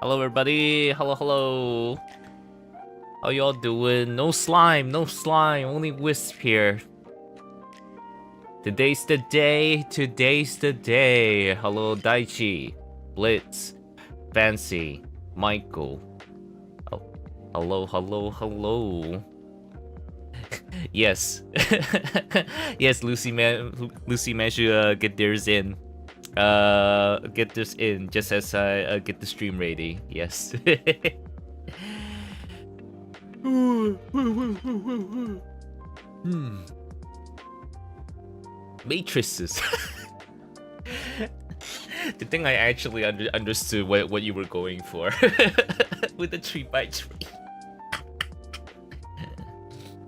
Hello, everybody. Hello, hello. How y'all doing? No slime, no slime. Only wisp here. Today's the day. Today's the day. Hello, Daichi, Blitz, Fancy, Michael. Oh, hello, hello, hello. Yes, yes. Lucy managed to get theirs in. Get this in just as I get the stream ready. Yes. Matrices. The thing I actually understood what you were going for with the 3x3.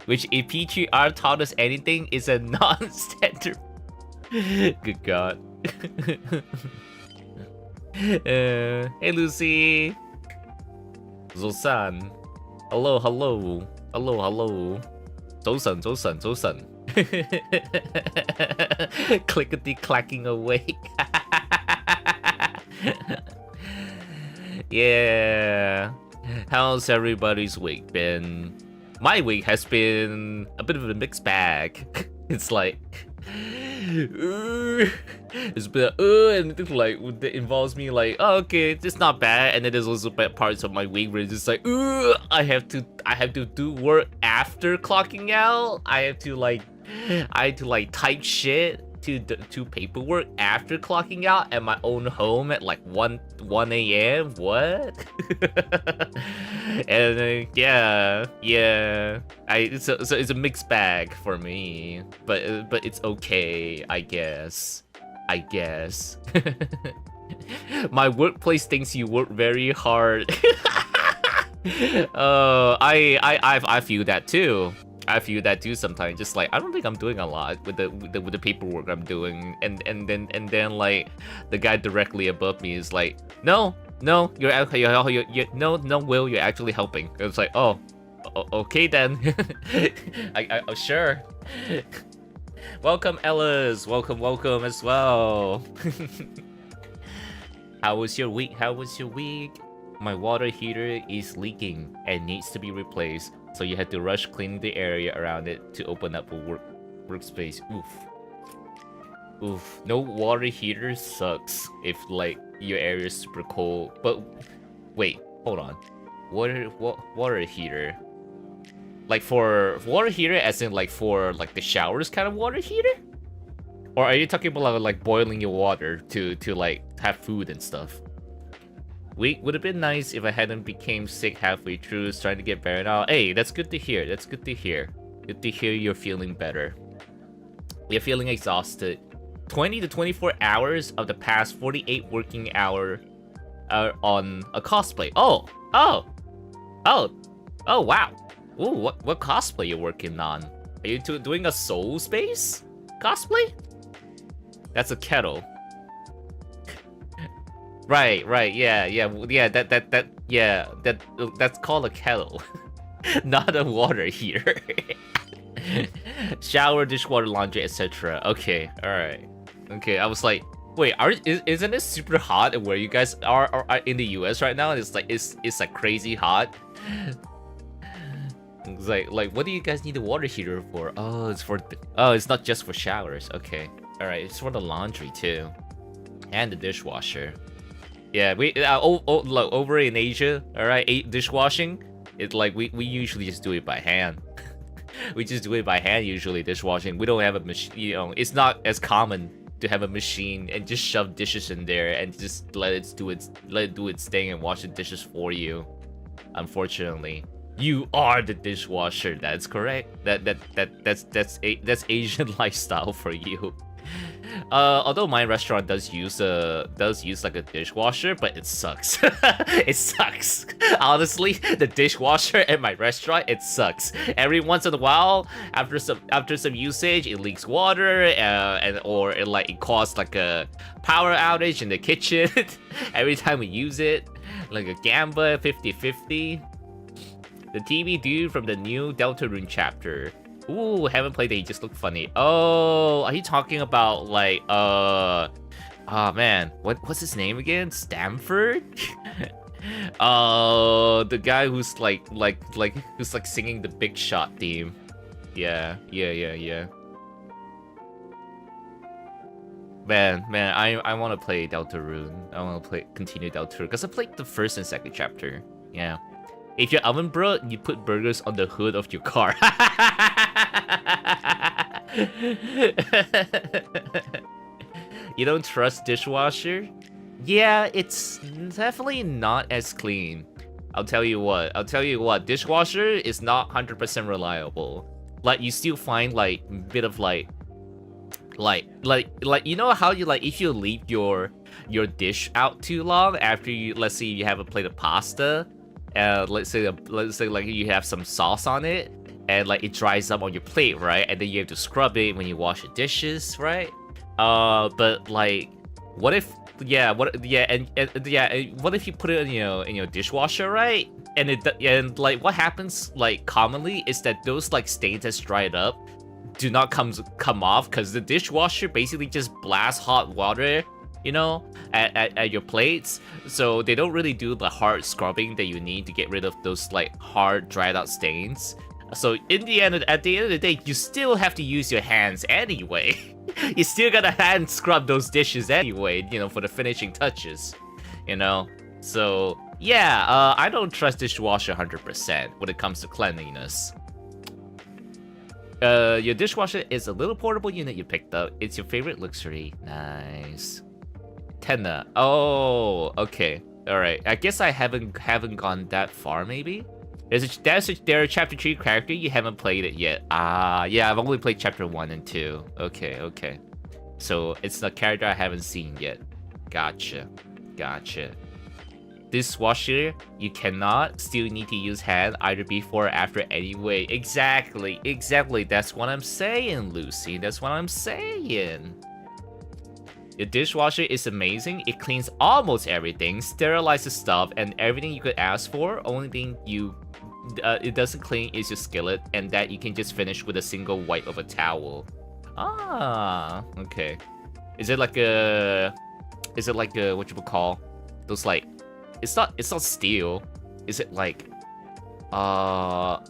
Which, if PTR taught us anything, is a non-standard. Good God. Hey Lucy. Zosan. Hello, hello. Hello, hello. Zosan, Zosan, Zosan. Clickety clacking away. Yeah. How's everybody's week been? My week has been a bit of a mixed bag. It's like it's been and it's like it involves me like, oh, okay, it's not bad, and then there's also bad parts of my week where it's just like, I have to do work after clocking out. I have to type shit to paperwork after clocking out at my own home at like 1 a.m. What? And yeah, it's a mixed bag for me, but it's okay, I guess. My workplace thinks you work very hard. I feel that too. I feel that too sometimes. Just like, I don't think I'm doing a lot with the paperwork I'm doing, and then like the guy directly above me is like, no, you're no, Will, you're actually helping. It's like, oh, okay then. I sure. Welcome, Ellis. Welcome as well. How was your week? My water heater is leaking and needs to be replaced, so you had to rush cleaning the area around it to open up a workspace. Oof. No water heater sucks if like your area is super cold. But wait, hold on. Water heater? Like for water heater as in like for like the showers kind of water heater? Or are you talking about like boiling your water to like have food and stuff? Week would have been nice if I hadn't became sick halfway through trying to get better now. Hey, that's good to hear. Good to hear you're feeling better. You're feeling exhausted. 20 to 24 hours of the past 48 working hour are on a cosplay. Oh, wow. Ooh, what cosplay you working on? Are you doing a Soul Space cosplay? That's a kettle. Right, that's called a kettle, not a water heater. Shower, dishwater, laundry, etc. Okay, all right. Okay, I was like, wait, isn't it super hot where you guys are in the US right now? It's like crazy hot. It's like what do you guys need a water heater for? Oh, it's not just for showers. Okay, all right, it's for the laundry too, and the dishwasher. Yeah, we look, over in Asia, all right, dishwashing, it's like we usually just do it by hand. We just do it by hand usually, dishwashing. We don't have a machine, you know, it's not as common to have a machine and just shove dishes in there and just let it do its thing and wash the dishes for you. Unfortunately, you are the dishwasher. That's correct. That's Asian lifestyle for you. Although my restaurant does use like a dishwasher, but it sucks. It sucks. Honestly, the dishwasher at my restaurant, it sucks. Every once in a while, after some usage, it leaks water, or it caused like a power outage in the kitchen. Every time we use it, like a Gamba 50/50. The TV dude from the new Deltarune chapter. Ooh, haven't played it, he just looked funny. Oh, are you talking about like oh man, what's his name again? Stamford? The guy who's who's like singing the Big Shot theme. Yeah. Man, I want to play Deltarune. I want to continue Deltarune because I played the first and second chapter. Yeah. If you're oven bro, you put burgers on the hood of your car. You don't trust dishwasher? Yeah, it's definitely not as clean. I'll tell you what, dishwasher is not 100% reliable. Like, you still find, like, a bit of, like, you know how you, like, if you leave your dish out too long after you, let's say you have a plate of pasta, let's say like you have some sauce on it, and like it dries up on your plate, right? And then you have to scrub it when you wash your dishes, right? But like, what if what if you put it in your dishwasher, right? And like what happens like commonly is that those like stains that's dried up do not come off because the dishwasher basically just blasts hot water, you know, at your plates. So they don't really do the hard scrubbing that you need to get rid of those like hard dried out stains. So at the end of the day, you still have to use your hands anyway. You still gotta hand scrub those dishes anyway, you know, for the finishing touches, you know. So yeah, I don't trust dishwasher 100% when it comes to cleanliness. Your dishwasher is a little portable unit you picked up. It's your favorite luxury. Nice. Tenna. Oh, okay. All right. I guess I haven't gone that far. Maybe. There's a chapter 3 character you haven't played it yet. Yeah. I've only played chapter 1 and 2. Okay. So it's a character I haven't seen yet. Gotcha. Dishwasher, you cannot still need to use hand either before or after anyway. Exactly. That's what I'm saying, Lucy. That's what I'm saying. The dishwasher is amazing. It cleans almost everything, sterilizes stuff, and everything you could ask for. Only thing it doesn't clean is your skillet, and that you can just finish with a single wipe of a towel. Okay. Is it like a what you would call those like? It's not steel. Is it like what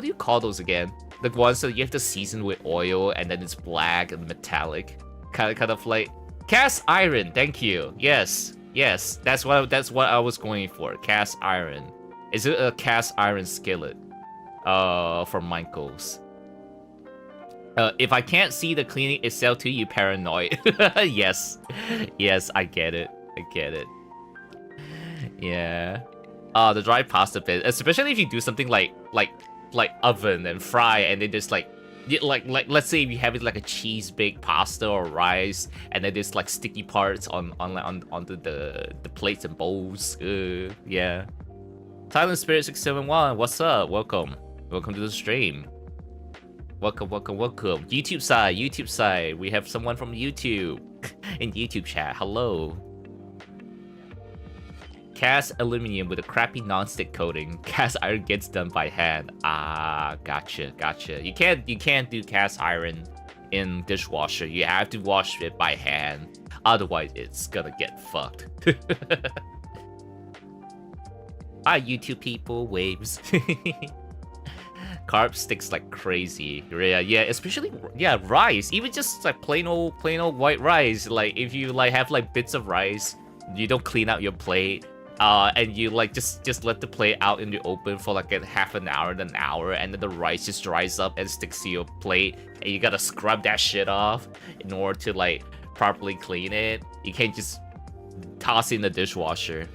do you call those again? The ones that you have to season with oil and then it's black and metallic. Kind of like cast iron. Thank you. Yes. That's what I was going for. Cast iron. Is it a cast iron skillet? From Michaels. If I can't see the cleaning itself too, you paranoid. Yes, I get it. Yeah. The dry pasta bit, especially if you do something like oven and fry, and then just like let's say if you have it like a cheese baked pasta or rice, and then there's like sticky parts onto the plates and bowls. Yeah. Thailand Spirit 671, what's up? Welcome to the stream. Welcome. YouTube side. We have someone from YouTube in YouTube chat. Hello. Cast aluminum with a crappy non-stick coating. Cast iron gets done by hand. Gotcha. You can't do cast iron in dishwasher. You have to wash it by hand. Otherwise, it's gonna get fucked. Hi, YouTube people. Waves. Carb sticks like crazy. Yeah, especially rice. Even just like plain old white rice. Like if you like have like bits of rice, you don't clean out your plate. And you like just let the plate out in the open for like a half an hour, and then the rice just dries up and sticks to your plate, and you gotta scrub that shit off in order to like properly clean it. You can't just toss it in the dishwasher.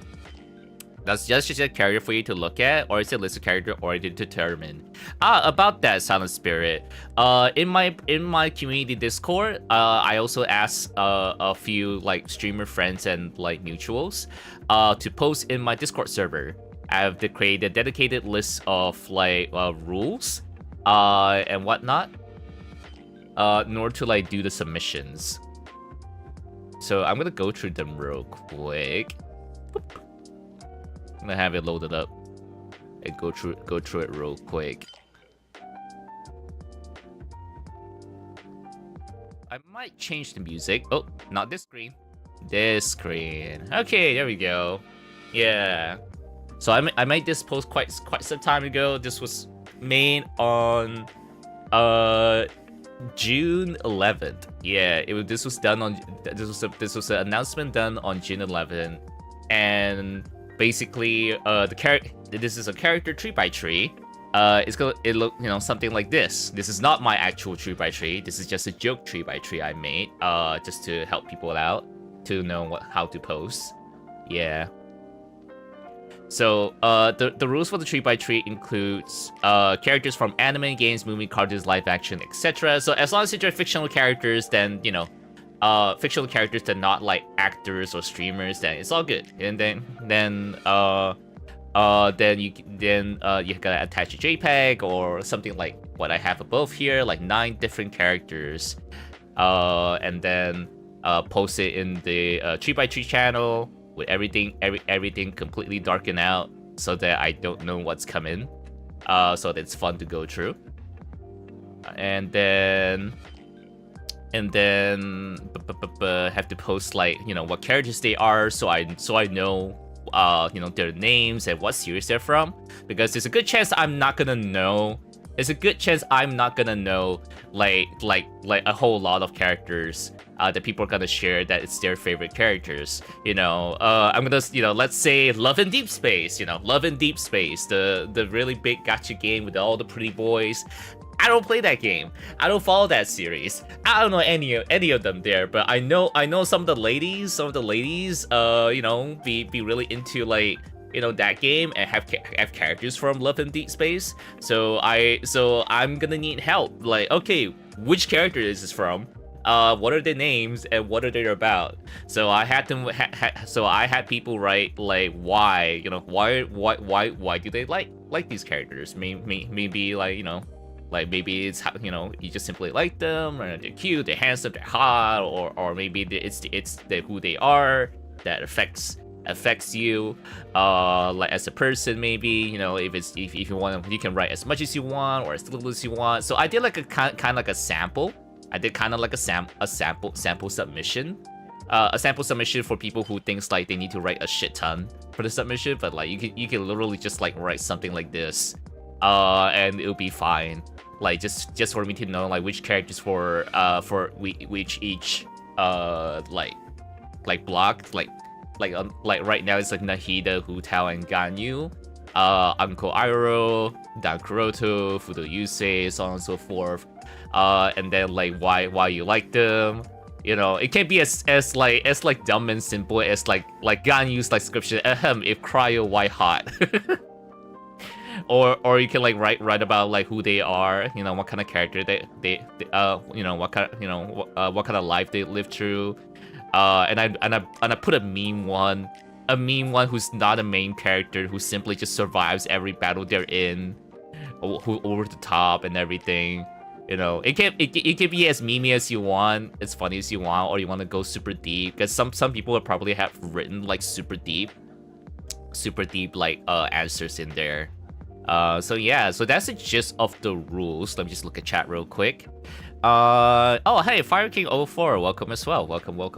That's just a character for you to look at, or is it a list of character or to determine? About that, Silent Spirit. In my community Discord, I also asked a few like streamer friends and like mutuals to post in my Discord server. I have to create a dedicated list of like rules and whatnot in order to like do the submissions. So I'm gonna go through them real quick. Boop. I'm gonna have it loaded up and go through it real quick. I might change the music. Oh, not this screen. This screen. Okay, there we go. Yeah. So I made this post quite some time ago. This was made on June 11th. Yeah, this was done on this was an announcement done on June 11th, and basically this is a character tree by tree. It look something like this. This is not my actual tree by tree. This is just a joke tree by tree I made just to help people out to know how to post. Yeah. So, the rules for the tree by tree includes characters from anime, games, movie, cartoons, live action, etc. So as long as they're fictional characters, then fictional characters that not like actors or streamers, then it's all good. And then you gotta attach a JPEG or something like what I have above here, like 9 different characters, and then post it in the tree by tree channel. With everything completely darkened out so that I don't know what's coming, so that it's fun to go through. And then have to post like what characters they are, so I know their names and what series they're from, because there's a good chance I'm not gonna know. There's a good chance I'm not gonna know like a whole lot of characters that people are gonna share that it's their favorite characters. I'm gonna let's say Love in Deep Space. Love in Deep Space, the really big gacha game with all the pretty boys. I don't play that game. I don't follow that series. I don't know any of them there, but I know some of the ladies. Be really into like that game and have characters from Love in Deep Space. So I'm gonna need help. Like, okay, which character is this from? What are their names and what are they about? So I had them. So I had people write like why do they like these characters? Maybe like maybe it's how you just simply like them, or they're cute, they're handsome, they're hot, or maybe it's who they are that affects you like as a person. Maybe if you want, you can write as much as you want or as little as you want. So I did like a kind of like a sample. I did kind of like a sample submission. A sample submission for people who thinks like they need to write a shit ton for the submission, but like you can literally just like write something like this, and it'll be fine. Like just for me to know like which characters for which each like block, like right now it's like Nahida, Hu Tao, and Ganyu, Uncle Iroh, Dan Kuroto, Fudo Yusei, so on and so forth. And then like why you like them. It can be as dumb and simple as like Ganyu's like description, if cryo, why hot? or you can like write about like who they are, what kind of character they what kind of life they live through. And I put a meme one who's not a main character, who simply just survives every battle they're in, who over the top and everything. It can be as memey as you want, as funny as you want, or you want to go super deep, because some people would probably have written like super deep like answers in there. So yeah, so that's the gist of the rules. Let me just look at chat real quick. Oh hey, Fire King 04, welcome as well. Welcome. All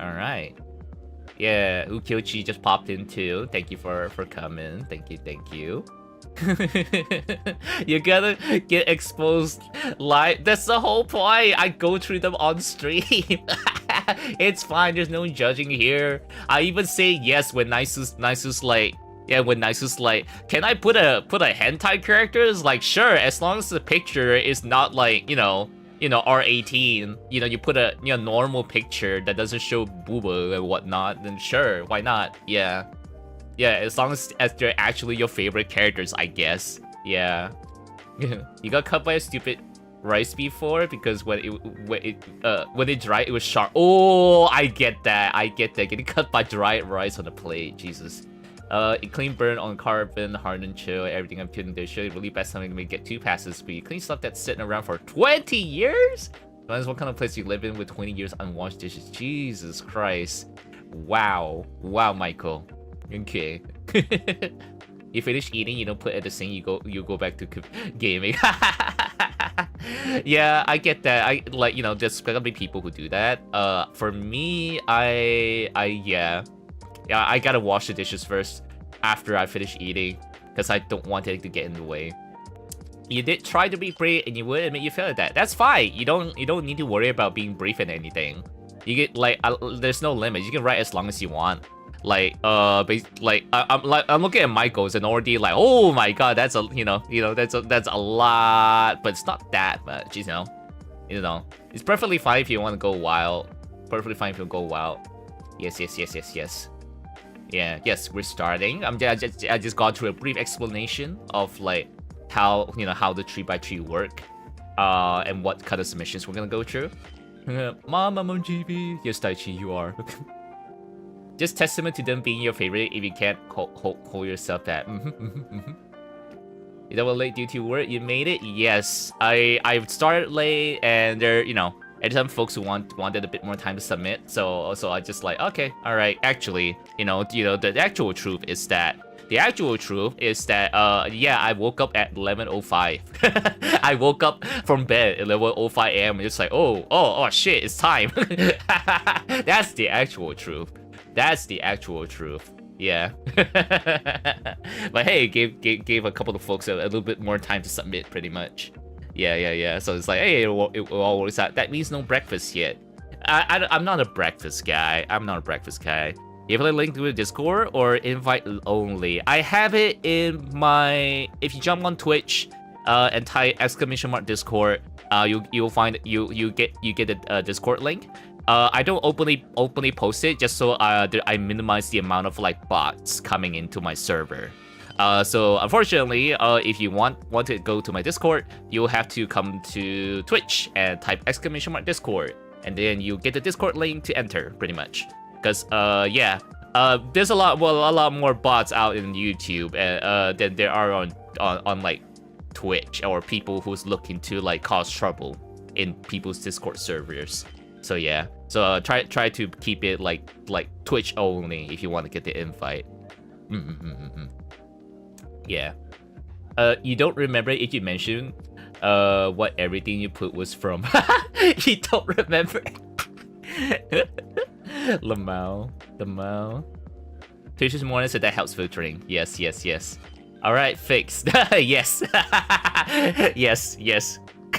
right. Yeah, Ukyochi just popped in too. Thank you for coming. Thank you. You gotta get exposed live. That's the whole point. I go through them on stream. It's fine. There's no judging here. I even say yes when Nisu's like, yeah, when Nisu's like, can I put a hentai characters? Like, sure, as long as the picture is not like R18. You put a normal picture that doesn't show booba and whatnot. Then sure, why not? Yeah. Yeah, as long as they're actually your favorite characters, I guess. Yeah. You got cut by a stupid rice before because when it dried, it was sharp. Oh, I get that. Getting cut by dry rice on a plate, Jesus. It clean burn on carbon, hard and chill. Everything I'm putting there should really best something to make get 2 passes speed. Clean stuff that's sitting around for 20 years. Depends what kind of place you live in with 20 years unwashed dishes. Jesus Christ. Wow, Michael. Okay. You finish eating, you don't put at the sink, you go back to gaming. Yeah, I get that. I like, there's gonna be people who do that. For me, yeah. Yeah, I gotta wash the dishes first after I finish eating, because I don't want it to get in the way. You did try to be brave, and you would admit you failed at that. That's fine. You don't need to worry about being brief in anything. You get like there's no limit. You can write as long as you want. Like I'm looking at my goals and already like, oh my god, that's a that's a lot, but it's not that much, you know. It's perfectly fine if you want to go wild. Perfectly fine if you go wild. Yes. Yeah, yes, we're starting. I just got through a brief explanation of like how how the 3x3 work, and what kind of submissions we're gonna go through. Mama Monjibi, yes, Taichi, you are. Just testament to them being your favorite if you can't hold yourself back. You know what, late due to work, you made it? Yes, I've started late, and there, and some folks who wanted a bit more time to submit. So I just like, okay, all right. Actually, the actual truth is that yeah, I woke up at 11:05. I woke up from bed at 11:05 a.m. and just like, oh shit, it's time. That's the actual truth. Yeah. But hey, gave a couple of folks a little bit more time to submit, pretty much. Yeah. So it's like, hey, it all works out. That means no breakfast yet. I'm not a breakfast guy. You have a link to the Discord or invite only? I have it in my. If you jump on Twitch, and type !Discord, you'll find you get a Discord link. I don't openly post it just so I minimize the amount of like bots coming into my server. So unfortunately, if you want to go to my Discord, you'll have to come to Twitch and type !Discord, and then you get the Discord link to enter, pretty much. Because there's a lot more bots out in YouTube than there are on like Twitch, or people who's looking to like cause trouble in people's Discord servers. So yeah, so try to keep it like Twitch only if you want to get the invite. Yeah. You don't remember if you mentioned what everything you put was from. You don't remember. Lamau. Twitch's morning said that helps filtering. Yes. Alright, fixed. Yes. Yes.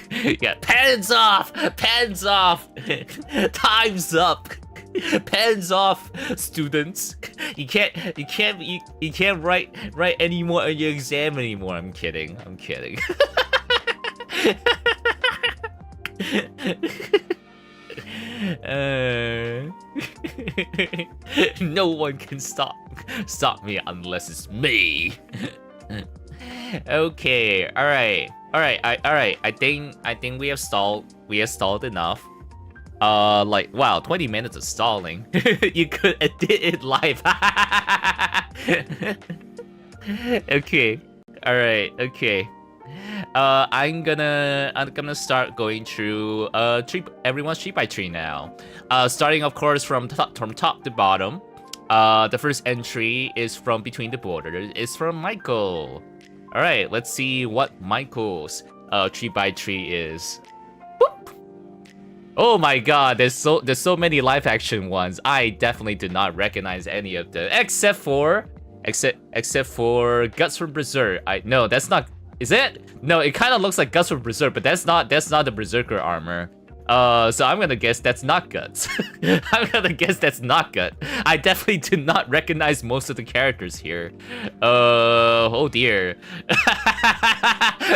Yeah, pens off. Time's up. Pens off, students. You can't write anymore on your exam anymore. I'm kidding. No one can stop me unless it's me. Okay, all right. I think we have stalled enough. Like, wow, 20 minutes of stalling. You could edit it live. Okay, all right, okay. I'm gonna start going through everyone's 3x3 now. Starting of course from top to bottom. The first entry is from between the borders. It's from Michael. All right, let's see what Michael's 3x3 is. Boop. Oh my god, there's so many live action ones. I definitely do not recognize any of them except for Guts from Berserk. No, that's not. Is it? No, it kind of looks like Guts from Berserk, but that's not the Berserker armor. So I'm gonna guess that's not Guts. I definitely do not recognize most of the characters here. Oh dear.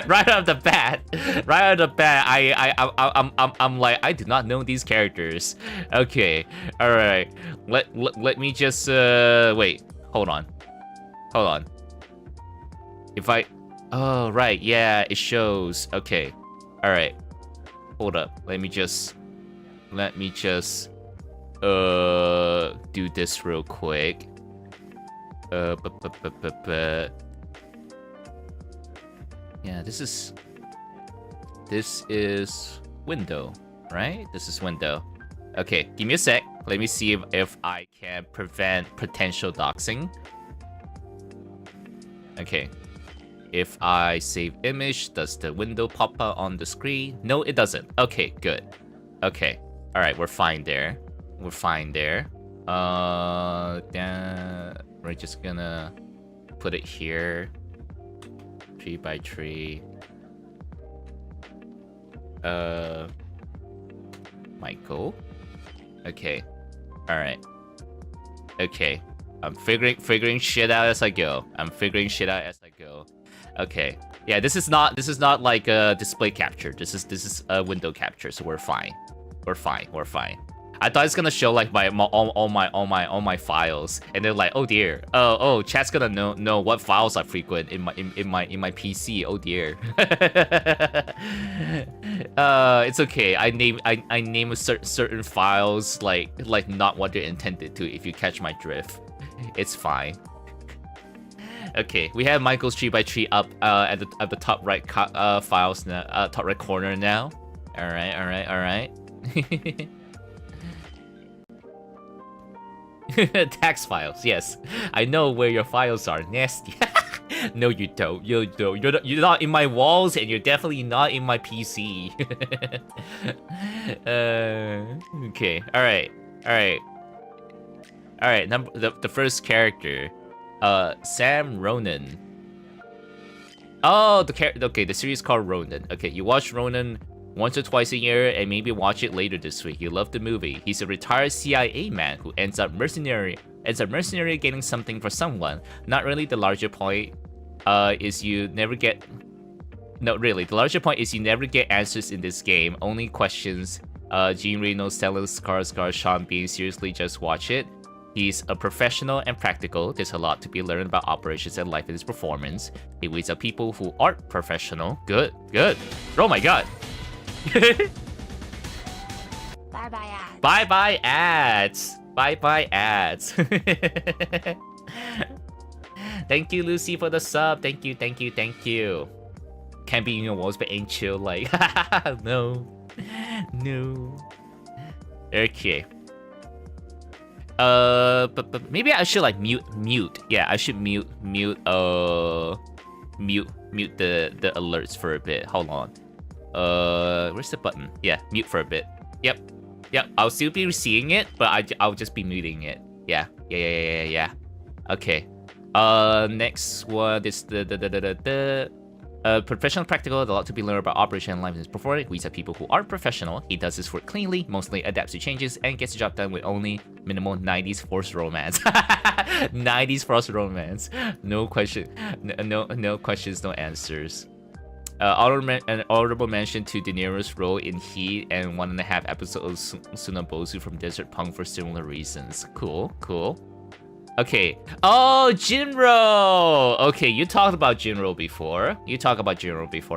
Right out of the bat, I'm like, I do not know these characters. Okay, all right. Let me just wait. Hold on. Oh right, yeah, it shows. Okay, all right. Hold up. Let me just do this real quick. Yeah, this is window, right? This is window. Okay, give me a sec. Let me see if I can prevent potential doxing. Okay. If I save image, does the window pop up on the screen? No, it doesn't. Okay, good. Okay. All right, we're fine there. We're just gonna put it here. Tree by tree. Michael. Okay. Alright. Okay. I'm figuring shit out as I go. Okay. Yeah, this is not like a display capture. This is a window capture, so we're fine. We're fine. I thought it's gonna show like all my files, and they're like, oh dear, chat's gonna know what files I frequent in my PC. Oh dear. It's okay. I name certain files like not what they're intended to. If you catch my drift, it's fine. Okay, we have Michael's tree by tree up at the top right files now, top right corner now. All right. Tax files, yes. I know where your files are. Nasty. No, you don't. You're not in my walls, and you're definitely not in my PC. Okay. All right. The first character, Sam Ronan. Oh, the series called Ronan. Okay, you watch Ronan once or twice a year, and maybe watch it later this week. You love the movie. He's a retired CIA man who ends up mercenary getting something for someone. Not really. The larger point is you never get. No, really. The larger point is you never get answers in this game. Only questions. Jean Reno, Stellan Skarsgård, Sean Bean. Seriously, just watch it. He's a professional and practical. There's a lot to be learned about operations and life in his performance. He weeds out people who aren't professional. Good. Oh my god. Bye-bye ads. Thank you, Lucy, for the sub. Thank you. Can't be in your walls, but ain't chill like. No. Okay. But maybe I should like mute. Yeah, I should mute the alerts for a bit. Hold on. Where's the button? Yeah, mute for a bit. Yep. I'll still be seeing it, but I'll just be muting it. Yeah. Okay. Next one is the professional practical. A lot to be learned about operation and life in his performance. We have people who aren't professional. He does his work cleanly, mostly adapts to changes, and gets the job done with only minimal 90s forced romance. 90s forced romance. No question. No questions, no answers. An honorable mention to De Niro's role in Heat and 1.5 episodes of Tsunabosu from Desert Punk for similar reasons. Cool. Okay. Oh, Jinro! Okay, you talked about Jinro before.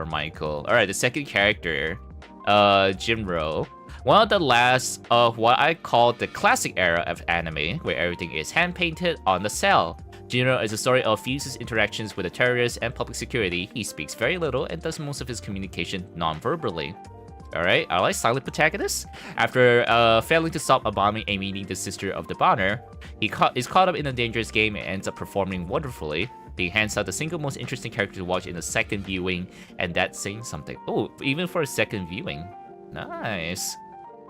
Michael. Alright, the second character, Jinro. One of the last of what I call the classic era of anime, where everything is hand-painted on the cell. Jinro is a story of Fuse's interactions with the terrorists and public security. He speaks very little and does most of his communication non-verbally. Alright, I like silent protagonists. After failing to stop a bombing and meeting the sister of the bomber, is caught up in a dangerous game and ends up performing wonderfully, being hands out the single most interesting character to watch in a second viewing, and that's saying something. Oh, even for a second viewing. Nice.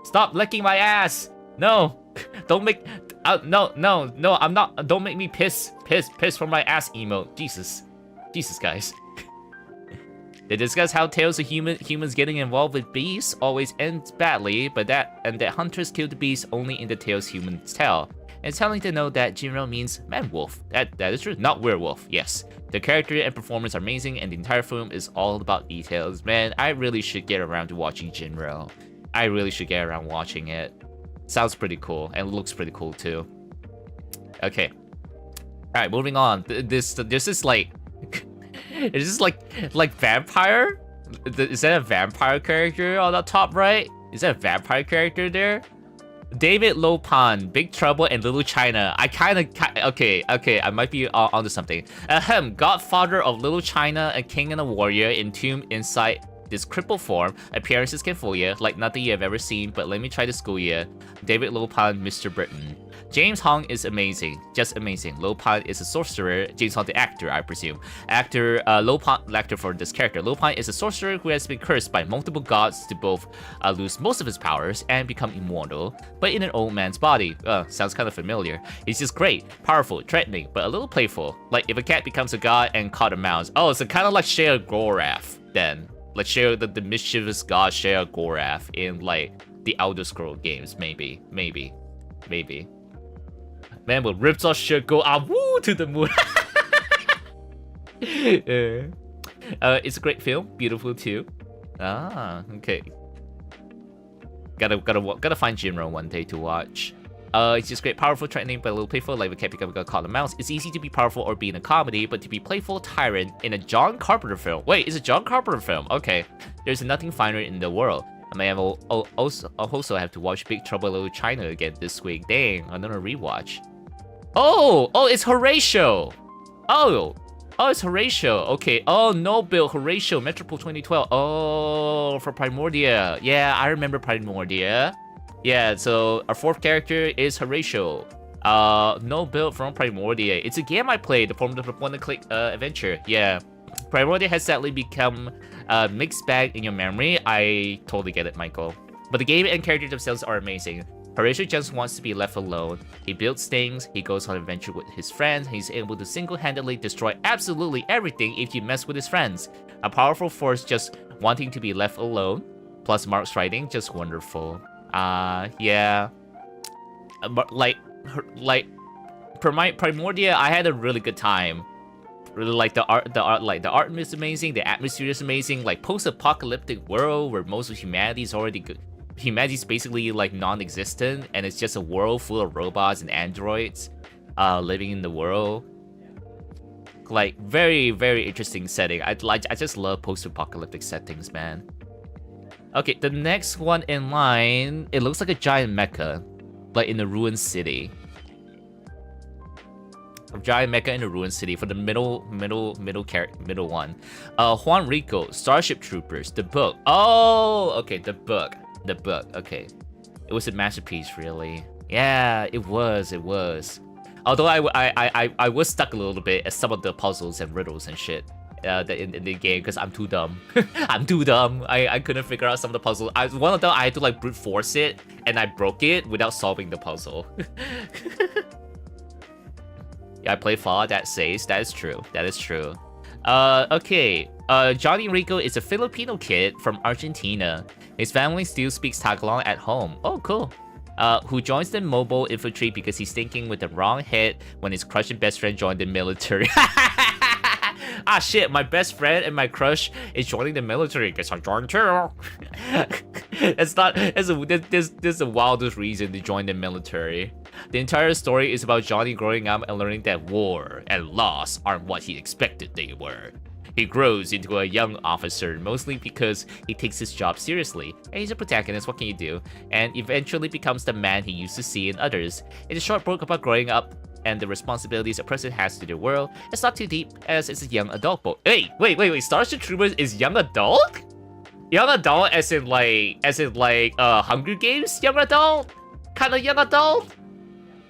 Stop licking my ass! No! Don't make... no, I'm not... Don't make me piss from my ass emote. Jesus, guys. They discuss how tales of humans getting involved with beasts always ends badly, but that hunters kill the beasts only in the tales humans tell. And it's telling to know that Jinro means man-wolf. That is true, not werewolf. Yes, the character and performance are amazing, and the entire film is all about details. Man, I really should get around to watching Jinro. I really should get around watching it. Sounds pretty cool, and looks pretty cool too. Okay. Alright, moving on. This is like... Is this like vampire? Is that a vampire character on the top right? Is that a vampire character there? David Lopan, Big Trouble and Little China. Okay, I might be onto something. Godfather of Little China, a king and a warrior entombed inside this crippled form. Appearances can fool you, like nothing you have ever seen, but let me try to school you. David Lopan, Mr. Britain. James Hong is amazing, just amazing. Lo Pan is a sorcerer. James Hong, the actor, I presume. Lo Pan, the actor for this character. Lo Pan is a sorcerer who has been cursed by multiple gods to both lose most of his powers and become immortal, but in an old man's body. Sounds kind of familiar. He's just great, powerful, threatening, but a little playful. Like if a cat becomes a god and caught a mouse. Oh, so kind of like Shea Gorath then. Like Shea, the mischievous god Shea Gorath in like the Elder Scrolls games, maybe. Man, will rips off shit go woo to the moon. It's a great film, beautiful too. Okay. Gotta find Jinro one day to watch. It's just great, powerful, threatening, but a little playful, like we can't become a call a mouse. It's easy to be powerful or be in a comedy, but to be playful tyrant in a John Carpenter film. Wait, it's a John Carpenter film. Okay. There's nothing finer in the world. I may have also have to watch Big Trouble in Little China again this week. Dang, another rewatch. Oh, it's Horatio. Oh, it's Horatio. Okay. Oh, no, Bill, Horatio, Metropole 2012. Oh, for Primordia. Yeah, I remember Primordia. Yeah, so our fourth character is Horatio. No build from Primordia. It's a game I played, the form of a point-and-click adventure. Yeah, Primordia has sadly become a mixed bag in your memory. I totally get it, Michael. But the game and characters themselves are amazing. Horatio just wants to be left alone. He builds things, he goes on adventure with his friends, he's able to single-handedly destroy absolutely everything if you mess with his friends. A powerful force just wanting to be left alone. Plus Mark's writing, just wonderful. Yeah. But like Primordia, I had a really good time. Really like the art is amazing, the atmosphere is amazing, like post-apocalyptic world where most of humanity is already good. Humanity's basically like non-existent, and it's just a world full of robots and androids living in the world. Like very, very interesting setting. I just love post-apocalyptic settings, man. Okay, the next one in line, it looks like a giant mecha, like in a ruined city. A giant mecha in a ruined city for the middle one. Juan Rico, Starship Troopers, the book. Oh, okay, the book. Okay, it was a masterpiece, really. Yeah, it was. Although I was stuck a little bit at some of the puzzles and riddles and shit in the game because I'm too dumb. I couldn't figure out some of the puzzles. One of them I had to like brute force it, and I broke it without solving the puzzle. Yeah, I play Fallout. That is true. Okay. Johnny Rico is a Filipino kid from Argentina. His family still speaks Tagalog at home. Oh, cool. Who joins the mobile infantry because he's thinking with the wrong head when his crush and best friend joined the military. Ah, shit, my best friend and my crush is joining the military. Guess I joined too. That's the wildest reason to join the military. The entire story is about Johnny growing up and learning that war and loss aren't what he expected they were. He grows into a young officer, mostly because he takes his job seriously, and he's a protagonist, what can you do? And eventually becomes the man he used to see in others. It's a short book about growing up and the responsibilities a person has to the world. It's not too deep, as it's a young adult book. Hey, wait, Starship Troopers is young adult? Young adult as in like Hunger Games young adult? Kinda young adult?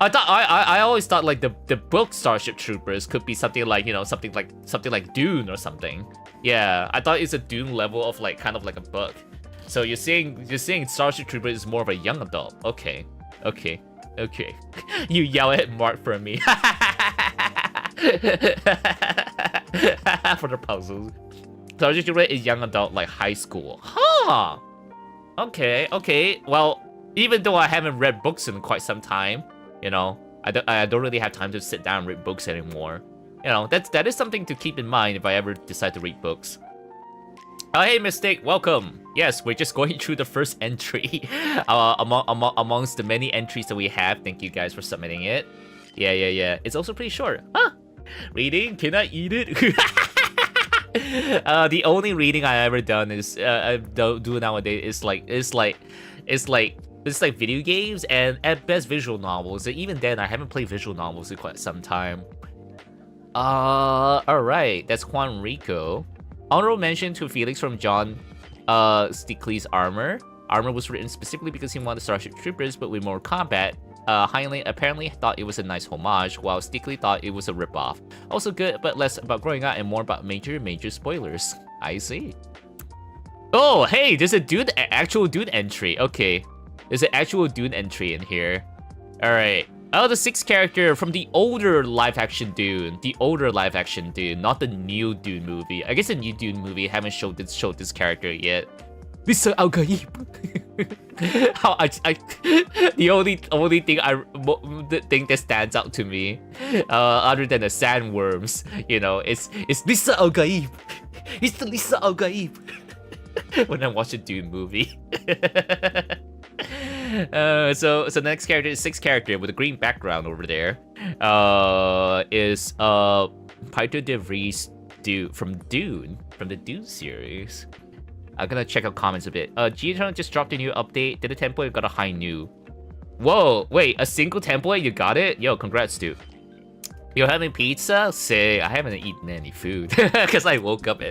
I always thought like the book Starship Troopers could be something like, you know, something like Dune or something. Yeah, I thought it's a Dune level of like kind of like a book. So you're saying Starship Troopers is more of a young adult. Okay. You yell at Mark for me. For the puzzles. Starship Troopers is young adult like high school. Huh. Okay. Well, even though I haven't read books in quite some time, you know, I don't really have time to sit down and read books anymore. You know, that is something to keep in mind if I ever decide to read books. Oh, hey, Mistake, welcome. Yes, we're just going through the first entry amongst the many entries that we have. Thank you guys for submitting it. Yeah. It's also pretty short. Huh? Reading? Can I eat it? The only reading I ever done is do nowadays is like video games and at best visual novels. And even then, I haven't played visual novels in quite some time. Alright, that's Juan Rico. Honorable mention to Felix from John Stickley's Armor. Armor was written specifically because he wanted Starship Troopers, but with more combat. Heinlein apparently thought it was a nice homage, while Stickley thought it was a ripoff. Also good, but less about growing up and more about major spoilers. I see. Oh, hey, there's a actual Dune entry. Okay, there's an actual Dune entry in here. All right. Oh, the 6th character from the older live-action Dune. The older live-action Dune, not the new Dune movie. I guess the new Dune movie haven't showed this character yet. Mr. Al-Ghaib. How the only thing the thing that stands out to me, other than the sandworms, you know, it's Mr. Al-Ghaib. It's the Mr. Al-Ghaib. When I watch a Dune movie. So the next character is 6th character with a green background over there. Is Peter de Vries from Dune, from the Dune series. I'm gonna check out comments a bit. G-Eternal just dropped a new update. Did the template got a high new? Whoa, wait, a single template? You got it? Yo, congrats, dude. You're having pizza? Say, I haven't eaten any food because I woke up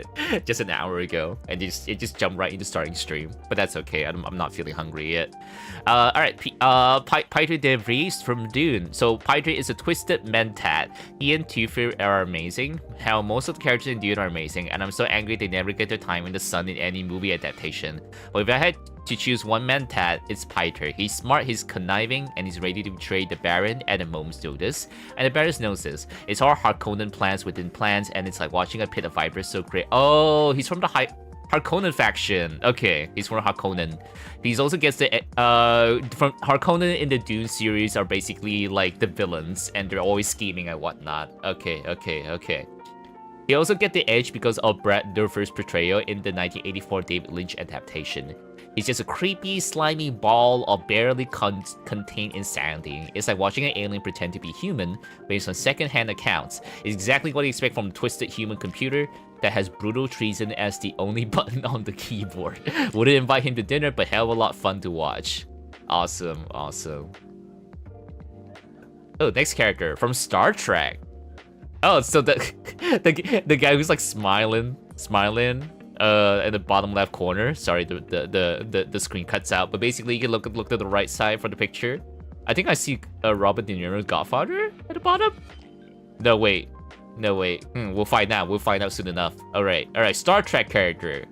just an hour ago and it just jumped right into starting stream. But that's okay. I'm not feeling hungry yet. All right, Peter de Vries from Dune. So Peter is a twisted mentat. He and Tufir are amazing. How most of the characters in Dune are amazing, and I'm so angry they never get their time in the sun in any movie adaptation. But if I had to choose one mentat, it's Peter. He's smart, he's conniving, and he's ready to betray the Baron at a moment's notice. And the Baron knows this. It's all Harkonnen plans within plans, and it's like watching a pit of vipers so great. Oh, he's from the Harkonnen faction. Okay, he's from Harkonnen. He also gets the from Harkonnen in the Dune series are basically like the villains, and they're always scheming and whatnot. Okay. He also get the edge because of Brad Dourif's portrayal in the 1984 David Lynch adaptation. He's just a creepy, slimy ball of barely contained insanity. It's like watching an alien pretend to be human based on second-hand accounts. It's exactly what you expect from a twisted human computer that has brutal treason as the only button on the keyboard. Wouldn't invite him to dinner, but hell of a lot fun to watch. Awesome. Oh, next character from Star Trek. Oh, so the guy who's like smiling in the bottom left corner. Sorry, the screen cuts out, but basically you can look to the right side for the picture. I think I see Robert De Niro's Godfather at the bottom. No wait. We'll find out soon enough. All right. Star Trek character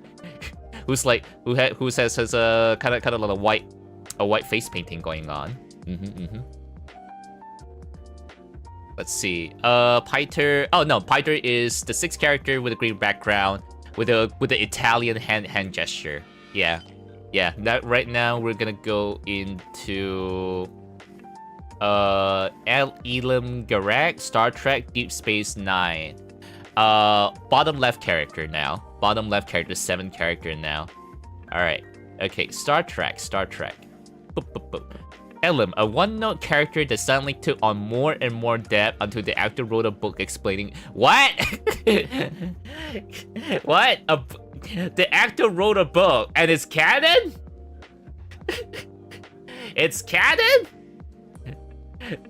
who has a kind of like a white face painting going on. Let's see. Peter. Oh no, Peter is the 6th character with a green background with the Italian hand gesture. Yeah. Right now we're gonna go into El Elam Garak, Star Trek Deep Space Nine. Bottom left character now. 7th character now. All right. Okay. Star Trek. Boop. Elam, a one-note character that suddenly took on more and more depth until the actor wrote a book explaining what? What? The actor wrote a book and it's canon? It's canon?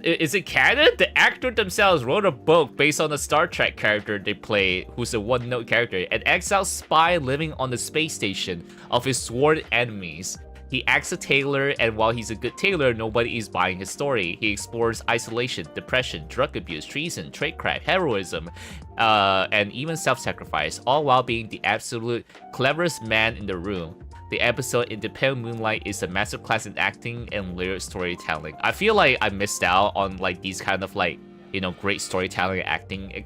Is it canon? The actor themselves wrote a book based on a Star Trek character they play, who's a one-note character, an exiled spy living on the space station of his sworn enemies. He acts a tailor, and while he's a good tailor, nobody is buying his story. He explores isolation, depression, drug abuse, treason, tradecraft, heroism, and even self-sacrifice, all while being the absolute cleverest man in the room. The episode in The Pale Moonlight is a masterclass in acting and lyric storytelling. I feel like I missed out on like these kind of like, you know, great storytelling and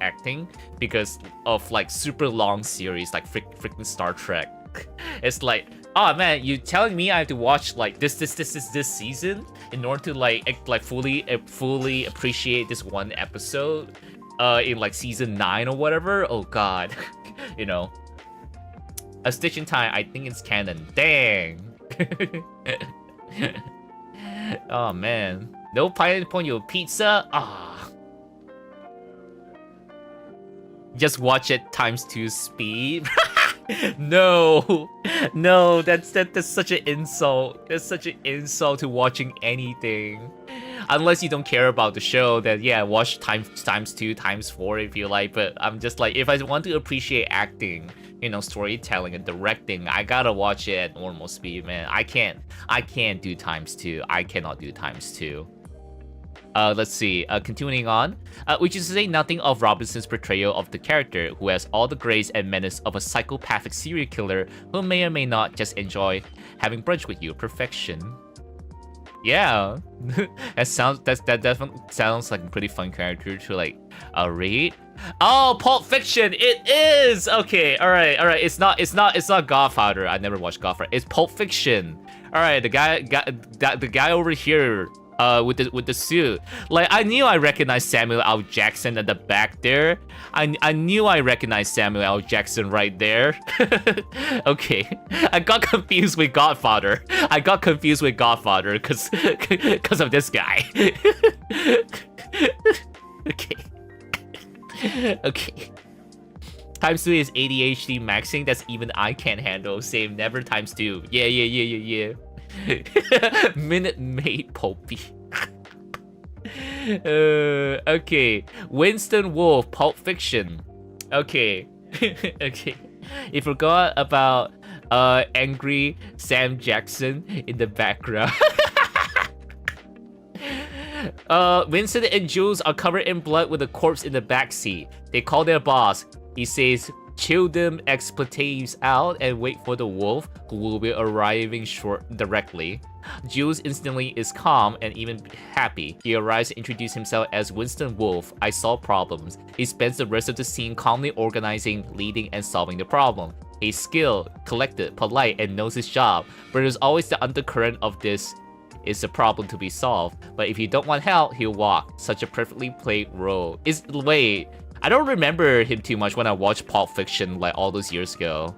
acting because of like super long series like freaking Star Trek. It's like, oh man, you telling me I have to watch like this season in order to like fully appreciate this one episode in like season 9 or whatever? Oh god. You know, A Stitch in Time, I think it's canon. Dang. Oh man, no pineapple your pizza. Just watch it ×2 speed. No, that's such an insult. That's such an insult to watching anything. unless you don't care about the show, then yeah, watch times 2, times 4 if you like. But I'm just like, if I want to appreciate acting, you know, storytelling and directing, I gotta watch it at normal speed, man. I can't do times 2. I cannot do times 2. Let's see, continuing on, which is to say nothing of Robinson's portrayal of the character, who has all the grace and menace of a psychopathic serial killer who may or may not just enjoy having brunch with you. Perfection. Yeah, that definitely sounds like a pretty fun character to like read. Oh, Pulp Fiction, it is! Okay, alright, it's not Godfather. I never watched Godfather. It's Pulp Fiction. Alright, the guy over here with the suit. Like, I knew I recognized Samuel L. Jackson at the back there. I knew I recognized Samuel L. Jackson right there. Okay, I got confused with Godfather. Because of this guy. Okay. Okay. Times 2 is ADHD maxing. That's even I can't handle. Same, never times 2. Yeah. Minute Maid Pulpy. Okay. Winston Wolfe, Pulp Fiction. Okay. Okay. You forgot about angry Sam Jackson in the background. Winston and Jules are covered in blood with a corpse in the backseat. They call their boss. He says, chill them expletives out and wait for the wolf, who will be arriving directly. Jules instantly is calm and even happy. He arrives to introduce himself as Winston Wolfe. I solve problems. He spends the rest of the scene calmly organizing, leading, and solving the problem. He's skilled, collected, polite, and knows his job, but there's always the undercurrent of this is a problem to be solved. But if you don't want help, he'll walk. Such a perfectly played role. Wait, I don't remember him too much when I watched Pulp Fiction like all those years ago.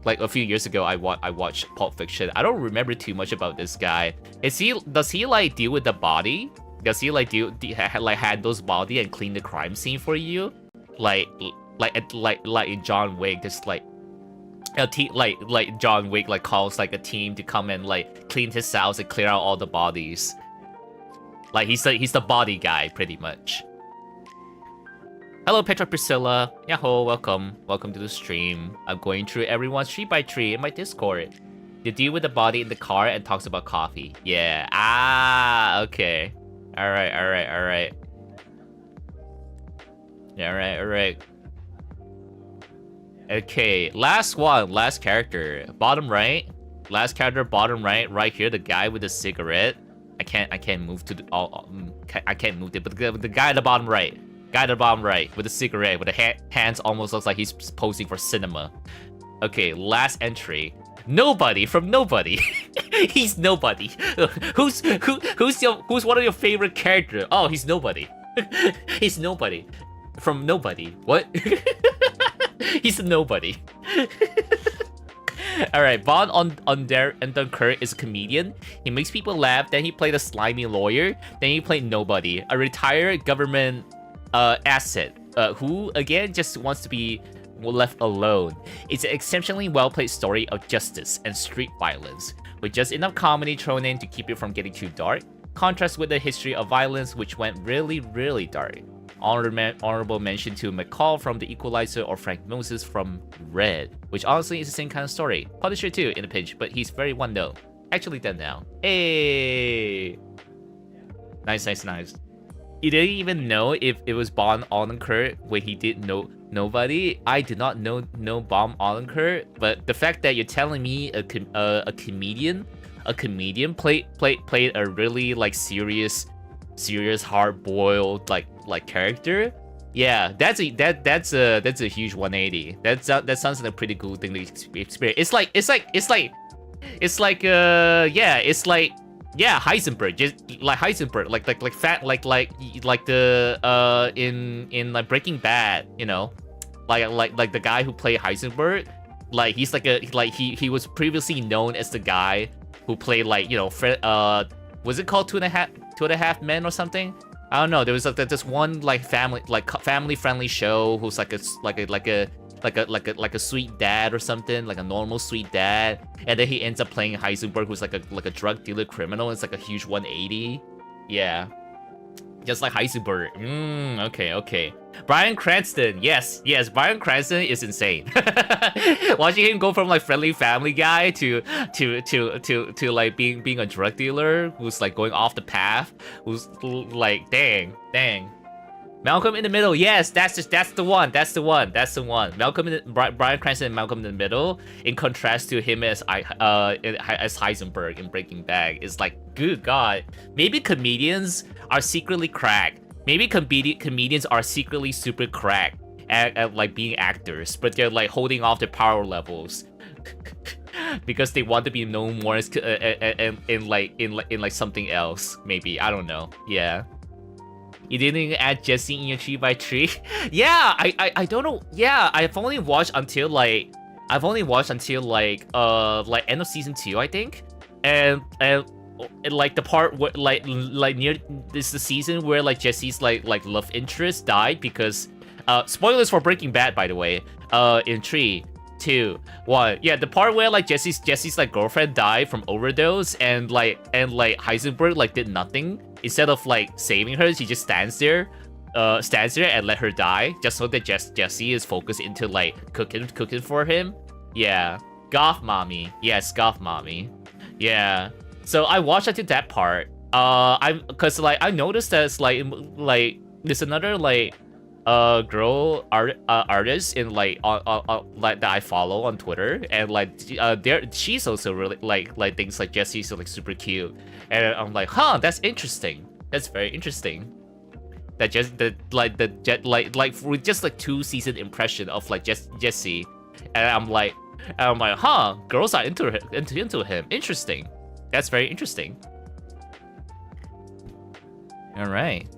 Like a few years ago, I watched Pulp Fiction. I don't remember too much about this guy. Does he like deal with the body? Does he like handles body and clean the crime scene for you? Like in John Wick, just like John Wick like calls like a team to come and like clean his house and clear out all the bodies. Like he's the body guy pretty much. Hello Petra Priscilla, yahoo, welcome to the stream. I'm going through everyone's tree by tree in my Discord. You deal with the body in the car and talks about coffee. Yeah, okay. Alright. Yeah, alright. Okay, last character, bottom right. Last character, bottom right here, the guy with the cigarette. I can't move to the I can't move it, but the guy at the bottom right. Guy at the bottom right with a cigarette, with the hands almost looks like he's posing for cinema. Okay, last entry. Nobody from Nobody. He's Nobody. Who's one of your favorite characters? Oh, he's Nobody. He's Nobody. From Nobody. What? He's a Nobody. Alright, Bond on Dunkirk is a comedian. He makes people laugh, then he played a slimy lawyer, then he played Nobody, a retired government asset, who again just wants to be left alone. It's an exceptionally well-played story of justice and street violence, with just enough comedy thrown in to keep it from getting too dark. Contrast with the history of violence, which went really, really dark. Honorable mention to McCall from The Equalizer or Frank Moses from Red, which honestly is the same kind of story. Punisher too in a pinch, but he's very one note. Actually dead now. Hey, nice. You didn't even know if it was Bond Odenkirk when he did Nobody. I did not know Bond Odenkirk, but the fact that you're telling me a comedian played a really like serious hard-boiled like character. Yeah, that's a huge 180. That sounds like a pretty cool thing to experience. It's like Heisenberg, just like Heisenberg, like the in like Breaking Bad, you know, like the guy who played Heisenberg, like he's like he was previously known as the guy who played like, you know, was it called Two and a Half Men or something? I don't know. There was like this one like family friendly show who's like a sweet dad or something, like a normal sweet dad, and then he ends up playing Heisenberg, who's like a drug dealer criminal. It's like a huge 180. Yeah, Just like Heisenberg. Okay. Bryan Cranston. Yes. Bryan Cranston is insane. Watching him go from like friendly family guy to like being a drug dealer who's like going off the path. Who's like dang. Malcolm in the Middle. Yes, that's the one. Malcolm Bryan Cranston and Malcolm in the Middle, in contrast to him as Heisenberg in Breaking Bad, is like, good God. Maybe comedians are secretly cracked. Maybe comedians are secretly super cracked at like being actors, but they're like holding off their power levels because they want to be known more as in like something else. Maybe, I don't know. Yeah. You didn't add Jesse in your 3x3? Yeah, I don't know. Yeah, I've only watched until like end of season 2, I think, and like the part where like near this the season where like Jesse's like love interest died because spoilers for Breaking Bad, by the way. In 3, 2, 1. Yeah, the part where like Jesse's like girlfriend died from overdose, and Heisenberg like did nothing. Instead of like saving her, she just stands there and let her die, just so that Jesse is focused into like cooking for him. Yeah, goth mommy. Yes, goth mommy. Yeah. So I watched until that part. Cause like I noticed that it's like there's another like girl artist in like like that I follow on Twitter, and like she's also really like thinks like Jesse's like super cute, and I'm like, huh, that's interesting. That's very interesting. That just with just like 2-season impression of like Jesse, and I'm like, huh, girls are into him. Interesting. That's very interesting. All right.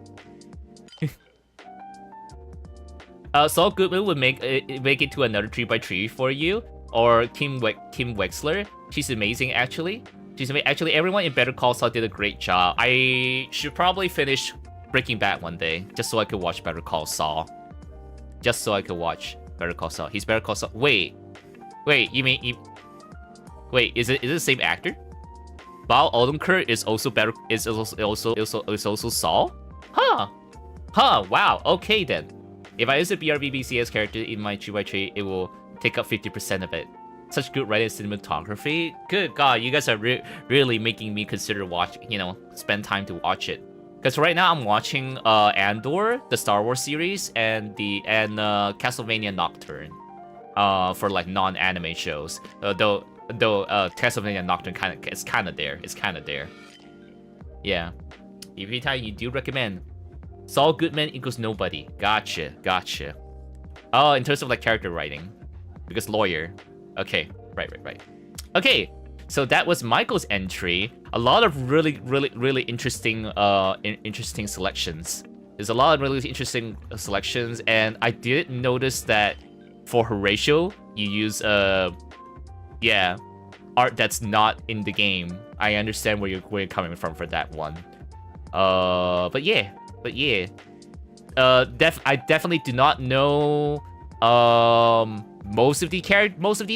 Saul Goodman would make it to another 3x3 for you, or Kim Wexler. She's amazing, actually. Actually, everyone in Better Call Saul did a great job. I should probably finish Breaking Bad one day, just so I could watch Better Call Saul. He's Better Call Saul. Wait, you mean wait? Is it the same actor? Val Odenkirk is also also Saul? Huh? Wow. Okay then. If I use a BRBBCS character in my 3x3, it will take up 50% of it. Such good writing cinematography. Good God, you guys are really making me consider spend time to watch it. Because right now I'm watching Andor, the Star Wars series, and Castlevania Nocturne. For like non-anime shows. Though Castlevania Nocturne it's kind of there. Yeah. Every time you do recommend. Saul Goodman equals nobody. Gotcha. Oh, in terms of like character writing, because lawyer. Okay, right. Okay, so that was Michael's entry. A lot of really interesting interesting selections. There's a lot of really interesting selections, and I did notice that for Horatio, you use art that's not in the game. I understand where you're coming from for that one. But yeah. I definitely do not know most of these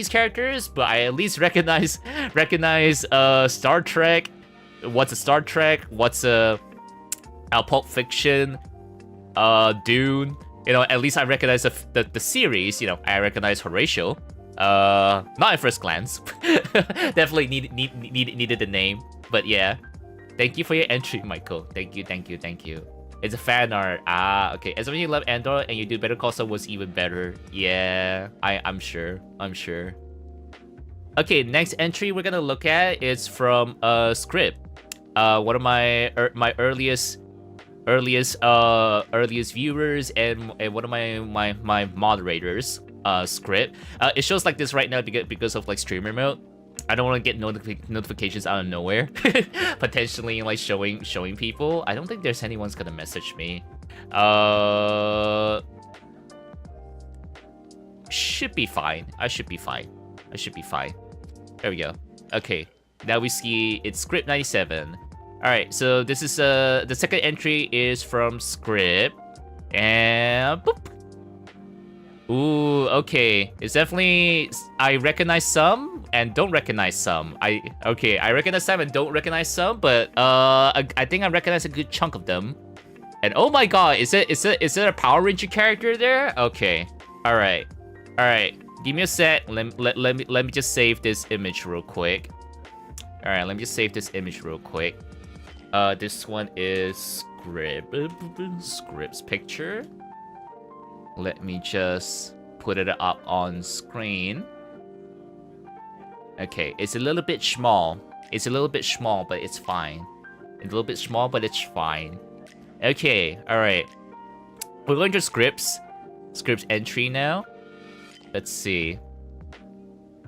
characters, but I at least recognize Star Trek. What's a Star Trek? What's a Pulp Fiction? Dune. At least I recognize the series. I recognize Horatio. Not at first glance. Definitely needed the name, but yeah. Thank you for your entry, Michael. Thank you. It's a fan art. Okay. As when you love Andor and you do Better Call Saul was even better. Yeah, I'm sure. Okay, next entry we're gonna look at is from Script. One of my earliest viewers and one of my moderators. Script. It shows like this right now because of like streamer mode. I don't want to get notifications out of nowhere. Potentially like showing people. I don't think there's anyone's gonna message me. Should be fine. I should be fine. There we go. Okay. Now we see it's Script 97. Alright, so this is the second entry is from Script. And boop. Ooh, okay. It's definitely, I recognize some and don't recognize some. I recognize some and don't recognize some, but I think I recognize a good chunk of them. And oh my god, is it a Power Ranger character there? Okay. Alright. Alright. Give me a sec. Let me just save this image real quick. Alright, let me just save this image real quick. This one is Script's picture. Let me just put it up on screen. Okay, it's a little bit small. It's a little bit small, but it's fine. It's a little bit small, but it's fine. Okay, alright. We're going to Script's entry now. Let's see.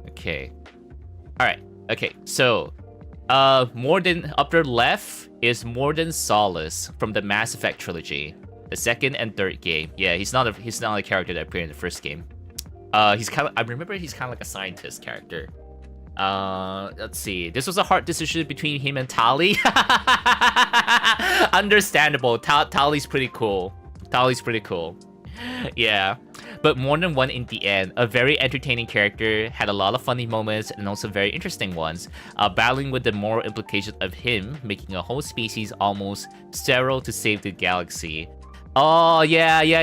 Okay. Alright, okay, so more than upper left is More Than Solace from the Mass Effect trilogy. The second and third game. Yeah, he's not a character that appeared in the first game. He's kind of, I remember he's kind of like a scientist character. Let's see. This was a hard decision between him and Tali. Understandable. Tali's pretty cool. Tali's pretty cool. Yeah. But more than one in the end. A very entertaining character, had a lot of funny moments and also very interesting ones. Battling with the moral implications of him making a whole species almost sterile to save the galaxy. Oh yeah. The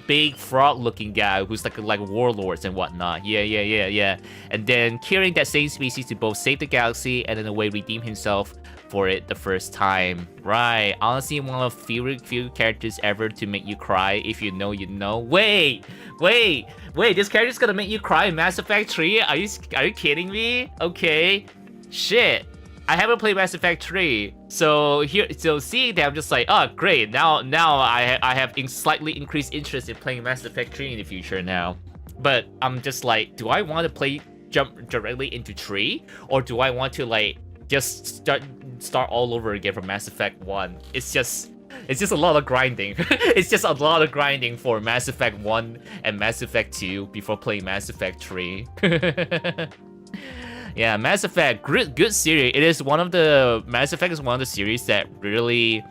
big frog-looking guy who's like warlords and whatnot. Yeah. And then curing that same species to both save the galaxy and in a way redeem himself for it the first time. Right. Honestly, one of few characters ever to make you cry. If you know, you know. Wait. This character's gonna make you cry in Mass Effect 3? Are you kidding me? Okay. Shit. I haven't played Mass Effect 3, so seeing that, I'm just like, oh great, now I have slightly increased interest in playing Mass Effect 3 in the future now. But I'm just like, do I want to jump directly into 3, or do I want to like just start all over again from Mass Effect 1? It's just a lot of grinding. It's just a lot of grinding for Mass Effect 1 and Mass Effect 2 before playing Mass Effect 3. Yeah, Mass Effect, good series. Mass Effect is one of the series that really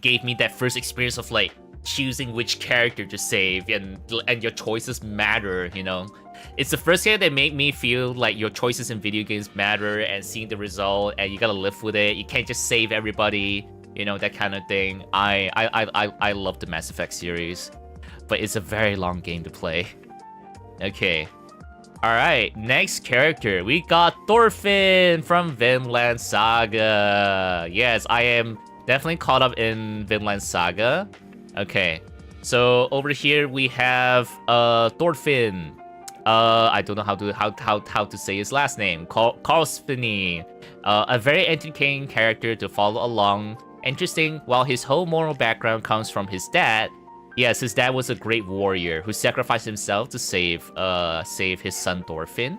gave me that first experience of like choosing which character to save, and your choices matter, you know. It's the first game that made me feel like your choices in video games matter, and seeing the result, and you gotta live with it. You can't just save everybody, you know, that kind of thing. I love the Mass Effect series, but it's a very long game to play. Okay. Alright, next character. We got Thorfinn from Vinland Saga. Yes, I am definitely caught up in Vinland Saga. Okay, so over here we have Thorfinn. I don't know how to say his last name. Karlsvini. A very entertaining character to follow along. Interesting, while his whole moral background comes from his dad. Yes, his dad was a great warrior who sacrificed himself to save his son Thorfinn.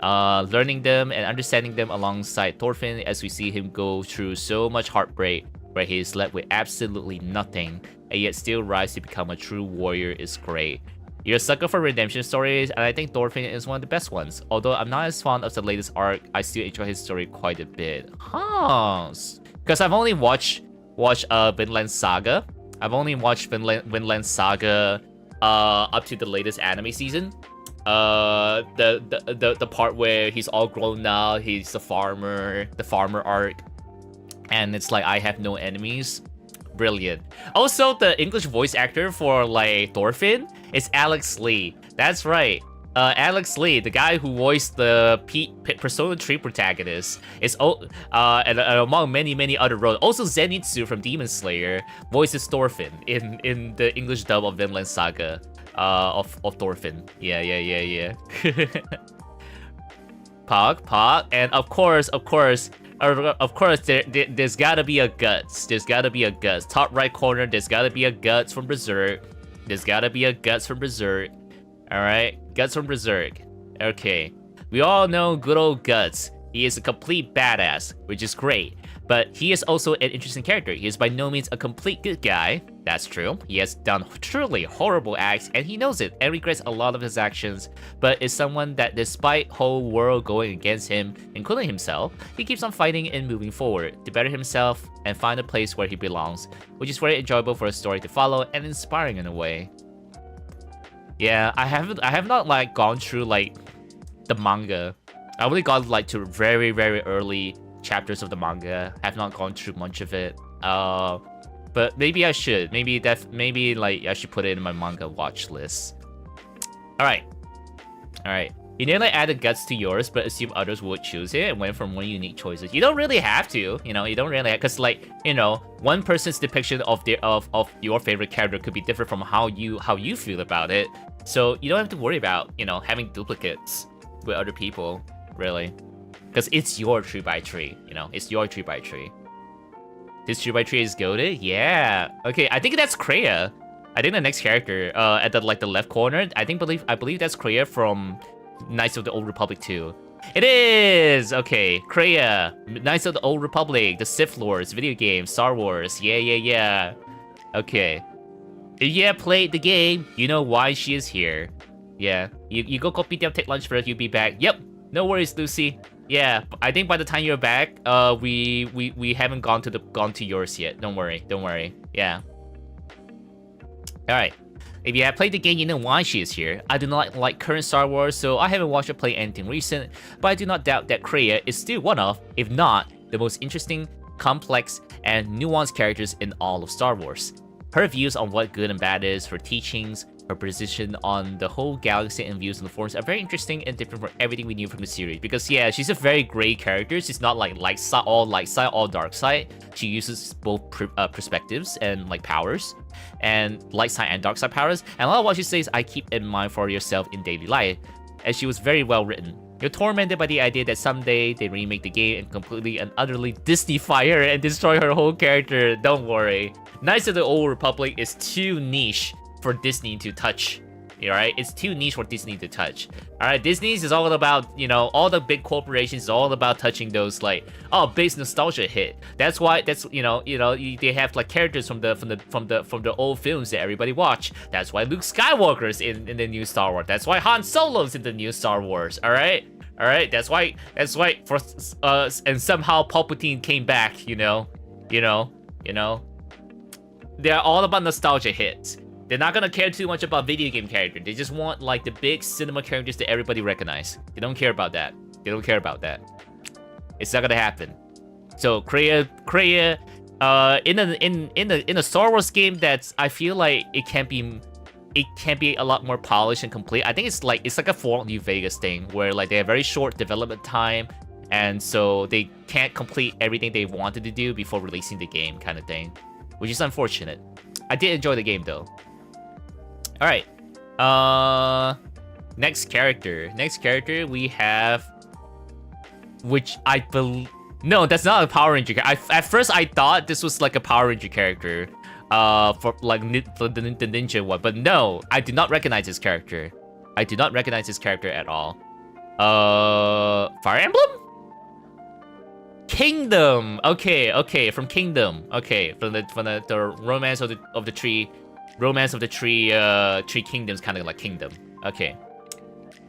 Learning them and understanding them alongside Thorfinn as we see him go through so much heartbreak, where he is left with absolutely nothing, and yet still rise to become a true warrior is great. You're a sucker for redemption stories, and I think Thorfinn is one of the best ones. Although I'm not as fond of the latest arc, I still enjoy his story quite a bit. Huh? Because I've only watched Vinland Saga. I've only watched Vinland Saga up to the latest anime season. The part where he's all grown now, he's the farmer arc. And it's like, I have no enemies. Brilliant. Also, the English voice actor for like Thorfinn is Alex Lee. That's right. Alex Lee, the guy who voiced the Persona 3 protagonist, is and among many other roles. Also, Zenitsu from Demon Slayer voices Thorfinn in the English dub of Vinland Saga of Thorfinn. Yeah. Pog, and of course, there's gotta be a guts. There's gotta be a guts. Top right corner, there's gotta be a guts from Berserk. Alright, Guts from Berserk. Okay, we all know good old Guts. He is a complete badass, which is great. But he is also an interesting character. He is by no means a complete good guy. That's true. He has done truly horrible acts, and he knows it and regrets a lot of his actions, but is someone that despite whole world going against him, including himself, he keeps on fighting and moving forward to better himself and find a place where he belongs, which is very enjoyable for a story to follow and inspiring in a way. Yeah, I have not like gone through like the manga. I only got like to very early chapters of the manga. Have not gone through much of it. But maybe I should. Maybe like I should put it in my manga watch list. All right. You nearly added guts to yours, but assume others would choose it and went for more unique choices. You don't really have to, you know. You don't really, because like, you know, one person's depiction of your favorite character could be different from how you feel about it. So you don't have to worry about, you know, having duplicates with other people, really, because it's your 3x3. You know, it's your 3x3. This 3x3 is goated. Yeah. Okay, I think that's Kreia. I think the next character, at the left corner, I believe that's Kreia from Knights of the Old Republic 2. It is! Okay, Kreia, Knights of the Old Republic, the Sith Lords, video game, Star Wars, yeah. Okay. If you have played the game, you know why she is here. Yeah, you go kopitiam, take lunch first, you'll be back. Yep, no worries, Lucy. Yeah, I think by the time you're back, we haven't gone to yours yet. Don't worry. Yeah. Alright. If you have played the game, you know why she is here. I do not like current Star Wars, so I haven't watched her play anything recent, but I do not doubt that Kreia is still one of, if not, the most interesting, complex, and nuanced characters in all of Star Wars. Her views on what good and bad is, her teachings, her position on the whole galaxy, and views on the Force are very interesting and different from everything we knew from the series. Because yeah, she's a very gray character. She's not like all light side, all dark side. She uses both perspectives and like powers, and light side and dark side powers. And a lot of what she says, I keep in mind for yourself in daily life. And she was very well written. You're tormented by the idea that someday they remake the game and completely and utterly Disney-fy her and destroy her whole character. Don't worry. Knights of the Old Republic is too niche for Disney to touch. Alright? It's too niche for Disney to touch. Alright, Disney's is all about, you know, all the big corporations is all about touching those like, oh, base nostalgia hit. That's why they have like characters from the old films that everybody watch. That's why Luke Skywalker's in the new Star Wars. That's why Han Solo's in the new Star Wars. Alright? That's why for and somehow Palpatine came back, you know. They're all about nostalgia hits. They're not gonna care too much about video game characters. They just want like the big cinema characters that everybody recognize. They don't care about that. It's not gonna happen. So Kreia, in a Star Wars game that's, I feel like it can be a lot more polished and complete. I think it's like a Fallout New Vegas thing where like they have very short development time, and so they can't complete everything they wanted to do before releasing the game, kind of thing, which is unfortunate. I did enjoy the game though. All right. Next character we have, which I believe, no, that's not a Power Ranger. At first I thought this was like a Power Ranger character, for like the ninja one, but no, I do not recognize this character. At all. Fire Emblem? Kingdom. Okay, from Kingdom. Okay, from the romance of the tree. Romance of the Three Kingdoms, kind of like Kingdom. Okay,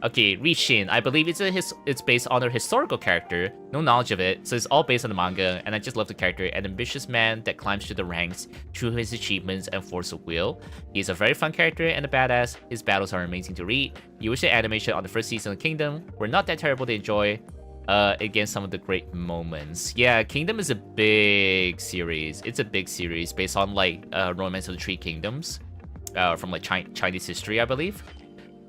Rishin. I believe it's based on a historical character. No knowledge of it, so it's all based on the manga. And I just love the character. An ambitious man that climbs through the ranks through his achievements and force of will. He's a very fun character and a badass. His battles are amazing to read. You wish the animation on the first season of Kingdom were not that terrible to enjoy. Again, some of the great moments. Yeah, Kingdom is a big series. It's a big series based on like Romance of the Three Kingdoms, from like Chinese history, I believe.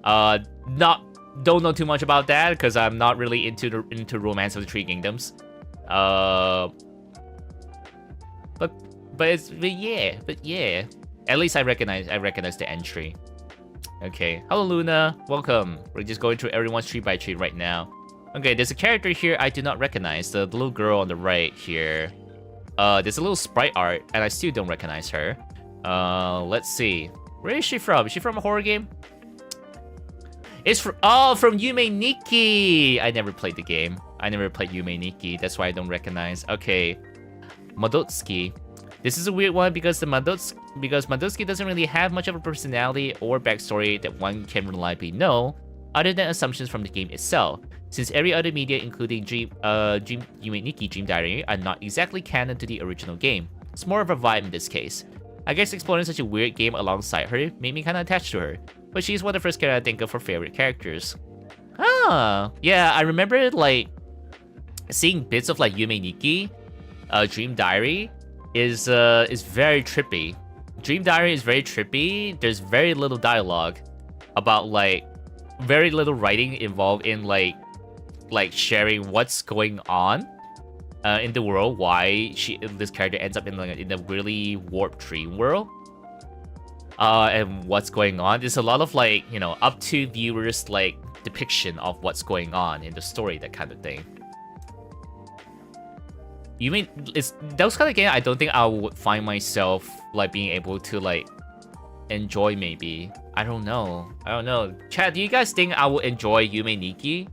Don't know too much about that because I'm not really into Romance of the Three Kingdoms. But yeah. At least I recognize the entry. Okay, hello Luna, welcome. We're just going through everyone's 3x3 right now. Okay, there's a character here I do not recognize. The little girl on the right here. There's a little sprite art, and I still don't recognize her. Let's see. Where is she from? Is she from a horror game? It's from Yume Nikki. I never played the game. I never played Yume Nikki. That's why I don't recognize. Okay, Madotsuki. This is a weird one because Madotsuki doesn't really have much of a personality or backstory that one can reliably know, other than assumptions from the game itself. Since every other media, including Yume Nikki Dream Diary, are not exactly canon to the original game. It's more of a vibe in this case. I guess exploring such a weird game alongside her made me kinda attached to her, but she's one of the first characters I think of for favorite characters. Ah, yeah, I remember like seeing bits of like Yume Nikki, Dream Diary, is very trippy. Dream Diary is very trippy. There's very little dialogue about like very little writing involved in like sharing what's going on in the world, why this character ends up in a really warped dream world, and what's going on. There's a lot of like, you know, up to viewers like depiction of what's going on in the story, that kind of thing. You mean it's those kind of games I don't think I would find myself like being able to like enjoy. Maybe I don't know. Chad, do you guys think I would enjoy Yume Nikki?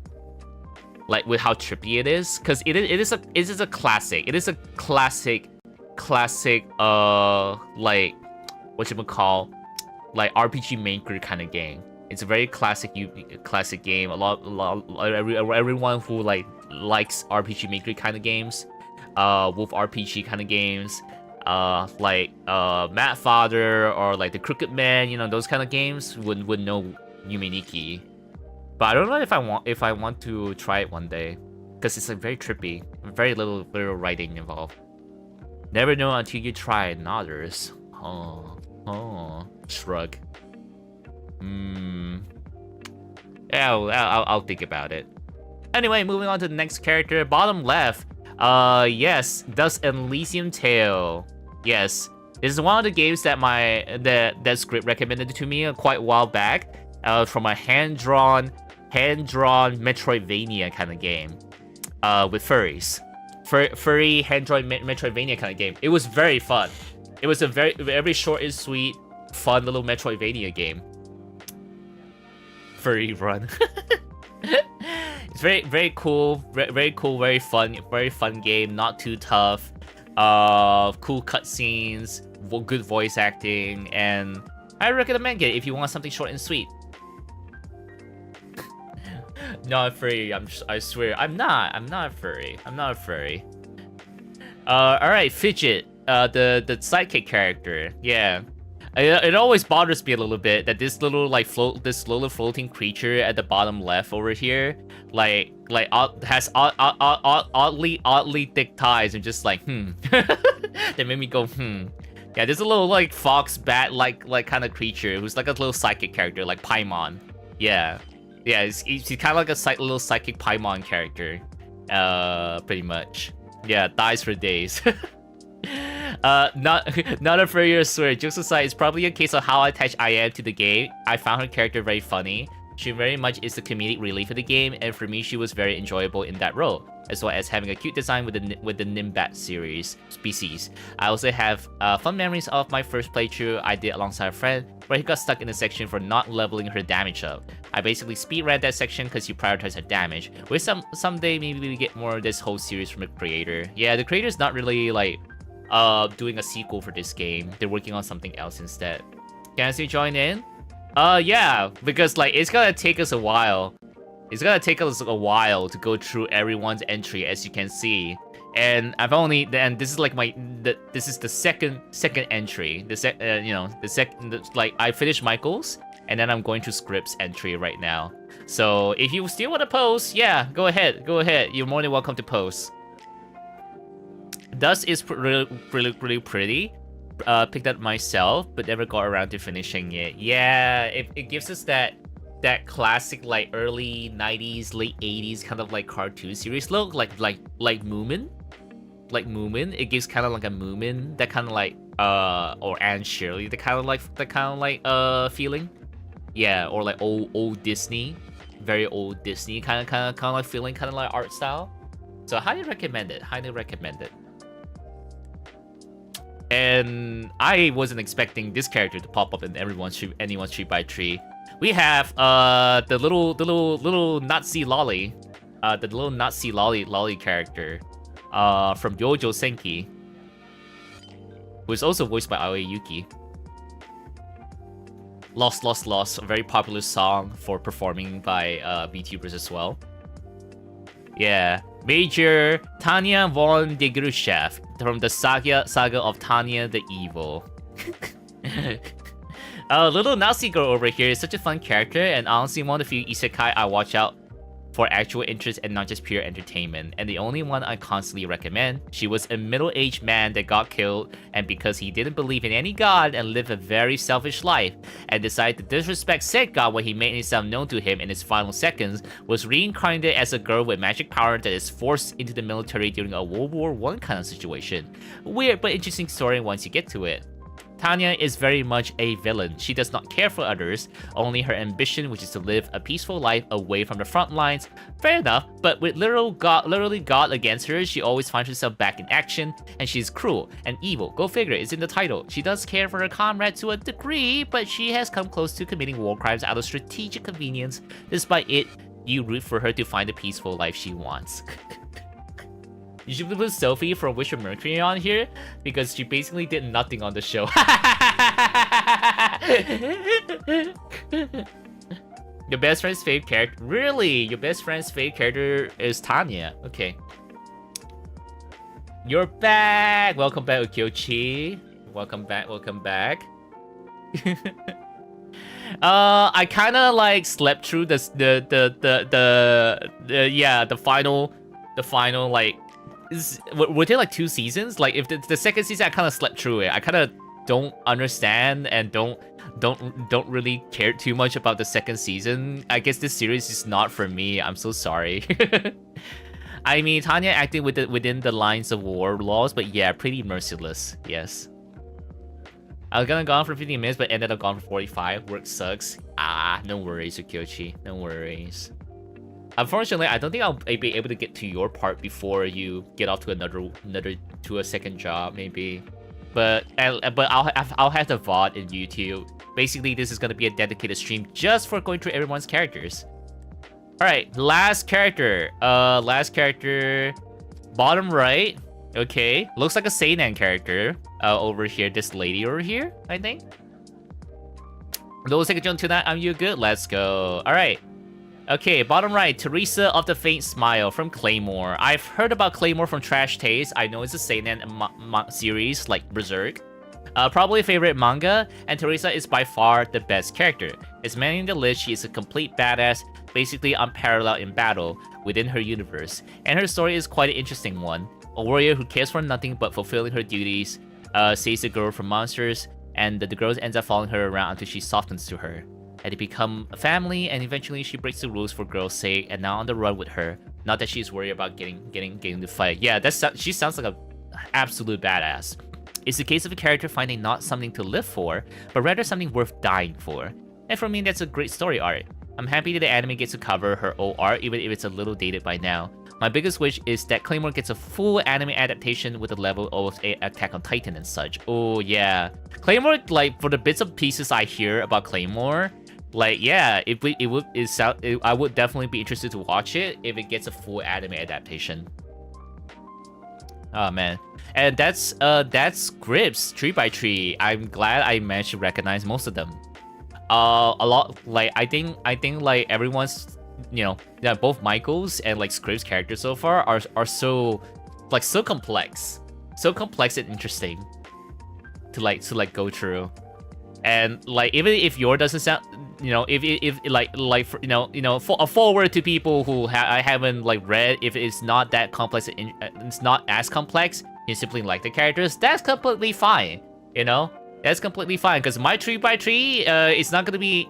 Like with how trippy it is? Because it is a classic. It is a classic like whatchamacall, like RPG Maker kind of game. It's a very classic game. Everyone who like likes RPG Maker kind of games, Wolf RPG kind of games, like Mad Father or like the Crooked Man, you know, those kind of games would know Yume Nikki. But I don't know if I want to try it one day, because it's like very trippy, very little writing involved. Never know until you try it. Others. Oh, shrug. Yeah, I'll think about it. Anyway, moving on to the next character, bottom left. Yes, Dust Elysium Tale. Yes, this is one of the games that that script recommended to me quite a while back. From a hand-drawn Metroidvania kind of game, with furries, furry hand-drawn Metroidvania kind of game. It was very fun. It was a very short and sweet, fun little Metroidvania game. Furry run. It's very cool, very cool, very fun game. Not too tough. Cool cutscenes, good voice acting, and I recommend it if you want something short and sweet. Not furry. I swear, I'm not a furry. All right, Fidget, the sidekick character. Yeah, it always bothers me a little bit that this little like this slowly floating creature at the bottom left over here, has oddly thick thighs and just like that made me go Yeah, there's a little like fox bat like kind of creature who's like a little psychic character like Paimon. Yeah, he's kind of like a little psychic Paimon character, pretty much. Yeah, dies for days. Not a furrier swear. Jokes aside, it's probably a case of how attached I am to the game. I found her character very funny. She very much is the comedic relief of the game, and for me, she was very enjoyable in that role, as well as having a cute design with the Nimbat species. I also have fun memories of my first playthrough I did alongside a friend, where he got stuck in a section for not leveling her damage up. I basically speedran that section because you prioritize her damage. With someday maybe we get more of this whole series from the creator. Yeah, the creator's not really like doing a sequel for this game. They're working on something else instead. Can I see join in? Yeah, because like it's gonna take us a while. It's gonna take us a while to go through everyone's entry, as you can see. And this is like this is the second entry. Like I finished Michael's, and then I'm going to Script's entry right now. So if you still want to post, yeah, go ahead. You're more than welcome to post. Dust is really pretty. Picked up myself, but never got around to finishing it. Yeah, it gives us that classic like early 90s, late 80s kind of like cartoon series look, like Moomin. Like Moomin. It gives kind of like a Moomin, that kind of like or Anne Shirley, the kind of like feeling. Yeah, or like old Disney, very old Disney kind of like feeling, kind of like art style. So highly recommend it. And I wasn't expecting this character to pop up in anyone's 3x3. We have the little Nazi lolly, the little Nazi lolly character from Yojo Senki, who is also voiced by Aoi Yuki. Lost, a very popular song for performing by VTubers as well. Yeah, Major Tanya von de Grushev from the saga of Tanya the Evil. Little Nazi girl over here is such a fun character, and honestly one of the few isekai I watch out for actual interest and not just pure entertainment, and the only one I constantly recommend. She was a middle-aged man that got killed, and because he didn't believe in any god and lived a very selfish life, and decided to disrespect said god when he made himself known to him in his final seconds, was reincarnated as a girl with magic power that is forced into the military during a World War I kind of situation. Weird but interesting story once you get to it. Tanya is very much a villain. She does not care for others, only her ambition, which is to live a peaceful life away from the front lines. Fair enough, but with literally God against her, she always finds herself back in action, and she's cruel and evil. Go figure, it's in the title. She does care for her comrade to a degree, but she has come close to committing war crimes out of strategic convenience. Despite it, you root for her to find the peaceful life she wants. You should put Sophie from Wish of Mercury on here, because she basically did nothing on the show. Your best friend's fave character? Really? Your best friend's fave character is Tanya. Okay. You're back! Welcome back, Ukyochi. Welcome back, welcome back. I kinda like slept through the final like were there like 2 seasons? Like if the second season I kind of slept through it. I kind of don't understand and don't really care too much about the second season. I guess this series is not for me. I'm so sorry. I mean, Tanya acting within the lines of war laws, but yeah, pretty merciless. Yes. I was gonna go on for 15 minutes, but ended up gone for 45. Work sucks. Ah, no worries, Ukyochi. No worries. Unfortunately, I don't think I'll be able to get to your part before you get off to a second job, maybe. But I'll have the VOD in YouTube. Basically, this is gonna be a dedicated stream just for going through everyone's characters. All right, last character. Bottom right. Okay, looks like a seinen character. Over here, this lady over here, I think. Those take a jump to that. You good? Let's go. All right. Okay, bottom right, Teresa of the Faint Smile from Claymore. I've heard about Claymore from Trash Taste. I know it's a seinen series like Berserk. Probably a favorite manga, and Teresa is by far the best character. As manning the list, she is a complete badass, basically unparalleled in battle within her universe. And her story is quite an interesting one. A warrior who cares for nothing but fulfilling her duties, saves the girl from monsters, and the girl ends up following her around until she softens to her. And they become a family, and eventually she breaks the rules for girl's sake, and now on the run with her. Not that she's worried about getting to fight. Yeah, she sounds like a absolute badass. It's a case of a character finding not something to live for, but rather something worth dying for. And for me, that's a great story arc. I'm happy that the anime gets to cover her old art, even if it's a little dated by now. My biggest wish is that Claymore gets a full anime adaptation with the level of Attack on Titan and such. Oh yeah, Claymore, like for the bits and pieces I hear about Claymore, like yeah, I would definitely be interested to watch it if it gets a full anime adaptation. Oh man, and that's Grips Tree by Tree. I'm glad I managed to recognize most of them. A lot, like I think like everyone's, you know, yeah, both Michael's and like Scripps characters so far are so complex and interesting to go through. And like even if yours doesn't sound, you know, if like for, you know for a forward to people who I haven't like read, if it's not that complex, it's not as complex, you simply like the characters, that's completely fine, you know. That's completely fine, because my Tree by Tree, it's gonna be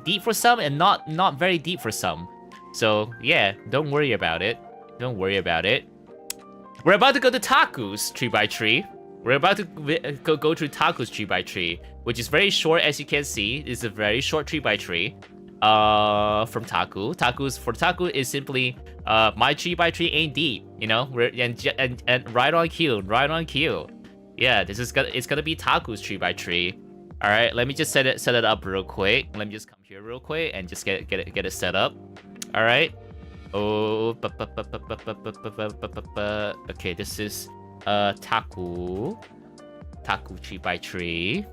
deep for some and not very deep for some. So yeah, don't worry about it. Don't worry about it. We're about to go to Taku's Tree by Tree. We're about to go through Taku's Tree by Tree, which is very short, as you can see. It's a very short Tree by Tree. From Taku. Taku is simply my Tree by Tree ain't deep, you know. And right on cue, right on cue. Yeah, it's gonna be Taku's Tree by Tree. All right, let me just set it up real quick. Let me just come here real quick and just get it set up. All right. Oh, okay. This is Taku Tree by Tree.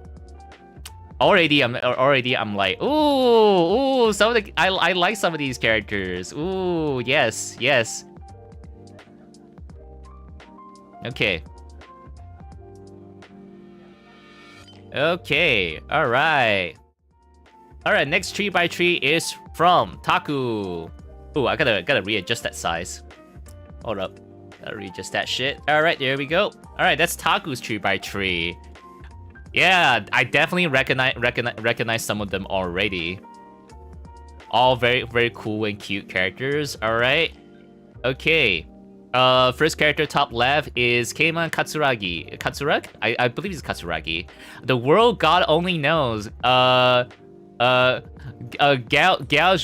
Already I'm like, ooh, some of the I like some of these characters. Ooh, yes. Okay. Okay, alright. Alright, next Tree by Tree is from Taku. Ooh, I gotta readjust that size. Hold up. Gotta readjust that shit. Alright, there we go. Alright, that's Taku's 3x3. Yeah, I definitely recognize some of them already. All very, very cool and cute characters. Alright. Okay. First character top left is Keiman Katsuragi. Katsuragi? I believe it's Katsuragi. The world God only knows. Gouge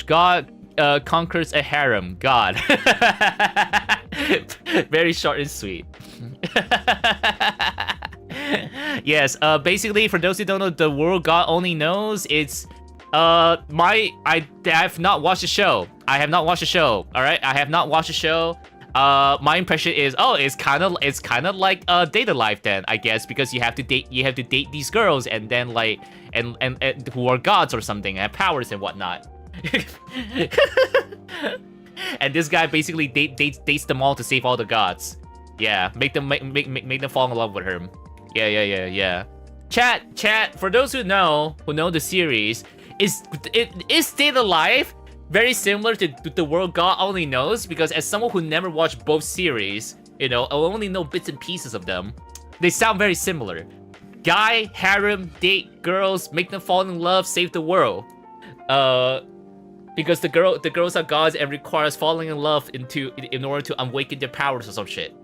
God conquers a harem. God. Very short and sweet. Yes, basically, for those who don't know, the world God only knows, it's I have not watched the show. I have not watched the show. All right, I have not watched the show. My impression is, oh, it's kind of like Data Life then, I guess, because you have to date these girls and then like and who are gods or something and have powers and whatnot. And this guy basically dates them all to save all the gods. Yeah, make them fall in love with him. Yeah. Chat. For those who know the series, is Data Life very similar to the world God only knows? Because as someone who never watched both series, you know, I only know bits and pieces of them. They sound very similar. Guy, harem, date girls, make them fall in love, save the world. Because the girls are gods and requires falling in love in order to awaken their powers or some shit.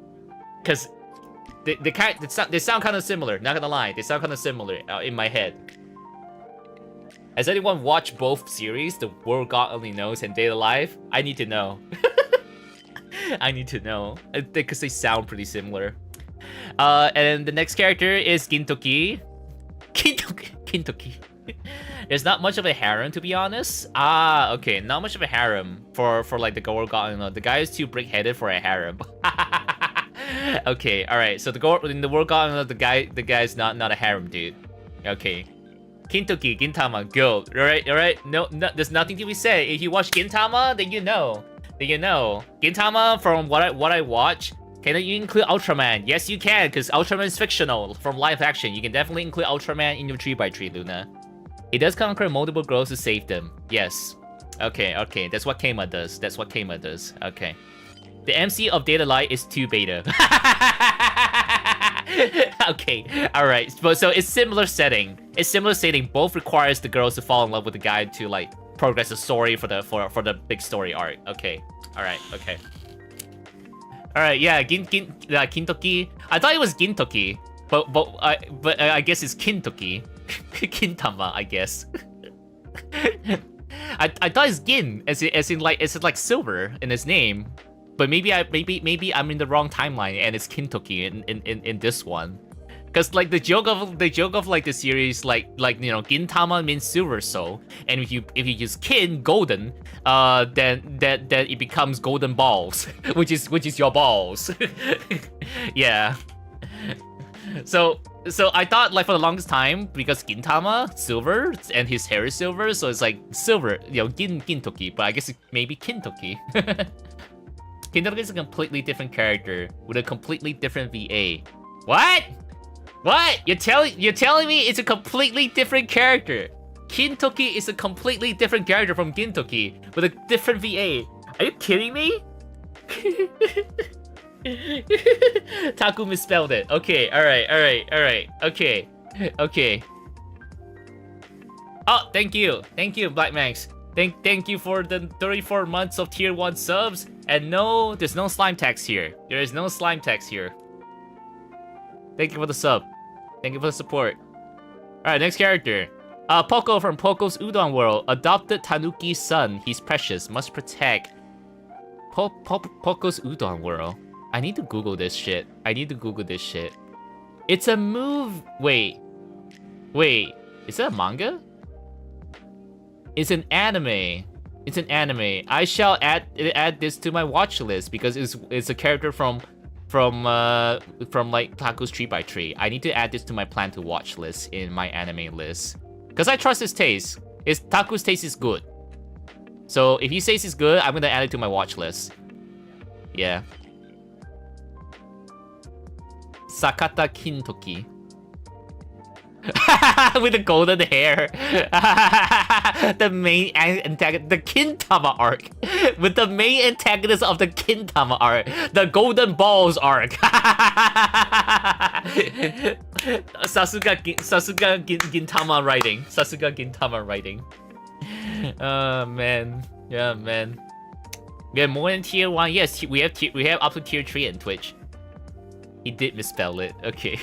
Cause they sound kind of similar. Not gonna lie, they sound kind of similar in my head. Has anyone watched both series, The World God Only Knows and Data Life? I need to know. I need to know. Because they sound pretty similar. And the next character is Gintoki. Gintoki. There's not much of a harem, to be honest. Okay, not much of a harem for like the World God Only Knows. The guy is too brick-headed for a harem. Okay, alright. So in the World God Only Knows, the guy's not a harem dude. Okay. Kintoki, Gintama, go. Alright. No, there's nothing to be said. If you watch Gintama, then you know. Gintama, from what I watch, can you include Ultraman? Yes, you can, because Ultraman is fictional from live action. You can definitely include Ultraman in your 3x3, Luna. It does conquer multiple girls to save them. Yes. Okay. That's what Keima does. Okay. The MC of Data Light is 2 beta. Okay, alright. But so it's similar setting. Both requires the girls to fall in love with the guy to like progress the story for the big story arc. Okay. Alright, okay. Alright, yeah, Kintoki. I thought it was Gintoki, but I guess it's Kintoki. Kintama, I guess. I thought it's Gin, as in like silver in his name. But maybe I'm in the wrong timeline and it's Kintoki in this one. Cause like the joke of like the series, like you know, Gintama means silver soul, and if you use Kin, golden, then it becomes golden balls, which is your balls. Yeah. So I thought like for the longest time, because Gintama silver and his hair is silver, so it's like silver, you know, Gintoki, but I guess it maybe Kintoki. Kintoki is a completely different character with a completely different VA. What? You're telling me it's a completely different character? Kintoki is a completely different character from Gintoki with a different VA. Are you kidding me? Taku misspelled it. Okay, alright. Okay. Oh, thank you, Black Max. Thank you for the 34 months of tier 1 subs. And no, there's no slime tax here. There is no slime tax here. Thank you for the sub. Thank you for the support. Alright, next character. Poco from Poco's Udon World. Adopted Tanuki's son. He's precious. Must protect. Poco's Udon World. I need to Google this shit. It's a move. Wait. Is that a manga? It's an anime. I shall add this to my watch list because it's a character from like Taku's 3x3. I need to add this to my plan to watch list in my anime list. Because I trust his taste. Taku's taste is good. So if he says it's good, I'm gonna add it to my watch list. Yeah. Sakata Kintoki. With the golden hair. The main antagonist, the Gintama arc. With the main antagonist of the Gintama arc. The golden balls arc. Sasuga Gintama writing. Sasuga Gintama writing. Oh man. Yeah, man. We have more than tier 1. Yes, we have up to tier 3 in Twitch. He did misspell it. Okay.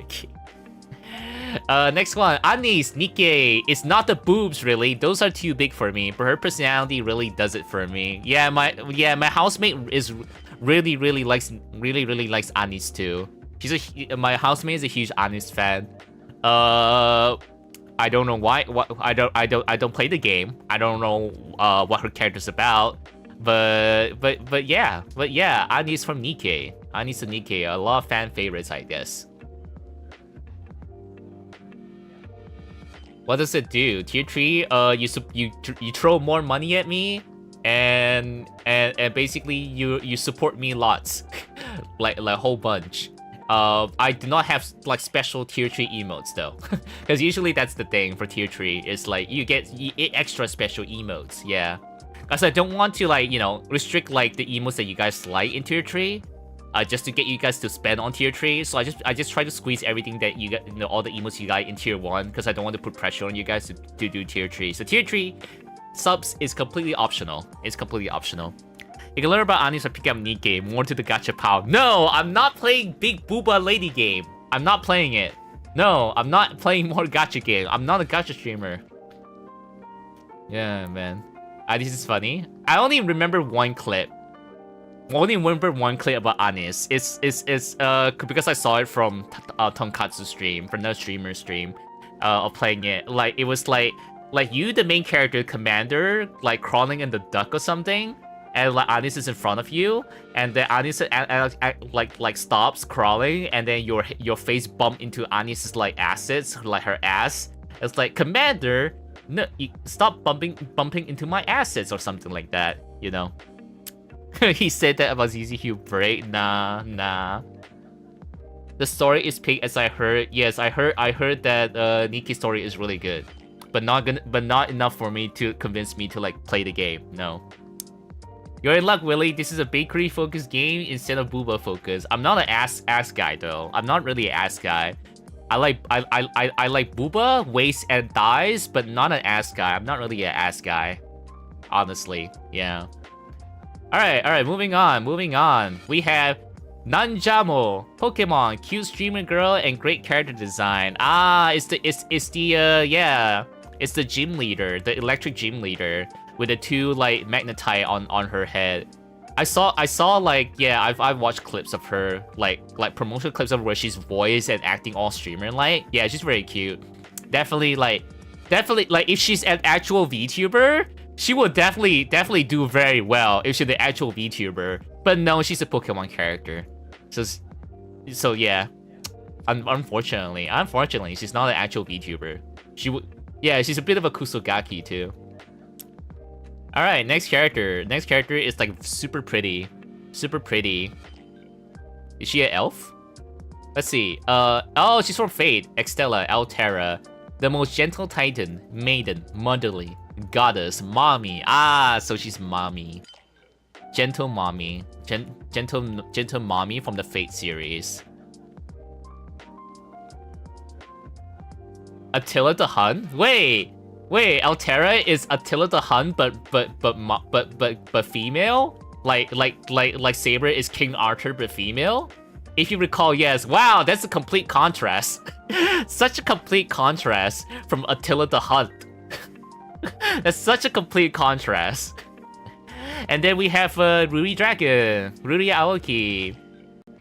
Okay. Next one. Anis Nikkei. It's not the boobs, really. Those are too big for me. But her personality really does it for me. Yeah, my housemate is really likes Anis too. My housemate is a huge Anis fan. I don't know why. I don't play the game. I don't know what her character's about. But yeah. Anis from Nikkei. Anis from Nikkei. A lot of fan favorites, I guess. What does it do? Tier 3. You throw more money at me, and basically you support me lots, like a whole bunch. I do not have like special tier 3 emotes though, because usually that's the thing for tier 3. It's like you get extra special emotes, yeah. Because I don't want to like restrict like the emotes that you guys like in tier 3, just to get you guys to spend on tier 3. So I just try to squeeze everything that you get, all the emotes you like in tier 1, because I don't want to put pressure on you guys to do tier 3. So tier 3 subs is completely optional. It's completely optional. You can learn about Anis by picking up Nikkei, more to the gacha pal. No, I'm not playing Big Booba Lady game. I'm not playing it. No, I'm not playing more gacha game. I'm not a gacha streamer. Yeah, man. This is funny. I only remember one clip. I only remember one clip about Anis. It's because I saw it from Tonkatsu stream, from the streamer stream, of playing it. Like it was like you, the main character, commander, like crawling in the duck or something. And like Anis is in front of you, and then Anis like stops crawling, and then your face bump into Anis's like assets, like her ass. It's like, Commander, no, stop bumping into my assets or something like that, you know. He said that about ZZ Hugh break. Nah. The story is peak, as I heard. Yes, I heard that Nikki's story is really good, but not enough for me to convince me to like play the game. No. You're in luck, Willie. This is a bakery-focused game instead of booba-focused. I'm not an ass guy though. I'm not really an ass guy. I like booba, waist, and thighs, but not an ass guy. I'm not really an ass guy, honestly. Yeah. All right. Moving on. We have Nanjamo, Pokemon, cute streamer girl, and great character design. It's the gym leader, the electric gym leader, with the 2 like magnetite on her head. I saw like, yeah, I've watched clips of her, like promotional clips of where she's voiced and acting all streamer like. Yeah, she's very cute. Definitely like if she's an actual VTuber, she will definitely do very well if she's the actual VTuber. But no, she's a Pokemon character. So yeah. Unfortunately, she's not an actual VTuber. She's a bit of a Kusogaki too. All right, next character. Next character is like super pretty. Is she an elf? Let's see. Oh, she's from Fate. Extella, Altera, the most gentle titan, maiden, motherly, goddess, mommy. So she's mommy. Gentle mommy. Gentle mommy from the Fate series. Attila the Hun? Wait, Altera is Attila the Hun, but female? Like Saber is King Arthur, but female? If you recall, yes. Wow, that's a complete contrast. Such a complete contrast from Attila the Hun. That's such a complete contrast. And then we have Ruri Dragon, Ruri Aoki.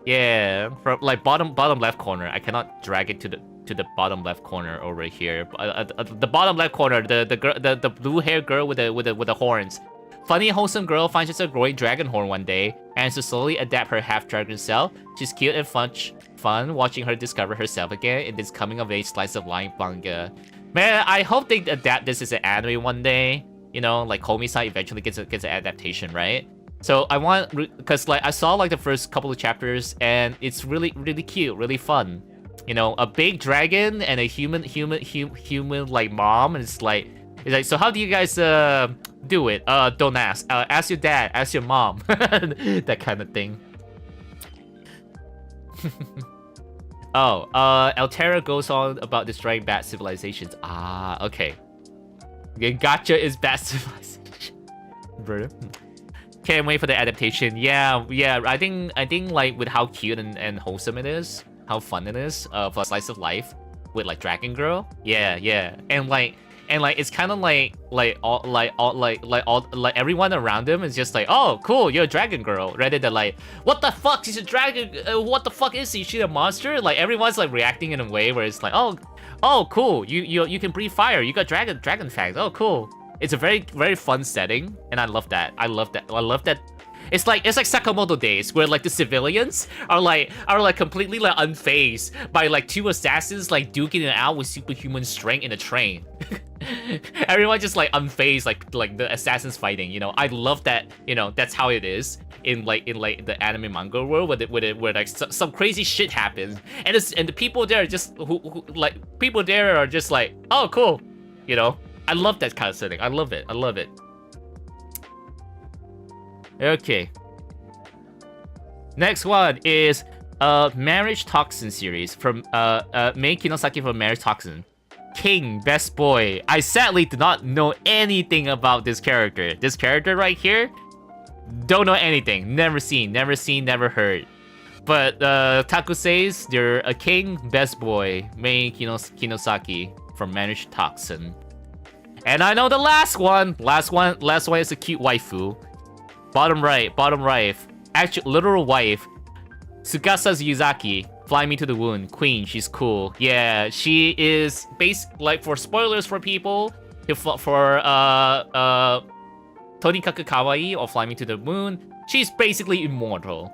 Yeah, from like bottom left corner. I cannot drag it to the bottom left corner over here. The bottom left corner, the blue hair girl with the horns. Funny, wholesome girl finds herself growing dragon horn one day and to slowly adapt her half dragon self. She's cute and fun watching her discover herself again in this coming of age slice of life manga. Man, I hope they adapt this as an anime one day. You know, like Komi-san eventually gets an adaptation, right? So I want, because like I saw like the first couple of chapters and it's really cute, really fun. You know, a big dragon and a human like mom, and it's like so how do you guys do it? Don't ask. Ask your dad, ask your mom. That kind of thing. Oh, Altera goes on about destroying bad civilizations. Ah, okay. Gotcha is bad civilization. Bro. Can't wait for the adaptation. Yeah, I think like with how cute and wholesome it is, how fun it is, for a slice of life with like Dragon Girl. Yeah, and like it's kind of like everyone around him is just like, oh cool, you're a Dragon Girl, rather than like, what the fuck, she's a dragon, what the fuck is she? She's a monster? Like everyone's like reacting in a way where it's like, oh cool, you can breathe fire, you got dragon fangs, oh cool. It's a very fun setting, and I love that. I love that. It's like Sakamoto days, where like the civilians are like completely like unfazed by like two assassins like duking it out with superhuman strength in a train. Everyone just like unfazed, like the assassins fighting. You know, I love that. You know, that's how it is in the anime manga world, where like some crazy shit happens, and the people there are just who people there are just like, oh cool, you know. I love that kind of setting. I love it. Okay. Next one is Marriage Toxin series from Mei Kinosaki from Marriage Toxin. King, best boy. I sadly do not know anything about this character. This character right here, don't know anything. Never seen, never heard. But Taku says they're a king, best boy, Mei Kinosaki from Marriage Toxin. And I know the last one. Last one is a cute waifu. Bottom right. Actual literal wife. Tsukasa Yuzaki. Fly Me to the Moon. Queen. She's cool. Yeah, she is like for spoilers for people. For Tonikaku Kawaii or Fly Me to the Moon. She's basically immortal,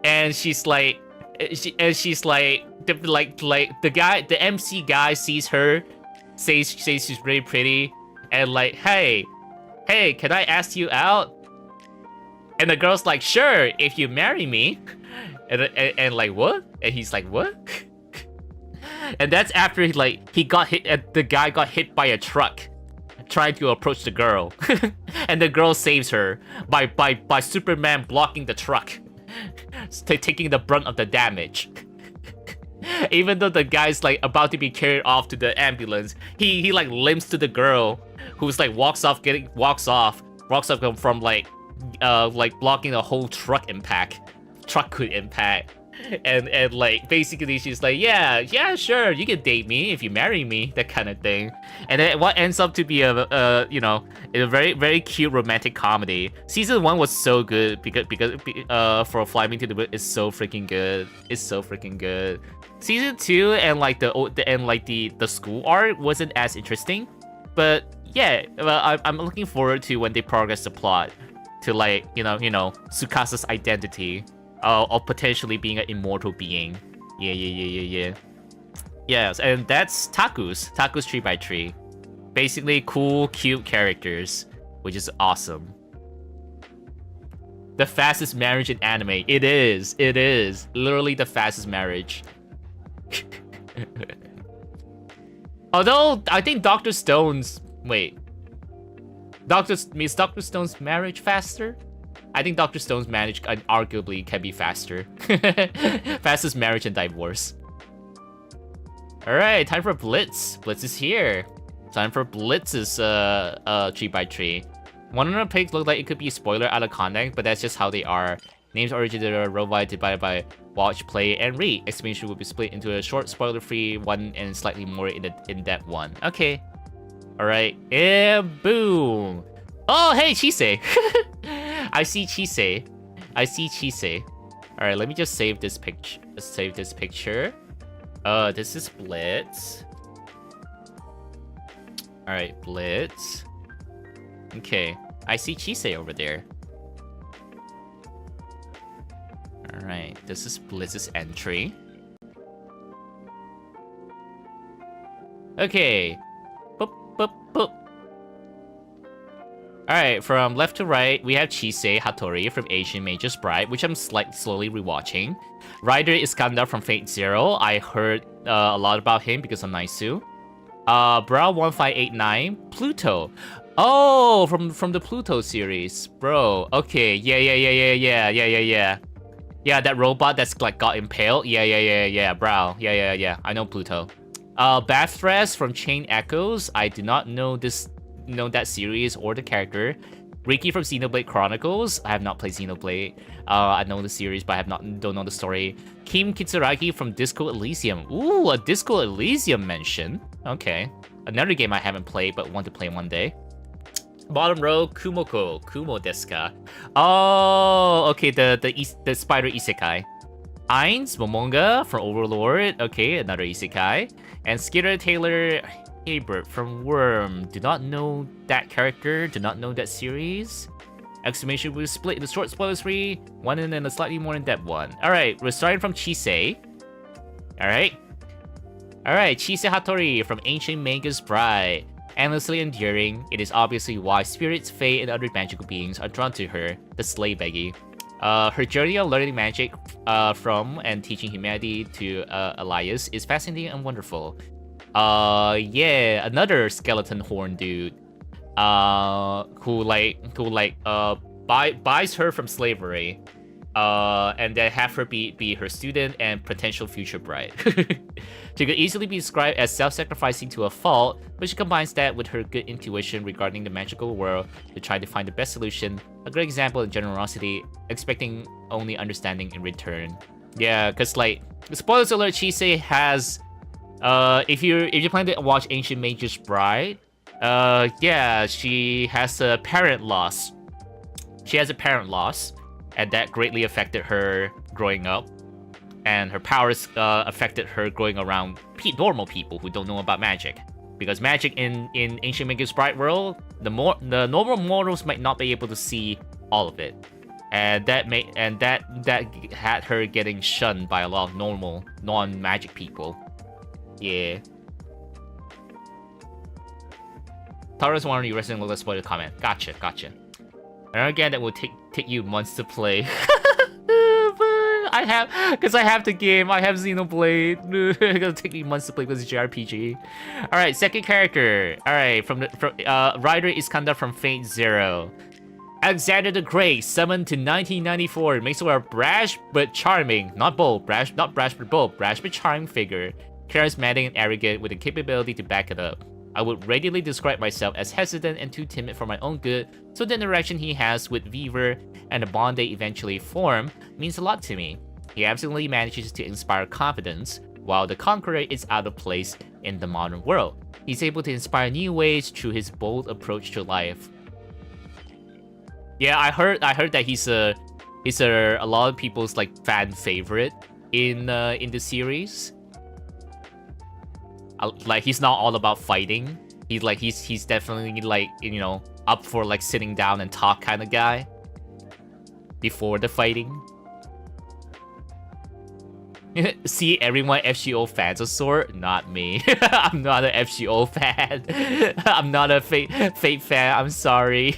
and she's like the guy, the MC guy sees her, says she's really pretty. And like, hey, can I ask you out? And the girl's like, sure, if you marry me. And like, what? And he's like, what? And that's after he got hit. The guy got hit by a truck trying to approach the girl, and the girl saves her by Superman blocking the truck, taking the brunt of the damage. Even though the guy's like about to be carried off to the ambulance, he like limps to the girl, who's like walks off from like blocking the whole truck could impact, and like basically she's like, yeah, sure, you can date me if you marry me, that kind of thing. And then what ends up to be a very very cute romantic comedy. Season 1 was so good because for Fly Me to the Moon is so freaking good. It's so freaking good. Season 2 and like the school art wasn't as interesting, but yeah, I'm looking forward to when they progress the plot to like you know Tsukasa's identity of potentially being an immortal being. Yeah. Yes, and that's Taku's 3x3. Basically cool, cute characters, which is awesome. The fastest marriage in anime. It is literally the fastest marriage. Although I think Dr. Stone's Dr. Stone's marriage faster? I think Dr. Stone's marriage arguably can be faster. Fastest marriage and divorce. Alright, time for Blitz. Blitz is here. Time for Blitz's 3x3. One of the pics looked like it could be a spoiler out of context, but that's just how they are. Names originated are robot divided by watch, play, and read. Explanation will be split into a short spoiler-free one and slightly more in-depth one. Okay. Alright. And boom. Oh, hey, Chise. I see Chise. Alright, let me just save this picture. This is Blitz. Alright, Blitz. Okay. I see Chise over there. Alright, this is Blitz's entry. Okay. Boop, boop, boop. Alright, from left to right, we have Chise Hattori from Asian Major's Bride, which I'm slowly rewatching. Ryder Iskandar from Fate Zero. I heard a lot about him because of Naisu. Brow 1589, Pluto. Oh, from the Pluto series, bro. Okay, yeah. Yeah, that robot that's like got impaled. Yeah. Brow. Yeah. I know Pluto. Bathress from Chain Echoes. I do not know that series or the character. Riki from Xenoblade Chronicles. I have not played Xenoblade. I know the series, but don't know the story. Kim Kitsuragi from Disco Elysium. Ooh, a Disco Elysium mention. Okay, another game I haven't played but want to play one day. Bottom row, Kumo desu ka? Oh, okay, the spider isekai. Ainz Momonga from Overlord. Okay, another isekai. And Skeeter Taylor Habert from Worm. Do not know that character. Do not know that series. Exclamation was split into short spoilers free, one and then a slightly more in-depth one. Alright, we're starting from Chisei. Alright, Chisei Hattori from Ancient Magus Bride. Endlessly enduring, it is obviously why spirits, fae, and other magical beings are drawn to her, the Slay Beggy. Her journey of learning magic from and teaching humanity to Elias is fascinating and wonderful. Yeah, another skeleton horn dude. Who buys her from slavery, and then have her be her student and potential future bride. She could easily be described as self-sacrificing to a fault, but she combines that with her good intuition regarding the magical world to try to find the best solution. A great example of generosity, expecting only understanding in return. Yeah, cause like, spoilers alert, Chisei has, if you plan to watch Ancient Magus Bride, yeah, she has a parent loss. And that greatly affected her growing up. And her powers affected her growing around normal people who don't know about magic. Because magic in Ancient Magus Bride world, the normal mortals might not be able to see all of it. And that had her getting shunned by a lot of normal, non-magic people. Yeah. Taurus wanted you wrestling with a spoiler comment. Gotcha. And again, that will take you months to play. Because I have the game. I have Xenoblade. It's gonna take me months to play because it's JRPG. All right, second character. All right, from Ryder Iskandar from Fate Zero. Alexander the Great, summoned to 1994, makes her a brash but charming, not bold, not brash but bold, brash but charming figure, charismatic and arrogant with the capability to back it up. I would readily describe myself as hesitant and too timid for my own good, so the interaction he has with Weaver and the bond they eventually form means a lot to me. He absolutely manages to inspire confidence, while the Conqueror is out of place in the modern world. He's able to inspire new ways through his bold approach to life. Yeah, I heard that he's a lot of people's like fan favorite in the series. Like, he's not all about fighting. He's definitely like, you know, up for like sitting down and talk kind of guy before the fighting. See, everyone FGO fans of sort, not me. I'm not an FGO fan. I'm not a Fate fan. I'm sorry.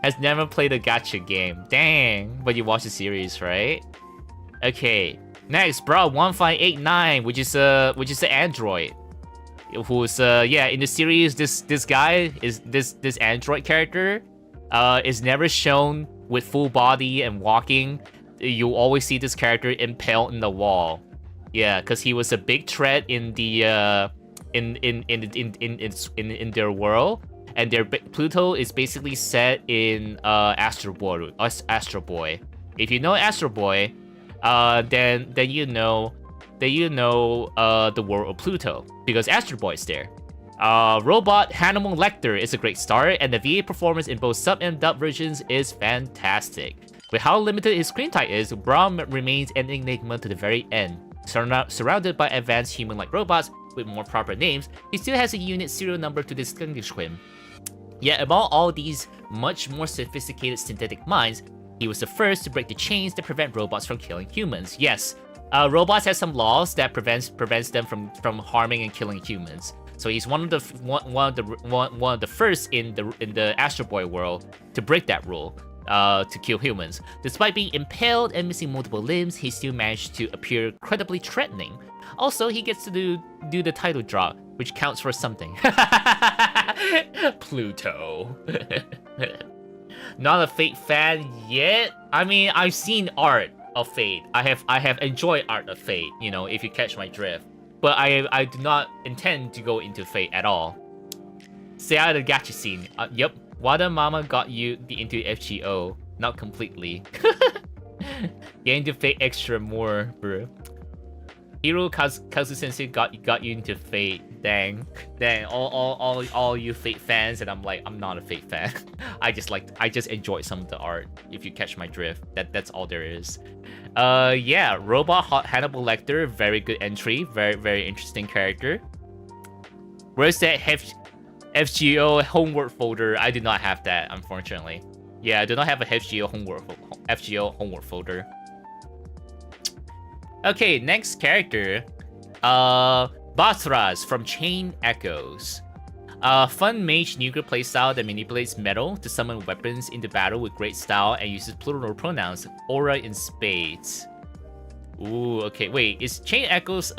Has never played a gacha game. Dang, but you watch the series, right? Okay. Next, Bro 1589, which is the android, who's yeah, in the series this guy is this android character is never shown with full body and walking. You always see this character impaled in the wall. Yeah, because he was a big threat in the in their world, and their Pluto is basically set in Astro Boy. If you know Astro Boy, then you know the world of Pluto, because Astro Boy is there. Robot Hannibal Lecter is a great start, and the VA performance in both sub and dub versions is fantastic. With how limited his screen time is, Braum remains an enigma to the very end. Surrounded by advanced human-like robots with more proper names, he still has a unit serial number to distinguish him. Yet among all these much more sophisticated synthetic minds, he was the first to break the chains that prevent robots from killing humans. Yes, robots have some laws that prevents them from harming and killing humans. So he's one of the first in the Astro Boy world to break that rule. to kill humans. Despite being impaled and missing multiple limbs, he still managed to appear incredibly threatening. Also, he gets to do the title drop, which counts for something. Pluto. Not a Fate fan yet. I mean, I've seen art of Fate. I have enjoyed art of Fate, you know, if you catch my drift. But I do not intend to go into Fate at all. Stay out of the gacha scene. Yep. Wada Mama got you into FGO. Not completely. Get into Fate extra more, bro. Hiro Kazu-sensei got you into Fate. Dang, all you Fate fans, and I'm like, I'm not a Fate fan. I just enjoy some of the art. If you catch my drift, that's all there is. Yeah, Robot Hannibal Lecter, very good entry, very interesting character. Where's that FGO homework folder? I do not have that, unfortunately. Yeah, I do not have a FGO homework folder. Okay, next character, Bathras from Chain Echoes. Fun mage nuclear playstyle that manipulates metal to summon weapons into battle with great style and uses plural pronouns, aura in spades. Ooh, okay, wait, is Chain Echoes,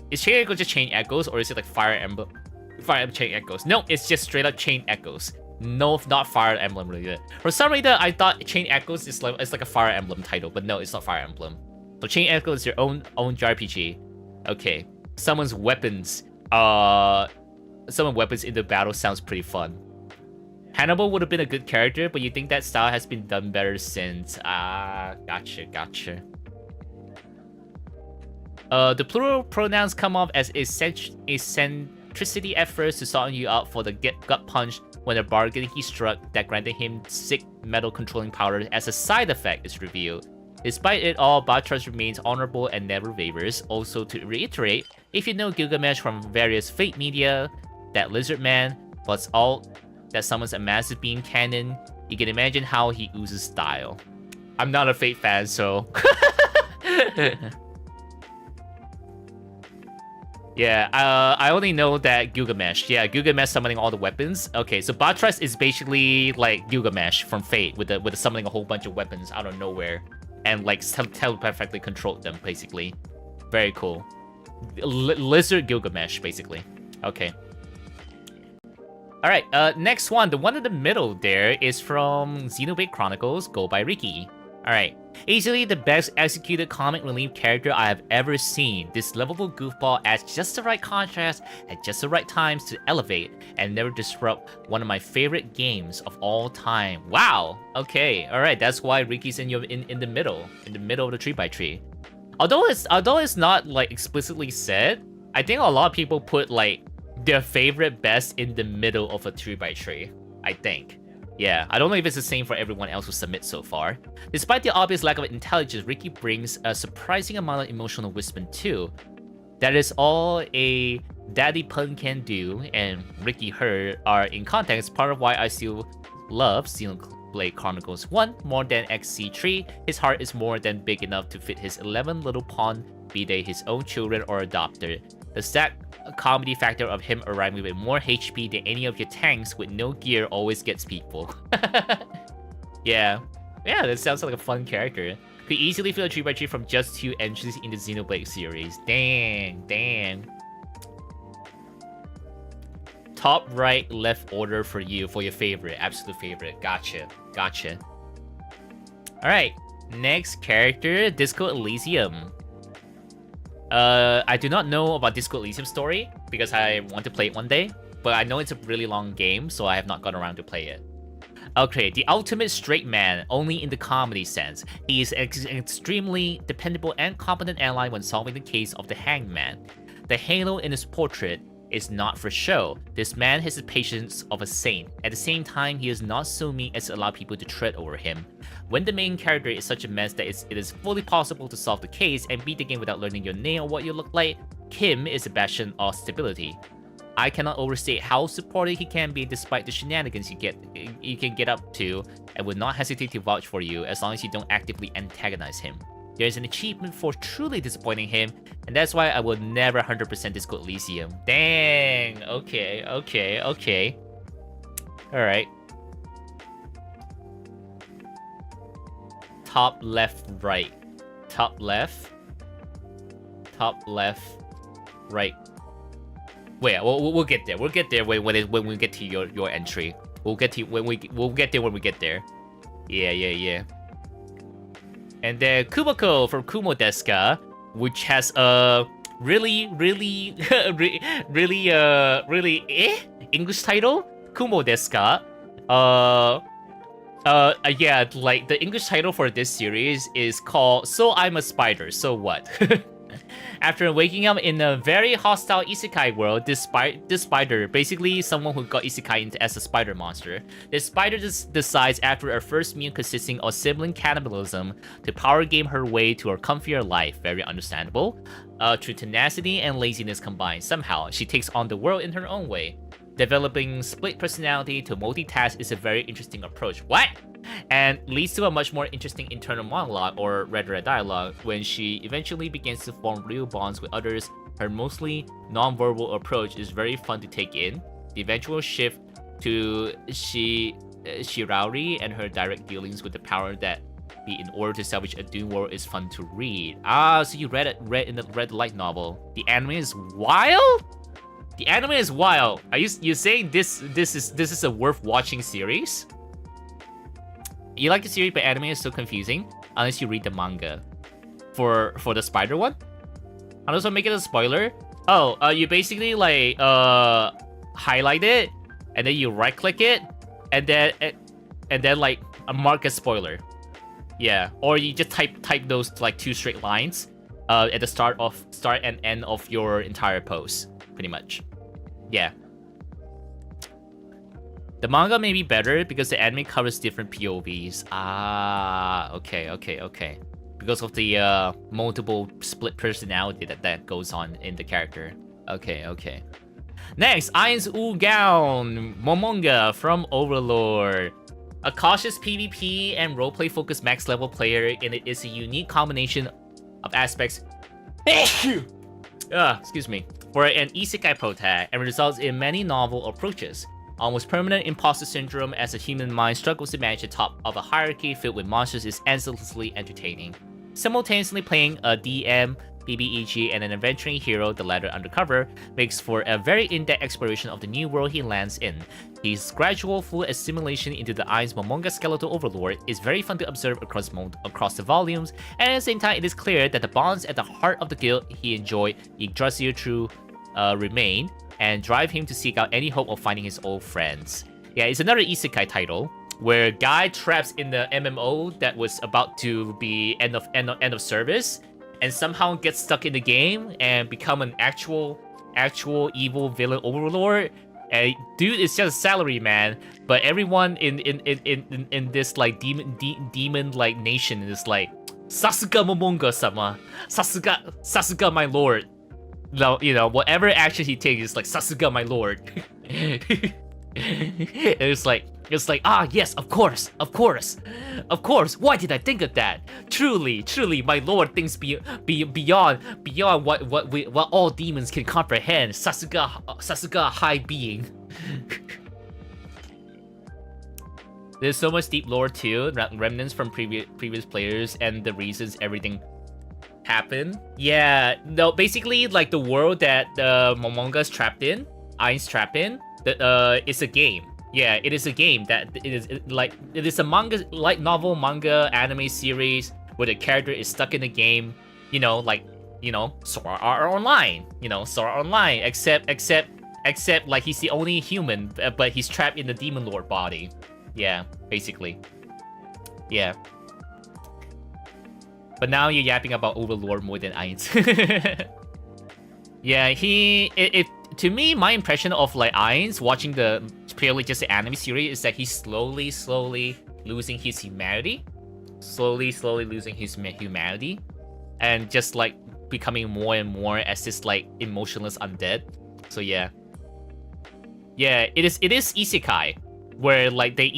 is Chain Echoes just Chain Echoes, or is it like Fire Emblem Chain Echoes? No, it's just straight up Chain Echoes. No, not Fire Emblem related. For some reason, I thought Chain Echoes is like a Fire Emblem title, but no, it's not Fire Emblem. So Chain Echoes is your own JRPG. Okay, summons weapons. Summon weapons into battle sounds pretty fun. Hannibal would have been a good character, but you think that style has been done better since? Gotcha. The plural pronouns come off as eccentricity at first to soften you out for the gut punch when a bargain he struck that granted him sick metal controlling power as a side effect is revealed. Despite it all, Bathras remains honorable and never wavers. Also, to reiterate, if you know Gilgamesh from various Fate media, that lizard man was all that summons a massive beam cannon, you can imagine how he oozes style. I'm not a Fate fan, so... Yeah, I only know that Gilgamesh. Yeah, Gilgamesh summoning all the weapons. Okay, so Bathras is basically like Gilgamesh from Fate with summoning a whole bunch of weapons out of nowhere and like telepathically control them, basically. Very cool. Lizard Gilgamesh, basically. Okay. All right, next one. The one in the middle there is from Xenoblade Chronicles Go by Riki. Alright, easily the best executed comic relief character I have ever seen. This lovable goofball adds just the right contrast at just the right times to elevate and never disrupt one of my favorite games of all time. Wow! Okay, alright, that's why Riki's in the middle of the 3x3. Although it's not like explicitly said, I think a lot of people put like their favorite best in the middle of a 3x3, I think. Yeah, I don't know if it's the same for everyone else who submits so far. Despite the obvious lack of intelligence, Riki brings a surprising amount of emotional wisdom too. That is all a daddy pun can do, and Riki her are in context part of why I still love Xenoblade Chronicles 1 more than XC3. His heart is more than big enough to fit his 11 little pawn, be they his own children or adopted. The stack comedy factor of him arriving with more HP than any of your tanks with no gear always gets people. Yeah, that sounds like a fun character. Could easily fill a 3x3 from just 2 entries in the Xenoblade series. Dang. Top right left order for you, for your favorite, absolute favorite. Gotcha. Alright, next character, Disco Elysium. I do not know about Disco Elysium story because I want to play it one day, but I know it's a really long game, so I have not gone around to play it. Okay, the ultimate straight man, only in the comedy sense. He is an extremely dependable and competent ally when solving the case of the hangman. The halo in his portrait is not for show. This man has the patience of a saint. At the same time, he is not so mean as to allow people to tread over him. When the main character is such a mess that it is fully possible to solve the case and beat the game without learning your name or what you look like, Kim is a bastion of stability. I cannot overstate how supportive he can be despite the shenanigans you can get up to, and would not hesitate to vouch for you as long as you don't actively antagonize him. There is an achievement for truly disappointing him, and that's why I will never 100% Disco Elysium. Dang, okay. All right. Top left, right. Top left. Top left, right. Wait, we'll get there. We'll get there when we get to your entry. We'll get to we'll get there when we get there. Yeah. And then Kumako from Kumo Deska, which has a really English title. Kumo Deska. Yeah, like the English title for this series is called So I'm a Spider, So What? After waking up in a very hostile isekai world, this spider, basically someone who got isekai into as a spider monster, this spider decides after her first meal consisting of sibling cannibalism to power game her way to a comfier life. Very understandable. Through tenacity and laziness combined, somehow she takes on the world in her own way. Developing split personality to multitask is a very interesting approach. What? And leads to a much more interesting internal monologue, or rather a dialogue, when she eventually begins to form real bonds with others. Her mostly non-verbal approach is very fun to take in. The eventual shift to Shirauri and her direct dealings with the power that be in order to salvage a doomed world is fun to read. Ah, so you read the light novel. The anime is wild? The anime is wild. Are you saying this is a worth watching series? You like the series, but anime is so confusing unless you read the manga. For the spider one, and also make it a spoiler. Oh, you basically like highlight it, and then you right click it, and then like mark a spoiler. Yeah, or you just type those like 2 straight lines at the start and end of your entire post, pretty much. Yeah. The manga may be better because the anime covers different POVs. Ah, okay. Because of the multiple split personality that goes on in the character. Okay. Next, Ain's Ugaon Momonga from Overlord. A cautious PvP and roleplay focused max level player, and it is a unique combination of aspects. Excuse me. For an isekai protag, and results in many novel approaches. Almost permanent imposter syndrome as a human mind struggles to manage the top of a hierarchy filled with monsters is endlessly entertaining. Simultaneously playing a DM, BBEG, and an adventuring hero, the latter undercover, makes for a very in-depth exploration of the new world he lands in. His gradual full assimilation into the Ain's Momonga skeletal overlord is very fun to observe across the volumes, and at the same time it is clear that the bonds at the heart of the guild he enjoyed Yggdrasil through remain, and drive him to seek out any hope of finding his old friends. Yeah, it's another isekai title where guy traps in the MMO that was about to be end of service, and somehow gets stuck in the game and become an actual evil villain overlord. And dude is just a salary man, but everyone in this like demon like nation is like Sasuga Momonga-sama, Sasuga my lord. No, you know, whatever action he takes is like Sasuga my lord. It's like, ah, yes, of course. Why did I think of that? Truly, my lord thinks beyond what all demons can comprehend. Sasuga high being. There's so much deep lore too, remnants from previous players and the reasons everything happened. Yeah, no, basically like the world that Momonga's trapped in, Ain's trapped in, it's a game. Yeah, it is a game that it is a manga, light novel, manga, anime series where the character is stuck in the game. You know, like, you know, Sword Art Online. Except like he's the only human, but he's trapped in the demon lord body. Yeah, basically. Yeah. But now you're yapping about Overlord more than Ainz. Yeah, to me, my impression of like Ainz watching the purely just the anime series is that he's slowly losing his humanity. Slowly losing his humanity. And just like becoming more and more as this like emotionless undead. So yeah. Yeah, it is isekai, where like the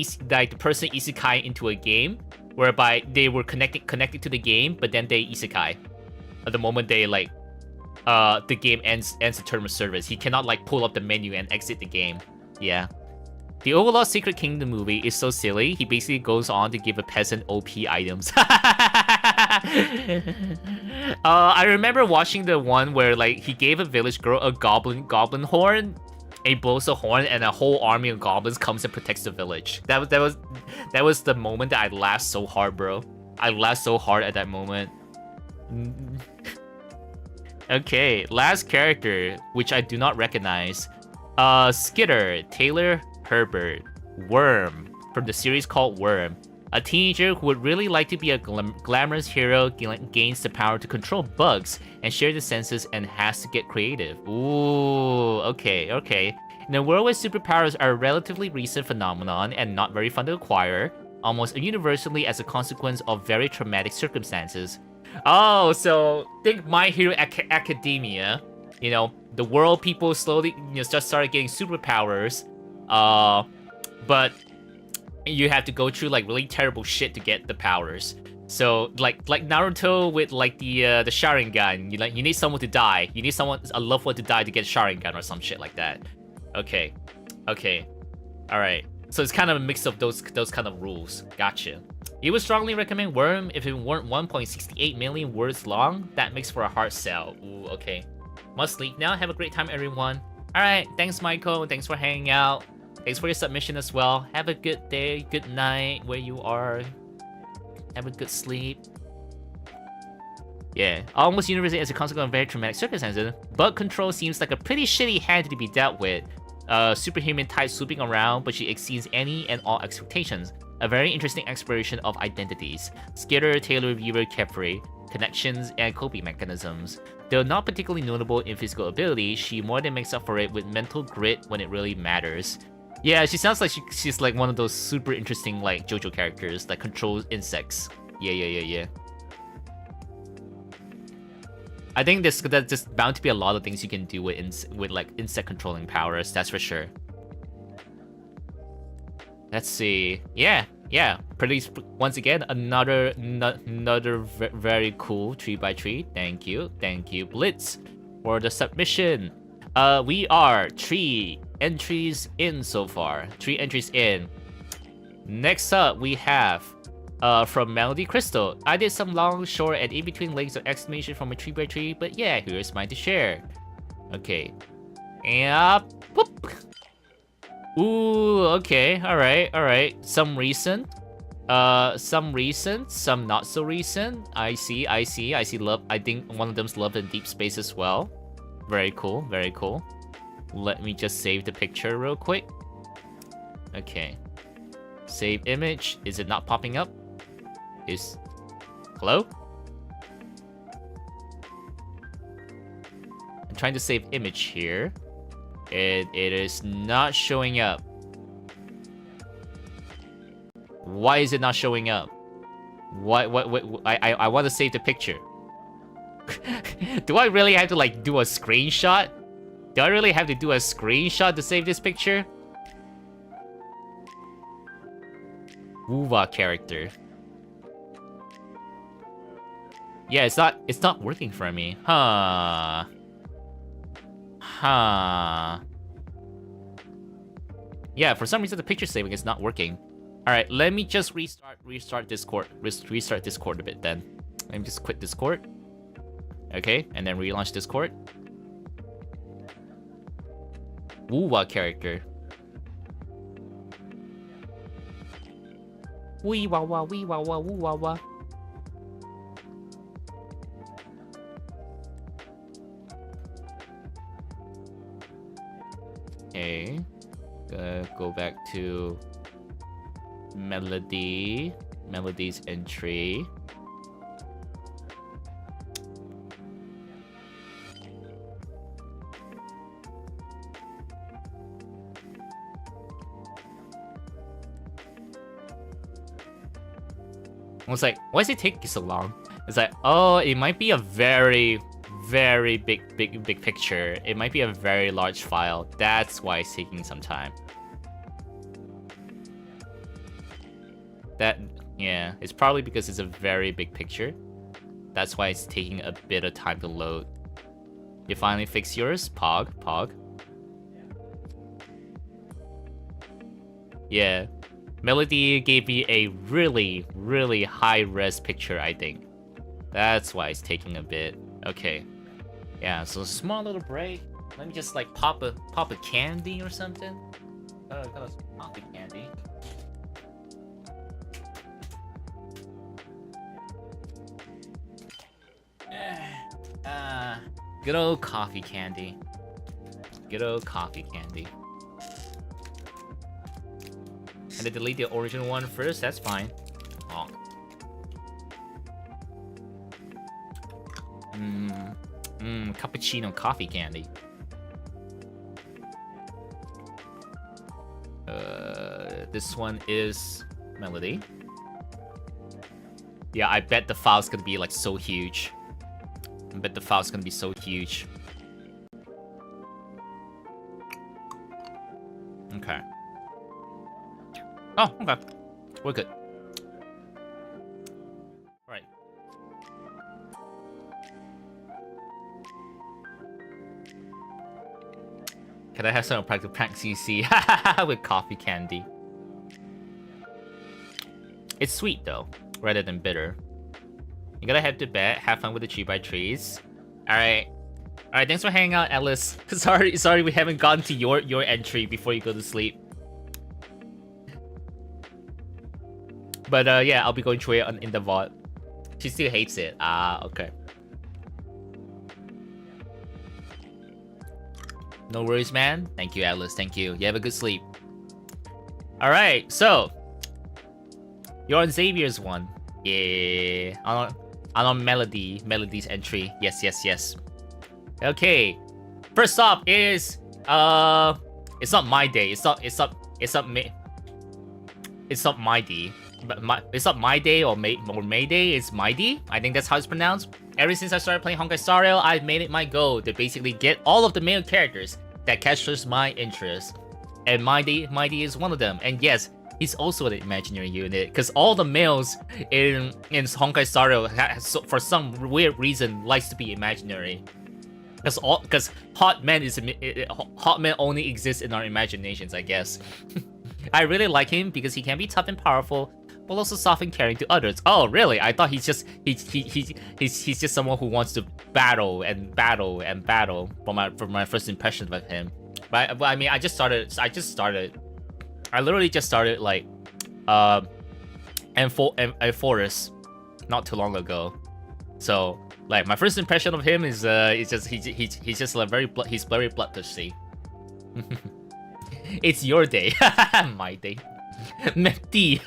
person isekai into a game, whereby they were connected to the game, but then they isekai. At the moment they like the game ends the term of service. He cannot like pull up the menu and exit the game. Yeah. The Overlord Secret Kingdom movie is so silly. He basically goes on to give a peasant OP items. I remember watching the one where like he gave a village girl a goblin horn. He blows the horn and a whole army of goblins comes and protects the village. That was the moment that I laughed so hard, bro. I laughed so hard at that moment. Okay, last character, which I do not recognize. Skitter, Taylor Herbert, Worm, from the series called Worm. A teenager who would really like to be a glamorous hero gains the power to control bugs and share the senses and has to get creative. Ooh, okay. In a world where superpowers are a relatively recent phenomenon and not very fun to acquire, almost universally as a consequence of very traumatic circumstances. Oh, so think My Hero Academia. You know, the world people slowly just started getting superpowers. But you have to go through like really terrible shit to get the powers. So like Naruto with like the Sharingan, you need someone to die. You need a loved one to die to get Sharingan or some shit like that. Okay, all right. So it's kind of a mix of those kind of rules. Gotcha. You would strongly recommend Worm if it weren't 1.68 million words long. That makes for a hard sell. Ooh, okay. Must sleep now. Have a great time, everyone. All right, thanks, Michael. Thanks for hanging out. Thanks for your submission as well. Have a good day, good night where you are. Have a good sleep. Yeah, almost universally as a consequence of very traumatic circumstances, bug control seems like a pretty shitty hand to be dealt with. Superhuman type swooping around, but she exceeds any and all expectations. A very interesting exploration of identities. Skitter, Taylor, Viewer, Kefri, connections, and coping mechanisms. Though not particularly notable in physical ability, she more than makes up for it with mental grit when it really matters. Yeah, she sounds like she's like one of those super interesting like JoJo characters that controls insects. Yeah. I think that's just bound to be a lot of things you can do with like insect controlling powers. That's for sure. Let's see. Yeah. Pretty. Once again, another very cool 3x3. Thank you, Blitz, for the submission. We are 3 entries in so far. 3 entries in. Next up, we have from Melody Crystal. I did some long, short, and in-between legs of exclamation from a 3x3, but yeah, here's mine to share. Okay. And whoop. Ooh, okay, alright. Some recent. Some recent, some not so recent. I see love. I think one of them's Love in Deep Space as well. Very cool. Let me just save the picture real quick. Okay. Save image. Is it not popping up? Hello? I'm trying to save image here. It is not showing up. Why is it not showing up? What? I want to save the picture. Do I really have to like do a screenshot? Do I really have to do a screenshot to save this picture? Uva character. Yeah, it's not working for me. Huh. Yeah, for some reason the picture saving is not working. Alright, let me just restart Discord. Restart Discord a bit then. Let me just quit Discord. Okay, and then relaunch Discord. Uva character. Wee wah wah, wee wah wah, woo wah wah. Okay. Go back to Melody. Melody's entry. I was like, why is it taking so long? It's like, oh, it might be a very big picture. It might be a very large file. That's why it's taking some time. Yeah, it's probably because it's a very big picture. That's why it's taking a bit of time to load. You finally fix yours? Pog. Yeah. Melody gave me a really, really high-res picture, I think. That's why it's taking a bit. Okay. Yeah, so small little break. Let me just like pop a candy or something. Got a coffee candy. Good old coffee candy. Good old coffee candy. And then delete the original one first, that's fine. Oh. Cappuccino coffee candy. This one is Melody. Yeah, I bet the file's gonna be like so huge. I bet the file's gonna be so huge. Okay. Oh, okay. We're good. Alright. Can I have some practical prank CC with coffee candy? It's sweet though, rather than bitter. You gotta head to bed. Have fun with the 3x3s. Alright. Alright, thanks for hanging out, Ellis. Sorry we haven't gotten to your entry before you go to sleep. But yeah, I'll be going through it in the VOD. She still hates it. Ah, okay. No worries, man. Thank you, Atlas. Thank you. You have a good sleep. Alright, so you're on Xavier's one. Yeah. On Melody's entry. Yes. Okay. First off is it's not my day. It's not me. It's not my day. But it's not my day or May Day. It's my day. I think that's how it's pronounced. Ever since I started playing Honkai Star Rail, I've made it my goal to basically get all of the male characters that captures my interest. And my day is one of them. And yes, he's also an imaginary unit, because all the males in Honkai Star Rail for some weird reason likes to be imaginary. Because hot men only exist in our imaginations, I guess. I really like him because he can be tough and powerful, but also soft and caring to others. Oh, really? I thought he's just someone who wants to battle from my first impression of him. But I mean, I literally just started like Forest not too long ago. So like my first impression of him is he's just like very bloodthirsty. It's your day. My day. Mehdi.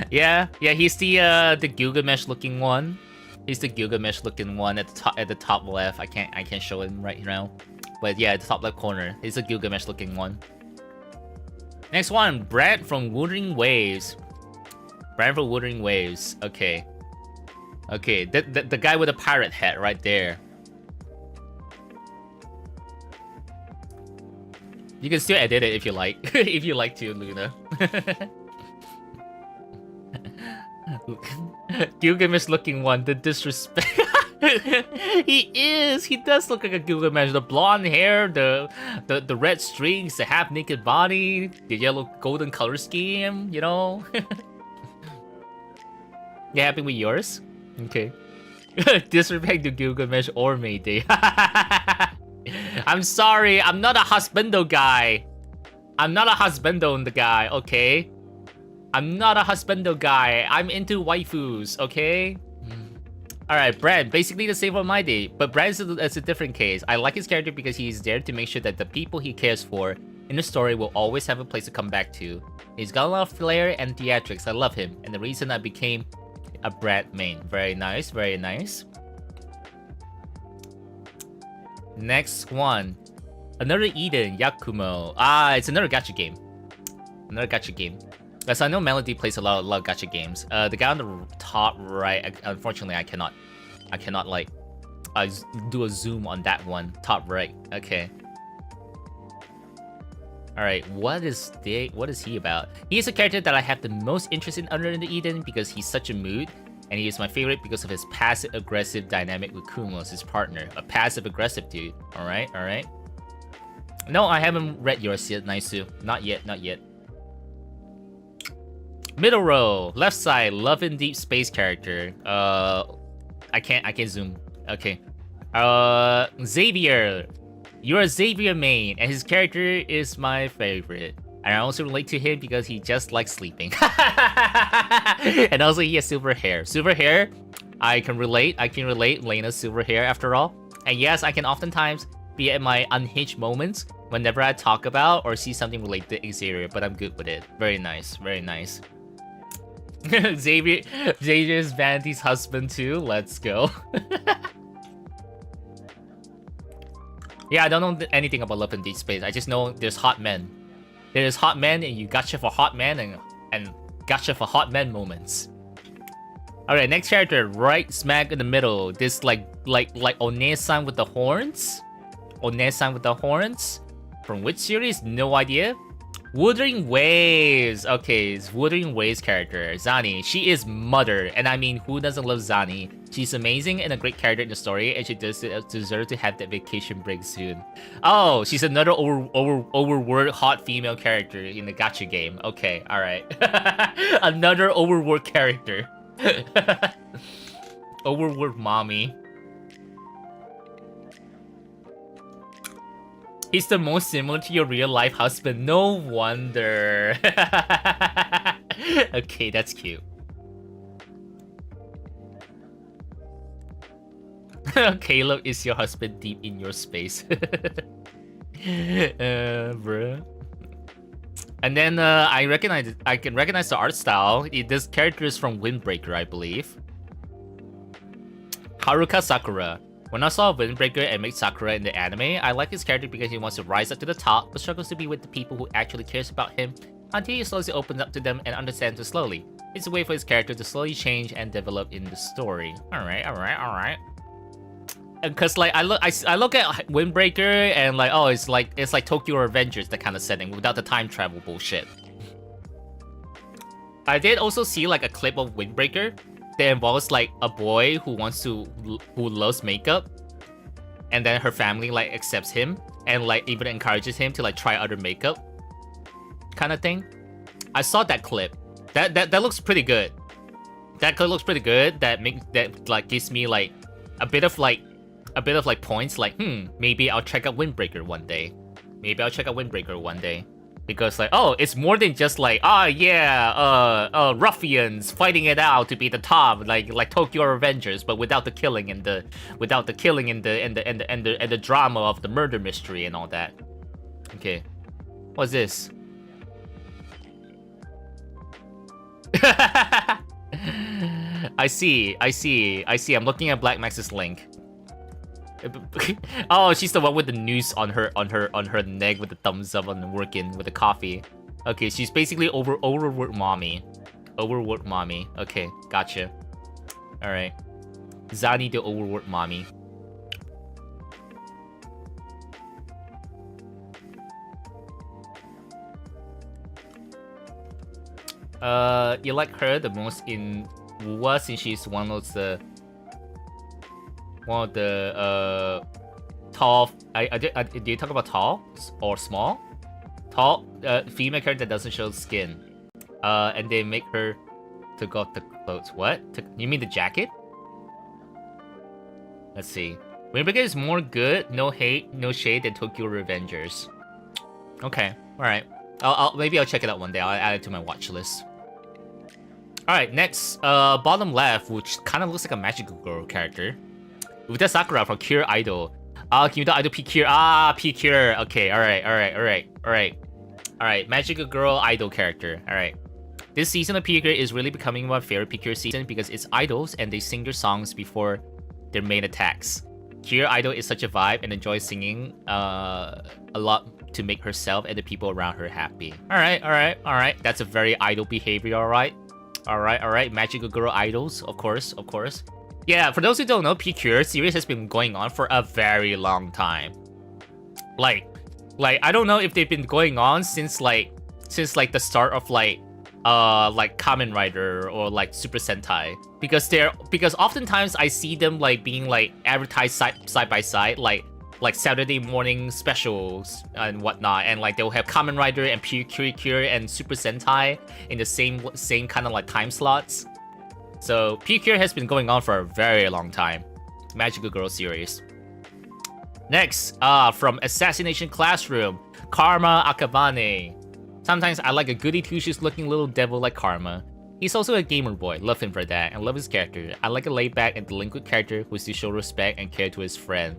Yeah, he's the Gilgamesh looking one. He's the Gilgamesh looking one at the top left. I can't show him right now. But yeah, the top left corner. He's a Gilgamesh looking one. Next one, Brad from Wuthering Waves. Brad from Wuthering Waves. Okay. The guy with the pirate hat right there. You can still edit it if you like. If you like to, Luna. Gilgamesh looking one, the disrespect. He does look like a Gilgamesh. The blonde hair, the red strings, the half naked body, the yellow golden color scheme, you know. You happy with yours? Okay. Disrespect to Gilgamesh or Mayday. I'm sorry, I'm not a husbando guy. I'm not a husbando guy, okay? I'm not a husbando guy. I'm into waifus, okay? Alright, Brad, basically the same on my day, but Brad is a different case. I like his character because he's there to make sure that the people he cares for in the story will always have a place to come back to. He's got a lot of flair and theatrics. I love him, and the reason I became a Brad main. Very nice, very nice. Next one. Another Eden, Yakumo. Ah, it's another gacha game. Another gacha game. Yes, I know Melody plays a lot of gacha games. The guy on the top right, unfortunately, I cannot like do a zoom on that one. Top right. Okay. All right. What is he about? He is a character that I have the most interest in under the Eden because he's such a mood, and he is my favorite because of his passive-aggressive dynamic with Kumos, his partner. A passive-aggressive dude. All right. No, I haven't read yours yet, Naisu. Not yet, not yet. Middle row, left side, Love in Deep Space character. I can't zoom. Okay. Xavier. You're a Xavier main, and his character is my favorite. And I also relate to him because he just likes sleeping. And also he has silver hair. Silver hair, I can relate. Lena's silver hair after all. And yes, I can oftentimes be at my unhinged moments whenever I talk about or see something related to Xavier, but I'm good with it. Very nice, very nice. Xavier's Vanity's husband too. Let's go. Yeah, I don't know anything about Love in Deep Space. I just know there's hot men. There's hot men, and you gotcha for hot men, and gotcha for hot men moments. Alright, next character, right smack in the middle. This like One-san with the horns. One-san with the horns. From which series? No idea. Wuthering Waves. Okay, it's Wuthering Waves character. Zani. She is mother. And I mean, who doesn't love Zani? She's amazing and a great character in the story, and she does deserve to have that vacation break soon. Oh, she's another overworked hot female character in the gacha game. Okay, alright. Another overworked character. Overworked mommy. He's the most similar to your real-life husband. No wonder. Okay, that's cute. Caleb is your husband deep in your space. Bruh. And then I can recognize the art style. This character is from Windbreaker, I believe. Haruka Sakura. When I saw Windbreaker and made Sakura in the anime, I like his character because he wants to rise up to the top, but struggles to be with the people who actually cares about him, until he slowly opens up to them and understands them slowly. It's a way for his character to slowly change and develop in the story. Alright. Because like I look at Windbreaker and like, oh, it's like Tokyo Revengers, that kind of setting without the time travel bullshit. I did also see like a clip of Windbreaker that involves like a boy who loves makeup, and then her family like accepts him and like even encourages him to like try other makeup kind of thing. I saw that clip. That looks pretty good. That clip looks pretty good. That like gives me like a bit of like points like, maybe I'll check out Windbreaker one day. Because like, oh, it's more than just like, ruffians fighting it out to be the top, like Tokyo Revengers, but without the killing and the drama of the murder mystery and all that. Okay, what's this? I see. I'm looking at Black Max's link. Oh, she's the one with the noose on her neck with the thumbs up on the working with the coffee. Okay, she's basically overworked mommy. Okay, gotcha. All right, Zani the overworked mommy. You like her the most in Wuwa since she's one of the tall. Do you talk about tall or small? Tall female character that doesn't show skin. And they make her take off the clothes. What? You mean the jacket? Let's see. Windbreaker is more good, no hate, no shade than Tokyo Revengers. Okay, all right. Maybe I'll check it out one day. I'll add it to my watch list. All right, next, bottom left, which kind of looks like a magical girl character. Uta Sakura from Cure Idol. Kimita Idol P-Cure. P-Cure. Okay, alright. Magical Girl Idol character. Alright. This season of P-Cure is really becoming my favorite P-Cure season because it's idols and they sing their songs before their main attacks. Cure Idol is such a vibe and enjoys singing a lot to make herself and the people around her happy. Alright. That's a very idol behavior, alright. Magical Girl Idols, of course. Yeah, for those who don't know, P-Cure series has been going on for a very long time. Like I don't know if they've been going on since the start of like Kamen Rider or like Super Sentai, because oftentimes I see them like being like advertised side by side, like like Saturday morning specials and whatnot, and like they'll have Kamen Rider and Pure and Super Sentai in the same kind of like time slots. So Pure has been going on for a very long time. Magical Girl series. Next, from Assassination Classroom, Karma Akabane. Sometimes I like a goody two-shoes looking little devil like Karma. He's also a gamer boy, love him for that, and love his character. I like a laid-back and delinquent character who still show respect and care to his friend.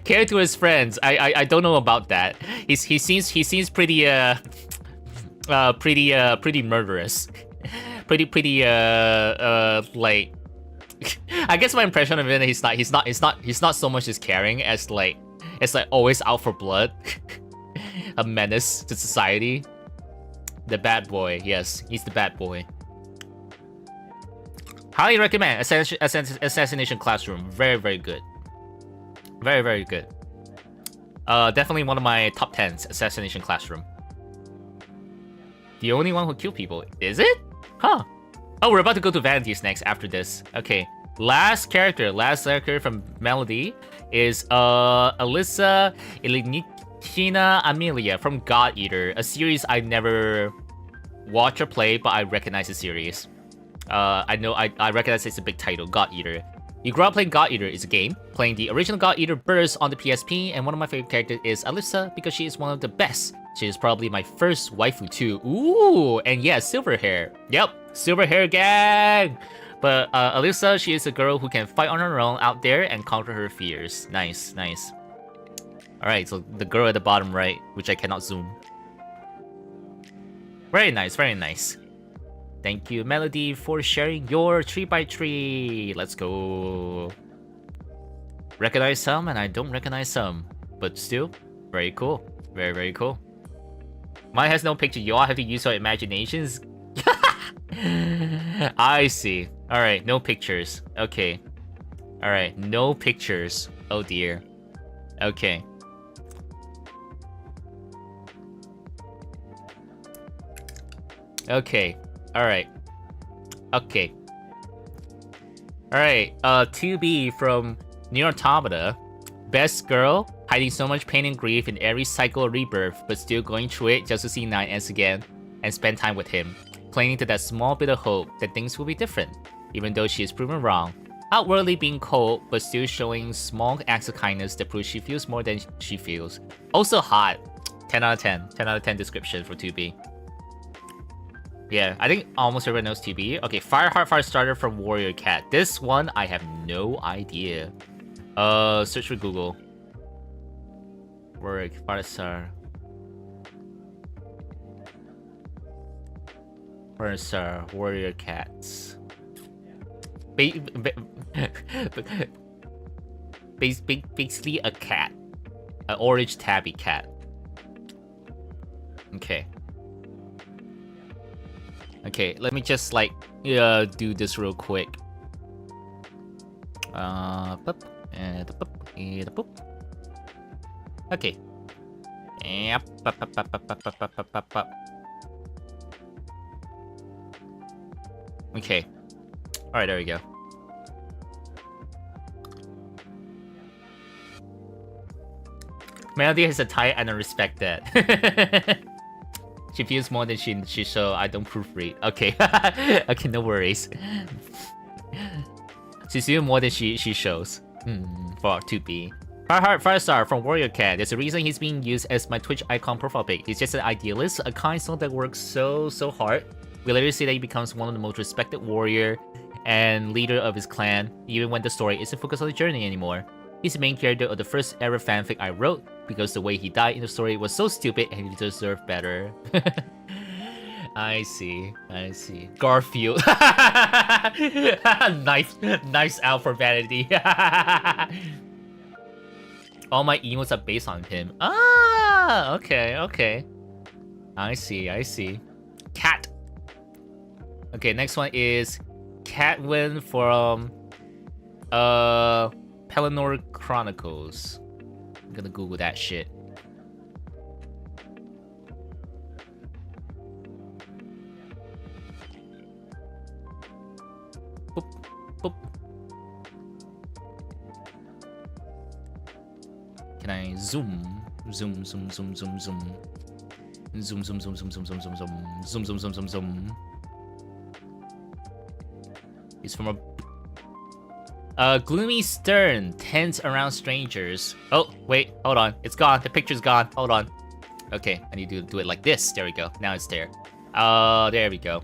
Care to his friends. I don't know about that. He seems pretty pretty murderous. Pretty like I guess my impression of it is he's not so much as caring as like always out for blood. A menace to society. The bad boy, yes, he's the bad boy. Highly recommend Assassination Classroom. Very good. Very good. Definitely one of my top 10s, Assassination Classroom. The only one who killed people, is it? Huh. Oh, we're about to go to Vanities next after this. Okay. Last character from Melody is Alyssa Ilinikina Amelia from God Eater, a series I never watch or play, but I recognize the series. I recognize it's a big title, God Eater. You grew up playing God Eater is a game, playing the original God Eater burst on the PSP, and one of my favorite characters is Alyssa because she is one of the best. She is probably my first waifu too. Ooh, and yeah, silver hair. Yep, silver hair gang! But Alyssa, she is a girl who can fight on her own out there and conquer her fears. Nice. Alright, so the girl at the bottom right, which I cannot zoom. Very nice. Thank you, Melody, for sharing your 3x3. Let's go. Recognize some, and I don't recognize some. But still, very cool. Very cool. Mine has no picture. You all have to use your imaginations. I see. Alright, no pictures. Okay. Alright, no pictures. Oh dear. Okay. Alright. Alright, 2B from Nier Automata. Best girl, hiding so much pain and grief in every cycle of rebirth, but still going through it just to see 9S again and spend time with him, clinging to that small bit of hope that things will be different, even though she is proven wrong. Outwardly being cold, but still showing small acts of kindness that prove she feels more than she feels. Also hot. 10 out of 10. 10 out of 10 description for 2B. Yeah, I think almost everyone knows 2B. Okay, Fireheart Firestarter from Warrior Cat. This one, I have no idea. Search for Google. Warrior Firestar. Firestar Warrior Cats. Basically a cat. An orange tabby cat. Okay, let me just like do this real quick. Okay. Okay. Alright, there we go. Melody has a type and I respect that. She feels more than she show. I don't proofread. Okay. Okay, no worries. She's feeling more than she shows. For 2B. Fireheart Firestar from Warrior Cat. There's a reason he's being used as my Twitch icon profile pic. He's just an idealist, a kind soul that works so hard. We later see that he becomes one of the most respected warrior and leader of his clan, even when the story isn't focused on the journey anymore. He's the main character of the first ever fanfic I wrote, because the way he died in the story was so stupid and he deserved better. I see. Garfield. Nice out for vanity. All my emos are based on him. Ah, okay. I see. Cat. Okay, next one is Catwin from Pelennor Chronicles. I'm gonna Google that shit. Boop. Can I zoom? Zoom, zoom, zoom, zoom, zoom. Zoom, zoom, zoom, zoom, zoom, zoom, zoom, zoom. Zoom, zoom, zoom, zoom, zoom. He's from a gloomy stern, tense around strangers. Oh, wait, hold on. It's gone. The picture's gone. Hold on. Okay, I need to do it like this. There we go. Now it's there. There we go.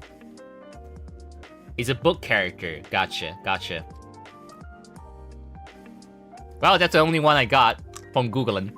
He's a book character. Gotcha, gotcha. Well, that's the only one I got from Googling.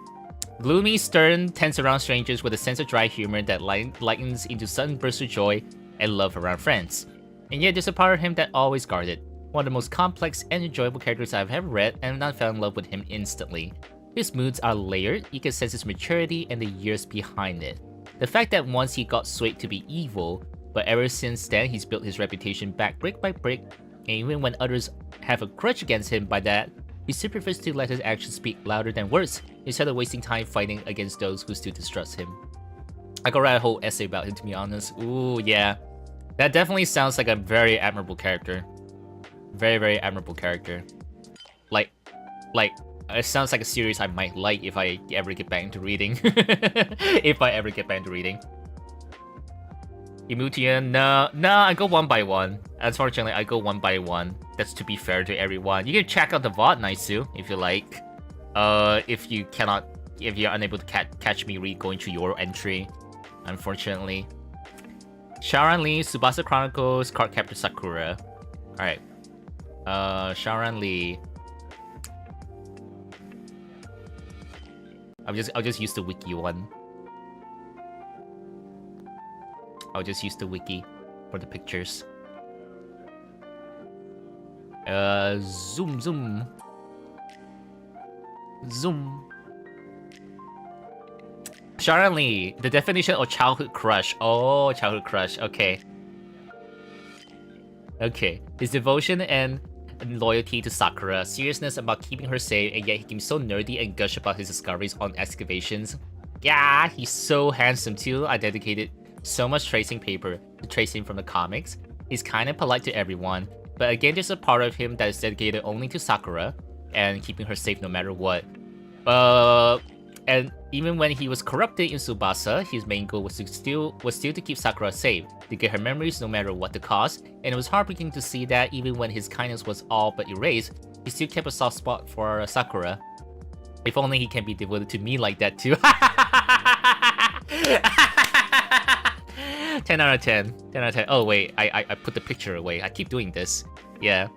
Gloomy, stern, tense around strangers with a sense of dry humor that lightens into sudden bursts of joy and love around friends. And yet there's a part of him that always guarded. One of the most complex and enjoyable characters I've ever read, and I fell in love with him instantly. His moods are layered, you can sense his maturity and the years behind it. The fact that once he got swayed to be evil, but ever since then he's built his reputation back brick by brick, and even when others have a grudge against him by that, he still prefers to let his actions speak louder than words, instead of wasting time fighting against those who still distrust him. I could write a whole essay about him, to be honest. Ooh, yeah. That definitely sounds like a very admirable character. Very, very admirable character. Like, it sounds like a series I might like if I ever get back into reading. If I ever get back into reading. Emutian, no, I go one by one. Unfortunately, I go one by one. That's to be fair to everyone. You can check out the VOD, Naisu, if you like. If you're unable to catch me going through your entry, unfortunately. Shaoran Lee, Tsubasa Chronicles, Cardcaptor Sakura. Alright. Shaoran Lee. I'll just use the wiki one. I'll just use the wiki for the pictures. Zoom, zoom. Zoom. Shaoran Lee, the definition of childhood crush. Oh, childhood crush, okay. Okay, his devotion and loyalty to Sakura, seriousness about keeping her safe, and yet he can be so nerdy and gush about his discoveries on excavations. Yeah, he's so handsome too. I dedicated so much tracing paper to trace him from the comics. He's kind of polite to everyone, but again, there's a part of him that is dedicated only to Sakura and keeping her safe no matter what. And even when he was corrupted in Tsubasa, his main goal was still to keep Sakura safe, to get her memories no matter what the cost, and it was heartbreaking to see that even when his kindness was all but erased, he still kept a soft spot for Sakura. If only he can be devoted to me like that too. 10 out of 10. 10 out of 10. Oh wait, I put the picture away. I keep doing this. Yeah.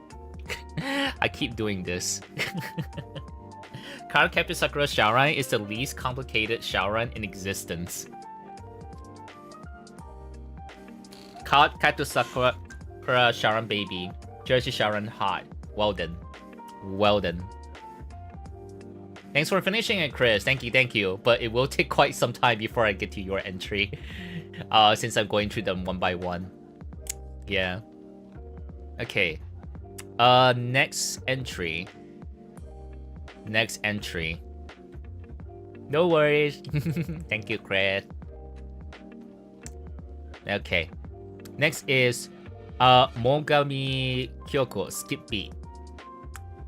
I keep doing this. Cardcaptor Sakura Shaoran is the least complicated Shaoran in existence. Cardcaptor Sakura Shaoran baby. Jersey Shaoran hot. Well done. Well done. Thanks for finishing it, Chris. Thank you. But it will take quite some time before I get to your entry. Since I'm going through them one by one. Yeah. Okay. Next entry. No worries. Thank you, Chris. Okay. Next is Mogami Kyoko Skip Beat.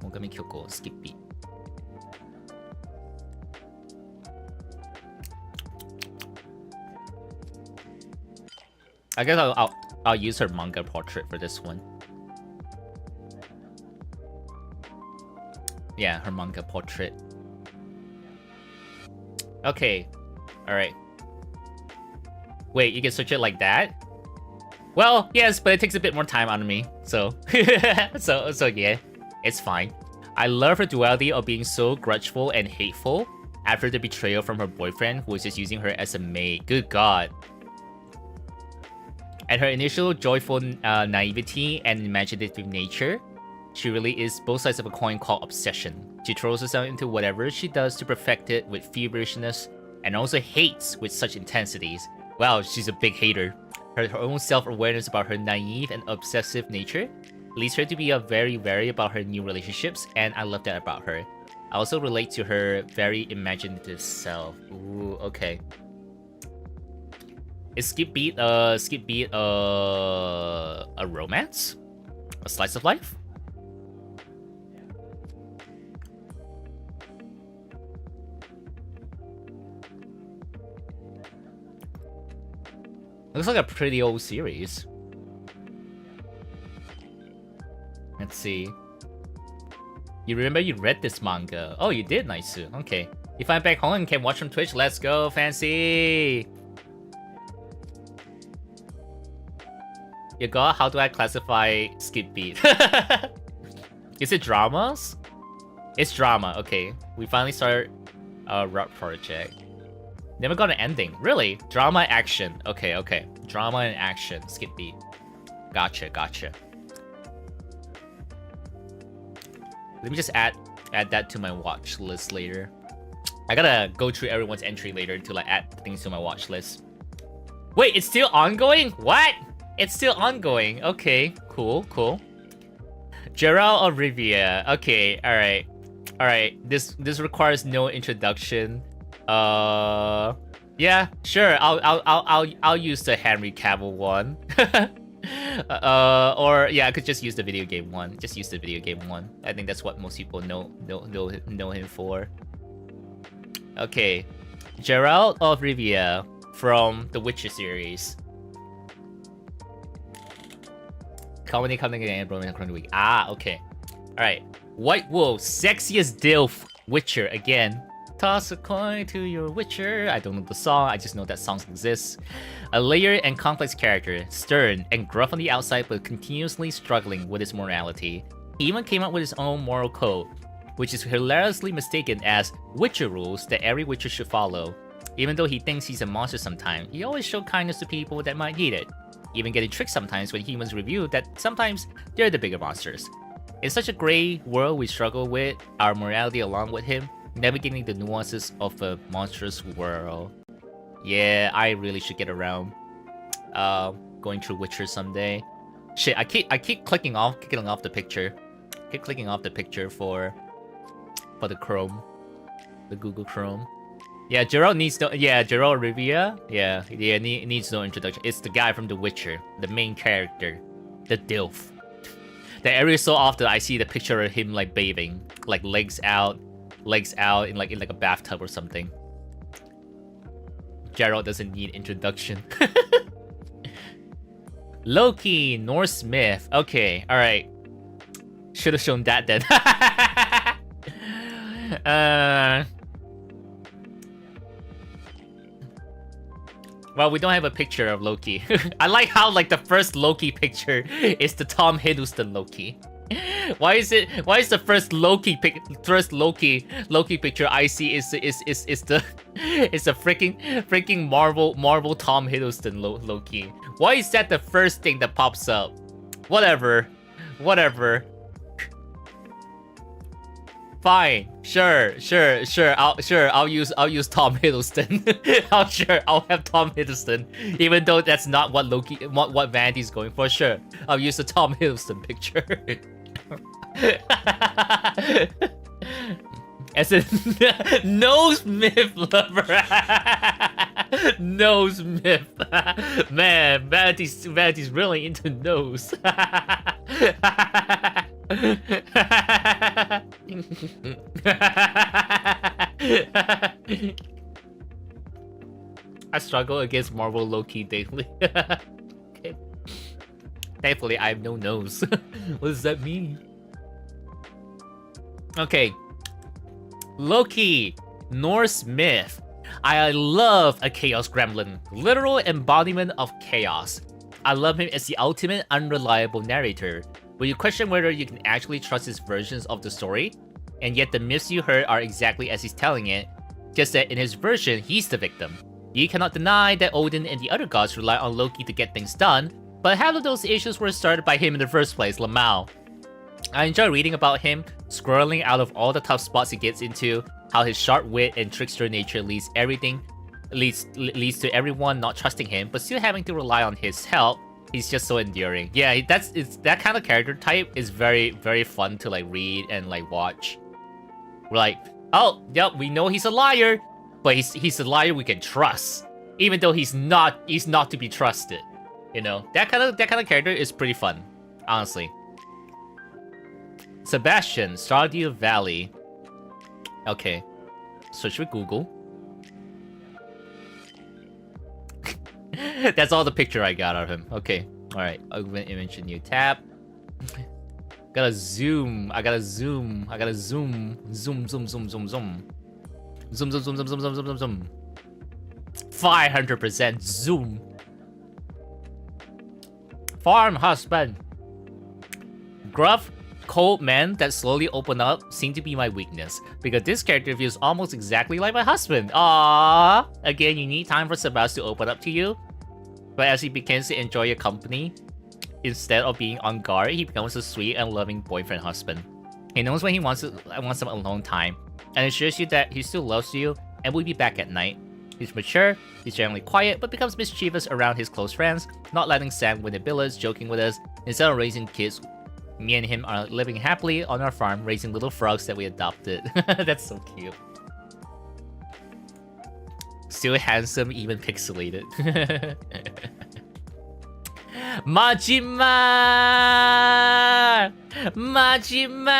Mogami Kyoko Skip Beat. I guess I'll use her manga portrait for this one. Yeah, her manga portrait. Okay. Alright. Wait, you can search it like that? Well, yes, but it takes a bit more time out of me. So, so yeah, it's fine. I love her duality of being so grudgeful and hateful after the betrayal from her boyfriend, who was just using her as a maid. Good God. And her initial joyful naivety and imaginative nature, she really is both sides of a coin called obsession. She throws herself into whatever she does to perfect it with feverishness, and also hates with such intensities. Wow, she's a big hater. Her own self-awareness about her naive and obsessive nature leads her to be very wary about her new relationships, and I love that about her. I also relate to her very imaginative self. Ooh, okay. Is Skip Beat a romance? A slice of life? Looks like a pretty old series. Let's see. You remember you read this manga? Oh, you did, Naisu. Okay. You find back home and can watch from Twitch. Let's go, Fancy. You got? How do I classify skip beat? Is it dramas? It's drama. Okay. We finally start a rap project. Never got an ending. Really? Drama action. Okay, okay. Drama and action. Skip beat. Gotcha, gotcha. Let me just add that to my watch list later. I gotta go through everyone's entry later to like add things to my watch list. Wait, it's still ongoing? What? It's still ongoing. Okay, cool, cool. Gerald of Rivia. Okay, alright. Alright. This requires no introduction. Yeah, sure. I'll use the Henry Cavill one. Or yeah, I could just use the video game one. Just use the video game one. I think that's what most people know him for. Okay, Gerald of Rivia from the Witcher series. Comedy coming again, bro. Week. Ah, okay. All right. White Wolf, sexiest DILF Witcher again. Toss a coin to your Witcher. I don't know the song, I just know that songs exist. A layered and complex character, stern and gruff on the outside but continuously struggling with his morality. He even came up with his own moral code, which is hilariously mistaken as Witcher rules that every Witcher should follow. Even though he thinks he's a monster sometimes, he always shows kindness to people that might need it. Even getting tricked sometimes when humans reveal that sometimes they're the bigger monsters. In such a gray world we struggle with our morality along with him, navigating the nuances of a monstrous world. Yeah, I really should get around going through Witcher someday. Shit, I keep clicking off the picture. Keep clicking off the picture for the Chrome. The Google Chrome. Yeah, Gerald needs no Gerald Rivia. Yeah, needs no introduction. It's the guy from The Witcher, the main character, the DILF. That every so often I see the picture of him like bathing, like legs out in like a bathtub or something. Gerald doesn't need introduction. Loki, Norse myth. Okay, all right. Should have shown that then. Well, we don't have a picture of Loki. I like how like the first Loki picture is the Tom Hiddleston Loki. Why is the first Loki picture I see is the freaking Marvel Tom Hiddleston Loki? Why is that the first thing that pops up? Whatever. Fine, sure. I'll use Tom Hiddleston. I'll have Tom Hiddleston, even though that's not what what Vandy's going for. Sure, I'll use the Tom Hiddleston picture. As a nose myth lover. Nose myth. Man, Vandy's really into nose. I struggle against Marvel Loki daily. Okay. Thankfully, I have no nose. What does that mean? Okay. Loki, Norse myth. I love a chaos gremlin, literal embodiment of chaos. I love him as the ultimate unreliable narrator. When you question whether you can actually trust his versions of the story, and yet the myths you heard are exactly as he's telling it, just that in his version, he's the victim. You cannot deny that Odin and the other gods rely on Loki to get things done, but half of those issues were started by him in the first place, Lamau. I enjoy reading about him, squirreling out of all the tough spots he gets into, how his sharp wit and trickster nature leads to everyone not trusting him, but still having to rely on his help. He's just so endearing. Yeah, that kind of character type is very, very fun to like read and like watch. We're like, oh, yep, we know he's a liar, but he's a liar we can trust, even though he's not to be trusted. You know, that kind of character is pretty fun, honestly. Sebastian, Stardew Valley. Okay, search with Google. That's all the picture I got of him. Okay. Alright. Augment image in new tab. Gotta zoom. I gotta zoom. I gotta zoom. Zoom, zoom, zoom, zoom, zoom. Zoom, zoom, zoom, zoom, zoom, zoom, zoom, zoom, zoom. 500% zoom. Farm husband. Gruff, cold men that slowly open up seem to be my weakness, because this character feels almost exactly like my husband. Aww. Again, you need time for Sebastian to open up to you, but as he begins to enjoy your company, instead of being on guard, he becomes a sweet and loving boyfriend husband. He knows when he wants some alone time, and assures you that he still loves you and will be back at night. He's mature, he's generally quiet, but becomes mischievous around his close friends, not letting Sam win the billiards, joking with us. Instead of raising kids, me and him are living happily on our farm, raising little frogs that we adopted. That's so cute. Still handsome, even pixelated. Majima! Majima!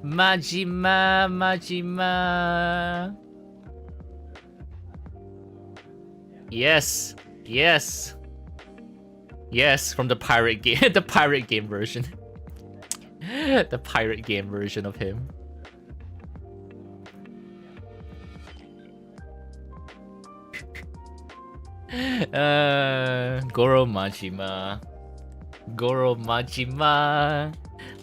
Majima, Majima. Yes, yes. Yes, from the pirate game, the pirate game version. The pirate game version of him. Goro Majima. Goro Majima.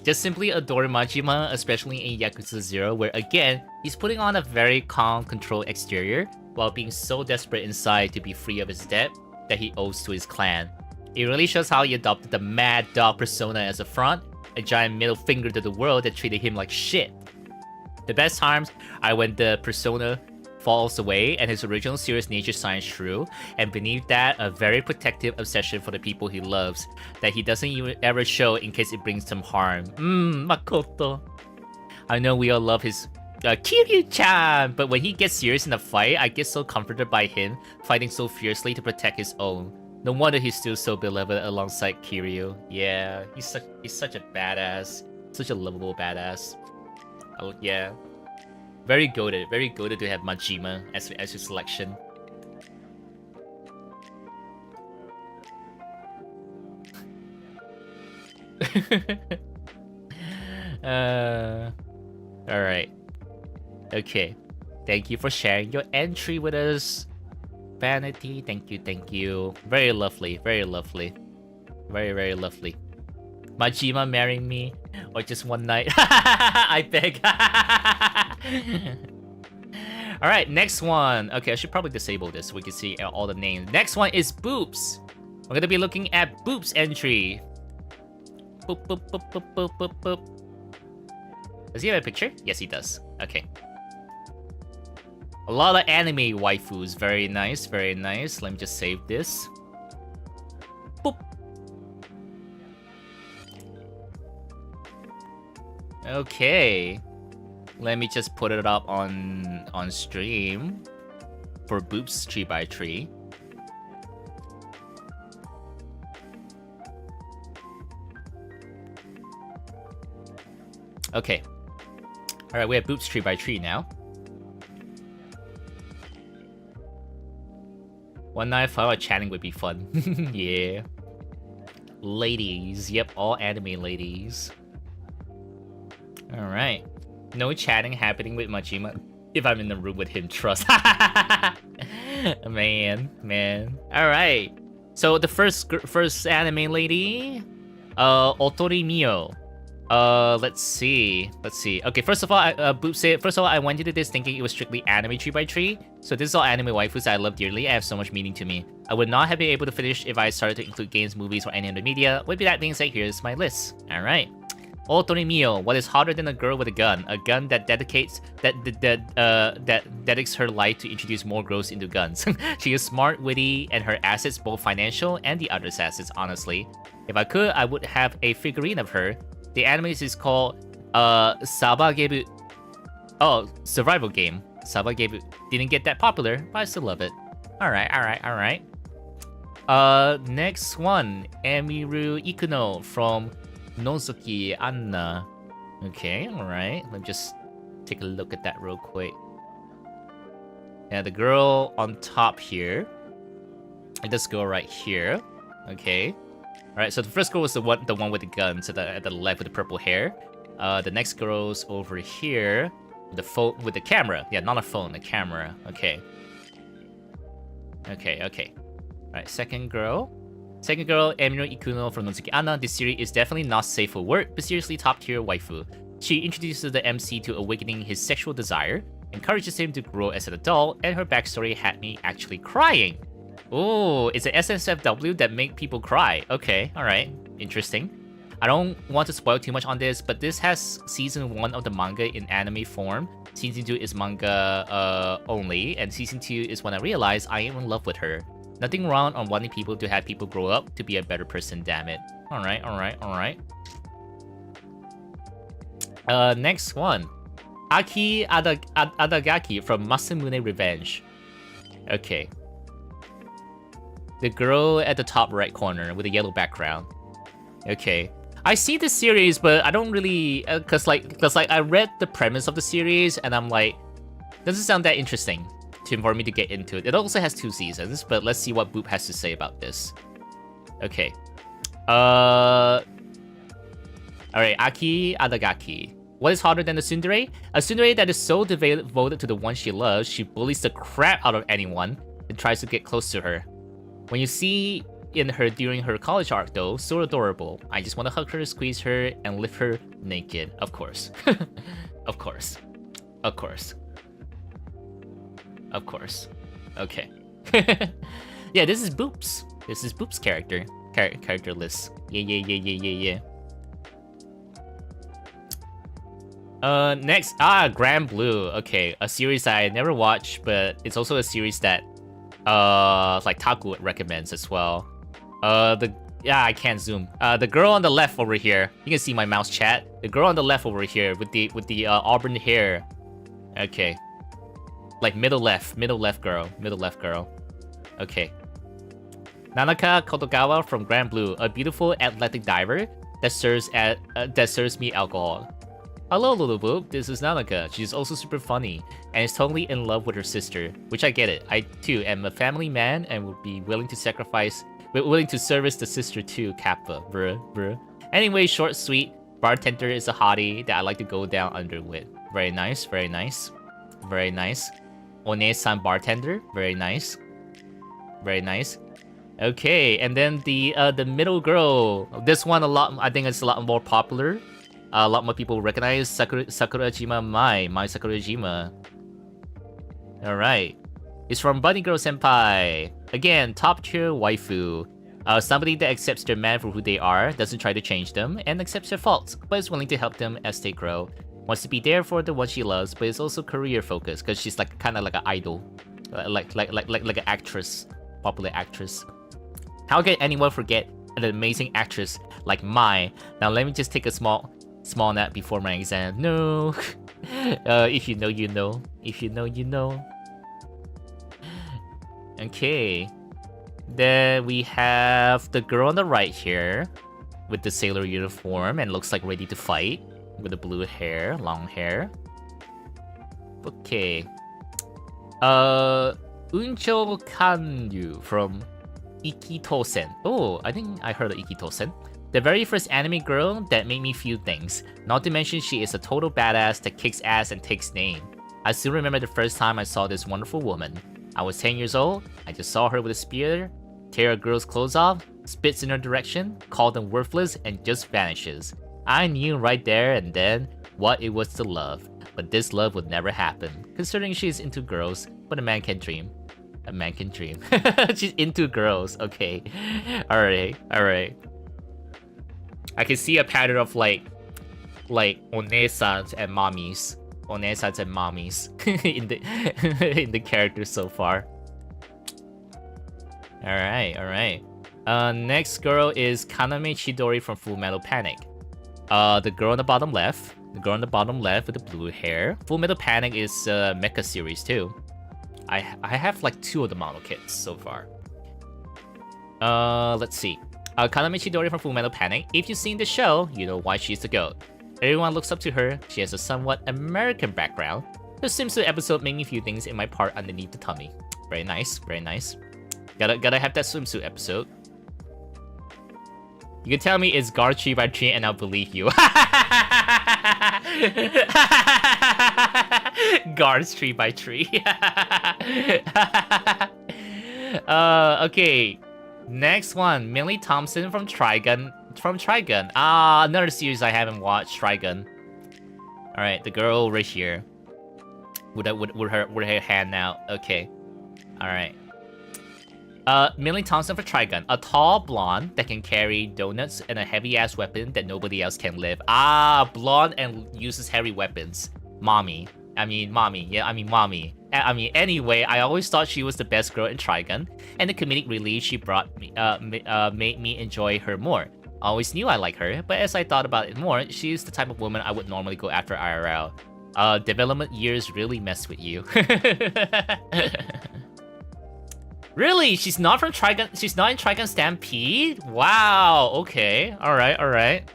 Just simply adore Majima, especially in Yakuza 0, where again, he's putting on a very calm, controlled exterior, while being so desperate inside to be free of his debt that he owes to his clan. It really shows how he adopted the mad dog persona as a front, a giant middle finger to the world that treated him like shit. The best times are when the persona falls away and his original serious nature shines true, and beneath that, a very protective obsession for the people he loves that he doesn't even ever show in case it brings them harm. Makoto. I know we all love his Kiryu-chan, but when he gets serious in a fight, I get so comforted by him fighting so fiercely to protect his own. No wonder he's still so beloved alongside Kiryu. Yeah, he's such a badass, such a lovable badass. Oh yeah. Very goated to have Majima as your selection. Alright. Okay. Thank you for sharing your entry with us. Vanity, thank you. Very lovely, very lovely. Very lovely. Majima marrying me, or just one night. I beg. Alright, next one. Okay, I should probably disable this so we can see all the names. Next one is Boops. We're gonna be looking at Boops entry. Boop, boop, boop, boop, boop, boop, boop. Does he have a picture? Yes, he does. Okay. A lot of anime waifus. Very nice, very nice. Let me just save this. Boop. Okay. Let me just put it up on stream for Boops 3x3. Okay. Alright, we have Boops 3x3 now. One night while chatting would be fun. Yeah. Ladies. Yep, all anime ladies. Alright. No chatting happening with Majima if I'm in the room with him, trust. Man. Alright. So the first anime lady, Otori Mio. Let's see. Okay, first of all, I went into this thinking it was strictly anime 3x3. So this is all anime waifus I love dearly and have so much meaning to me. I would not have been able to finish if I started to include games, movies, or any other media. With that being said, here's my list. Alright. Otori Mio, what is hotter than a girl with a gun? A gun that dedicates her life to introduce more girls into guns. She is smart, witty, and her assets, both financial and the other's assets, honestly. If I could, I would have a figurine of her. The anime is called Sabagebu. Oh, survival game. Sabagebu. Didn't get that popular, but I still love it. Alright. Next one. Emiru Ikuno from Nozoki Anna. Okay, alright. Let me just take a look at that real quick. And the girl on top here. And this girl right here. Okay. Alright, so the first girl was the one with the guns at the left with the purple hair. The next girl's over here. With the camera. Yeah, not a phone, a camera. Okay. Okay. Alright, second girl. Second girl, Emiro Ikuno from Notsuki Anna. This series is definitely not safe for work, but seriously top tier waifu. She introduces the MC to awakening his sexual desire, encourages him to grow as an adult, and her backstory had me actually crying. Oh, it's an SSFW that make people cry. Okay, alright, interesting. I don't want to spoil too much on this, but this has season 1 of the manga in anime form. Season 2 is manga only, and season 2 is when I realized I am in love with her. Nothing wrong on wanting people to have people grow up to be a better person, damn it. Alright. Next one. Aki Adagaki from Masamune Revenge. Okay. The girl at the top right corner with a yellow background. Okay. I see this series, but I don't really... Cause I read the premise of the series, and I'm like... Doesn't sound that interesting for me to get into it. It also has 2 seasons, but let's see what Boop has to say about this. Okay. Alright, Aki Adagaki. What is harder than a tsundere? A tsundere that is so devoted to the one she loves, she bullies the crap out of anyone and tries to get close to her. When you see in her during her college arc though, so adorable. I just want to hug her, squeeze her, and lift her naked. Of course. Of course. Okay. Yeah, this is Boop's. This is Boop's character list. Yeah. Next, Grand Blue. Okay, a series I never watched, but it's also a series that, like Taku recommends as well. I can't zoom. The girl on the left over here. You can see my mouse chat. The girl on the left over here with the auburn hair. Okay. Like middle left girl. Okay. Nanaka Kotogawa from Grand Blue, a beautiful athletic diver that serves me alcohol. Hello, little Boop. This is Nanaka. She's also super funny and is totally in love with her sister, which I get it. I too am a family man and would be willing to service the sister too. Kappa, bruh. Anyway, short, sweet. Bartender is a hottie that I like to go down under with. Very nice. One-san bartender. Very nice. Okay, and then the middle girl. This one I think it's a lot more popular. A lot more people recognize Sakurajima Mai Sakurajima. Alright. It's from Bunny Girl Senpai. Again, top tier waifu. Somebody that accepts their man for who they are, doesn't try to change them, and accepts their faults, but is willing to help them as they grow. Wants to be there for the one she loves, but is also career focused because she's like kind of like an idol, like an actress, popular actress. How can anyone forget an amazing actress like Mai? Now let me just take a small nap before my exam. No, if you know, you know. If you know, you know. Okay, then we have the girl on the right here with the sailor uniform and looks like ready to fight. With the blue hair, long hair. Okay. Uncho Kanyu from Ikitosen. Oh, I think I heard of Ikitosen. The very first anime girl that made me feel things. Not to mention she is a total badass that kicks ass and takes name. I still remember the first time I saw this wonderful woman. I was 10 years old. I just saw her with a spear, tear a girl's clothes off, spits in her direction, called them worthless, and just vanishes. I knew right there and then what it was to love, but this love would never happen, considering she's into girls, but a man can dream. A man can dream. She's into girls, okay. Alright. I can see a pattern of like onesans and mommies. in the characters so far. Alright. Next girl is Kaname Chidori from Full Metal Panic. The girl on the bottom left with the blue hair. Full Metal Panic is a mecha series too. I have like 2 of the model kits so far. Let's see. Kaname Chidori from Full Metal Panic. If you've seen the show, you know why she's the GOAT. Everyone looks up to her. She has a somewhat American background, The swimsuit episode made me feel things in my part underneath the tummy. Very nice, very nice. Gotta have that swimsuit episode. You can tell me it's guard 3x3 and I'll believe you. Guards 3x3. Okay. Next one, Millie Thompson from Trigun. Another series I haven't watched, Trigun. All right, the girl right here, with her hand out. Okay, all right. Millie Thompson for Trigun, a tall blonde that can carry donuts and a heavy-ass weapon that nobody else can lift. Blonde and uses heavy weapons. Mommy. Anyway, I always thought she was the best girl in Trigun, and the comedic relief she brought me, made me enjoy her more. I always knew I liked her, but as I thought about it more, she's the type of woman I would normally go after IRL. Development years really mess with you. Really? She's not from Trigun? She's not in Trigun Stampede? Wow, okay. Alright.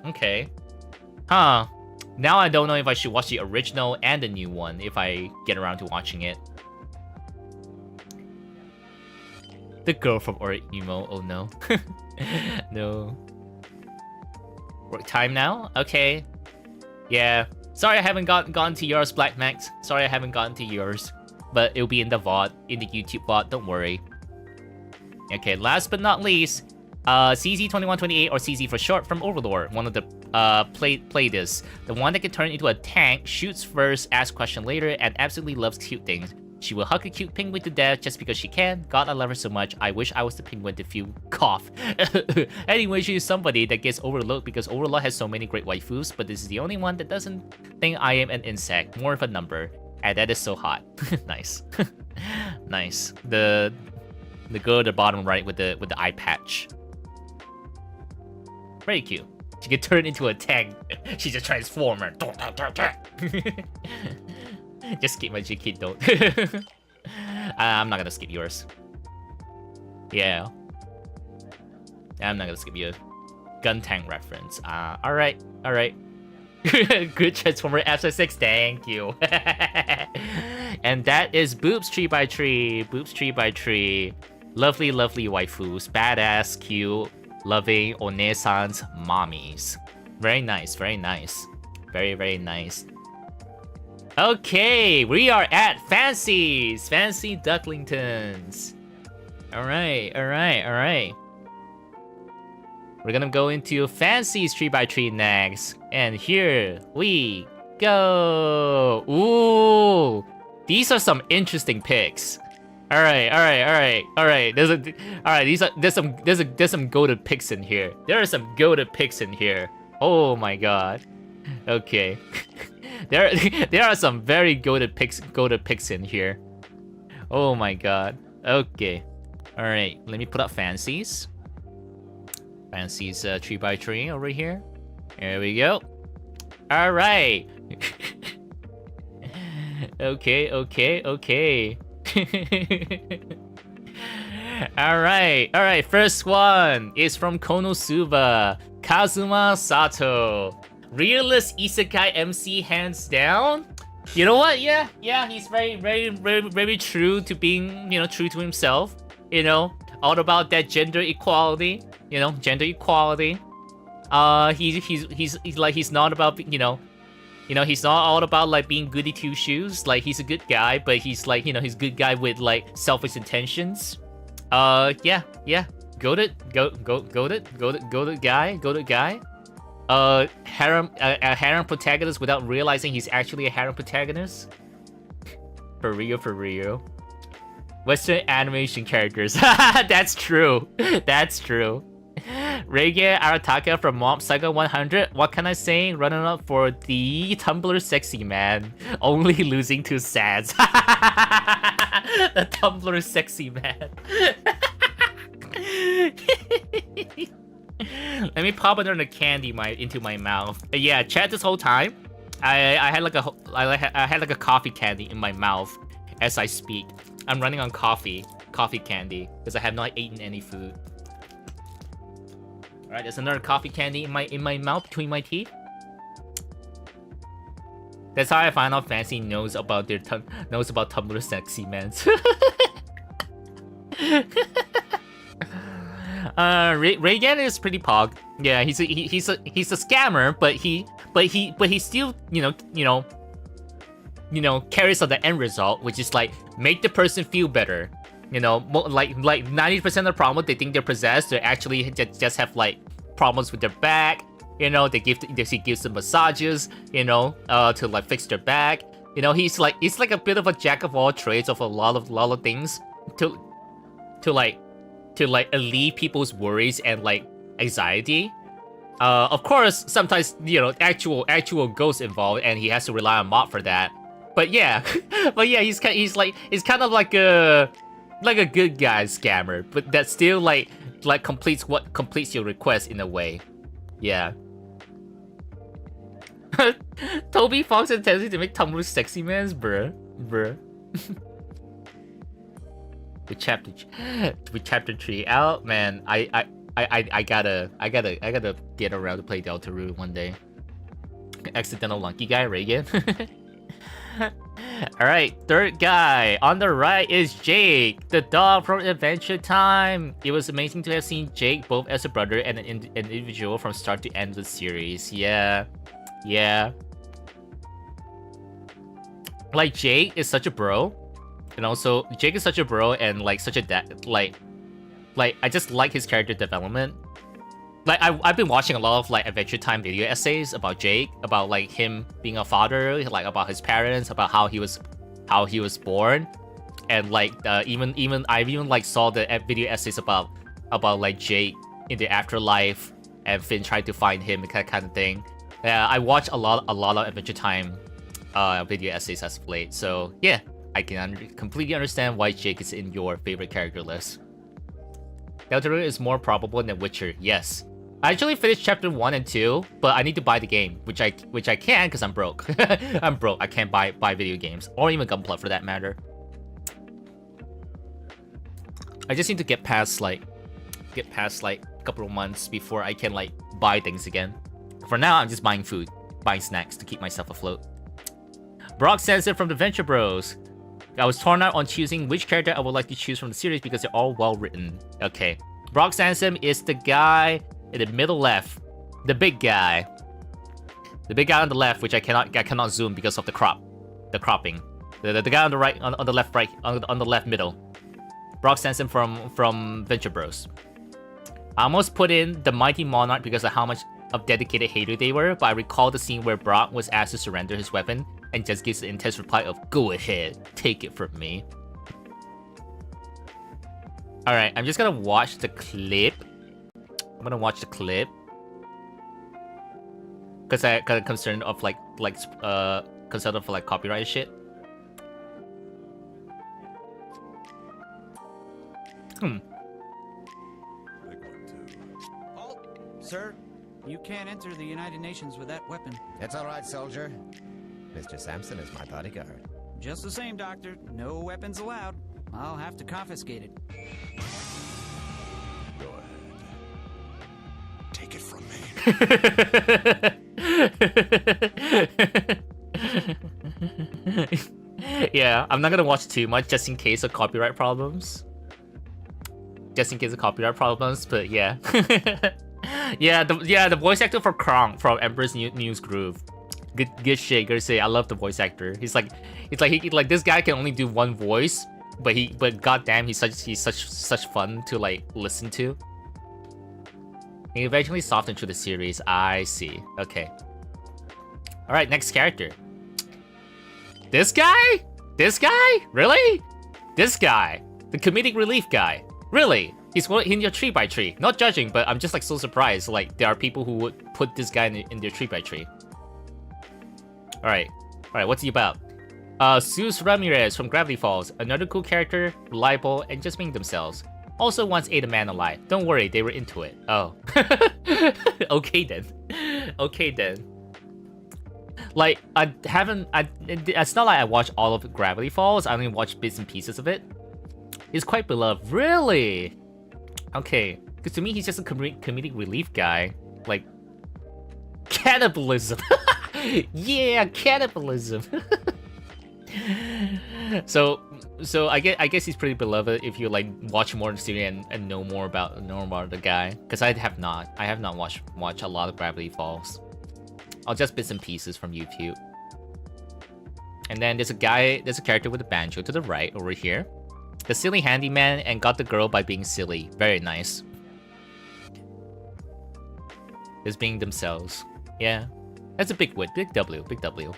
Okay. Huh. Now I don't know if I should watch the original and the new one if I get around to watching it. The girl from Emo, oh no. No. Work time now? Okay. Yeah. Sorry I haven't gotten to yours, Black Max. Sorry I haven't gotten to yours. But it'll be in the VOD, in the YouTube VOD, don't worry. Okay, last but not least, CZ2128, or CZ for short, from Overlord. One of the play this. The one that can turn into a tank, shoots first, asks question later, and absolutely loves cute things. She will hug a cute penguin to death just because she can. God, I love her so much. I wish I was the penguin to feel cough. Anyway, she is somebody that gets overlooked because Overlord has so many great waifus, but this is the only one that doesn't think I am an insect, more of a number. And that is so hot. Nice. Nice. The girl at the bottom right with the eye patch. Very cute. She can turn into a tank. She's a transformer. Just skip my kid, don't. I'm not gonna skip yours. Yeah. I'm not gonna skip your gun tank reference. Alright. Good Transformer Episode 6, thank you. And that is Boobs 3x3. Boobs 3x3. Lovely waifus. Badass, cute, loving Onesans mommies. Very nice. Very nice. Okay, we are at Fancies. Fancy Ducklingtons. Alright. We're gonna go into Fancies 3x3 next. And here we go. Ooh, these are some interesting picks. Alright. There's some goated picks in here. There are some goated picks in here. Oh my god. Okay. there are some very goated picks in here. Oh my god. Okay. Alright, let me put up Fancies. Fancies 3x3 over here. There we go. Alright. Okay. Alright, first one is from Konosuba, Kazuma Sato. Realist Isekai MC hands down. You know what? Yeah, he's very true to being, true to himself. All about that gender equality. Gender equality. He's not about, he's not all about like being goody two shoes. Like he's a good guy, but he's like, he's a good guy with like selfish intentions. Yeah. Goated guy. Harem protagonist without realizing he's actually a harem protagonist. For real. Western animation characters. That's true. Reige Arataka from Mob Psycho 100. What can I say? Running up for the Tumblr sexy man. Only losing to Sads. The Tumblr sexy man. Let me pop another candy into my mouth. Yeah, chat this whole time. I had like a coffee candy in my mouth as I speak. I'm running on coffee candy because I have not eaten any food. All right, there's another coffee candy in my mouth between my teeth. That's how Final Fantasy knows about Tumblr sexy men. Reagan is pretty pog. Yeah, he's a scammer, but he still carries out the end result, which is like make the person feel better. Like 90% of the problem they think they're possessed, they actually just have like problems with their back. He gives them massages, to like fix their back. He's like a bit of a jack of all trades of a lot of things to alleviate people's worries and like anxiety. Of course, sometimes actual ghosts involved, and he has to rely on mod for that. But yeah, he's kind of like a good guy scammer, but that still like completes your request in a way. Yeah. Toby Fox intends to make Tumblr sexy mans, bruh. With chapter 3 out, man. I gotta get around to play Deltarune one day. Accidental Lunky guy, Reagan. Alright, third guy. On the right is Jake, the dog from Adventure Time. It was amazing to have seen Jake both as a brother and an individual from start to end of the series. Yeah. Like, Jake is such a bro. And also, Jake is such a bro and like such a dad. Like, I just like his character development. Like, I've been watching a lot of like Adventure Time video essays about Jake, about like him being a father, like about his parents, about how he was born, and like I've even like saw the video essays about like Jake in the afterlife and Finn trying to find him, that kind of thing. Yeah, I watch a lot of Adventure Time video essays as of late, so yeah, I can completely understand why Jake is in your favorite character list. Deltarune is more probable than Witcher, yes. I actually finished chapter 1 and 2, but I need to buy the game, which I can because I'm broke. I'm broke. I can't buy video games, or even GUNPLA for that matter. I just need to get past like a couple of months before I can like buy things again. For now, I'm just buying food, buying snacks to keep myself afloat. Brock Sanson from the Venture Bros. I was torn out on choosing which character I would like to choose from the series because they're all well written. Okay, Brock Sanson is the guy in the middle left, the big guy on the left, which I cannot zoom because of the cropping. The guy on the right, on the left, on the left middle. Brock Sanson from Venture Bros. I almost put in the Mighty Monarch because of how much of dedicated hater they were, but I recall the scene where Brock was asked to surrender his weapon and just gives the intense reply of "Go ahead, take it from me." All right, I'm just gonna watch the clip. Because I got concerned of concerned of like copyright shit. Halt, sir. You can't enter the United Nations with that weapon. It's all right, soldier. Mr. Sampson is my bodyguard. Just the same, Doctor. No weapons allowed. I'll have to confiscate it. Go ahead. Take it from me. Yeah, I'm not gonna watch too much just in case of copyright problems. But yeah. The voice actor for Kronk from Emperor's News Groove. Good shit, good shit. I love the voice actor. He's like this guy can only do one voice, but goddamn, he's such fun to like listen to. He eventually softened through the series. I see. Okay. All right, next character. This guy? Really? This guy, the comedic relief guy. Really? He's in your 3x3. Not judging, but I'm just like so surprised. Like there are people who would put this guy in their 3x3. All right, what's he about? Zeus Ramirez from Gravity Falls. Another cool character, reliable, and just being themselves. Also once ate a man alive. Don't worry, they were into it. Oh. Okay then. Like, it's not like I watched all of Gravity Falls. I only watched bits and pieces of it. He's quite beloved. Really? Okay. Because to me, he's just a comedic relief guy. Like, cannibalism. Yeah, cannibalism. So I guess he's pretty beloved if you like watch more of the series and know more about the guy. Because I have not watched a lot of Gravity Falls. I'll just bits and pieces from YouTube. And then there's a character with a banjo to the right over here. The silly handyman and got the girl by being silly. Very nice. Just being themselves. Yeah. That's a big win. Big W. Big W.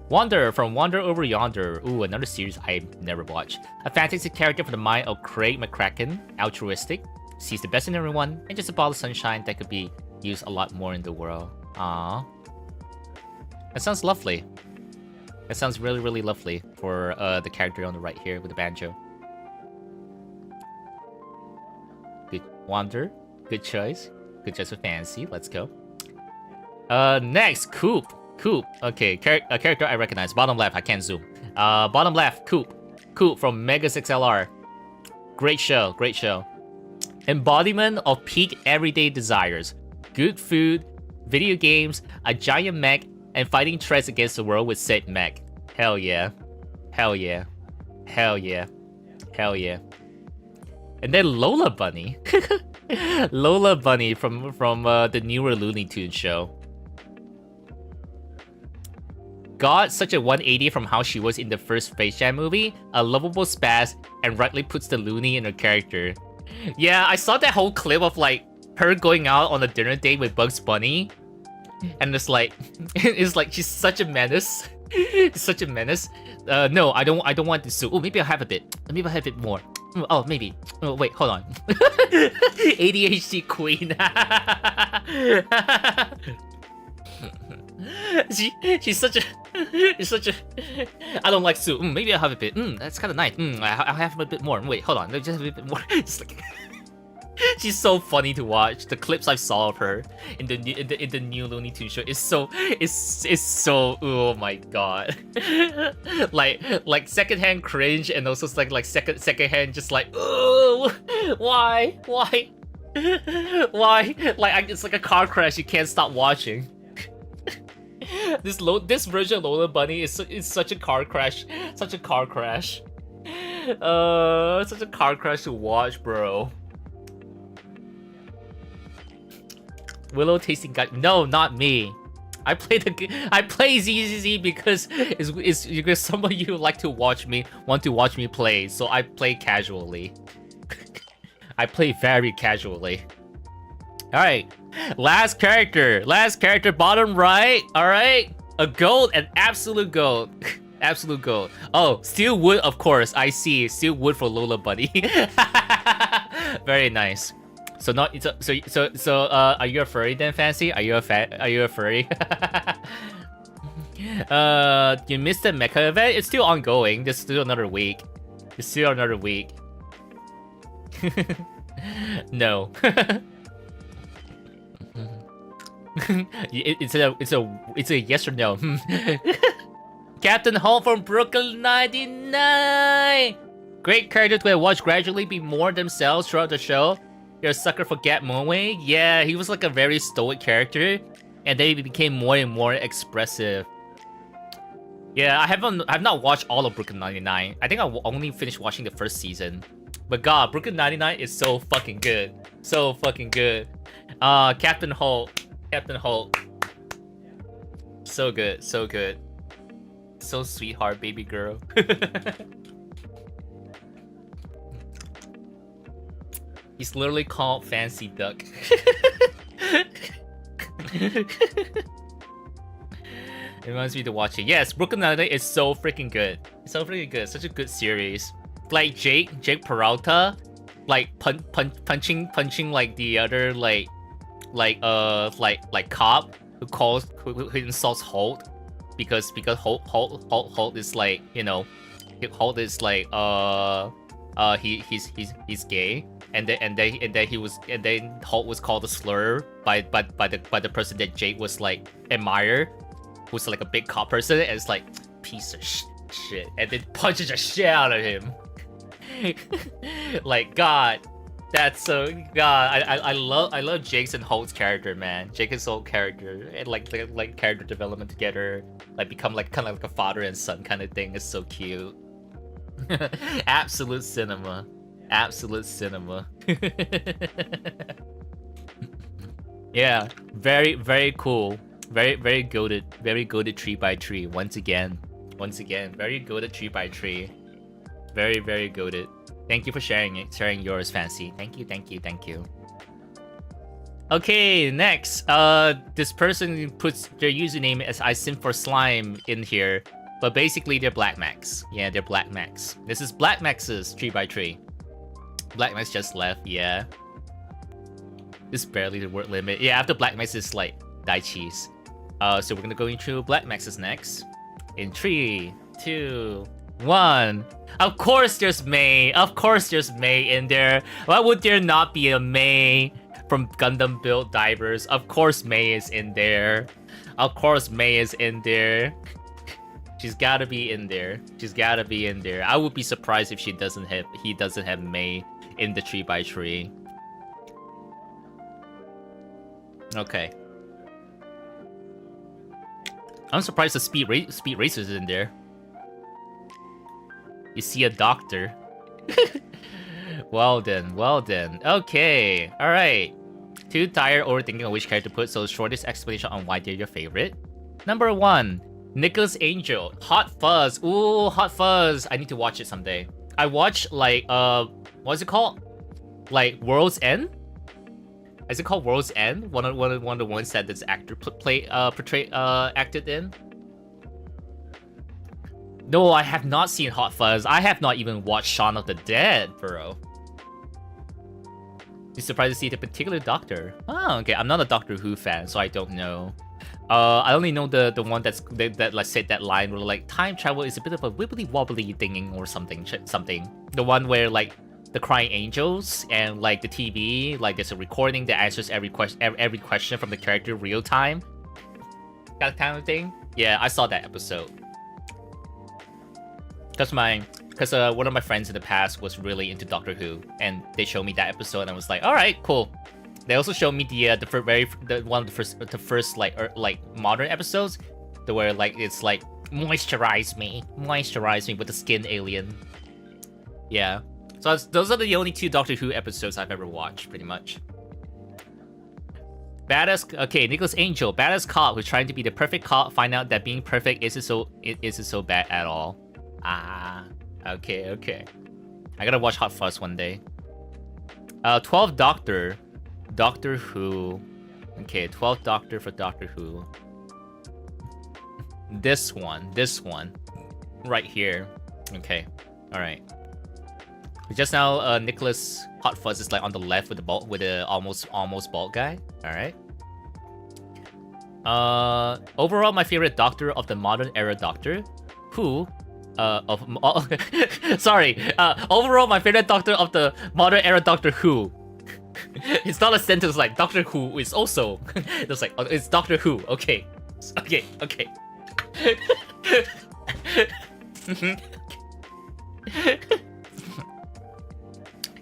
Wander from Wander Over Yonder. Ooh, another series I've never watched. A fantasy character from the mind of Craig McCracken. Altruistic. Sees the best in everyone. And just a ball of sunshine that could be used a lot more in the world. Aww. That sounds lovely. That sounds really, really lovely for the character on the right here with the banjo. Good Wander. Good choice. Good choice of fancy. Let's go. Next, Coop. Coop. Okay, a character I recognize. Bottom left, I can't zoom. Bottom left, Coop. Coop from Megas XLR. Great show, great show. Embodiment of peak everyday desires. Good food, video games, a giant mech, and fighting threats against the world with said mech. Hell yeah. Hell yeah. Hell yeah. Hell yeah. And then Lola Bunny. Lola Bunny from the newer Looney Tunes show. Got such a 180 from how she was in the first Space Jam movie, a lovable spaz, and rightly puts the loony in her character. Yeah, I saw that whole clip of like her going out on a dinner date with Bugs Bunny, and it's like she's such a menace. Such a menace. No, I don't want this soup. Oh, maybe I'll have a bit. Maybe I'll have a bit more. Oh, maybe. Oh, wait, hold on. ADHD queen. She's such a I don't like soup. Maybe I'll have a bit. That's kind of nice. I'll have a bit more. Wait, hold on. Let me just have a bit more. Just like she's so funny to watch. The clips I saw of her in the new Looney Tunes show is so oh my god. like secondhand cringe, and also like secondhand just like oh why why like it's like a car crash you can't stop watching. This version of Lola Bunny is such a car crash, such a car crash to watch, bro. Willow tasting guy? No, not me. I play ZZZ because because some of you want to watch me play, so I play casually. I play very casually. All right, last character, bottom right. All right, a gold, an absolute gold, absolute gold. Oh, steel wood, of course. I see steel wood for Lola Bunny. Very nice. So not so. Are you a furry then, Fancy? Are you a furry? You missed the mecha event. It's still ongoing. There's still another week. No. It's a yes or no. Captain Hall from Brooklyn 99. Great character to watch gradually be more themselves throughout the show. You're a sucker for Gat Moe. Yeah, he was like a very stoic character, and then he became more and more expressive. Yeah, I've not watched all of Brooklyn 99. I think I only finished watching the first season. But God, Brooklyn 99 is so fucking good. So fucking good. Captain Holt. So good, so good. So sweetheart, baby girl. He's literally called Fancy Duck. It reminds me to watch it. Yes, Brooklyn Nine-Nine is so freaking good. It's so freaking good. Such a good series. Like Jake Peralta, like punching like the other like cop who insults Holt because Holt is like, you know, Holt is like he's gay, and then Holt was called a slur by the person that Jake was like admire, who's like a big cop person, and it's like piece of shit, and then punches the shit out of him. Like God, That's so God. I love Jake's and Holt's character, man. Jake and Holt character and like character development together, like become like kind of like a father and son kind of thing. Is so cute. Absolute cinema. Absolute cinema. Yeah, very cool. Very goated. Very goated 3x3 once again. Very goated 3x3. Very goated. Thank you for sharing yours, Fancy. Thank you. Okay, next. This person puts their username as I sim for slime in here, but basically they're Black Max. Yeah, they're Black Max. This is Black Max's 3x3. Black Max just left. Yeah. This is barely the word limit. Yeah, after Black Max is like die cheese. So we're gonna go into Black Max's next. In 3, 2, 1. Of course there's May. Of course there's May in there. Why would there not be a May from Gundam Build Divers? Of course May is in there. Of course May is in there. She's gotta be in there. She's gotta be in there. I would be surprised if he doesn't have May in the 3x3. Okay. I'm surprised the Speed Racer is in there. You see a doctor. Well then. Okay. Alright. Too tired overthinking on which character to put, so shortest explanation on why they're your favorite. Number 1. Nicholas Angel. Hot Fuzz. Ooh, Hot Fuzz. I need to watch it someday. I watched like what's it called? Like World's End? Is it called World's End? One of the ones that this actor acted in. No, I have not seen Hot Fuzz. I have not even watched Shaun of the Dead, bro. You're surprised to see the particular Doctor. Oh, okay. I'm not a Doctor Who fan, so I don't know. I only know the one that like said that line where like time travel is a bit of a wibbly wobbly thinging or something. The one where like the crying angels and like the TV, like there's a recording that answers every question from the character real time. That kind of thing. Yeah, I saw that episode. Cause one of my friends in the past was really into Doctor Who, and they showed me that episode, and I was like, all right, cool. They also showed me the first like modern episodes, where like it's like moisturize me with the skin alien. Yeah. So those are the only 2 Doctor Who episodes I've ever watched, pretty much. Okay, Nicholas Angel, badass cop who's trying to be the perfect cop, find out that being perfect isn't so bad at all. Ah, okay. I gotta watch Hot Fuzz one day. 12th Doctor Who. Okay, 12th Doctor for Doctor Who. This one, right here. Okay, all right. Just now, Nicholas Hot Fuzz is like on the left with the almost bald guy. All right. Overall, my favorite Doctor of the modern era Doctor Who. Sorry. Overall, my favorite Doctor of the modern era Doctor Who. It's not a sentence like Doctor Who is also. It's like it's Doctor Who. Okay.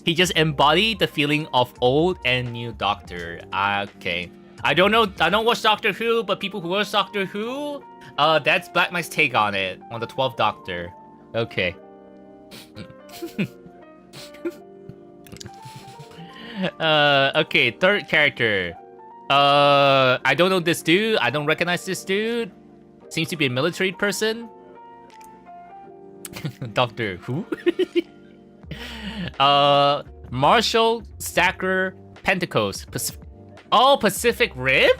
He just embodied the feeling of old and new Doctor. Okay. I don't know. I don't watch Doctor Who, but people who watch Doctor Who, that's Black Mike's take on it, on the 12th Doctor. Okay. Okay, 3rd character. I don't know this dude. I don't recognize this dude. Seems to be a military person. Doctor Who? Marshall Stacker Pentecost. Pacific Rim?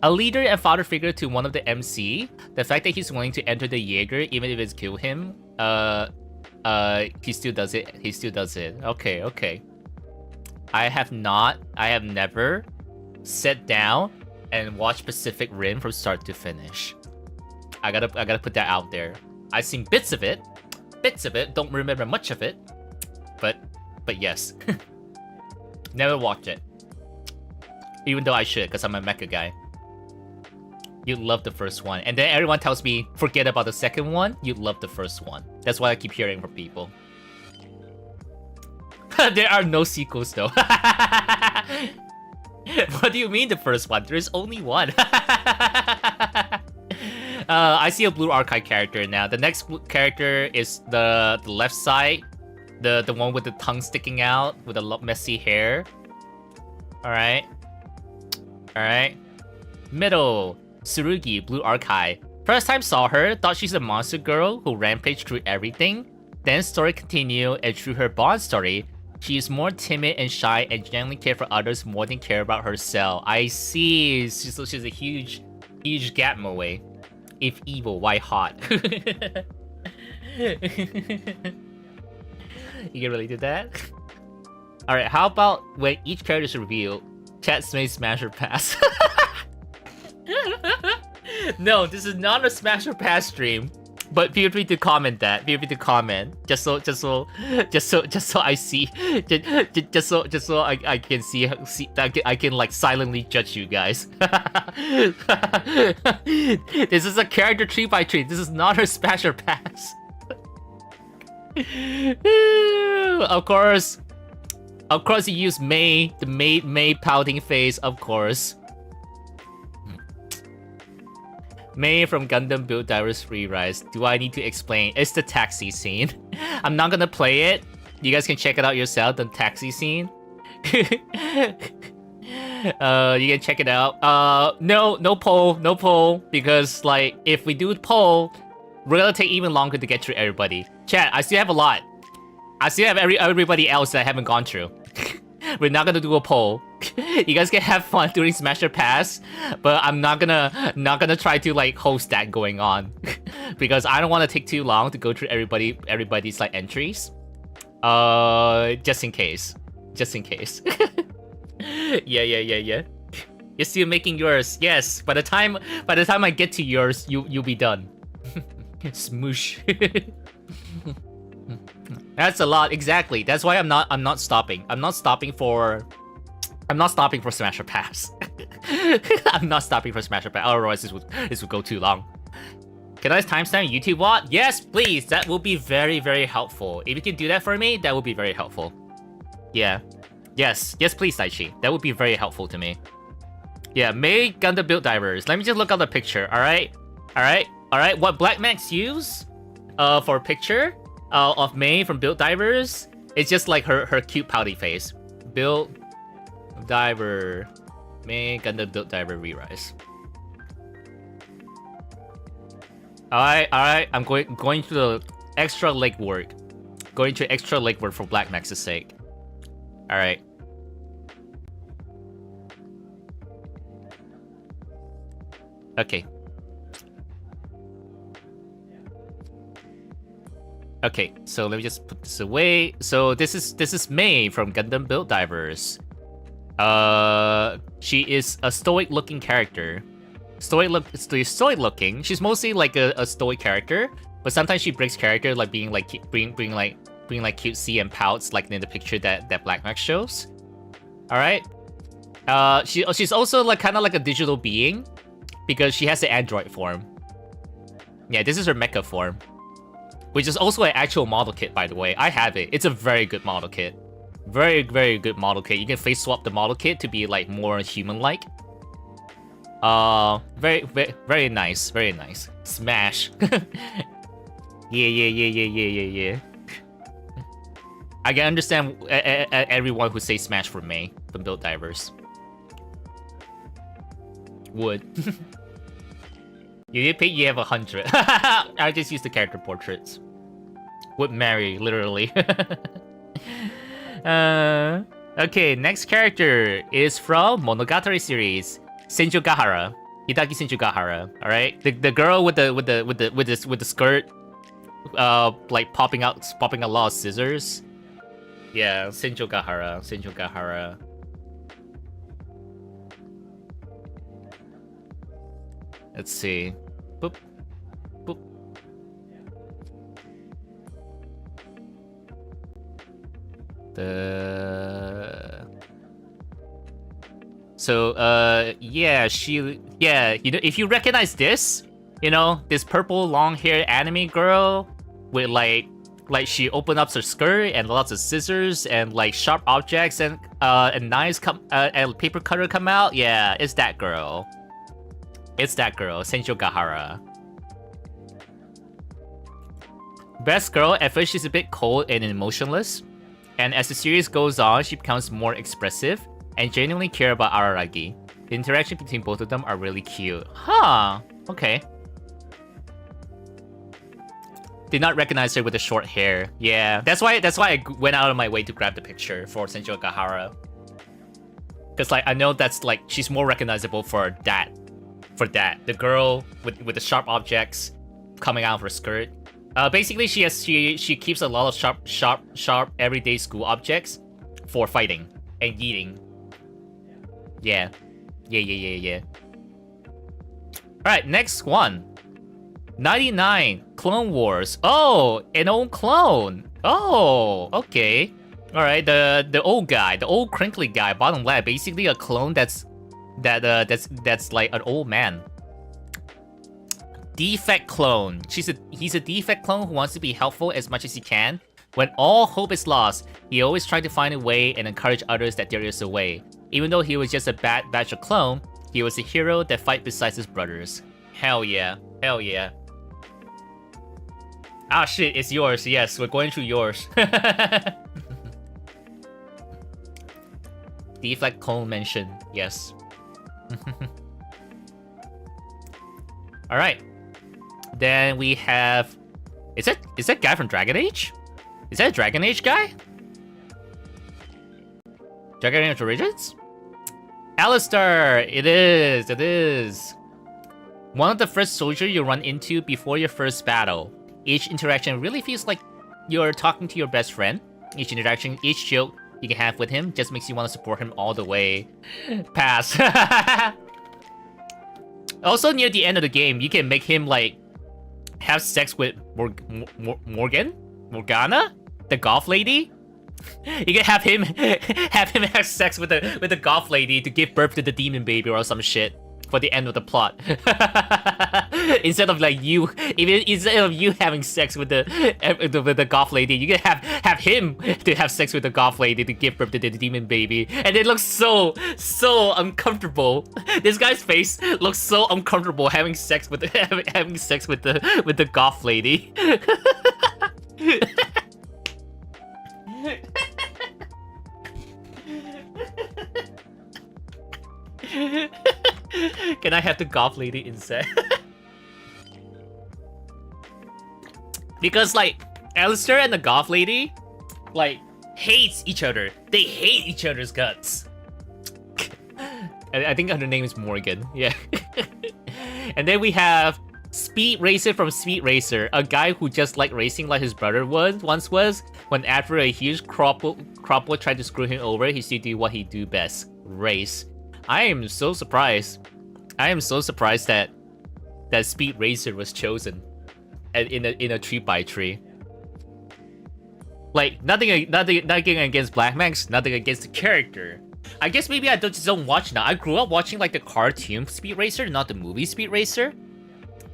A leader and father figure to one of the MC. The fact that he's willing to enter the Jaeger even if it's kill him. He still does it. Okay. I have never sat down and watched Pacific Rim from start to finish. I gotta put that out there. I've seen bits of it, don't remember much of it. But yes. Never watched it. Even though I should, because I'm a mecha guy. You love the first one. And then everyone tells me, forget about the second one, you love the first one. That's what I keep hearing from people. There are no sequels though. What do you mean the first one? There's only one. I see a blue archive character now. The next character is the left side, the one with the tongue sticking out with the messy hair. All right. Middle, Tsurugi, blue archive. First time saw her, thought she's a monster girl who rampaged through everything. Then story continued, and through her bond story, she is more timid and shy and genuinely care for others more than care about herself. I see. She's a huge gap moe. If evil, why hot? You can relate to that? Alright, how about when each character is revealed, chat may smash or pass? No, this is not a smash or pass stream. But feel free to comment that. Feel free to comment. Just so I see. Just so I can see I can like silently judge you guys. This is a character 3x3. This is not a smash or pass. Of course you use May, the May pouting face, of course. May from Gundam Build Divers Free Rise. Do I need to explain? It's the taxi scene. I'm not gonna play it. You guys can check it out yourself, the taxi scene. You can check it out. No poll, because like if we do poll, we're gonna take even longer to get through everybody. Chat, I still have a lot. I still have everybody else that I haven't gone through. We're not gonna do a poll. You guys can have fun doing Smash or Pass, but I'm not gonna try to like host that going on because I don't want to take too long to go through everybody's like entries. Just in case. Yeah. You're still making yours. Yes. By the time I get to yours, you'll be done. Smoosh. That's a lot, exactly. That's why I'm not stopping. I'm not stopping for Smash or Pass. I'm not stopping for Smash or Pass. Otherwise, this would go too long. Can I timestamp YouTube what? Yes, please. That will be very, very helpful. If you can do that for me, that would be very helpful. Yeah. Yes, please, Daichi. That would be very helpful to me. Yeah, May Gundam Build Divers. Let me just look at the picture. All right. What Black Max use for a picture of May from Build Divers, it's just like her cute pouty face. Build Diver, May Gundam Build Diver Re-Rise. Alright. I'm going to the extra legwork. Going to extra legwork for Black Max's sake. Alright. Okay, so let me just put this away. So this is May from Gundam Build Divers. She is a stoic-looking character. Stoic looking. She's mostly like a stoic character, but sometimes she breaks character, like being like being like cutesy and pouts, like in the picture that Black Max shows. All right. She's also like kind of like a digital being, because she has the android form. Yeah, this is her mecha form, which is also an actual model kit, by the way. I have it. It's a very good model kit. Very, very good model kit. You can face swap the model kit to be like more human-like. Very nice. Very nice. Smash. Yeah. I can understand everyone who say Smash for May from Build Divers. Would. You did pick, you have 100. I just used the character portraits. Would marry, literally. Okay, next character is from Monogatari series, Senju Gahara, Hidaki Senju Gahara. All right, the girl with the skirt, like popping a lot of scissors. Yeah, Senju Gahara. Let's see. Boop. Yeah, you know, if you recognize this, you know, this purple long-haired anime girl with like like she opened up her skirt and lots of scissors and like sharp objects and knives come and paper cutter come out. Yeah, it's that girl. It's that girl, Senjo Gahara. Best girl, at first she's a bit cold and emotionless, and as the series goes on, she becomes more expressive and genuinely care about Araragi. The interaction between both of them are really cute. Huh, okay. Did not recognize her with the short hair. Yeah, that's why I went out of my way to grab the picture for Senjo Gahara. Cause like I know that's like she's more recognizable for that. The girl with the sharp objects coming out of her skirt. Basically she keeps a lot of sharp everyday school objects for fighting and eating. Yeah. Alright, next one. 99 Clone Wars. Oh, an old clone. Oh, okay. Alright, the old guy, the old crinkly guy, bottom left, basically a clone that's like an old man. Defect clone. He's a defect clone who wants to be helpful as much as he can. When all hope is lost, he always tries to find a way and encourage others that there is a way. Even though he was just a bad batch of clone, he was a hero that fight besides his brothers. Hell yeah. Hell yeah. Ah shit, it's yours. Yes, we're going through yours. Defect clone mention. Yes. Alright. Then we have... Is that guy from Dragon Age? Is that a Dragon Age guy? Dragon Age Origins? Alistair! It is. One of the first soldiers you run into before your first battle. Each interaction really feels like you're talking to your best friend. Each interaction, each joke you can have with him just makes you want to support him all the way. Pass. Also, near the end of the game, you can make him like have sex with Morgana, the golf lady. You can have him have sex with the golf lady to give birth to the demon baby or some shit for the end of the plot. Instead of you having sex with the golf lady, you can have him to have sex with the golf lady to give birth to the demon baby, and it looks so uncomfortable. This guy's face looks so uncomfortable having sex with the golf lady. Can I have the golf lady instead? Because like Alistair and the golf lady like hates each other. They hate each other's guts. I think her name is Morgan. Yeah. And then we have Speed Racer from Speed Racer, a guy who just liked racing like his brother once was. When after a huge cropper tried to screw him over, he still did what he do best: race. I am so surprised. That Speed Racer was chosen in a 3x3. Like nothing against Black Max, nothing against the character. I guess maybe I just don't watch now. I grew up watching like the cartoon Speed Racer, not the movie Speed Racer.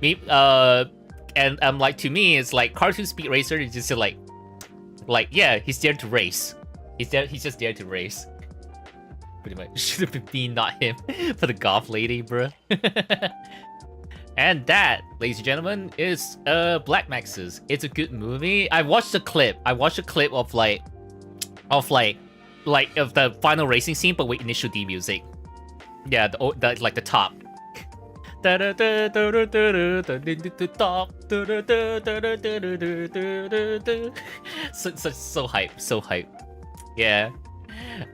And like to me, it's like cartoon Speed Racer is just like yeah, he's there to race. He's just there to race. Pretty much. Should have been me, not him. For the golf lady, bruh. And that, ladies and gentlemen, is Black Max's. It's a good movie. I watched a clip. of the final racing scene, but with initial D music. Yeah, the top. So hype. Yeah.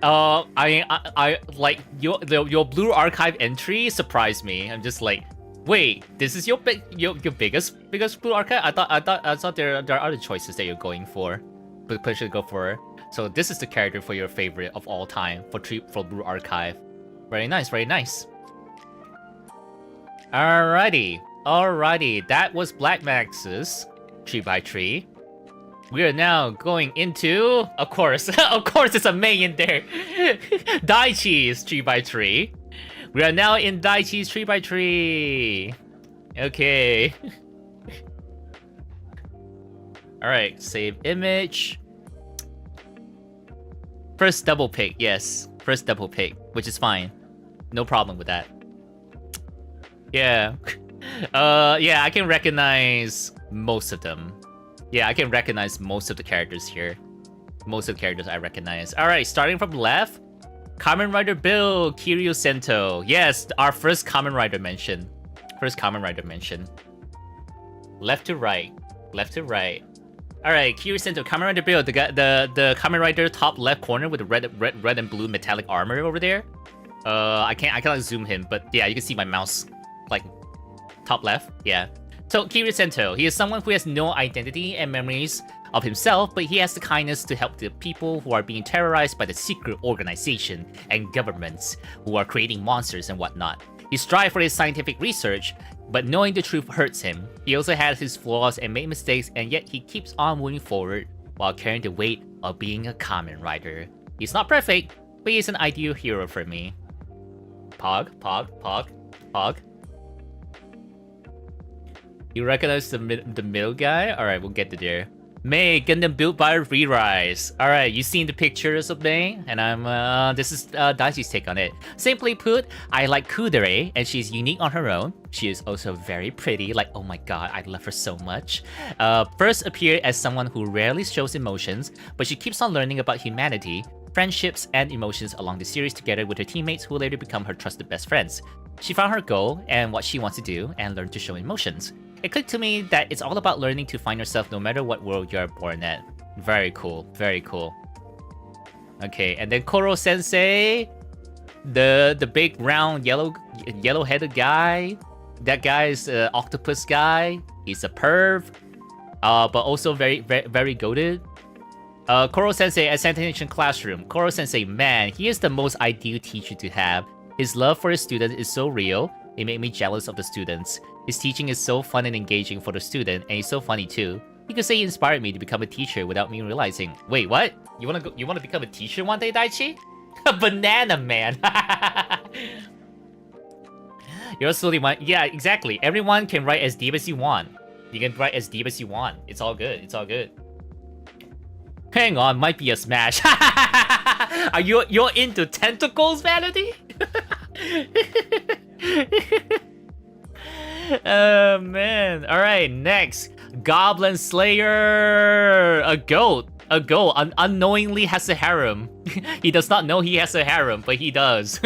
I like your Blue Archive entry surprised me. I'm just like, wait, this is your biggest Blue Archive? I thought there are other choices that you're going for, but potentially go for. So this is the character for your favorite of all time for Blue Archive. Very nice, very nice. Alrighty, that was Black Max's 3x3. We are now going into, of course, it's a May in there. Daichi's 3x3. We are now in Daichi's 3x3. Okay. Alright, save image. First double pick, yes. First double pick, which is fine. No problem with that. Yeah. Yeah, I can recognize most of them. Yeah, I can recognize most of the characters here. Most of the characters I recognize. Alright, starting from left. Kamen Rider Bill, Kiryu Sento. Yes, our first Kamen Rider mention. First Kamen Rider mention. Left to right. Left to right. Alright, Kiryu Sento, Kamen Rider Bill, the Kamen Rider top left corner with the red and blue metallic armor over there. I cannot zoom him, but yeah, you can see my mouse, like, top left, yeah. So, Kiryu Sento, he is someone who has no identity and memories of himself, but he has the kindness to help the people who are being terrorized by the secret organization and governments who are creating monsters and whatnot. He strives for his scientific research, but knowing the truth hurts him. He also has his flaws and made mistakes, and yet he keeps on moving forward while carrying the weight of being a Kamen Rider. He's not perfect, but he's an ideal hero for me. Pog, pog, pog, pog. You recognize the middle guy? Alright, we'll get to there. May, Gundam built by Re-Rise. Alright, you seen the pictures of May? And this is Daichi's take on it. Simply put, I like Kudere, and she's unique on her own. She is also very pretty, like, oh my god, I love her so much. First appeared as someone who rarely shows emotions, but she keeps on learning about humanity, friendships, and emotions along the series together with her teammates who later become her trusted best friends. She found her goal and what she wants to do, and learned to show emotions. It clicked to me that it's all about learning to find yourself no matter what world you're born at. Very cool, very cool. Okay, and then Koro Sensei, the big round yellow-headed guy. That guy is an octopus guy. He's a perv, but also very goated. Koro Sensei at Sanitation Classroom. Koro Sensei, man, he is the most ideal teacher to have. His love for his students is so real. It made me jealous of the students. His teaching is so fun and engaging for the student, and he's so funny too. You could say he inspired me to become a teacher without me realizing. Wait, what? You wanna become a teacher one day, Daichi? A banana man. You're slowly one. Yeah, exactly. Everyone can write as deep as you want. You can write as deep as you want. It's all good. It's all good. Hang on, might be a smash. Are you're into tentacles, Vanity? Oh man. Alright, next. Goblin Slayer. A goat unknowingly has a harem. He does not know he has a harem, but he does.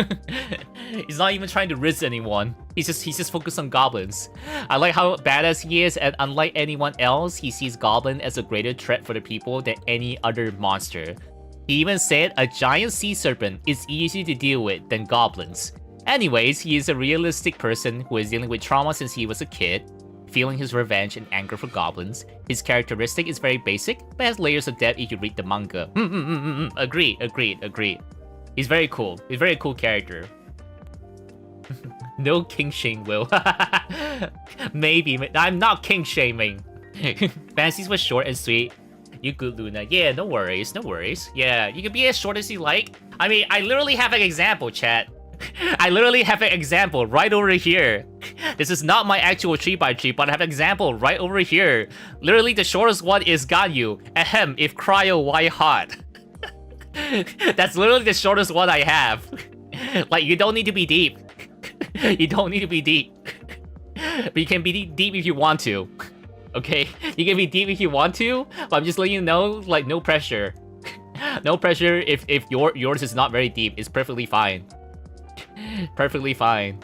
He's not even trying to risk anyone. He's just focused on goblins. I like how badass he is, and unlike anyone else, he sees goblin as a greater threat for the people than any other monster. He even said a giant sea serpent is easier to deal with than goblins. Anyways, he is a realistic person who is dealing with trauma since he was a kid, feeling his revenge and anger for goblins. His characteristic is very basic, but has layers of depth if you read the manga. Agreed. He's very cool. He's a very cool character. No king shame, Will. Maybe. I'm not king shaming. Fancies was short and sweet. You good, Luna. Yeah, no worries. Yeah, you can be as short as you like. I mean, I literally have an example, chat. I literally have an example right over here. This is not my actual 3x3, but I have an example right over here. Literally, the shortest one is Ganyu. Ahem, if cryo, why hot? That's literally the shortest one I have. Like, you don't need to be deep. You don't need to be deep. But you can be deep if you want to. Okay? You can be deep if you want to, but I'm just letting you know, like, no pressure. No pressure if yours is not very deep. It's perfectly fine. Perfectly fine.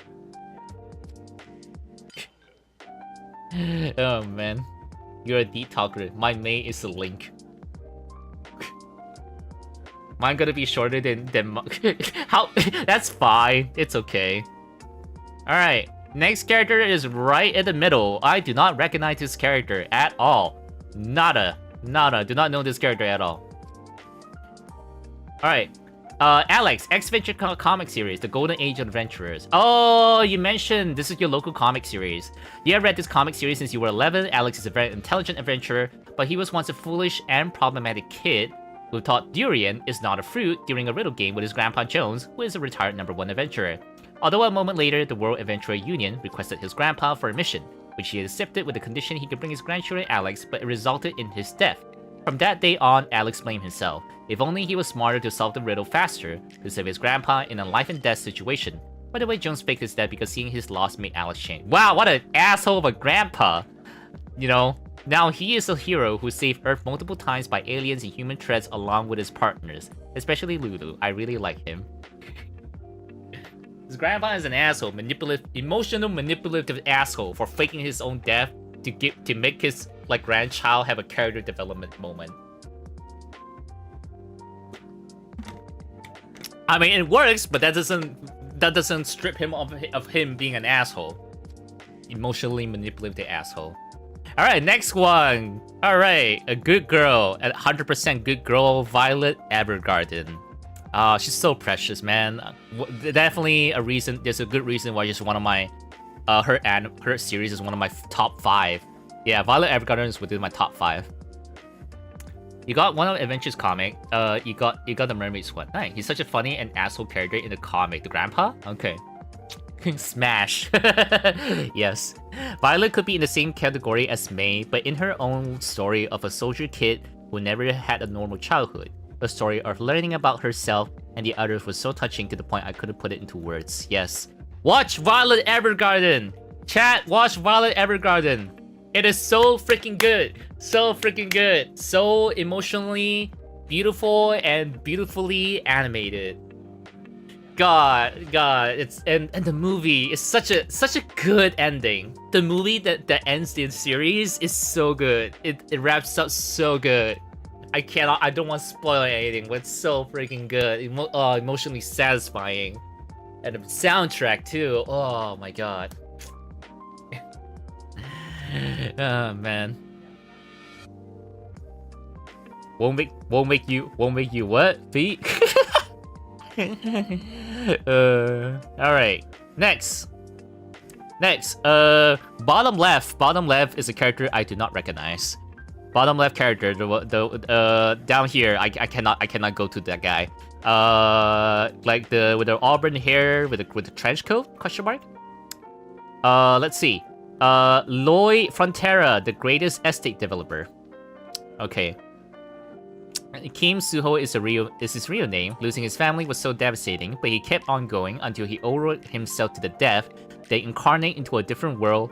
Oh man. You're a deep talker. My mate is a Link. Mine gonna be shorter than how? That's fine. It's okay. Alright. Next character is right in the middle. I do not recognize this character at all. Nada. Do not know this character at all. Alright. Alex, X-Venture comic series, The Golden Age of Adventurers. Oh, you mentioned this is your local comic series. You have read this comic series since you were 11. Alex is a very intelligent adventurer, but he was once a foolish and problematic kid who thought durian is not a fruit during a riddle game with his grandpa Jones, who is a retired #1 adventurer. Although a moment later, the World Adventurer Union requested his grandpa for a mission. which he accepted with the condition he could bring his grandchildren Alex, but it resulted in his death. From that day on, Alex blamed himself. If only he was smarter to solve the riddle faster, to save his grandpa in a life and death situation. By the way, Jones faked his death because seeing his loss made Alex change. Wow, what an asshole of a grandpa! You know, now he is a hero who saved Earth multiple times by aliens and human threats along with his partners. Especially Lulu, I really like him. His grandpa is an asshole, emotional manipulative asshole for faking his own death to make his grandchild have a character development moment. I mean, it works, but that doesn't strip him of him being an asshole. Emotionally manipulative asshole. All right, next one. All right, a good girl, at 100% good girl, Violet Evergarden. She's so precious, man. Definitely a reason. There's a good reason why she's one of my her series is one of my top 5. Yeah, Violet Evergarden is within my top 5. You got one of Adventures comic. You got the Mermaid's one. Nice. He's such a funny and asshole character in the comic. The grandpa? Okay. Smash. Yes. Violet could be in the same category as May, but in her own story of a soldier kid who never had a normal childhood. A story of learning about herself and the others was so touching to the point I couldn't put it into words. Yes. Watch Violet Evergarden! Chat, watch Violet Evergarden! It is so freaking good! So freaking good! So emotionally beautiful and beautifully animated. God, it's and the movie is such a good ending. The movie that ends the series is so good. It wraps up so good. I don't want to spoil anything, but it's so freaking good. Emotionally satisfying. And the soundtrack too. Oh my god. Oh man. Won't make you what? Pete? Alright. Next, bottom left is a character I do not recognize. Bottom left character, the down here, I cannot go to that guy. With the auburn hair with the trench coat? Question mark. Let's see. Lloyd Frontera, the greatest estate developer. Okay. Kim Suho is his real name. Losing his family was so devastating, but he kept on going until he overrode himself to the death. They incarnate into a different world.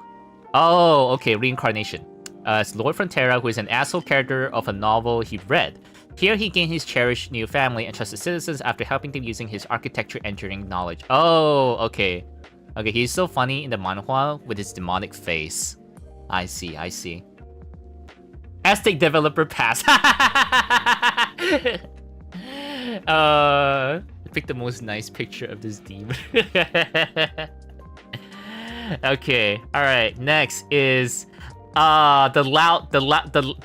Oh, okay, reincarnation. It's Lloyd Frontera, who is an asshole character of a novel he read. Here he gained his cherished new family and trusted citizens after helping them using his architecture engineering knowledge. Oh, okay. Okay, he's so funny in the manhwa with his demonic face. I see. Estate developer pass. Pick the most nice picture of this demon. Okay, alright, next is the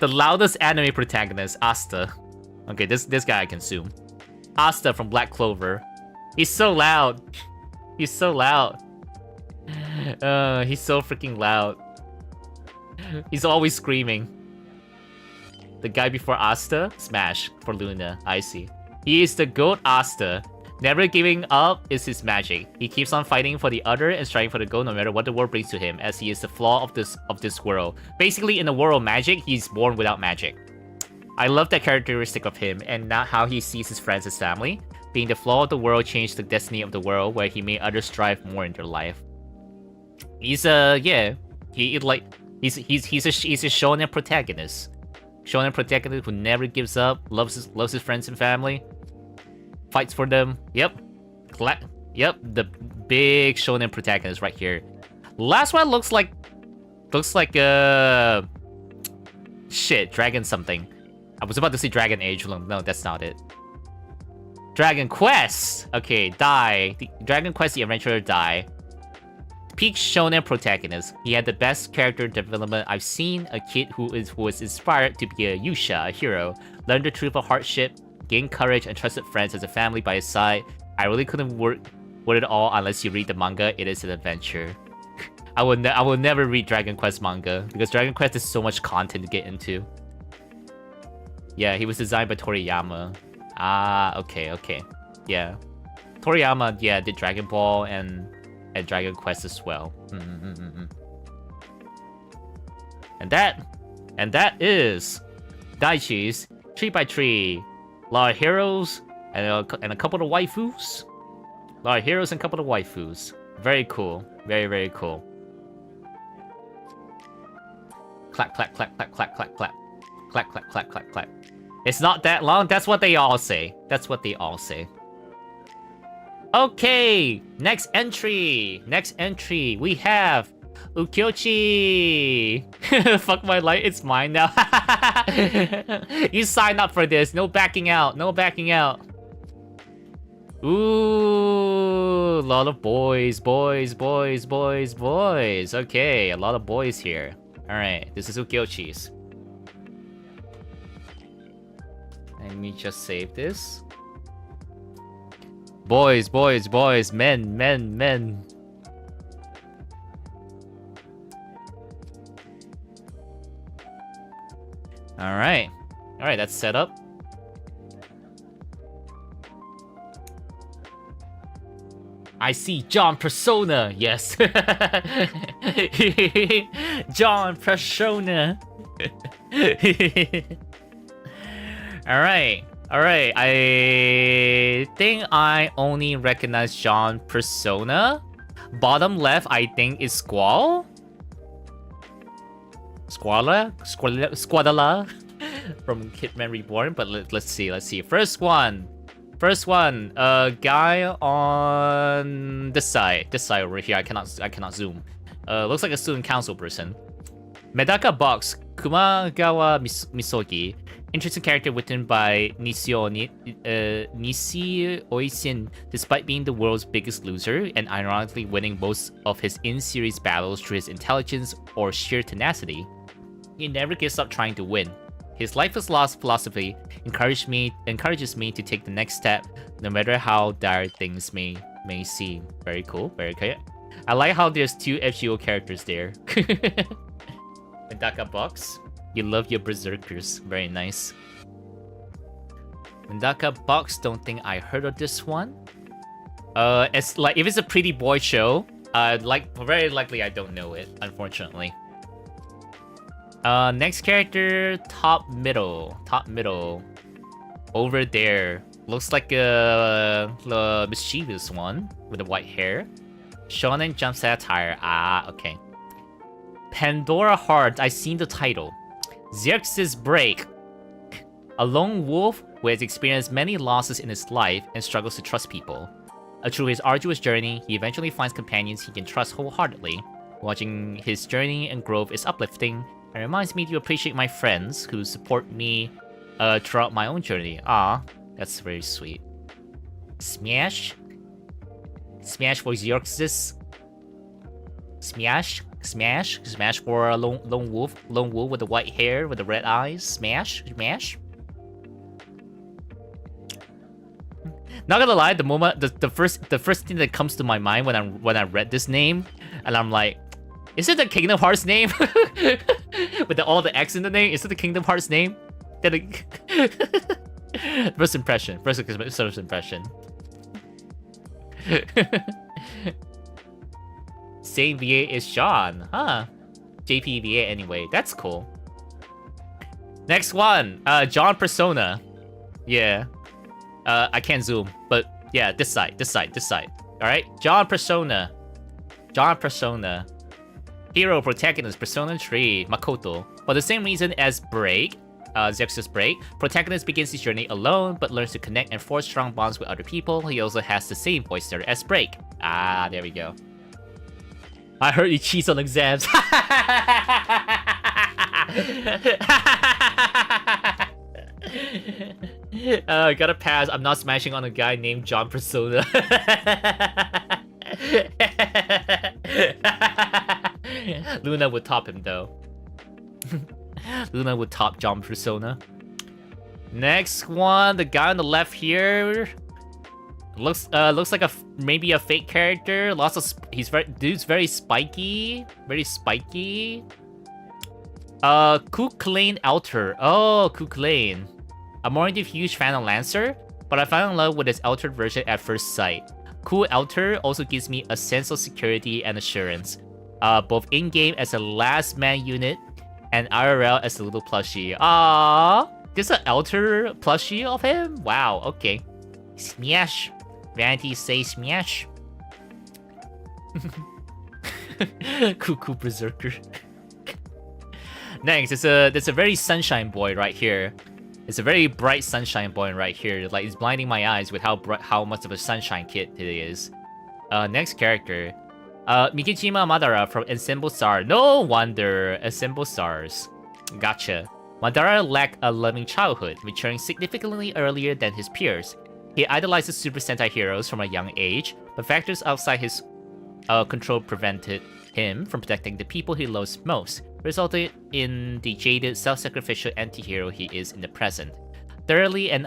loudest anime protagonist, Asta. Okay, this guy I can assume. Asta from Black Clover. He's so loud. He's so freaking loud. He's always screaming. The guy before Asta? Smash for Luna. I see. He is the GOAT Asta. Never giving up is his magic. He keeps on fighting for the other and striving for the goal no matter what the world brings to him, as he is the flaw of this world. Basically, in the world of magic, he's born without magic. I love that characteristic of him, and not how he sees his friends as family. Being the flaw of the world changed the destiny of the world, where he made others strive more in their life. He's he's a shonen protagonist. Shonen protagonist who never gives up, loves his friends and family, fights for them. Yep, the big shonen protagonist right here. Last one looks like shit, Dragon something. I was about to say Dragon Age. No, that's not it. Dragon Quest. Okay, Dai. Dragon Quest: The Adventurer Dai. Peak shonen protagonist. He had the best character development I've seen. A kid who was inspired to be a Yusha, a hero, learned the truth of hardship, gained courage, and trusted friends as a family by his side. I really couldn't work with it all unless you read the manga. It is an adventure. I will never read Dragon Quest manga because Dragon Quest is so much content to get into. Yeah, he was designed by Toriyama. Ah, okay. Yeah, Toriyama, did Dragon Ball and Dragon Quest as well. And that is Daichi's 3x3. A lot of heroes and a couple of waifus. A lot of heroes and a couple of waifus. Very cool. Very, very cool. Clap, clap, clap, clap, clap, clap, clap. Clap, clap, clap, clap, clap. It's not that long. That's what they all say. That's what they all say. Okay, next entry. Next entry. We have Ukyochi. Fuck my life. It's mine now. You signed up for this. No backing out. No backing out. Ooh, a lot of boys, boys, boys, boys, boys. Okay, a lot of boys here. All right, this is Ukyochi's. Let me just save this. Boys, boys, boys, men, men, men. Alright. Alright, that's set up. I see John Persona, yes. John Persona. Alright. Alright, I think I only recognize John Persona. Bottom left, I think, is Squall. Squalla? Squadala? From Hitman Reborn, but let's see. First one, guy on this side over here. I cannot zoom. Looks like a student council person. Medaka Box, Kumagawa Misogi. Interesting character written by Nishio Oisin, despite being the world's biggest loser and ironically winning most of his in-series battles through his intelligence or sheer tenacity. He never gives up trying to win. His life is lost philosophy encourages me to take the next step, no matter how dire things may seem. Very cool, very cool. I like how there's two FGO characters there. Medaka Box. You love your berserkers. Very nice. Medaka Box, don't think I heard of this one. It's like if it's a pretty boy show, very likely I don't know it, unfortunately. Next character, top middle. Over there. Looks like a mischievous one with the white hair. Shonen Jump satire. Ah, okay. Pandora Heart, I've seen the title. Xerxes Break. A lone wolf who has experienced many losses in his life and struggles to trust people. Through his arduous journey, he eventually finds companions he can trust wholeheartedly. Watching his journey and growth is uplifting and reminds me to appreciate my friends who support me throughout my own journey. Ah, that's very sweet. Smash? Smash for Xerxes? Smash for a lone wolf with the white hair, with the red eyes. Smash. Not gonna lie, the first thing that comes to my mind when I read this name, and I'm like, is it the Kingdom Hearts name? With all the X in the name, is it the Kingdom Hearts name? First impression. Same VA is Sean, huh? JPVA anyway, that's cool. Next one, John Persona. Yeah. I can't zoom, but yeah, this side. Alright, John Persona. Hero protagonist, Persona 3, Makoto. For the same reason as Break, Xerxes Break, protagonist begins his journey alone, but learns to connect and forge strong bonds with other people. He also has the same voice there as Break. Ah, there we go. I heard you cheats on exams. Gotta pass. I'm not smashing on a guy named John Persona. Luna would top him though. Luna would top John Persona. Next one, the guy on the left here. Looks like maybe a fake character. Dude's very spiky. Kuklane Alter. Oh, Kuklane. I'm already a huge fan of Lancer, but I fell in love with his altered version at first sight. Cool Alter also gives me a sense of security and assurance, both in-game as a last man unit and IRL as a little plushie. Ah, there's an alter plushie of him? Wow, okay. Smash. Vanity say smash. Cuckoo Berserker. Next, there's a very sunshine boy right here. It's a very bright sunshine boy right here. Like, it's blinding my eyes with how much of a sunshine kid it is. Next character. Mikijima Madara from Ensemble Star. No wonder, Ensemble Stars. Gotcha. Madara lacked a loving childhood, maturing significantly earlier than his peers. He idolizes Super Sentai heroes from a young age, but factors outside his control prevented him from protecting the people he loves most, resulting in the jaded, self-sacrificial anti-hero he is in the present. Thoroughly and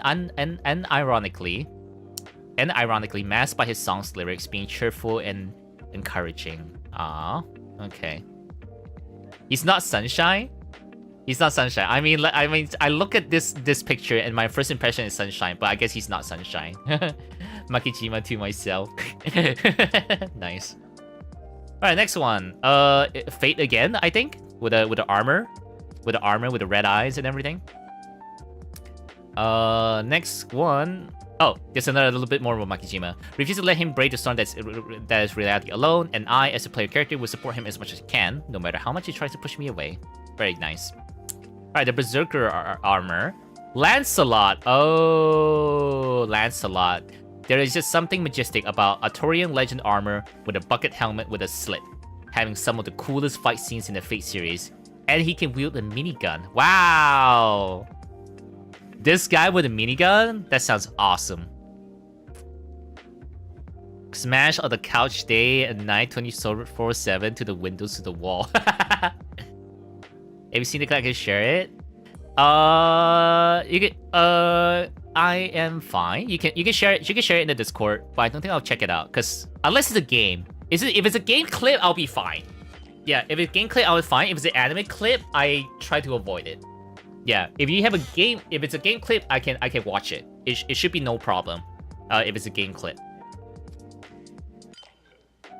ironically masked by his song's lyrics being cheerful and encouraging. Ah, okay. He's not Sunshine? He's not Sunshine. I mean, I look at this picture and my first impression is Sunshine, but I guess he's not Sunshine. Makijima to myself. Nice. Alright, next one. Fate again, I think, with the armor, with the red eyes and everything. Next one. Oh, there's another little bit more about Makijima. Refuse to let him brave the storm that is reality alone, and I, as a player character, will support him as much as I can, no matter how much he tries to push me away. Very nice. Alright, the Berserker armor. Lancelot. Oh, Lancelot. There is just something majestic about Arthurian legend armor with a bucket helmet with a slit, having some of the coolest fight scenes in the Fate series. And he can wield a minigun. Wow! This guy with a minigun? That sounds awesome. Smash on the couch day and night 24/7 to the windows to the wall. Have you seen the guy? I can share it. You can, I am fine. You can share it. You can share it in the Discord, but I don't think I'll check it out. Cause unless it's a game, if it's a game clip, I'll be fine. Yeah, if it's a game clip, I'll be fine. If it's an anime clip, I try to avoid it. Yeah, if it's a game clip, I can watch it. It should be no problem. If it's a game clip.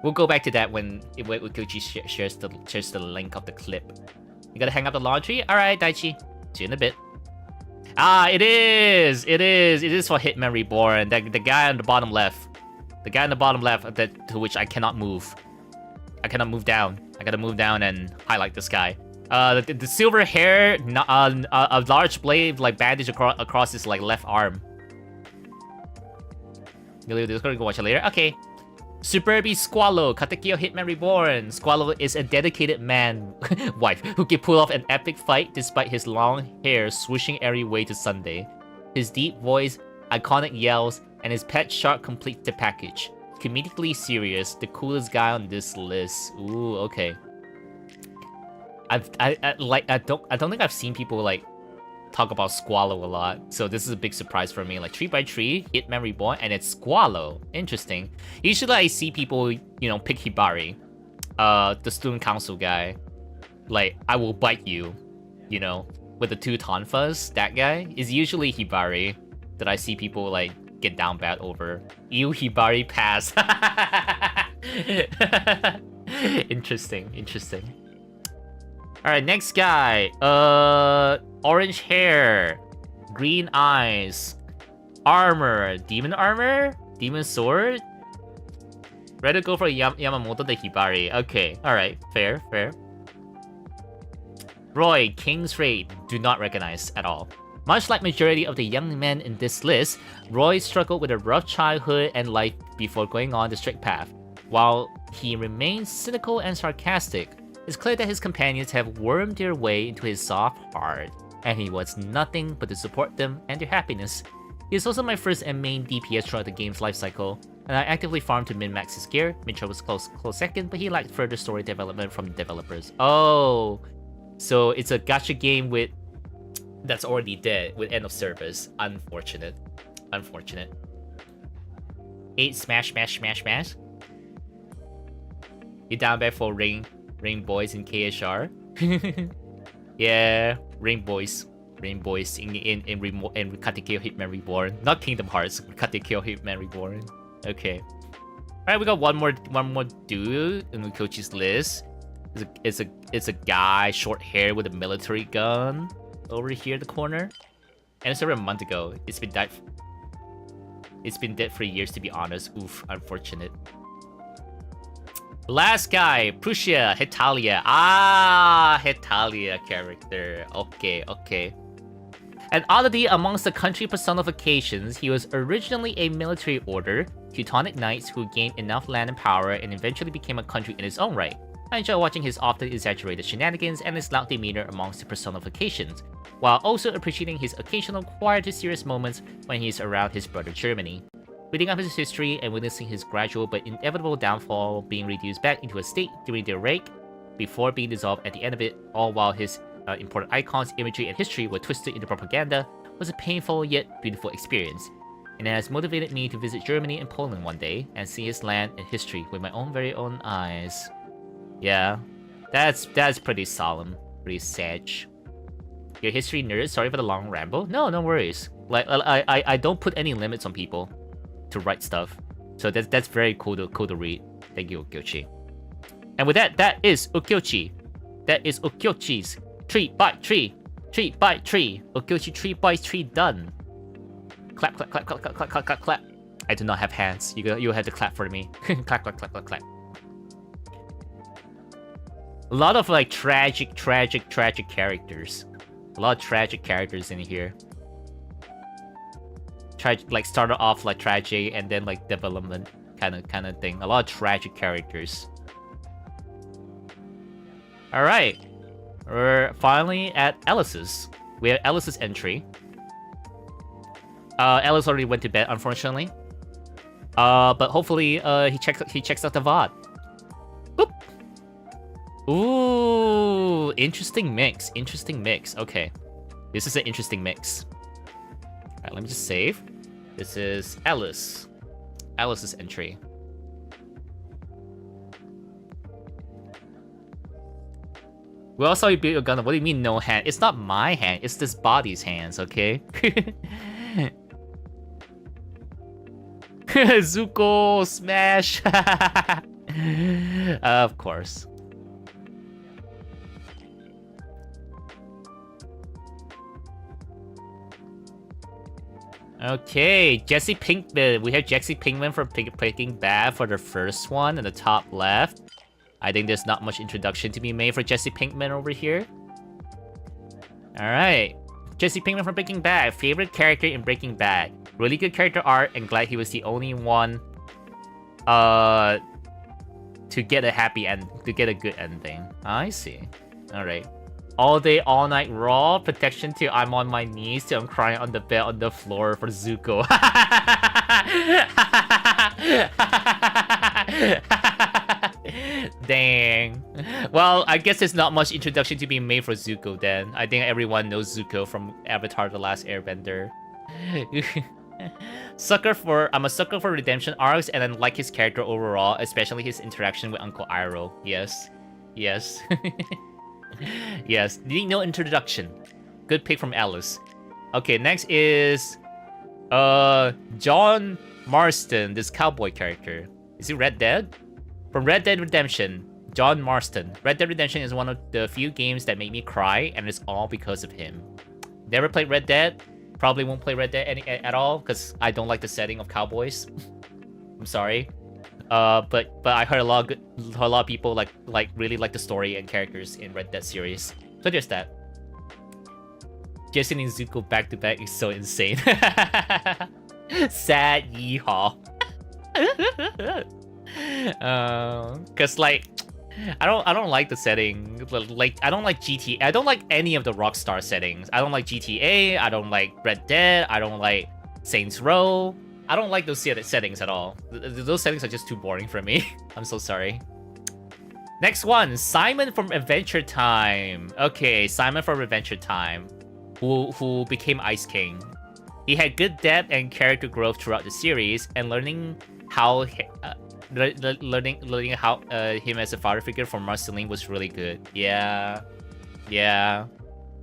We'll go back to that when Gucci shares the link of the clip. You gotta hang up the laundry? Alright, Daichi. See you in a bit. Ah, it is for Hitman Reborn. The guy on the bottom left. The guy on the bottom left to which I cannot move. I cannot move down. I gotta move down and highlight this guy. The silver hair, a large blade like bandage across his like left arm. You leave this, go watch it later. Okay. Superby Squallow, Katekyo Hitman Reborn. Squallow is a dedicated man wife who can pull off an epic fight despite his long hair swooshing every way to Sunday. His deep voice, iconic yells, and his pet shark complete the package. Comedically serious, the coolest guy on this list. Ooh, okay. I don't think I've seen people like talk about Squallow a lot, so this is a big surprise for me. Like 3x3, Hitman Reborn, and it's Squallow. Interesting. Usually I see people, you know, pick Hibari, the student council guy. Like, I will bite you, you know, with the two tonfas. That guy is usually Hibari that I see people like get down bad over. Ew, Hibari pass. Interesting. Alright, next guy. Orange hair, green eyes, armor, demon armor, demon sword. Ready to go for Yamamoto the Hibari. Okay, alright, fair. Roy, King's Raid, do not recognize at all. Much like majority of the young men in this list, Roy struggled with a rough childhood and life before going on the strict path. While he remains cynical and sarcastic, it's clear that his companions have wormed their way into his soft heart, and he wants nothing but to support them and their happiness. He is also my first and main DPS throughout the game's lifecycle, and I actively farmed to min-max his gear. Mitchell was close second, but he lacked further story development from the developers. Oh, so it's a gacha game that's already dead with end of service. Unfortunate. 8 smash. You down bad for Ring Boys in KSR? Yeah, Ring Boys in Katekyo Hitman Reborn. Not Kingdom Hearts, Katekyo Hitman Reborn. Okay. Alright, we got one more dude in Kochi's list. It's a guy, short hair with a military gun over here in the corner. And it's over a month ago. It's been dead for years, to be honest. Oof, unfortunate. Last guy, Prussia, Hetalia. Ah, Hetalia character. Okay. An oddity amongst the country personifications, he was originally a military order, Teutonic Knights, who gained enough land and power and eventually became a country in its own right. I enjoy watching his often exaggerated shenanigans and his loud demeanor amongst the personifications, while also appreciating his occasional quiet to serious moments when he is around his brother Germany. Reading up his history and witnessing his gradual but inevitable downfall, being reduced back into a state during the rake before being dissolved at the end of it, all while his important icons, imagery, and history were twisted into propaganda, was a painful yet beautiful experience. And it has motivated me to visit Germany and Poland one day and see his land and history with my own very own eyes. Yeah, that's pretty solemn, pretty sage. Your history nerd, sorry for the long ramble. No worries. Like I don't put any limits on people to write stuff, so that's very cool to read. Thank you, Ukyochi. And with that is Ukyochi. That is Ukyochi's tree by tree, tree by tree. Ukyochi tree by tree done. Clap. I do not have hands. You have to clap for me. Clap. A lot of like tragic characters. A lot of tragic characters in here. Like started off like tragic and then like development kind of thing. A lot of tragic characters. All right, we're finally at Ellis's. We have Ellis's entry. Ellis already went to bed, unfortunately. But hopefully he checks out the VOD. Boop. Ooh, interesting mix. Okay, this is an interesting mix. All right, let me just save. This is Ellis's entry. We also built your gun. What do you mean no hand? It's not my hand. It's this body's hands, okay? Zuko smash. Of course. Okay, Jesse Pinkman. We have Jesse Pinkman for Breaking Bad for the first one in the top left. I think there's not much introduction to be made for Jesse Pinkman over here. Alright. Jesse Pinkman from Breaking Bad. Favorite character in Breaking Bad. Really good character art, and glad he was the only one to get a happy end, to get a good ending. I see. Alright. All day, all night raw. Protection till I'm on my knees, till I'm crying on the bed, on the floor for Zuko. Dang. Well, I guess there's not much introduction to be made for Zuko then. I think everyone knows Zuko from Avatar: The Last Airbender. I'm a sucker for redemption arcs, and I like his character overall, especially his interaction with Uncle Iroh. Yes. Yes. Need no introduction. Good pick from Alice. Okay, next is John Marston, this cowboy character. Is he Red Dead? From Red Dead Redemption, John Marston. Red Dead Redemption is one of the few games that make me cry, and it's all because of him. Never played Red Dead. Probably won't play Red Dead at all, because I don't like the setting of cowboys. I'm sorry. But I heard a lot of people really like the story and characters in Red Dead series. So there's that. Jesse and Zuko back to back is so insane. Sad yeehaw. Cause like I don't like the setting. Like I don't like GTA. I don't like any of the Rockstar settings. I don't like GTA. I don't like Red Dead. I don't like Saints Row. I don't like those settings at all. Those settings are just too boring for me. I'm so sorry. Next one, Simon from Adventure Time. Okay, Simon from Adventure Time, who became Ice King. He had good depth and character growth throughout the series, and learning how him as a father figure for Marceline was really good. Yeah,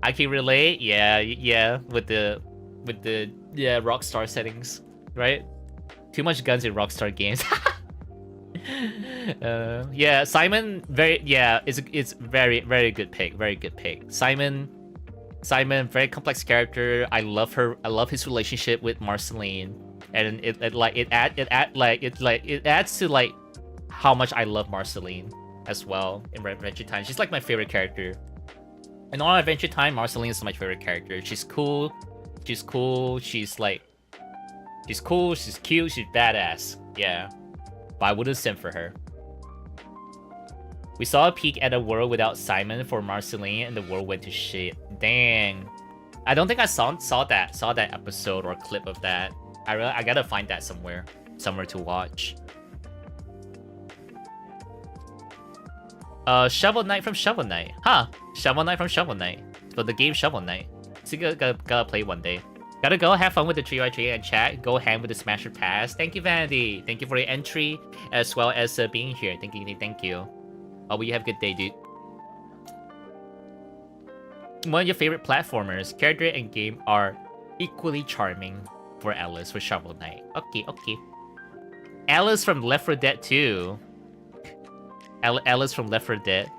I can relate. Yeah, with the Rockstar settings, right? Too much guns in Rockstar games. Yeah, Simon. It's very good pick. Very good pick. Simon, very complex character. I love her. I love his relationship with Marceline, and it adds to like how much I love Marceline as well in Adventure Time. She's like my favorite character. In all Adventure Time, Marceline is my favorite character. She's cool. She's cool. She's cool. She's cute. She's badass. Yeah. But I wouldn't send for her. We saw a peek at a world without Simon for Marceline, and the world went to shit. Dang. I don't think I saw that episode or clip of that. I gotta find that somewhere to watch. Shovel Knight from Shovel Knight. Huh. Shovel Knight from Shovel Knight. So the game Shovel Knight. So gotta play one day. Gotta go have fun with the 3x3 and chat. Go ham with the Smasher Pass. Thank you, Vanity. Thank you for your entry as well as being here. Thank you. Oh, well, you have a good day, dude. One of your favorite platformers, character and game are equally charming for Alice for Shovel Knight. Okay. Alice from Left 4 Dead 2. Alice from Left 4 Dead.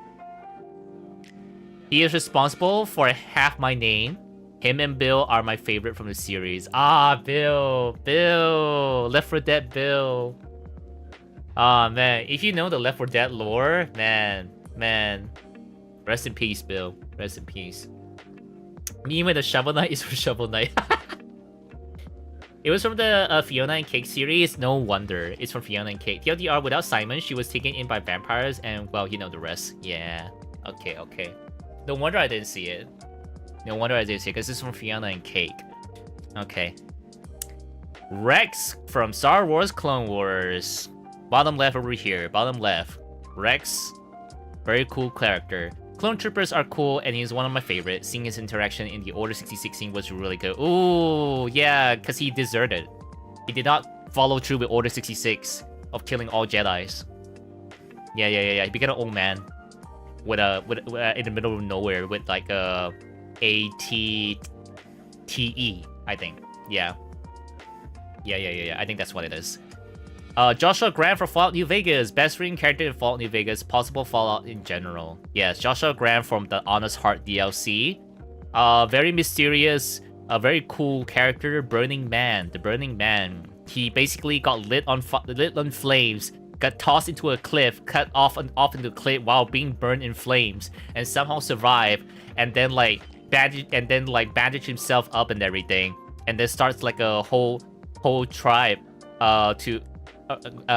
He is responsible for half my name. Him and Bill are my favorite from the series. Ah, Bill. Left 4 Dead Bill. Ah, man. If you know the Left 4 Dead lore, man. Rest in peace, Bill. Rest in peace. Me with the Shovel Knight is from Shovel Knight. It was from the Fiona and Cake series. No wonder. It's from Fiona and Cake. TLDR, without Simon, she was taken in by vampires, and, well, you know the rest. Yeah. Okay. No wonder I didn't see it. Because this is from Fiona and Cake. Okay. Rex from Star Wars Clone Wars. Bottom left over here. Bottom left. Rex. Very cool character. Clone Troopers are cool, and he's one of my favorites. Seeing his interaction in the Order 66 scene was really good. Ooh, yeah, because he deserted. He did not follow through with Order 66 of killing all Jedis. Yeah. He became an old man with in the middle of nowhere with like a ATTE, I think. Yeah. I think that's what it is. Joshua Grant for Fallout New Vegas. Best written character in Fallout New Vegas. Possible Fallout in general. Yes, Joshua Grant from the Honest Heart DLC. Very mysterious, a very cool character. Burning Man. The Burning Man. He basically got lit on flames, got tossed into a cliff, cut off into the cliff while being burned in flames, and somehow survived. And then bandage himself up and everything, and then starts like a whole tribe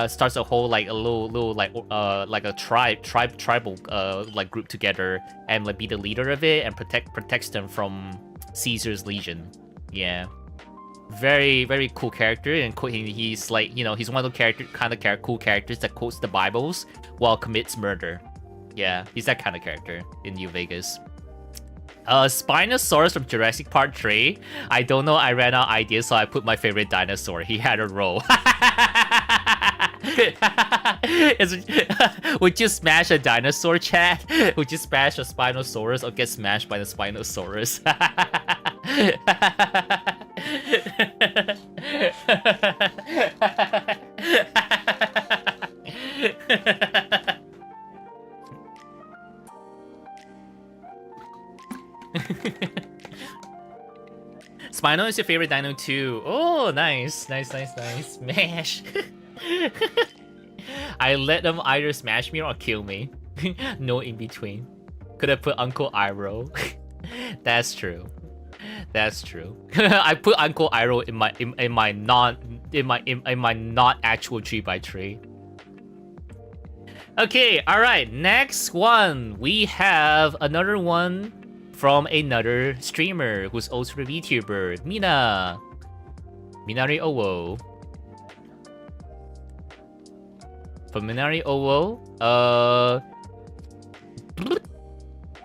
starts a whole like a little like a tribal like group together, and like be the leader of it and protects them from Caesar's legion. Yeah, very cool character, and he's like, you know, he's one of the cool characters that quotes the Bibles while commits murder. Yeah, he's that kind of character in New Vegas. Spinosaurus from Jurassic Park 3. I don't know, I ran out of ideas, so I put my favorite dinosaur. He had a role. Would you smash a dinosaur, chat? Would you smash a Spinosaurus or get smashed by the Spinosaurus? Spino is your favorite dino too. Oh, nice. Smash. I let them either smash me or kill me. No in between. Could have put Uncle Iroh. That's true. I put Uncle Iroh in my not actual 3x3. Okay, alright, next one. We have another one from another streamer who's also a VTuber, Minari Owo. For Minari Owo,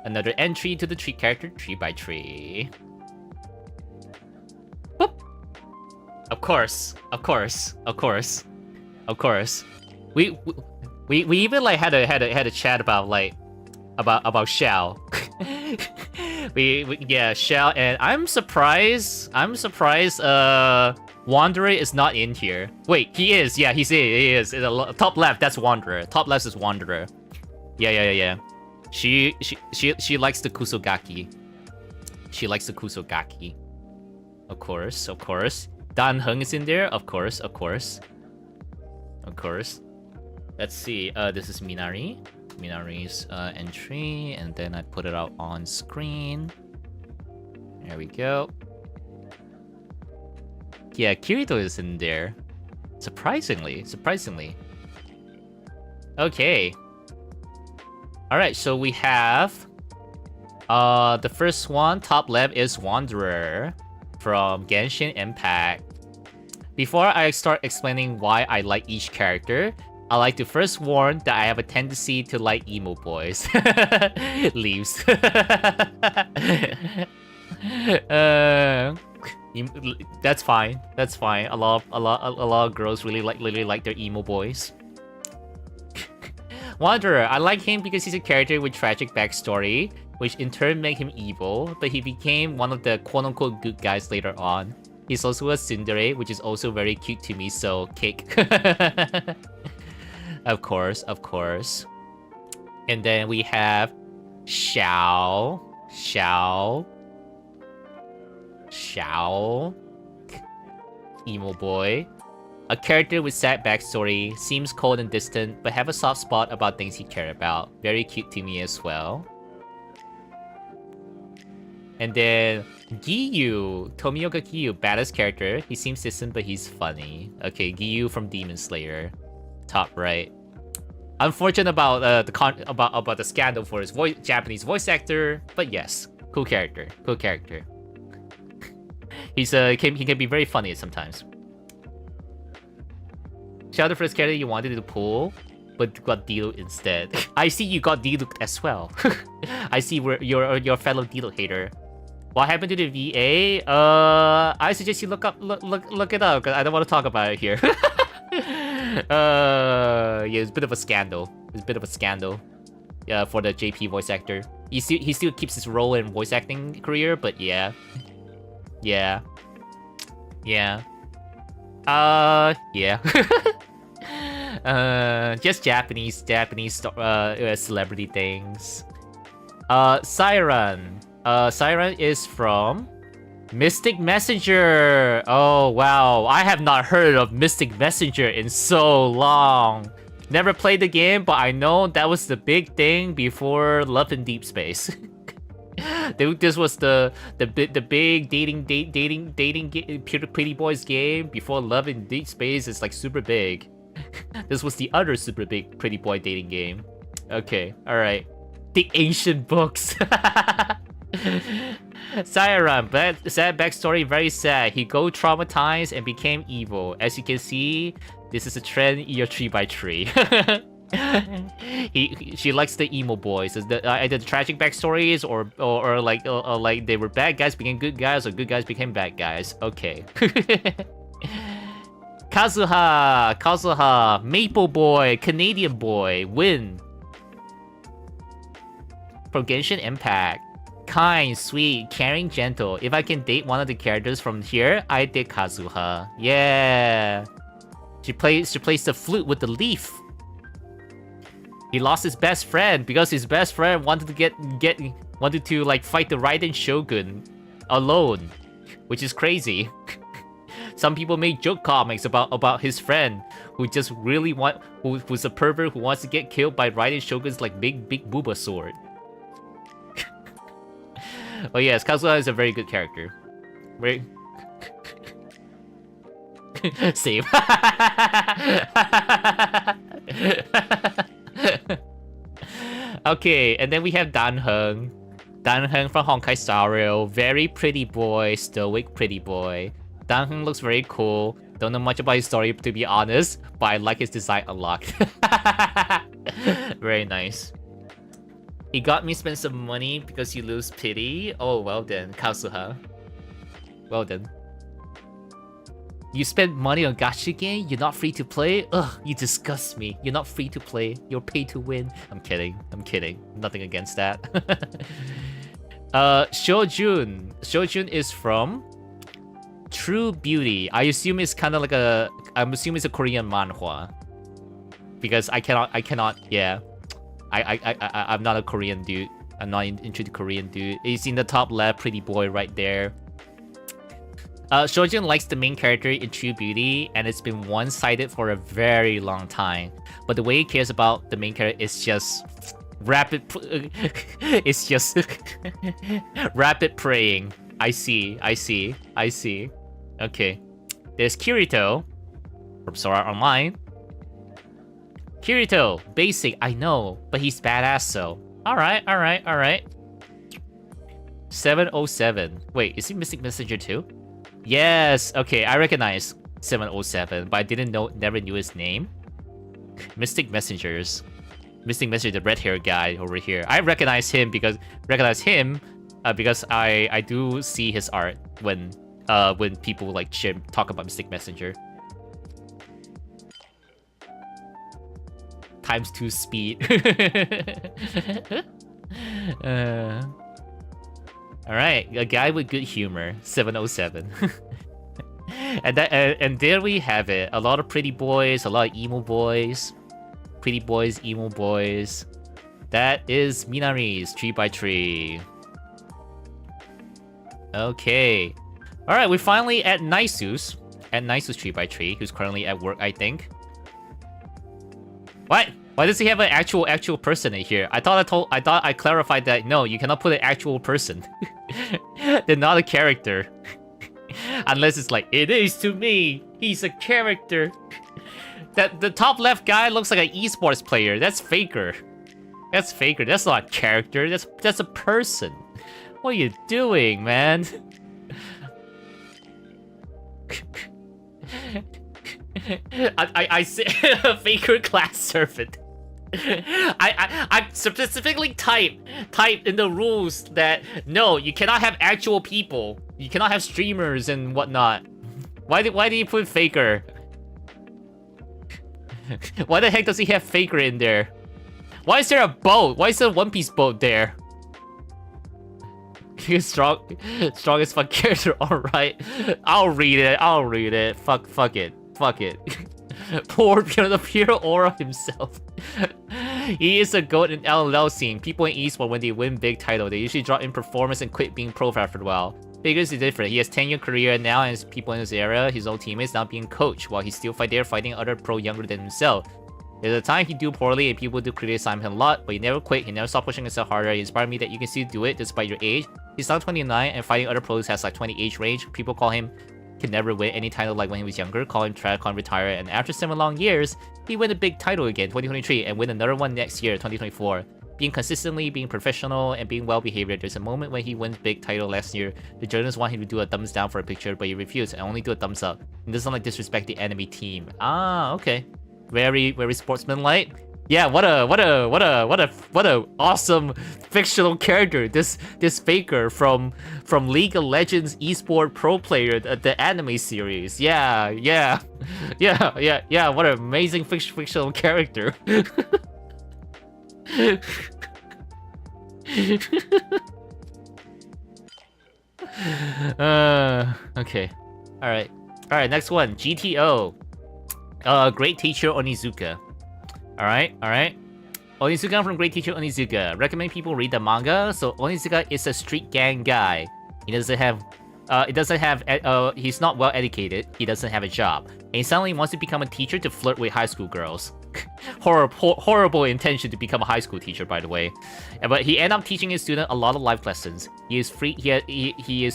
another entry to the 3-character 3x3. Boop. Of course. We even like had a chat about Xiao. Yeah, Xiao, and I'm surprised Wanderer is not in here. Wait, he is. Yeah, he is. In the top left, that's Wanderer. Top left is Wanderer. Yeah. She likes the Kusogaki. She likes the Kusogaki. Of course. Dan Heng is in there. Of course. Let's see. This is Minari. Minari's entry, and then I put it out on screen. There we go. Yeah, Kirito is in there. Surprisingly. Okay. Alright, so we have the first one, top left, is Wanderer from Genshin Impact. Before I start explaining why I like each character, I like to first warn that I have a tendency to like emo boys. Leaves. That's fine. A lot of girls really like their emo boys. Wanderer, I like him because he's a character with tragic backstory, which in turn made him evil, but he became one of the quote-unquote good guys later on. He's also a tsundere, which is also very cute to me, so cake. Of course. And then we have Xiao. Emo boy. A character with sad backstory, seems cold and distant, but have a soft spot about things he cares about. Very cute to me as well. And then Giyu, Tomioka Giyu, baddest character. He seems distant, but he's funny. Okay, Giyu from Demon Slayer. Top right. Unfortunate about about the scandal for his Japanese voice actor, but yes, cool character. He can be very funny sometimes. Shout out the first character you wanted to pull, but got Diluc instead. I see you got Diluc as well. I see you're your fellow Diluc hater. What happened to the VA? I suggest you look it up, because I don't want to talk about it here. Yeah, it's a bit of a scandal. Yeah, for the JP voice actor. He still keeps his role in voice acting career, but yeah. Yeah. Just Japanese celebrity things. Siren. Siren is from Mystic Messenger. Oh wow, I have not heard of Mystic Messenger in so long. Never played the game, but I know that was the big thing before Love in Deep Space. This was the big dating pretty boys game before Love in Deep Space is like super big. This was the other super big pretty boy dating game. Okay, all right. The ancient books. Siren, sad backstory, very sad. He got traumatized and became evil. As you can see, this is a trend in your 3x3. She likes the emo boys. Either the tragic backstories or like they were bad guys became good guys, or good guys became bad guys. Okay. Kazuha, Maple Boy, Canadian boy, win. From Genshin Impact. Kind, sweet, caring, gentle. If I can date one of the characters from here, I date Kazuha. Yeah. She plays the flute with the leaf. He lost his best friend because his best friend wanted to like fight the Raiden Shogun alone, which is crazy. Some people make joke comics about his friend who just really who's a pervert who wants to get killed by Raiden Shogun's like big booba sword. But yes, Kazuha is a very good character. Very save. Okay, and then we have Dan Heng. Dan Heng from Honkai Star Rail. Very pretty boy, stoic pretty boy. Dan Heng looks very cool. Don't know much about his story to be honest, but I like his design a lot. Very nice. He got me spend some money because you lose pity. Oh, well then, Kazuha. Well then. You spend money on gacha game? You're not free to play? Ugh, you disgust me. You're not free to play. You're pay to win. I'm kidding. Nothing against that. Shojun. Shojun is from True Beauty. I assume it's kind of like a. I'm assuming it's a Korean manhwa. Because I cannot. Yeah. I'm not a Korean dude. I'm not into the Korean dude. He's in the top left, pretty boy right there. Shojin likes the main character in True Beauty, and it's been one-sided for a very long time. But the way he cares about the main character is just rapid. It's just rapid praying. I see. Okay, there's Kirito from Sword Art Online. Kirito, basic, I know, but he's badass, so. Alright. 707. Wait, is he Mystic Messenger too? Yes, okay, I recognize 707, but I never knew his name. Mystic Messenger, the red hair guy over here. I recognize him because I do see his art when people like talk about Mystic Messenger. ×2 speed. Alright, a guy with good humor, 707. and there we have it. A lot of pretty boys, a lot of emo boys. Pretty boys, emo boys. That is Minari's 3x3. Okay. Alright, we're finally at Naisu's. At Naisu's 3x3, who's currently at work, I think. What? Why does he have an actual person in here? I thought I clarified that no, you cannot put an actual person. They're not a character. Unless it's like, it is to me. He's a character. The top left guy looks like an esports player. That's Faker. That's not a character. That's a person. What are you doing, man? I say Faker class servant. I specifically type in the rules that no, you cannot have actual people. You cannot have streamers and whatnot. Why did you put Faker? Why the heck does he have Faker in there? Why is there a boat? Why is there a One Piece boat there? He's strongest fuck character. All right, I'll read it. Fuck it. The pure aura himself. He is a goat in LLL scene. People in esports, when they win big title, they usually drop in performance and quit being pro after a while. Figures is different. He has 10-year career now, and people in his era, his old teammates, now being coached, while he's still fighting other pro younger than himself. There's a time he do poorly and people do criticize him a lot, but he never quit. He never stopped pushing himself harder. He inspired me that you can still do it despite your age. He's now 29 and fighting other pros has like 20 age range. People call him can never win any title like when he was younger, call him trash, can't retire, and after 7 long years, he win a big title again, 2023, and win another one next year, 2024. Being consistently, being professional, and being well-behaved. There's a moment when he wins big title last year. The journalists want him to do a thumbs down for a picture, but he refused and only do a thumbs up. He doesn't like disrespect the enemy team. Ah, okay. Very sportsmanlike. Yeah, what a awesome fictional character. This Faker from League of Legends esport pro player, the anime series. Yeah. What an amazing fictional character. Okay. All right. Next one, GTO. Great Teacher Onizuka. All right. Onizuka from Great Teacher Onizuka. Recommend people read the manga. So Onizuka is a street gang guy. He's not well educated. He doesn't have a job. And he suddenly wants to become a teacher to flirt with high school girls. Horrible intention to become a high school teacher, by the way. But he ended up teaching his student a lot of life lessons. He is free. He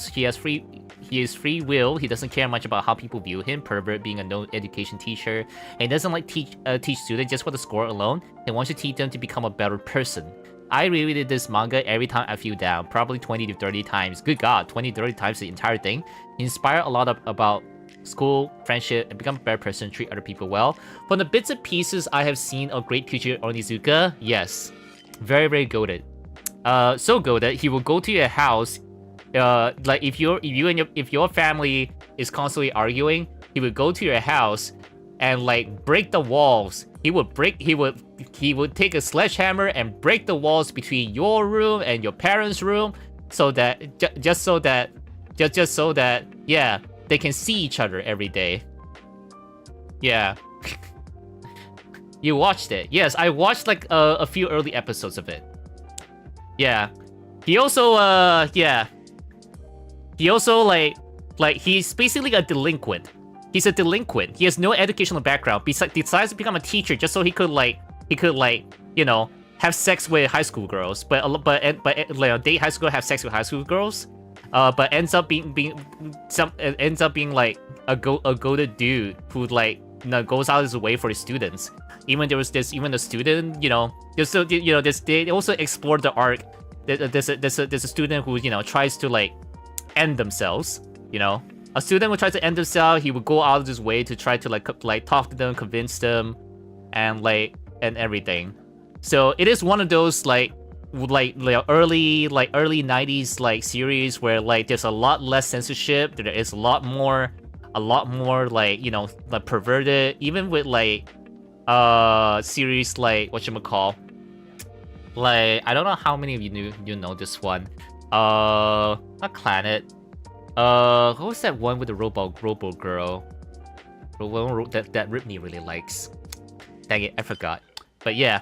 is free will. He doesn't care much about how people view him. Pervert, being a no education teacher, and he doesn't like teach students just for the score alone. He wants to teach them to become a better person. I reread this manga every time I feel down, probably 20 to 30 times. Good God, 20 to 30 times the entire thing. He inspired a lot about school, friendship, and become a better person, treat other people well. From the bits and pieces I have seen of Great Teacher Onizuka, yes, very goated. So goated, he will go to your house. Like if your family is constantly arguing, he would go to your house and like break the walls. He would take a sledgehammer and break the walls between your room and your parents' room, so that they can see each other every day. Yeah. You watched it? Yes, I watched like a few early episodes of it. Yeah. He also yeah. He also like he's basically a delinquent. He's a delinquent. He has no educational background. Decides to become a teacher just so he could you know, have sex with high school girls. But like, date high school, have sex with high school girls. But ends up being like a goated dude who like, you know, goes out of his way for his students. Even the student, you know, they also explored the arc. There's a student who, you know, tries to like end themselves. You know, a student would try to end themselves. He would go out of his way to try to like talk to them, convince them, and everything. So it is one of those like early 90s like series where like there's a lot less censorship. There is a lot more like, you know, like perverted. Even with like series like whatchamacall, like I don't know how many of you know this one. Not Planet. What was that one with the robo girl? That Ripney really likes. Dang it, I forgot. But yeah,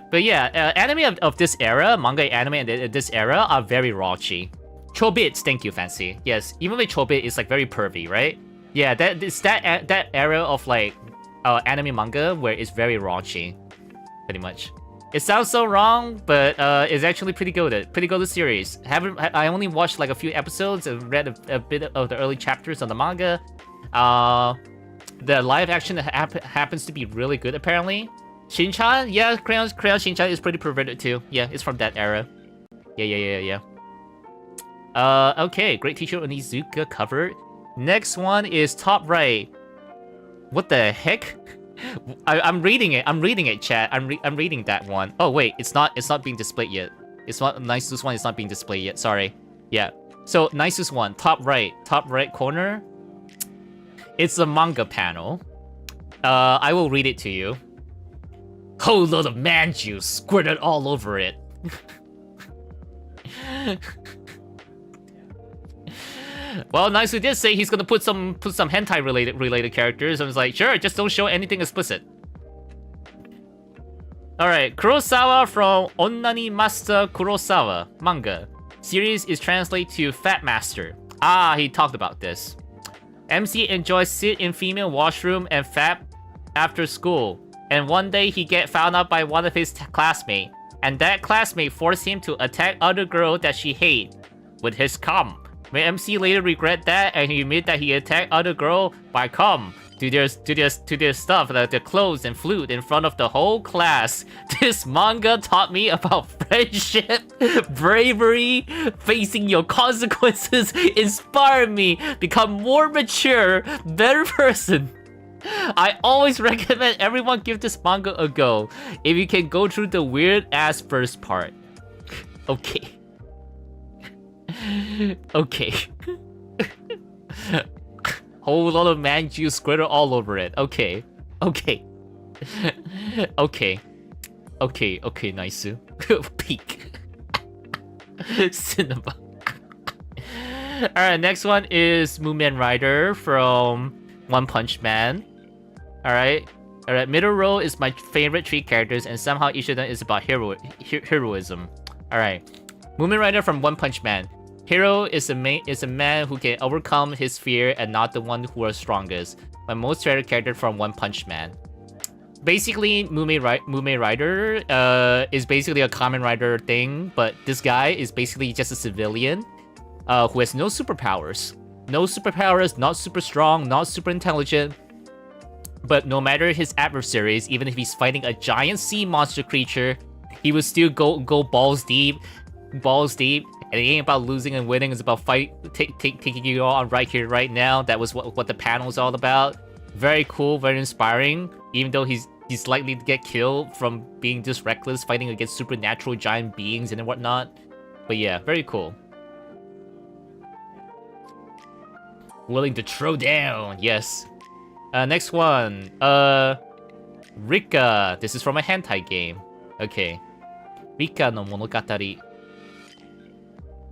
anime of this era, manga anime in this era are very raunchy. Chobits, thank you, Fancy. Yes, even with Chobit, it's like very pervy, right? Yeah, that era of like anime manga where it's very raunchy, pretty much. It sounds so wrong, but it's actually pretty good. Pretty good series. I only watched like a few episodes and read a bit of the early chapters on the manga. The live action happens to be really good apparently. Shin-chan, yeah, Crayon Shin-chan is pretty perverted too. Yeah, it's from that era. Yeah. Okay, Great Teacher Onizuka covered. Next one is top right. What the heck? I'm reading it, chat. I'm reading that one. Oh wait, it's not being displayed yet. It's not nicest one. It's not being displayed yet. Sorry. Yeah. So nicest one, top right corner. It's a manga panel. I will read it to you. Whole lot of man juice squirted all over it. Well, Nice did say he's gonna put some hentai related characters. I was like, sure, just don't show anything explicit. Alright, Kurosawa from Onnani Master Kurosawa manga. Series is translated to Fat Master. Ah, he talked about this. MC enjoys sit in female washroom and fap after school. And one day he get found out by one of his classmates. And that classmate forced him to attack other girl that she hate with his cum. May MC later regret that, and he admit that he attacked other girl by cum to their stuff, like their clothes and flute in front of the whole class. This manga taught me about friendship, bravery, facing your consequences, inspired me become more mature, better person. I always recommend everyone give this manga a go if you can go through the weird ass first part. Okay. Okay. Whole lot of man juice squirted all over it. Okay. Okay. Okay. Okay, nice. Peak. Cinema. Alright, next one is Mumen Rider from One Punch Man. Alright, middle row is my favorite three characters, and somehow each of them is about heroism. Alright, Mumen Rider from One Punch Man. Hero is a man who can overcome his fear and not the one who is strongest. My most favorite character from One Punch Man. Basically, Mumen Rider is basically a Kamen Rider thing, but this guy is basically just a civilian who has no superpowers. No superpowers, not super strong, not super intelligent. But no matter his adversaries, even if he's fighting a giant sea monster creature, he would still go balls deep. And it ain't about losing and winning, it's about taking you all on right here, right now. That was what the panel is all about. Very cool, very inspiring. Even though he's likely to get killed from being just reckless, fighting against supernatural giant beings and whatnot. But yeah, very cool. Willing to throw down, yes. Next one, Rika. This is from a hentai game. Okay. Rika no Monogatari.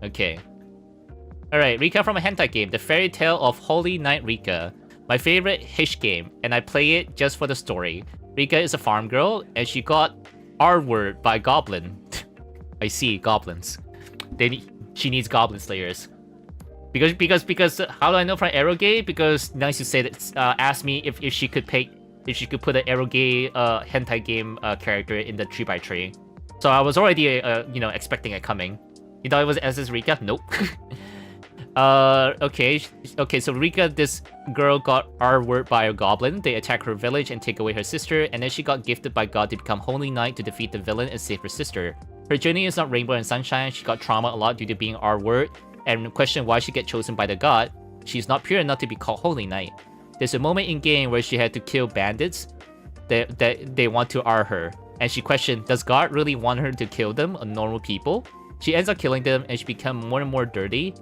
Okay. Alright, Rika from a hentai game, The Fairy Tale of Holy Knight Rika. My favorite Hish game, and I play it just for the story. Rika is a farm girl, and she got R-word by Goblin. I see, goblins. She needs Goblin Slayers. Because how do I know from Arrowgate? Because Nice to say that asked me if she could put an Arrowgate hentai game character in the 3x3. So I was already expecting it coming. You thought it was SS Rika? Nope. Okay, so Rika, this girl got R-word by a goblin. They attack her village and take away her sister, and then she got gifted by God to become Holy Knight to defeat the villain and save her sister. Her journey is not rainbow and sunshine. She got trauma a lot due to being R-word, and questioned why she get chosen by the god. She's not pure enough to be called Holy Knight. There's a moment in game where she had to kill bandits that they want to R her, and she questioned, does God really want her to kill them, normal people? She ends up killing them, and she become more and more dirty.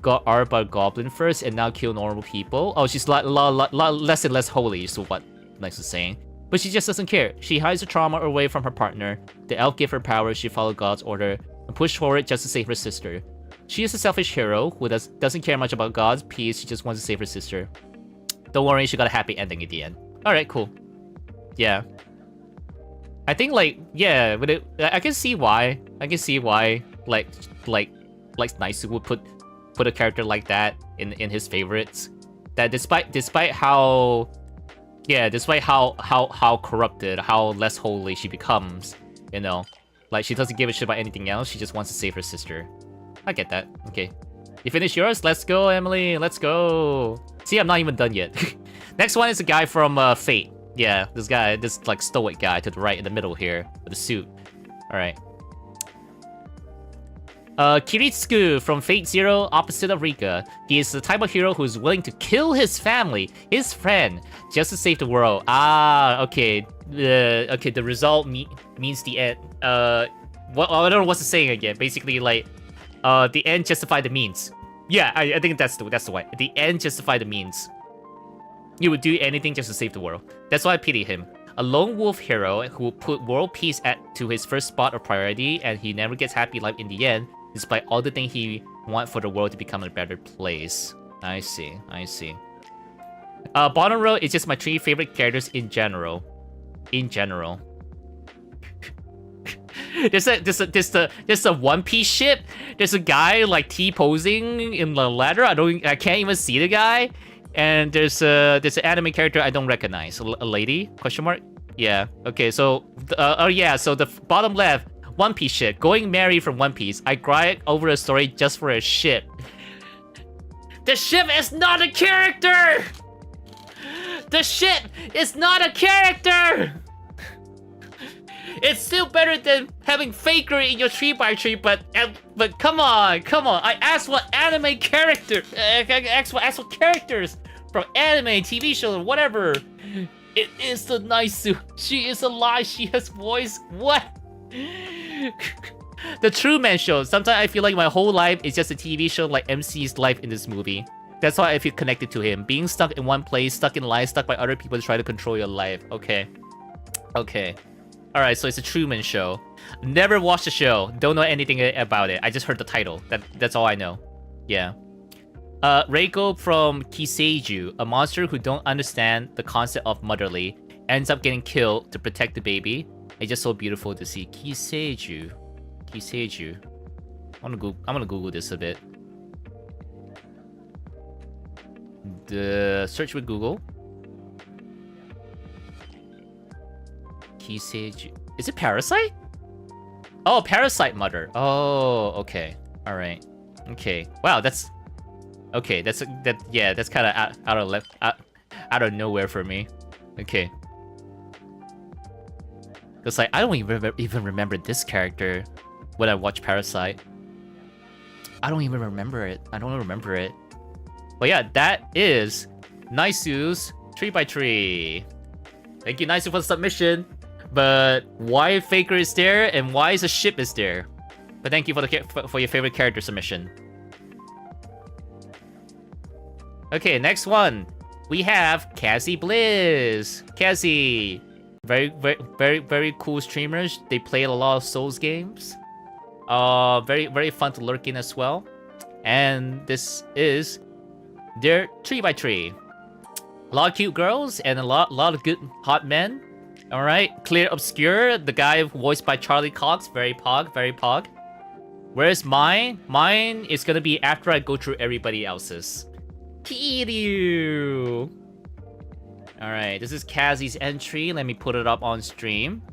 Got R by Goblin first, and now kill normal people. Oh, she's less and less holy, so what Nice is saying. But she just doesn't care. She hides the trauma away from her partner. The elf gave her powers, she followed God's order, and pushed forward just to save her sister. She is a selfish hero who doesn't care much about God's peace, she just wants to save her sister. Don't worry, she got a happy ending at the end. Alright, cool. Yeah. I think, like, yeah, but I can see why. Like Nice would put a character like that in his favorites. That despite how corrupted, how less holy she becomes, you know, like she doesn't give a shit about anything else. She just wants to save her sister. I get that. Okay, you finished yours? Let's go, Emily. Let's go. See, I'm not even done yet. Next one is a guy from Fate. Yeah, this guy, this like stoic guy to the right in the middle here with a suit. All right. Kiritsuku from Fate Zero, opposite of Rika. He is the type of hero who is willing to kill his family, his friend, just to save the world. Ah, okay. Okay, the result means the end. I don't know what's the saying again. Basically, like, the end justify the means. Yeah, I think that's the way. The end justify the means. You would do anything just to save the world. That's why I pity him. A lone wolf hero who put world peace to his first spot of priority, and he never gets happy life in the end, despite all the things he wants for the world to become a better place. I see. Bottom row is just my 3 favorite characters in general. There's a One Piece ship. There's a guy like T-posing in the ladder. I can't even see the guy. And there's an anime character I don't recognize. A lady? Question mark? Yeah. Okay. So so the bottom left, One Piece ship. Going Mary from One Piece. I cried over a story just for a ship. The ship is not a character. The ship is not a character. It's still better than having Faker in your 3x3, but come on. I asked for anime character. I asked for characters from anime, TV shows, or whatever. It is the Naisu. She is alive. She has voice. What? The Truman Show. Sometimes I feel like my whole life is just a TV show, like MC's life in this movie. That's why I feel connected to him. Being stuck in one place, stuck in life, stuck by other people to try to control your life. Okay. Alright, so it's a Truman Show. Never watched the show. Don't know anything about it. I just heard the title. That's all I know. Yeah. Reiko from Kiseiju, a monster who don't understand the concept of motherly, ends up getting killed to protect the baby. It's just so beautiful to see. Kiseiju. I'm gonna Google this a bit. The search with Google. Kiseiju. Is it Parasite? Oh, Parasite Mother. Oh, okay. All right. Okay. Wow, that's okay. That's kind of out of nowhere for me. Okay. Cause like I don't even remember this character when I watch Parasite. I don't even remember it. But yeah, that is Naisu's 3x3. Thank you, Naisu, for the submission. But why Faker is there and why is a ship is there? But thank you for your favorite character submission. Okay, next one. We have Cassie Bliss. Cassie. Very cool streamers. They play a lot of Souls games. Very fun to lurk in as well. And this is their 3x3. A lot of cute girls and a lot of good hot men. All right, Clear Obscure, the guy voiced by Charlie Cox, very pog, very pog. Where's mine? Mine is gonna be after I go through everybody else's. Kiryu. All right, this is Kazi's entry. Let me put it up on stream.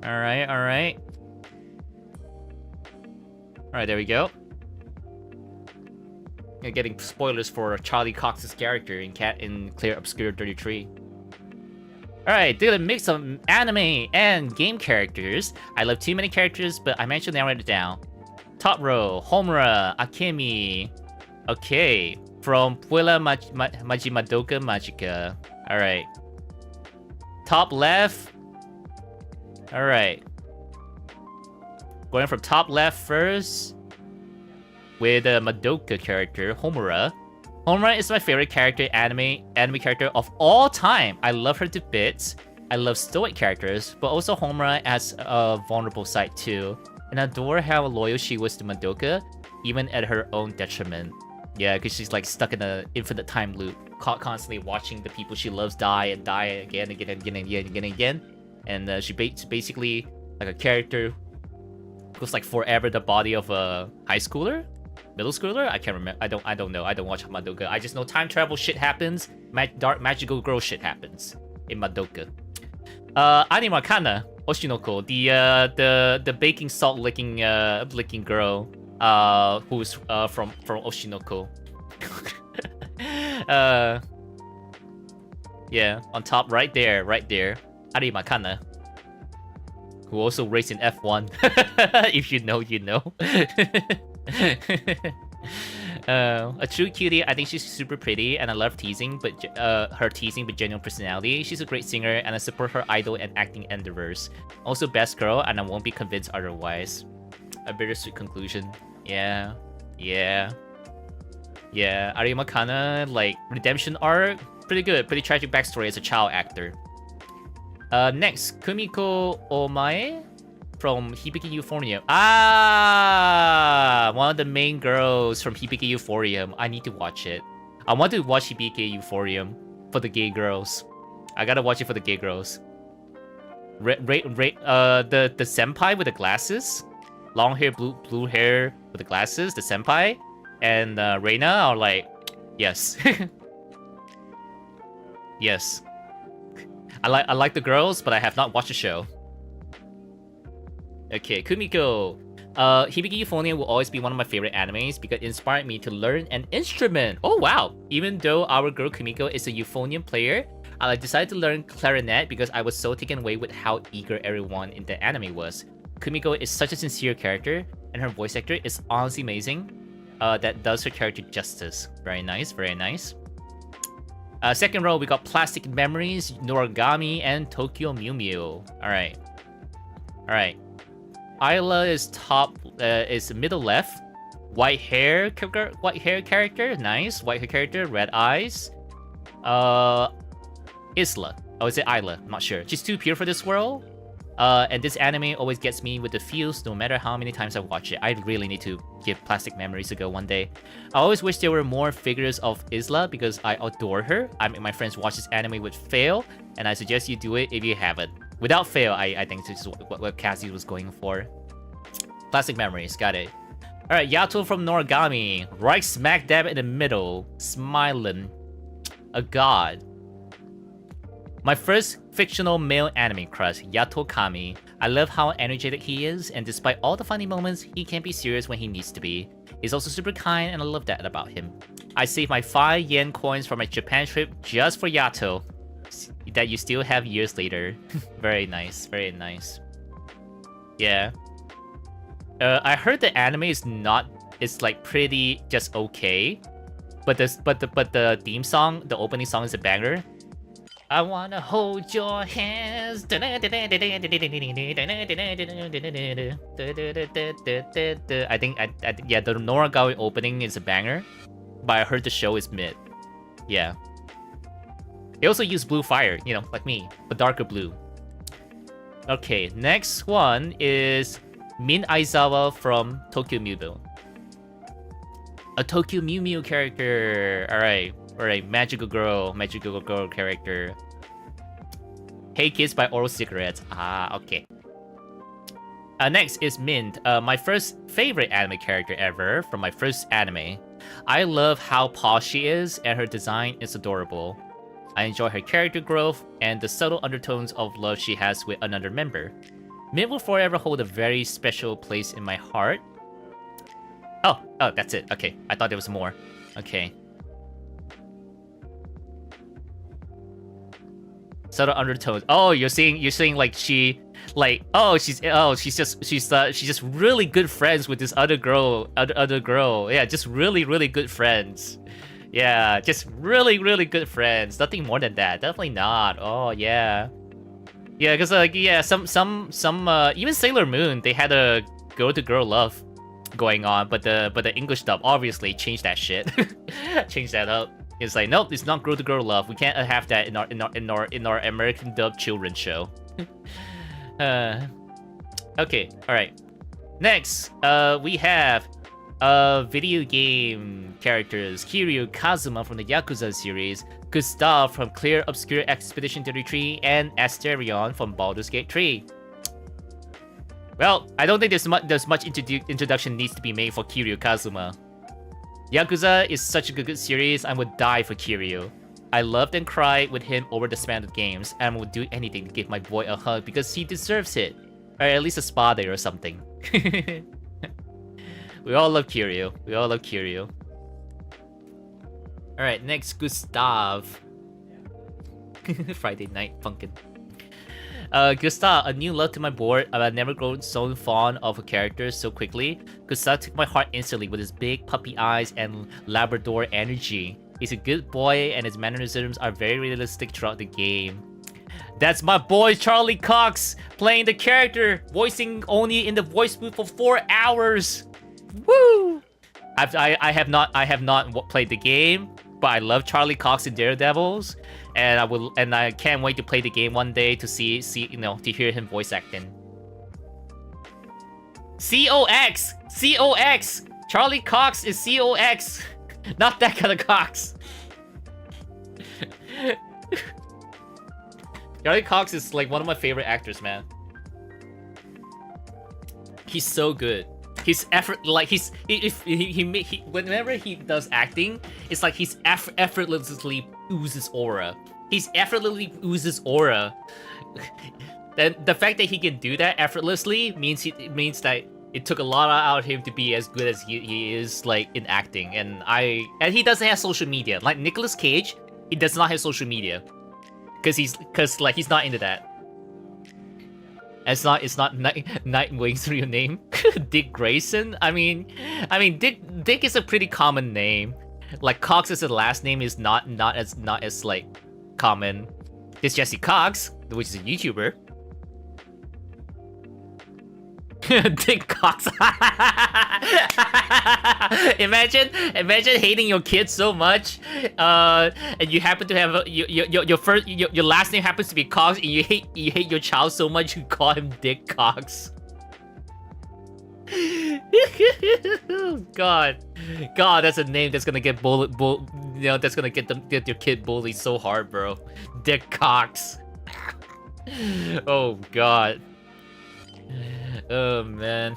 All right, all right. All right, there we go. You're getting spoilers for Charlie Cox's character in Clear Obscure 33. Alright, did a mix of anime and game characters. I love too many characters, but I managed to narrow it down. Top row, Homura, Akemi. Okay, from Puella Majimadoka Magica. Alright. Top left. Alright. Going from top left first. With a Madoka character, Homura. Homura is my favorite character, anime character of all time. I love her to bits. I love stoic characters, but also Homura has a vulnerable side too. And I adore how loyal she was to Madoka, even at her own detriment. Yeah, because she's like stuck in an infinite time loop, constantly watching the people she loves die and die again, again, and again, and again, and again, and again. And she basically like a character who's like forever the body of a high schooler. Middle schooler? I can't remember. I don't know. I don't watch Madoka. I just know time travel shit happens. Dark magical girl shit happens in Madoka. Animakana Oshinoko, the baking salt licking girl, who's from Oshinoko. Yeah, on top right there. Animakana, who also raced in F1. If you know, you know. A true cutie. I think she's super pretty and I love teasing, but her teasing but genuine personality. She's a great singer and I support her idol and acting endeavors. Also best girl and I won't be convinced otherwise. A bittersweet conclusion. Yeah. Arima Kana, like redemption arc, pretty good, pretty tragic backstory as a child actor. Next, Kumiko Omae from Hibiki Euphonium. One of the main girls from Hibiki Euphonium. I need to watch it. I want to watch Hibiki Euphonium for the gay girls. I gotta watch it for the gay girls. The senpai with the glasses, long hair, blue hair with the glasses. The senpai and Reina are like, yes, yes. I like the girls, but I have not watched the show. Okay, Kumiko. Hibiki Euphonium will always be one of my favorite animes because it inspired me to learn an instrument. Oh wow! Even though our girl Kumiko is a euphonium player, I decided to learn clarinet because I was so taken away with how eager everyone in the anime was. Kumiko is such a sincere character, and her voice actor is honestly amazing. That does her character justice. Very nice, very nice. Second row, we got Plastic Memories, Noragami, and Tokyo Mew Mew. Alright. Ayla is top, is middle left. White hair character, nice. White hair character, red eyes. Isla. Oh, is it Ayla? I'm not sure. She's too pure for this world. And this anime always gets me with the feels no matter how many times I watch it. I really need to give Plastic Memories a go one day. I always wish there were more figures of Isla because I adore her. I make my friends watch this anime with Fail, and I suggest you do it if you haven't. Without Fail, I think this is what Cassie was going for. Plastic Memories, got it. Alright, Yato from Noragami. Right smack dab in the middle. Smiling. A god. My first fictional male anime crush, Yato Kami. I love how energetic he is, and despite all the funny moments, he can be serious when he needs to be. He's also super kind, and I love that about him. I saved my 5 yen coins for my Japan trip just for Yato. That you still have years later. Very nice, very nice. Yeah. I heard the anime is not, it's like pretty just okay. But the theme song, the opening song is a banger. I wanna hold your hands. I think yeah, the Noragami opening is a banger, but I heard the show is mid. Yeah. They also use blue fire, you know, like me, but darker blue. Okay, next one is Min Aizawa from Tokyo Mew Mew. A Tokyo Mew Mew character. Alright, magical girl character. Hey Kids by Oral Cigarettes. Ah, okay. Next is Mint, my first favorite anime character ever from my first anime. I love how posh she is, and her design is adorable. I enjoy her character growth and the subtle undertones of love she has with another member. Mint will forever hold a very special place in my heart. Oh, that's it. Okay, I thought there was more. Okay. Subtle undertones. Oh, you're saying like she's just really good friends with this other girl. Yeah, just really good friends. Yeah, just really good friends. Nothing more than that. Definitely not. Oh yeah. Yeah, because some even Sailor Moon, they had a girl-to-girl love going on, but the English dub obviously changed that shit. Changed that up. It's like, nope, it's not girl-to-girl love. We can't have that in our American dub children's show. Okay, alright. Next, we have video game characters. Kiryu Kazuma from the Yakuza series, Gustav from Clear Obscure Expedition 33, and Asterion from Baldur's Gate 3. Well, I don't think there's much introduction needs to be made for Kiryu Kazuma. Yakuza is such a good series, I would die for Kiryu. I loved and cried with him over the span of games, and would do anything to give my boy a hug because he deserves it. Or at least a spa day or something. We all love Kiryu. Alright, next, Gustav. Friday night funkin'. Gustav, a new love to my board. I've never grown so fond of a character so quickly. Gustav took my heart instantly with his big puppy eyes and Labrador energy. He's a good boy and his mannerisms are very realistic throughout the game. That's my boy Charlie Cox playing the character, voicing only in the voice booth for 4 hours. Woo! I have not played the game, but I love Charlie Cox in Daredevils, and I can't wait to play the game one day to see to hear him voice acting. COX! Charlie Cox is COX! Not that kind of Cox! Charlie Cox is like one of my favorite actors, man. He's so good. His effort, like whenever he does acting, it's like he's effortlessly oozes aura. He's effortlessly oozes aura. Then the fact that he can do that effortlessly means that it took a lot out of him to be as good as he is like in acting. And he doesn't have social media. Like Nicolas Cage, he does not have social media. Cause he's not into that. It's not Nightwing's real name. Dick Grayson. I mean, Dick is a pretty common name. Like Cox as a last name is not as like common. There's Jesse Cox, which is a YouTuber. Dick Cox. Imagine hating your kid so much, and you happen to have your last name happens to be Cox, and you hate your child so much you call him Dick Cox. God, that's a name that's gonna get that's gonna get your kid bullied so hard, bro. Dick Cox. Oh God. Oh man,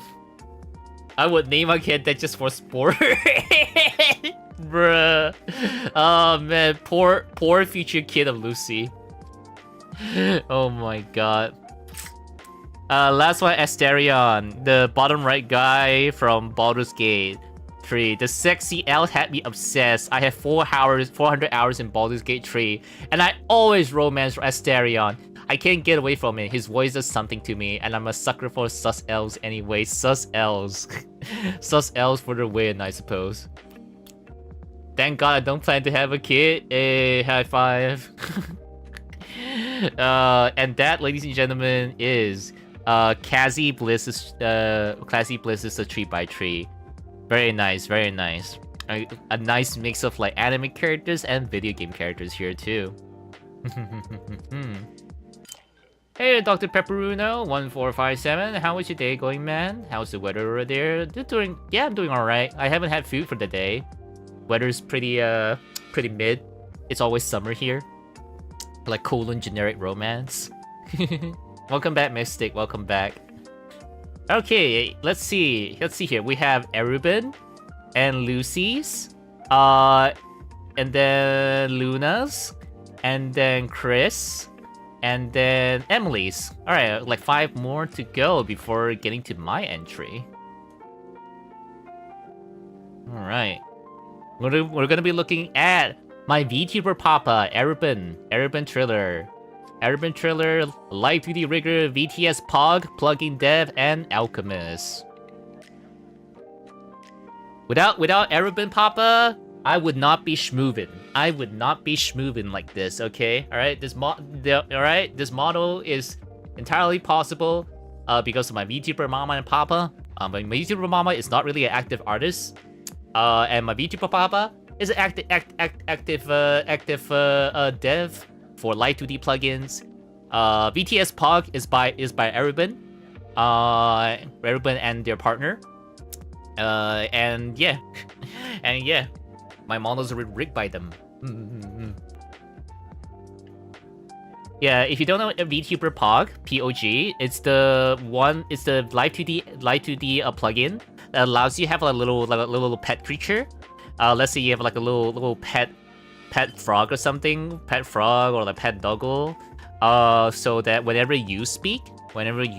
I would name my kid that just for sport. Bruh. Oh man, poor future kid of Lucy. Oh my God. Last one, Asterion, the bottom right guy from Baldur's Gate 3. The sexy elf had me obsessed. I have 400 hours in Baldur's Gate 3, and I always romance for Asterion. I can't get away from it. His voice does something to me, and I'm a sucker for sus elves anyway. Sus elves. Sus elves for the win, I suppose. Thank God I don't plan to have a kid. Hey, high five. And that, ladies and gentlemen, is Classy Bliss's a 3x3. Very nice, very nice. A nice mix of like anime characters and video game characters here too. Hey, Dr. Pepperuno, 1457. How is your day going, man? How's the weather over there? Yeah, I'm doing alright. I haven't had food for the day. Weather's pretty mid. It's always summer here. Like colon generic romance. Welcome back, Mystic. Welcome back. Okay, let's see. Let's see here. We have Erubin and Lucy's, and then Luna's, and then Chris, and then Emily's. All right, like 5 more to go before getting to my entry. All right, we're gonna be looking at my VTuber Papa, Erubin Triller, Light 2D Rigger, VTS Pog, Plugin Dev, and Alchemist. Without Erubin Papa, I would not be schmoovin'. I would not be schmoovin' like this, okay? Alright, this model is entirely possible because of my VTuber Mama and Papa. My VTuber Mama is not really an active artist. And my VTuber Papa is an active dev for Light 2D plugins. VTS Pog is by Erubin. Erubin and their partner. And yeah. And yeah. My models are rigged by them. Yeah, if you don't know a VTuber Pog, POG, it's the Light 2D plugin that allows you to have a little pet creature. Let's say you have like a little pet frog or something, pet frog or like pet doggle, so that whenever you speak, the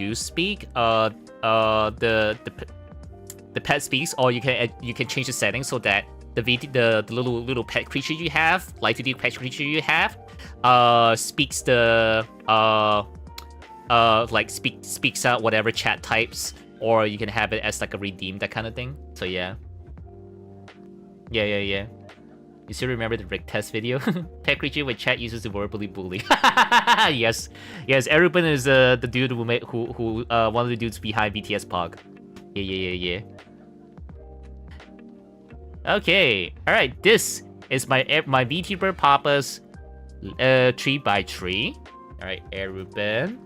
pet speaks, or you can change the settings so that the little pet creature you have, Light 2D pet creature you have, speaks the speaks out whatever chat types, or you can have it as like a redeem, that kind of thing. So yeah. You still remember the Rick test video? Pet creature with chat uses to verbally bully. yes. Erubin is the dude who one of the dudes behind BTS Pog. Yeah. Okay, all right. This is my VTuber Papa's 3x3. All right, Erubin.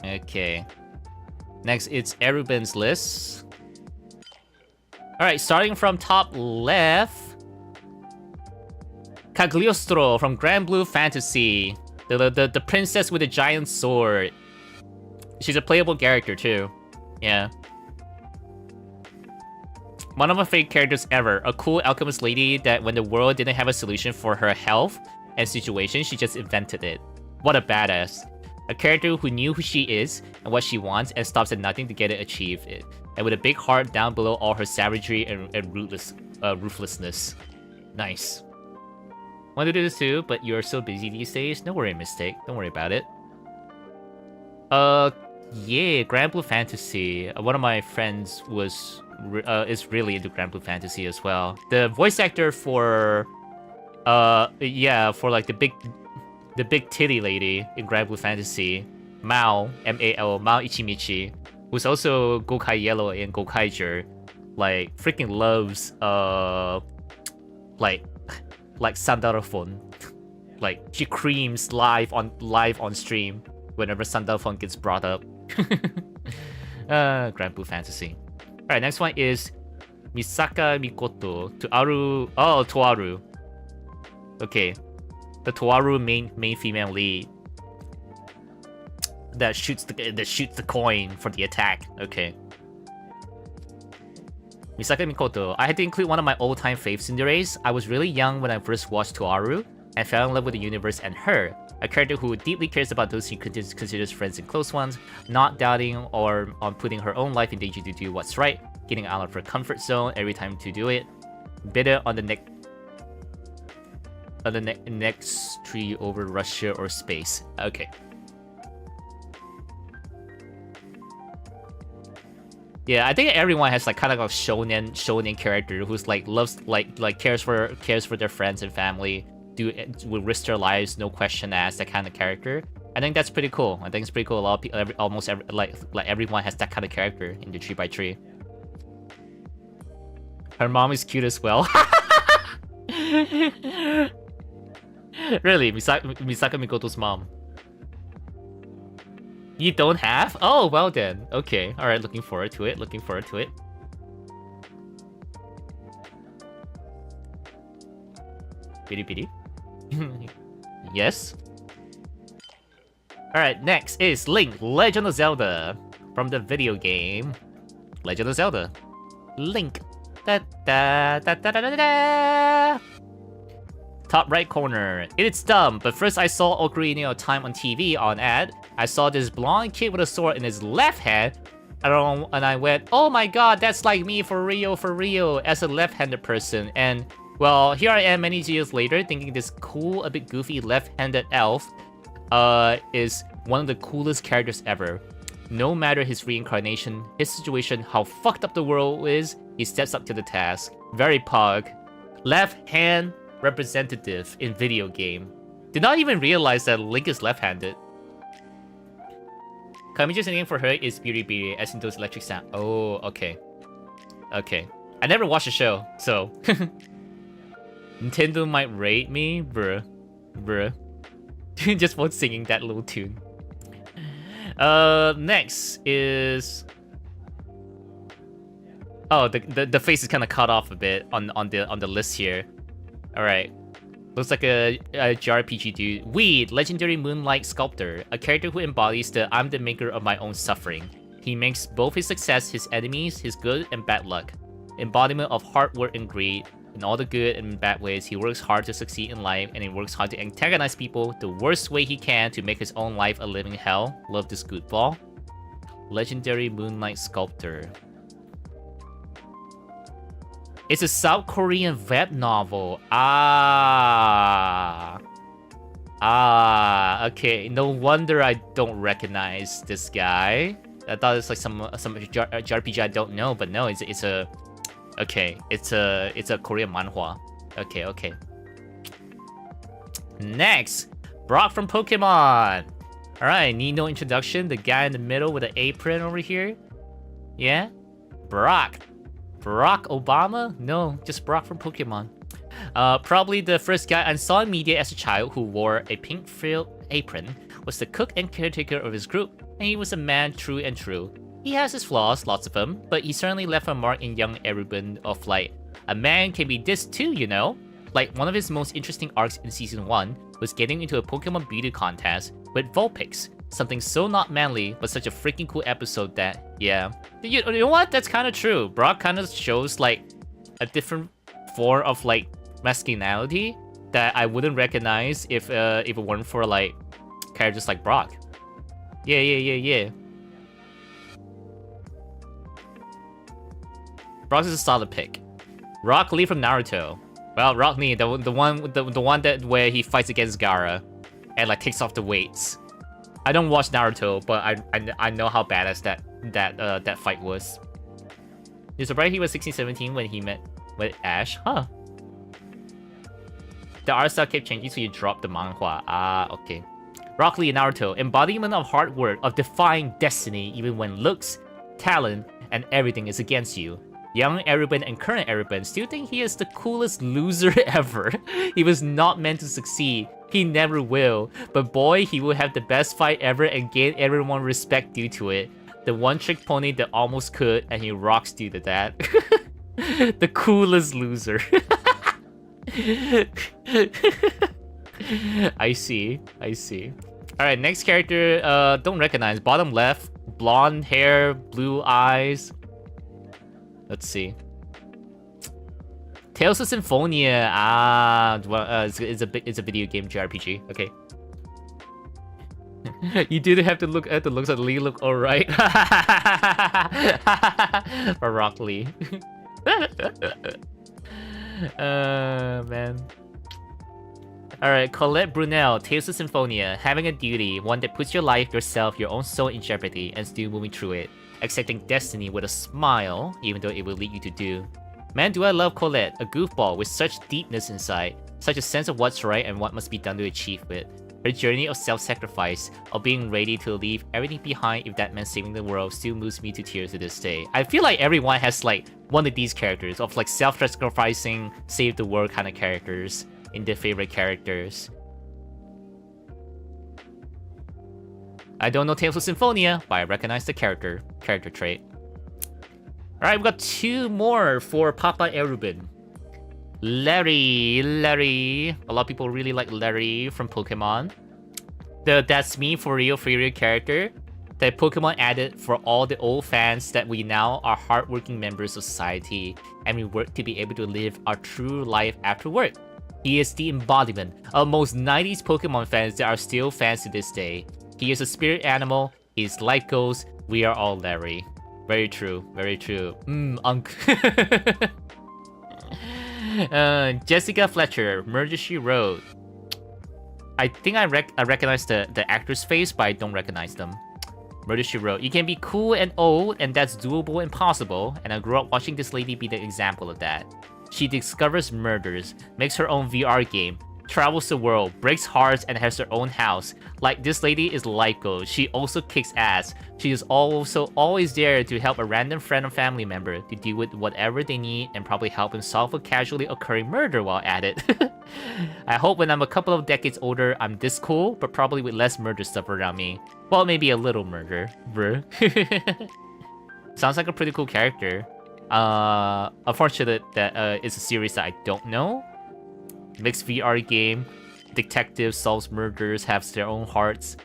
Okay. Next, it's Erubin's list. Alright, starting from top left, Cagliostro from Grand Blue Fantasy, the princess with a giant sword. She's a playable character too. Yeah. One of my favorite characters ever, a cool alchemist lady that when the world didn't have a solution for her health and situation, she just invented it. What a badass. A character who knew who she is and what she wants and stops at nothing to get it achieved. And with a big heart down below all her savagery and ruthlessness. Nice. Want to do this too, but you're so busy these days. No worry, Mistake. Don't worry about it. Yeah, Grand Blue Fantasy. One of my friends is really into Grand Blue Fantasy as well. The voice actor for for like the big titty lady in Grand Blue Fantasy, Mao, M-A-L, Mao Ichimichi, who's also Gokai Yellow in Gokaiger, like freaking loves like Sandarophone. Like she creams live on stream whenever Sandarophone gets brought up. Grand Blue Fantasy. Alright, next one is Misaka Mikoto, Toaru. Okay. The Toaru main female lead that shoots the coin for the attack. Okay. Misaka Mikoto. I had to include one of my old-time faves in the race. I was really young when I first watched Toaru and fell in love with the universe and her. A character who deeply cares about those she considers friends and close ones, not doubting or on putting her own life in danger to do what's right, getting out of her comfort zone every time to do it. Bitter on the next tree over Russia or space. Okay. Yeah, I think everyone has like kind of a shonen character who's like loves like cares for their friends and family, will risk their lives, no question asked, that kind of character. I think that's pretty cool. I think it's pretty cool. A lot of people, almost everyone has that kind of character in the 3x3. Her mom is cute as well. Really, Misaka Mikoto's mom. You don't have? Oh, well then. Okay. Alright, looking forward to it. Looking forward to it. Bitty bitty. Yes. Alright, next is Link, Legend of Zelda. From the video game Legend of Zelda. Link. Da, da, da, da, da, da, da. Top right corner. It's dumb, but first I saw Ocarina of Time on TV on ad. I saw this blonde kid with a sword in his left hand. And I went, oh my god, that's like me for real, as a left-handed person. And, well, here I am many years later thinking this cool, a bit goofy left-handed elf is one of the coolest characters ever. No matter his reincarnation, his situation, how fucked up the world is, he steps up to the task. Very pug. Left hand representative in video game. Did not even realize that Link is left-handed. Kamiji's name for her is Beauty Beauty, as in those electric sound. Oh, okay. Okay. I never watched the show, so... Nintendo might rate me? Bruh. Bruh. Just for singing that little tune. Next is... Oh, the face is kind of cut off a bit on the list here. Alright. Looks like a JRPG dude. Weed, legendary moonlight sculptor. A character who embodies the I'm the maker of my own suffering. He makes both his success his enemies, his good and bad luck. Embodiment of hard work and greed. In all the good and bad ways, he works hard to succeed in life, and he works hard to antagonize people the worst way he can to make his own life a living hell. Love this goofball. Legendary moonlight sculptor. It's a South Korean web novel. Okay. No wonder I don't recognize this guy. I thought it's like some JRPG I don't know, but no, it's a okay. It's a Korean manhwa. Okay. Next, Brock from Pokemon. All right, need no introduction. The guy in the middle with the apron over here. Yeah, Brock. Barack Obama? No, just Brock from Pokemon. Probably the first guy I saw in media as a child who wore a pink frilled apron, was the cook and caretaker of his group, and he was a man true and true. He has his flaws, lots of them, but he certainly left a mark in young everyone of like, a man can be this too, you know? Like, one of his most interesting arcs in Season 1 was getting into a Pokemon beauty contest with Vulpix. Something so not manly, but such a freaking cool episode that, yeah. You know what? That's kind of true. Brock kind of shows, like, a different form of, like, masculinity that I wouldn't recognize if it weren't for, like, characters like Brock. Yeah. Brock is a solid pick. Rock Lee from Naruto. Well, Rock Lee, the one that where he fights against Gaara and, like, takes off the weights. I don't watch Naruto, but I know how badass that fight was. You're surprised he was 16-17 when he met with Ash, huh? The art style kept changing, so you dropped the manhwa. Okay. Rock Lee Naruto, embodiment of hard work, of defying destiny, even when looks, talent, and everything is against you. Young Eruban and current Eruban still think he is the coolest loser ever. He was not meant to succeed. He never will. But boy, he will have the best fight ever and gain everyone respect due to it. The one-trick pony that almost could, and he rocks due to that. The coolest loser. I see. Alright, next character, don't recognize. Bottom left, blonde hair, blue eyes. Let's see. Tales of Symphonia. It's a video game JRPG. Okay. You didn't have to look at the looks of Lee. Look alright. For Rock Lee. Man. Alright, Colette Brunel, Tales of Symphonia. Having a duty, one that puts your life, yourself, your own soul in jeopardy, and still moving through it. Accepting destiny with a smile, even though it will lead you to do. Man, do I love Colette, a goofball with such deepness inside, such a sense of what's right and what must be done to achieve it. Her journey of self-sacrifice, of being ready to leave everything behind if that meant saving the world, still moves me to tears to this day. I feel like everyone has like one of these characters, of like self-sacrificing, save the world kind of characters in their favorite characters. I don't know Tales of Symphonia, but I recognize the character trait. Alright, we got 2 more for Papa Erubin. Larry. A lot of people really like Larry from Pokemon. The That's Me for real character that Pokemon added for all the old fans that we now are hardworking members of society and we work to be able to live our true life after work. He is the embodiment of most 90s Pokemon fans that are still fans to this day. He is a spirit animal, his life goes, we are all Larry. Very true, very true. Jessica Fletcher, Murder She Wrote. I think I recognize the actor's face, but I don't recognize them. Murder She Wrote. You can be cool and old, and that's doable and possible, and I grew up watching this lady be the example of that. She discovers murders, makes her own VR game, travels the world, breaks hearts, and has her own house. Like, this lady is life goals. She also kicks ass. She is also always there to help a random friend or family member to deal with whatever they need and probably help them solve a casually occurring murder while at it. I hope when I'm a couple of decades older, I'm this cool, but probably with less murder stuff around me. Well, maybe a little murder. Bruh. Sounds like a pretty cool character. Unfortunate that it's a series that I don't know. Mixed VR game, detective solves murders, has their own hearts.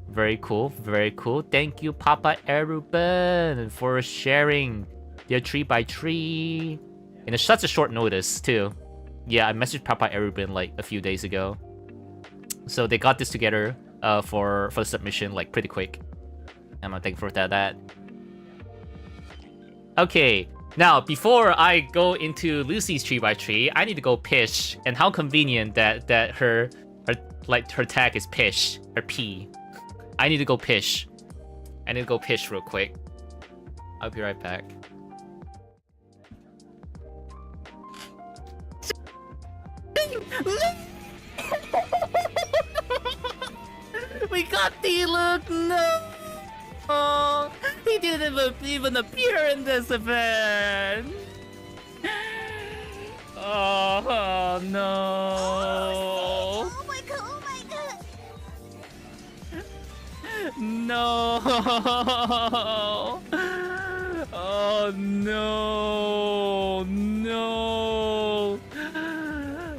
Very cool, very cool. Thank you, Papa Eruben, for sharing their 3x3 in such a short notice too. Yeah, I messaged Papa Eruben like a few days ago, so they got this together for the submission like pretty quick. I'm thankful for that. Okay. Now, before I go into Lucy's 3x3, I need to go pish. And how convenient that her tag is pish, or P. I need to go pish. I need to go pish real quick. I'll be right back. We got the look, no! Oh, he didn't even appear in this event. Oh no! Oh my god! Oh my god! No! Oh no! No!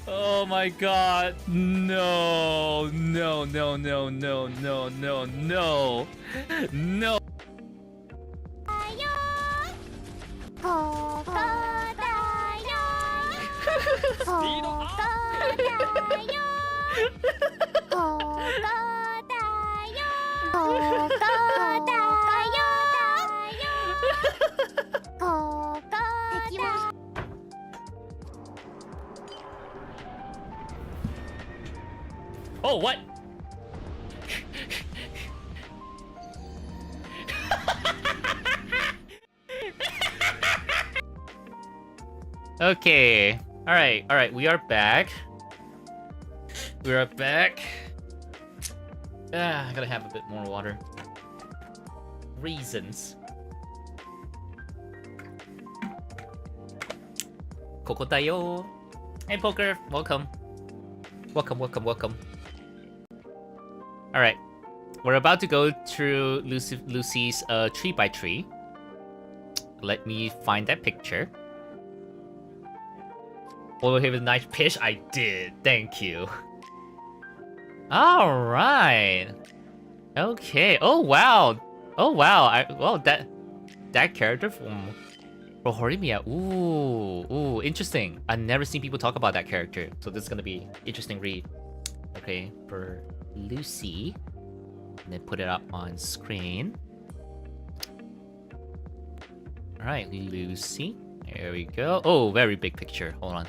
Oh my god! No! No! No! No! No! No! No! No! No! Oh, what? Okay. Alright, we are back. We are back. I gotta have a bit more water. Reasons. Kokotayo. Hey, Poker. Welcome. Welcome. Alright. We're about to go through Lucy's 3x3. Let me find that picture. Oh, he was a nice pish. I did. Thank you. All right. Okay. Oh wow. Well, that character from Horimiya. Ooh, interesting. I've never seen people talk about that character, so this is gonna be interesting read. Okay, for Lucy, and then put it up on screen. All right, Lucy. There we go. Oh, very big picture. Hold on.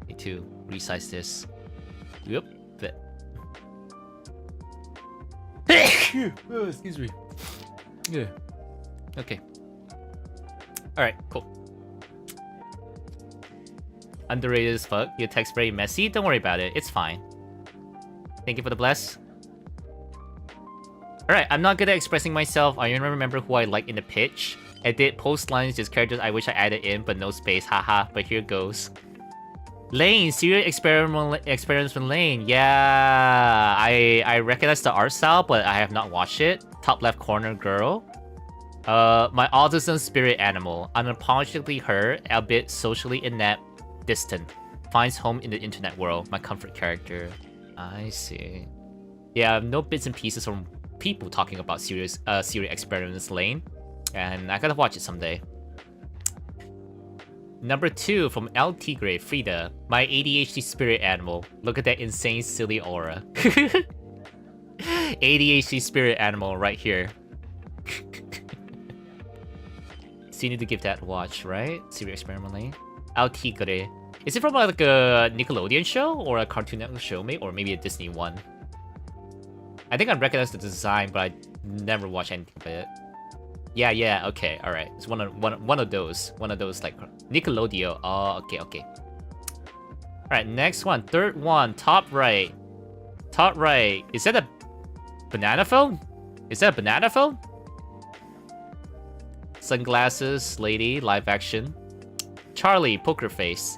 Need to resize this. Yep. Oh, excuse me. Yeah. Okay. Alright, cool. Underrated as fuck. Your text very messy. Don't worry about it. It's fine. Thank you for the bless. Alright, I'm not good at expressing myself. I don't remember who I like in the pitch. I did post lines, just characters I wish I added in, but no space. Haha, but here goes. Lane, serial experiments from Lane. Yeah, I recognize the art style, but I have not watched it. Top left corner girl. My autism spirit animal, unapologetically her, albeit socially inept, distant. Finds home in the internet world. My comfort character. I see. Yeah, no bits and pieces from people talking about serial experiments Lane, and I gotta watch it someday. Number 2 from El Tigre, Frida. My ADHD spirit animal. Look at that insane, silly aura. ADHD spirit animal right here. So you need to give that a watch, right? Serial Experiment Lane. El Tigre. Is it from like a Nickelodeon show or a Cartoon Network show, maybe, or maybe a Disney one? I think I recognize the design, but I never watched anything of it. Yeah, okay, alright. It's one of those like Nickelodeon. Oh, okay. Alright, next one, third one, top right. Is that a banana phone? Sunglasses, lady, live action. Charlie, poker face.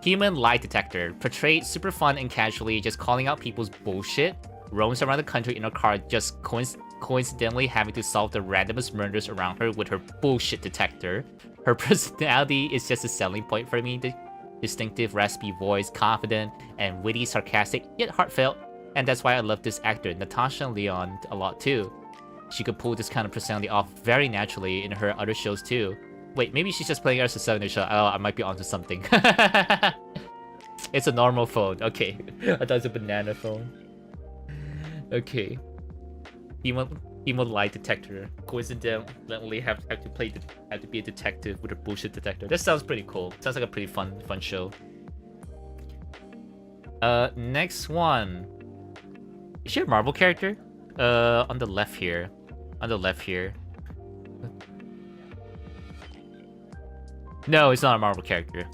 Human lie detector. Portrayed super fun and casually, just calling out people's bullshit. Roams around the country in a car, just coincidentally having to solve the randomest murders around her with her bullshit detector. Her personality is just a selling point for me. The distinctive, raspy voice, confident and witty, sarcastic, yet heartfelt. And that's why I love this actor, Natasha Lyonne, a lot too. She could pull this kind of personality off very naturally in her other shows too. Wait, maybe she's just playing as a Southern show. Oh, I might be onto something. It's a normal phone. Okay, I thought it was a banana phone. Okay. Emo lie detector. Coincidentally have to be a detective with a bullshit detector. That sounds pretty cool. Sounds like a pretty fun show. Next one. Is she a Marvel character? On the left here. No, it's not a Marvel character.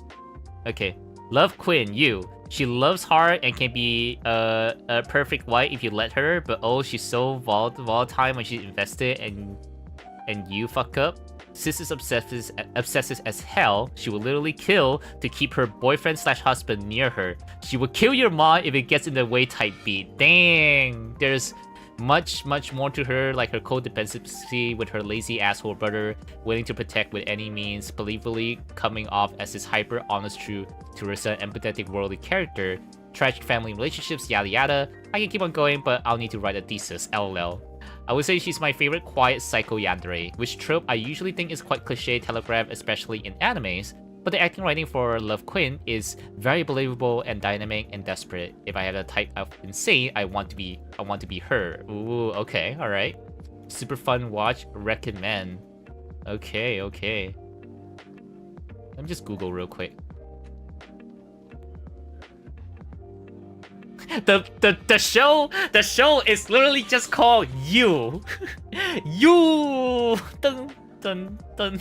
Okay. Love Quinn, you. She loves hard and can be a perfect wife if you let her, but oh, she's so volatile when she's invested and you fuck up. Sis is obsesses as hell. She will literally kill to keep her boyfriend/husband near her. She will kill your mom if it gets in the way type beat. Dang, there's much more to her, like her codependency with her lazy asshole brother, willing to protect with any means, believably coming off as this hyper honest, true to herself, empathetic, worldly character, tragic family relationships, yada yada. I can keep on going, but I'll need to write a thesis, lol. I would say she's my favorite quiet psycho yandere, which trope I usually think is quite cliche telegraphed, especially in animes, but the acting writing for Love Quinn is very believable and dynamic and desperate. If I had a type of insane, I want to be her. Ooh, okay, alright. Super fun watch, recommend. Okay. Let me just Google real quick. The show is literally just called You. You. Dun dun dun.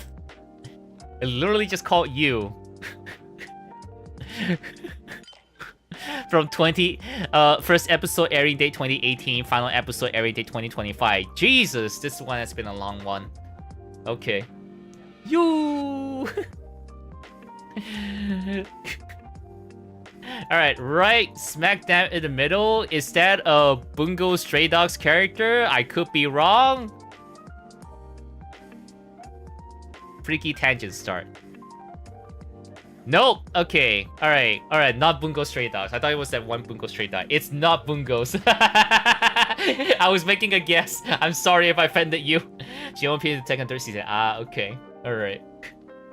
It literally just called You. From first episode airing date 2018, final episode airing date 2025. Jesus, this one has been a long one. Okay. You. Alright, right smack dab in the middle. Is that a Bungo Stray Dogs character? I could be wrong. Freaky tangent start. Nope. Okay. Alright. Not Bungo Stray Dogs. I thought it was that one Bungo Stray Dog. It's not Bungo's. I was making a guess. I'm sorry if I offended you. She won't appear in the second, third season. Ah, okay. Alright.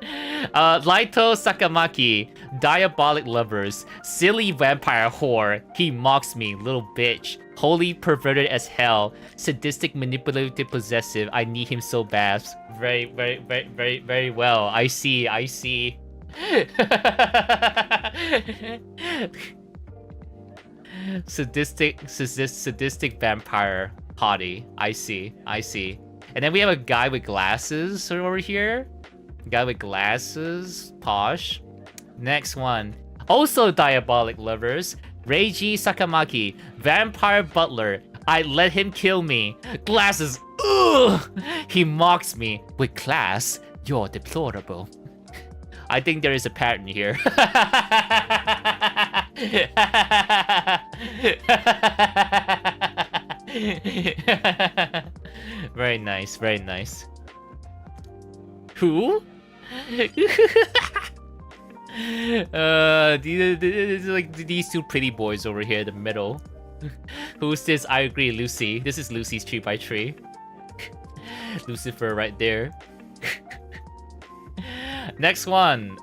Laito Sakamaki, diabolic lovers, silly vampire whore. He mocks me, little bitch. Wholly perverted as hell, sadistic, manipulative, possessive. I need him so bad. Very well. I see. sadistic vampire hottie. I see. And then we have a guy with glasses over here. Guy with glasses, posh. Next one, also diabolic lovers. Reiji Sakamaki, vampire butler. I let him kill me. Glasses, ugh. He mocks me with class. You're deplorable. I think there is a pattern here. Very nice, very nice. Who? These two pretty boys over here in the middle. Who's this? I agree, Lucy. This is Lucy's 3x3. Lucifer right there. Next one.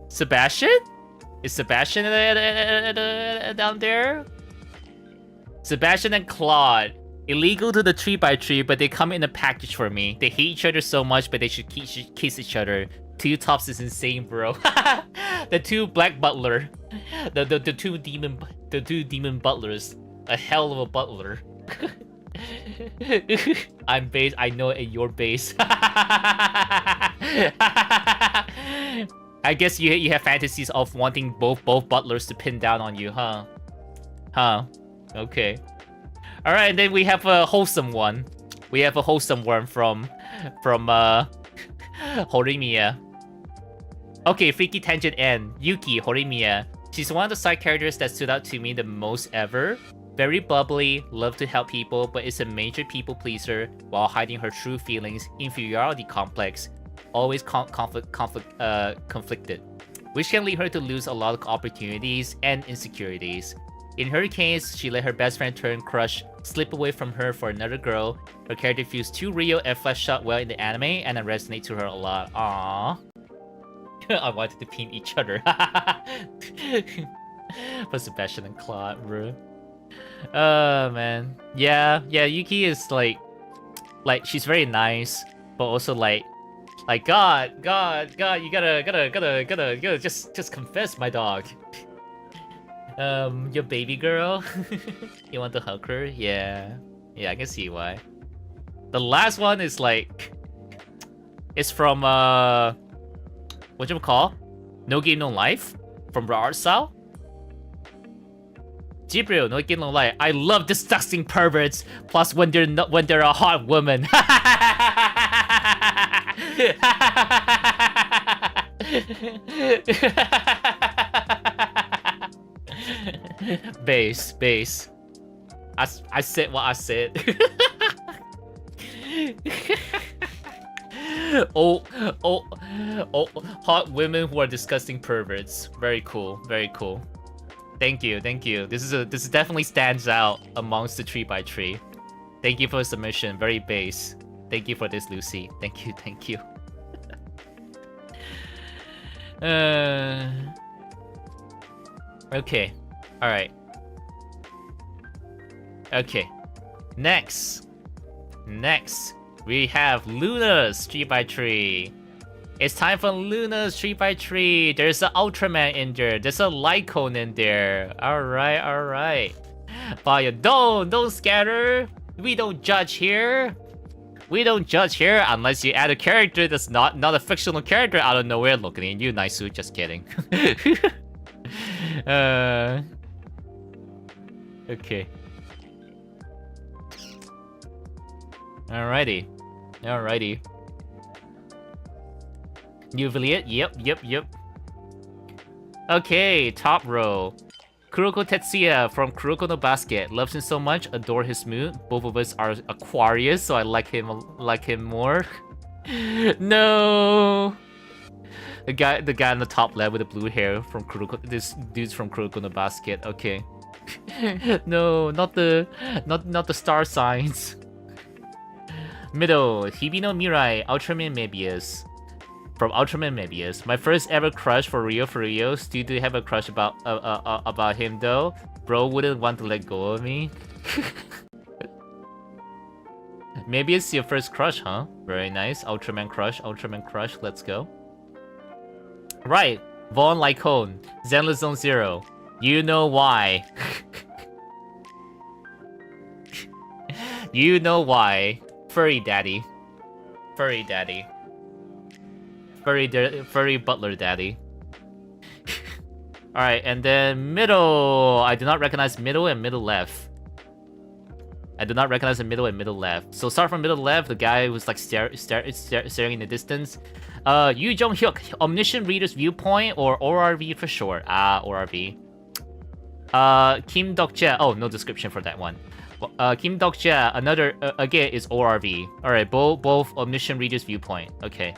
Sebastian? Is Sebastian down there? Sebastian and Claude. Illegal to the 3x3, but they come in a package for me. They hate each other so much, but they should kiss each other. Two tops is insane, bro. The two black butler. The two demon butlers. A hell of a butler. I'm base. I know it, you're base. I guess you have fantasies of wanting both butlers to pin down on you, huh? Huh? Okay. All right, and then we have a wholesome one. We have a wholesome one from Horimiya. Okay, Freaky Tangent N. Yuki Horimiya. She's one of the side characters that stood out to me the most ever. Very bubbly, love to help people, but is a major people pleaser while hiding her true feelings, inferiority complex, always conflicted, which can lead her to lose a lot of opportunities and insecurities. In her case, she let her best friend turned crush slip away from her for another girl. Her character feels too real and fleshed out well in the anime, and I resonate to her a lot. Aww. I wanted to pin each other. For Sebastian and Claude, bro. Oh man. Yeah, Yuki is like she's very nice, but also like God, you gotta just confess, my dog. Your baby girl. You want to hug her? Yeah, I can see why. The last one is like, it's from what you call? No Game No Life from the art style. Gabriel, No Game No Life. I love disgusting perverts. Plus, when they're a hot woman. Base. I said what I said. oh, hot women who are disgusting perverts. Very cool. Thank you. This definitely stands out amongst the 3x3. Thank you for the submission. Very base. Thank you for this, Lucy. Thank you. Okay. Alright. Okay. Next, we have Luna's 3x3. It's time for Luna's 3x3. There's an Ultraman in there. There's a Lycone in there. Alright. But don't scatter. We don't judge here. Unless you add a character that's not a fictional character out of nowhere. Looking at you, Naisu. Just kidding. Okay. Alrighty. New affiliate? Yep. Okay, top row. Kuroko Tetsuya from Kuroko no Basket. Loves him so much, adore his mood. Both of us are Aquarius, so I like him more. No. The guy on the top left with the blue hair from Kuroko. This dude's from Kuroko no Basket. Okay. No, not the star signs. Middle, Hibino Mirai, Ultraman Mebius. From Ultraman Mebius. My first ever crush for Rio. Still do have a crush about him though. Bro wouldn't want to let go of me. Mebius your first crush, huh? Very nice. Ultraman crush. Let's go. Right. Von Lycone. Zenless Zone 0. You know why. You know why. Furry daddy. Furry butler daddy. Alright, and then middle. I do not recognize middle and middle left. I do not recognize the middle and middle left. So start from middle left, the guy was like staring in the distance. Yu Jong-hyuk, Omniscient Reader's Viewpoint, or ORV for short. ORV. Kim Dok-jae, oh, no description for that one. Kim Dok-jae, another, again, is ORV. Alright, both Omniscient Reader's Viewpoint. Okay.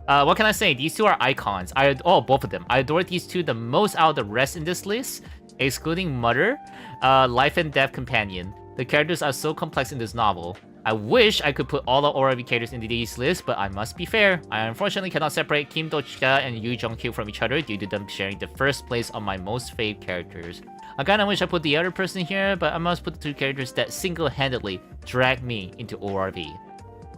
What can I say? These two are icons. Both of them. I adore these two the most out of the rest in this list, excluding Mother, Life and Death Companion. The characters are so complex in this novel. I wish I could put all the ORV characters into these lists, but I must be fair. I unfortunately cannot separate Kim Do-jae and Yu Jong-hyuk from each other due to them sharing the first place on my most fave characters. I kinda wish I put the other person here, but I must put the two characters that single-handedly dragged me into ORV.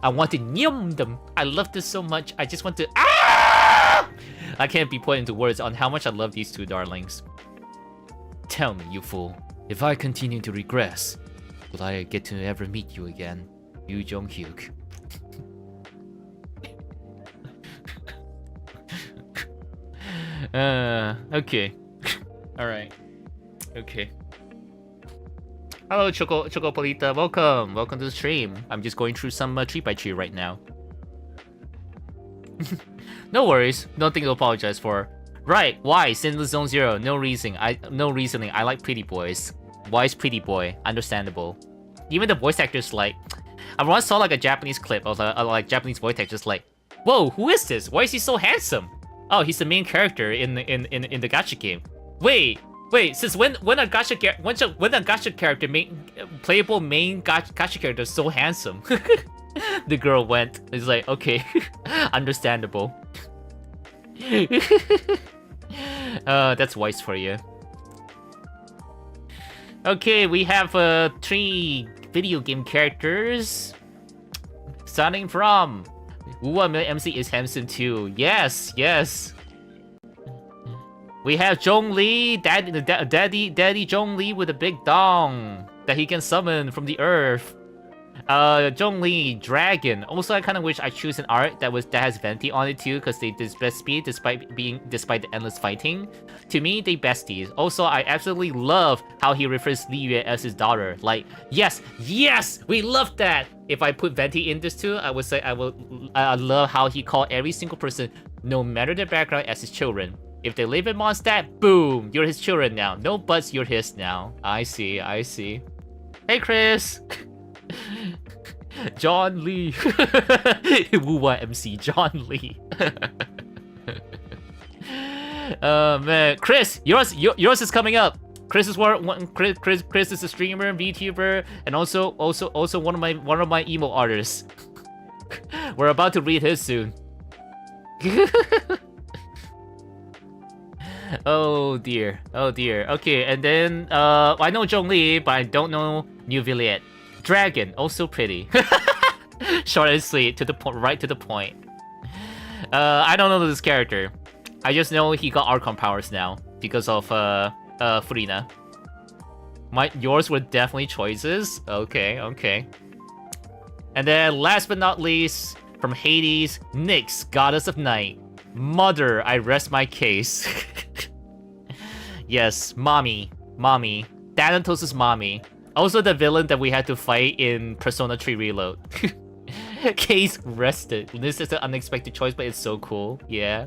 I want to nyum them. I love this so much. I just want to I can't be put into words on how much I love these two darlings. Tell me, you fool, if I continue to regress, will I get to ever meet you again, Yu Jong-hyuk? Okay. Alright. Okay. Hello, Chocopolita. Welcome to the stream. I'm just going through some tree by tree right now. No worries. Nothing to apologize for. Right. Why? Sinless Zone Zero. No reasoning. I like pretty boys. Why is pretty boy? Understandable. Even the voice actors like. I once saw like a Japanese clip of like Japanese voice actors like, whoa, who is this? Why is he so handsome? Oh, he's the main character in the gacha game. Wait, since when a gacha character playable main gacha character is so handsome? The girl went. It's like, okay, understandable. That's wise for you. Okay, we have 3 video game characters. Starting from MC is handsome too. Yes. We have Zhongli, Daddy Zhongli with a big dong that he can summon from the earth. Zhongli, Dragon. Also, I kind of wish I choose an art that has Venti on it too, because they best speed despite the endless fighting. To me, they besties. Also, I absolutely love how he refers Li Yue as his daughter. Like, yes, we love that. If I put Venti in this too, I would say I love how he called every single person, no matter their background, as his children. If they live in Mondstadt, boom, you're his children now. No buts, you're his now. I see. Hey, Chris. John Lee. Wuwa MC, John Lee. Man, Chris, yours is coming up. Chris is Chris is a streamer, VTuber, and also one of my emo artists. We're about to read his soon. Oh dear. Okay, and then I know Zhongli, but I don't know New Villiers. Dragon, also pretty. Short and sweet, right to the point. I don't know this character. I just know he got Archon powers now because of Furina. Yours were definitely choices. Okay. And then last but not least, from Hades, Nyx, Goddess of Night. Mother, I rest my case. Yes, mommy. Thanatos' mommy. Also the villain that we had to fight in Persona 3 Reload. Case rested. This is an unexpected choice, but it's so cool. Yeah.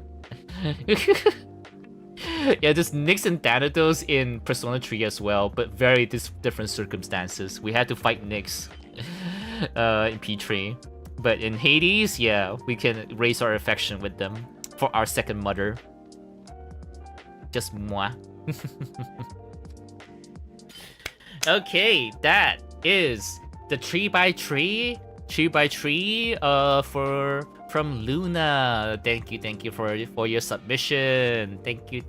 Yeah, just Nyx and Thanatos in Persona 3 as well, but very different circumstances. We had to fight Nyx in P3. But in Hades, yeah, we can raise our affection with them for our second mother. Just moi. Okay, that is the 3x3 from Luna. Thank you for your submission. Thank you.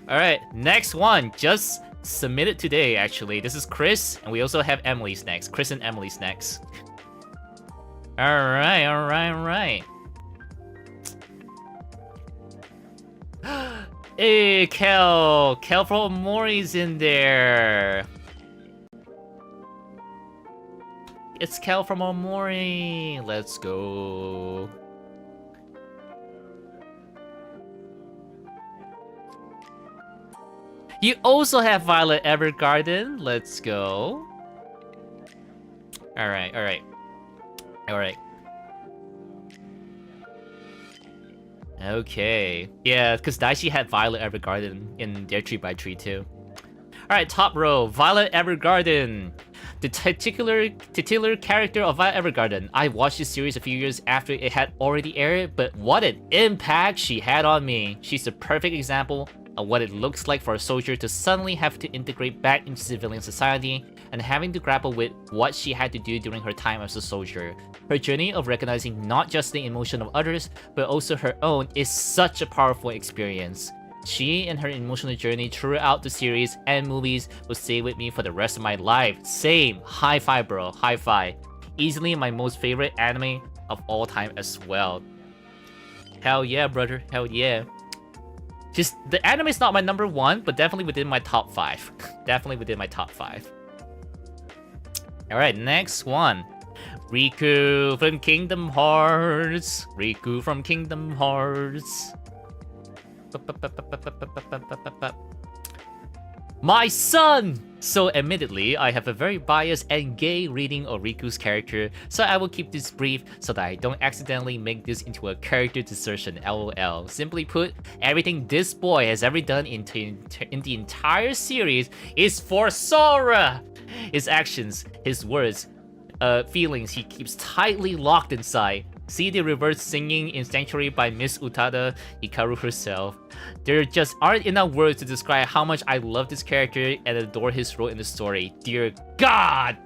All right, next one just submitted today. Actually, this is Chris, and we also have Emily's next. Chris and Emily's next. All right. Hey, Kel from Mori's in there. It's Kel from Omori. Let's go. You also have Violet Evergarden. Let's go. Alright, alright. Alright. Okay. Yeah, because Daishi had Violet Evergarden in their 3x3 too. Alright, top row. Violet Evergarden. The titular character of Violet Evergarden. I watched this series a few years after it had already aired, but what an impact she had on me. She's a perfect example of what it looks like for a soldier to suddenly have to integrate back into civilian society and having to grapple with what she had to do during her time as a soldier. Her journey of recognizing not just the emotion of others, but also her own is such a powerful experience. She and her emotional journey throughout the series and movies will stay with me for the rest of my life. Same. High five, bro. High five. Easily my most favorite anime of all time as well. Hell yeah, brother. Hell yeah. Just, the anime is not my number one, but definitely within my top 5. Definitely within my top 5. Alright, next one. Riku from Kingdom Hearts. Riku from Kingdom Hearts. My son! So admittedly, I have a very biased and gay reading of Riku's character, so I will keep this brief so that I don't accidentally make this into a character dissertation, lol. Simply put, everything this boy has ever done in the entire series is for Sora! His actions, his words, feelings he keeps tightly locked inside. See the reverse singing in Sanctuary by Miss Utada Hikaru herself. There just aren't enough words to describe how much I love this character and adore his role in the story. Dear God!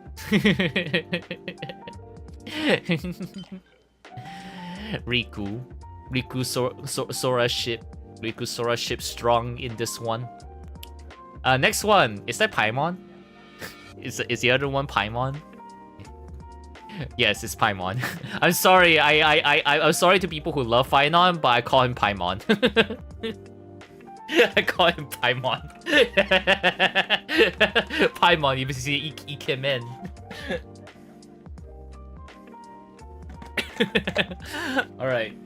Sora ship. Riku Sora ship strong in this one. Next one. Is that Paimon? Is the other one Paimon? Yes, it's Paimon. I'm sorry. I'm sorry to people who love Fainon, but I call him Paimon. I call him Paimon. Paimon, you see Ikemen. All right.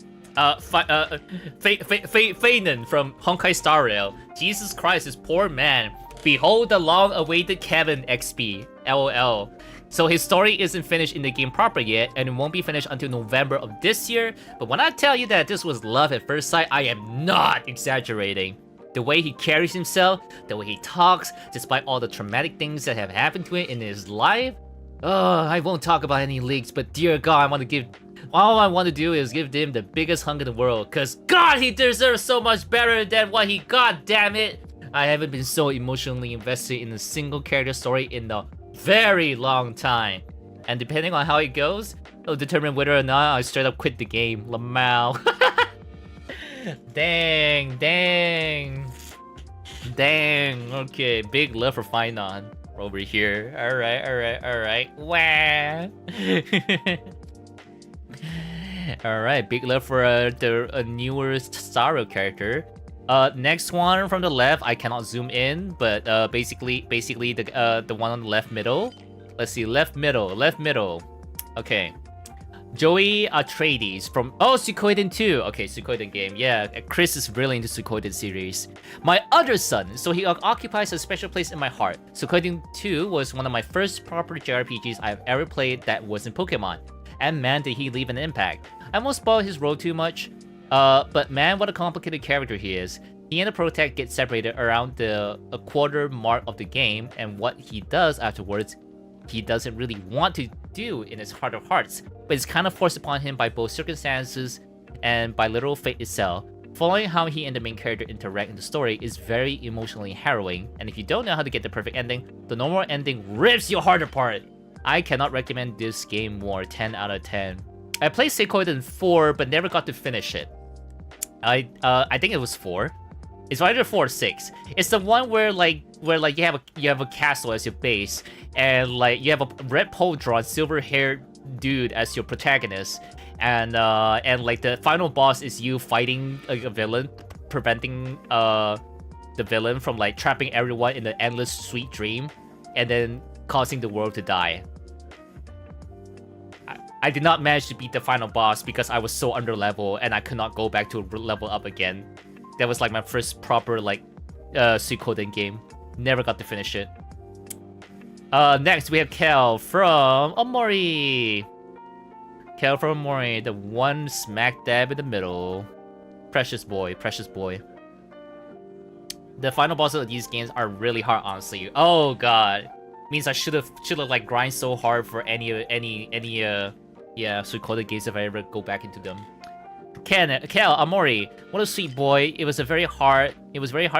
Feinan from Honkai Star Rail. Jesus Christ, this poor man. Behold the long-awaited Kevin XP. LOL. So his story isn't finished in the game proper yet, and it won't be finished until November of this year. But when I tell you that this was love at first sight, I am not exaggerating. The way he carries himself, the way he talks, despite all the traumatic things that have happened to him in his life. I won't talk about any leaks, but dear God, all I want to do is give him the biggest hug in the world. Cause God, he deserves so much better than what he got, damn it! I haven't been so emotionally invested in a single character story in a very long time. And depending on how it goes, it'll determine whether or not I straight up quit the game. Lamau. Dang. Okay, big love for Fainon over here. Alright. Wah. Alright, big love for the newest Star Rail character. Next one from the left, I cannot zoom in, but basically the one on the left middle. Let's see, left middle. Okay. Joey Atreides from Suikoden 2. Okay, Suikoden game. Yeah, Chris is really into Suikoden series. My other son, so he occupies a special place in my heart. Suikoden 2 was one of my first proper JRPGs I've ever played that wasn't Pokemon. And man, did he leave an impact. I won't spoil his role too much. But man, what a complicated character he is. He and the Protect get separated around a quarter mark of the game, and what he does afterwards, he doesn't really want to do in his heart of hearts, but it's kind of forced upon him by both circumstances and by literal fate itself. Following how he and the main character interact in the story is very emotionally harrowing, and if you don't know how to get the perfect ending, the normal ending rips your heart apart. I cannot recommend this game more. 10 out of 10. I played Suikoden 4, but never got to finish it. I think it was 4. It's either 4 or 6. It's the one where you have a castle as your base, and like you have a red pole drawn silver-haired dude as your protagonist, and like the final boss is you fighting like a villain, preventing the villain from like trapping everyone in an endless sweet dream, and then causing the world to die. I did not manage to beat the final boss because I was so under level and I could not go back to level up again. That was like my first proper like Suikoden game. Never got to finish it. Next we have Kel from Omori. Kel from Omori, the one smack dab in the middle. Precious boy, precious boy. The final bosses of these games are really hard, honestly. Oh god, means I should have like grind so hard for any Suikoden games if I ever go back into them. Kel Omori, what a sweet boy. It was very hard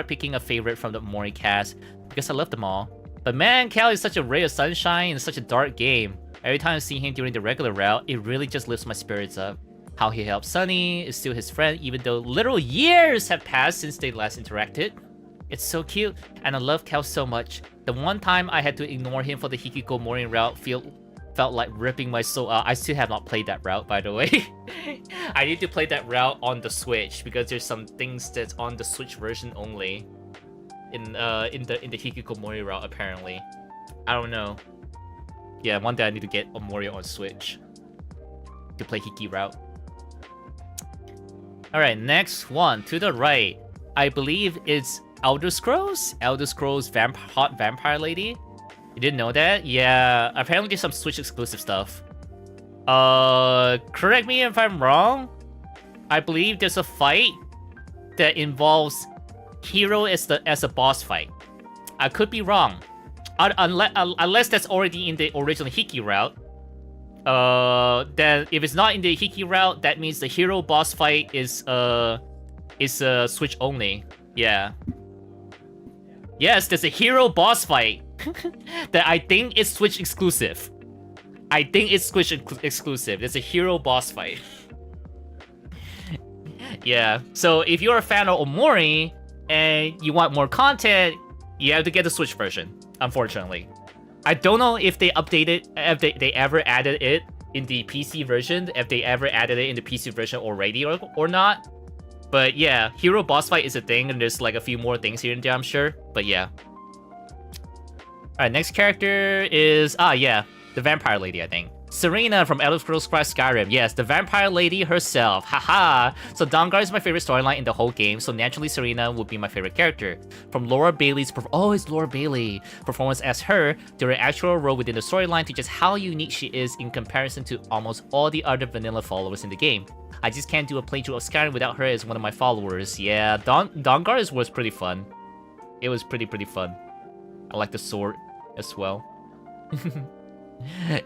picking a favorite from the Omori cast because I love them all. But man, Kel is such a ray of sunshine in such a dark game. Every time I see him during the regular route, it really just lifts my spirits up. How he helps Sunny, is still his friend even though literal years have passed since they last interacted. It's so cute, and I love Kel so much. The one time I had to ignore him for the Hikikomori route felt like ripping my soul out. I still have not played that route, by the way. I need to play that route on the Switch because there's some things that's on the Switch version only. In the Hikikomori route, apparently. I don't know. Yeah, one day I need to get Omori on Switch to play Hiki route. Alright, next one to the right. I believe it's Elder Scrolls? Elder Scrolls Hot Vampire Lady? You didn't know that? Yeah, apparently there's some Switch exclusive stuff. Correct me if I'm wrong. I believe there's a fight that involves Hero as a boss fight. I could be wrong. Unless that's already in the original Hiki route. Then if it's not in the Hiki route, that means the Hero boss fight is Switch only. Yeah. Yes, there's a Hero boss fight that I think is Switch exclusive. I think it's Switch exclusive. There's a Hero boss fight. Yeah. So if you're a fan of Omori and you want more content, you have to get the Switch version, unfortunately. I don't know if they updated, if they ever added it in the PC version, if they ever added it in the PC version already or not. But yeah, Hero boss fight is a thing, and there's like a few more things here and there, I'm sure. But yeah. Alright, next character is, yeah, the Vampire Lady, I think. Serena from Elder Scrolls Skyrim. Yes, the Vampire Lady herself. Haha! So Dawnguard is my favorite storyline in the whole game, so naturally Serena would be my favorite character. From Laura Bailey's it's Laura Bailey performance as her, to her actual role within the storyline, to just how unique she is in comparison to almost all the other vanilla followers in the game. I just can't do a playthrough of Skyrim without her as one of my followers. Yeah, Dawnguard was pretty fun. It was pretty fun. I like the sword as well.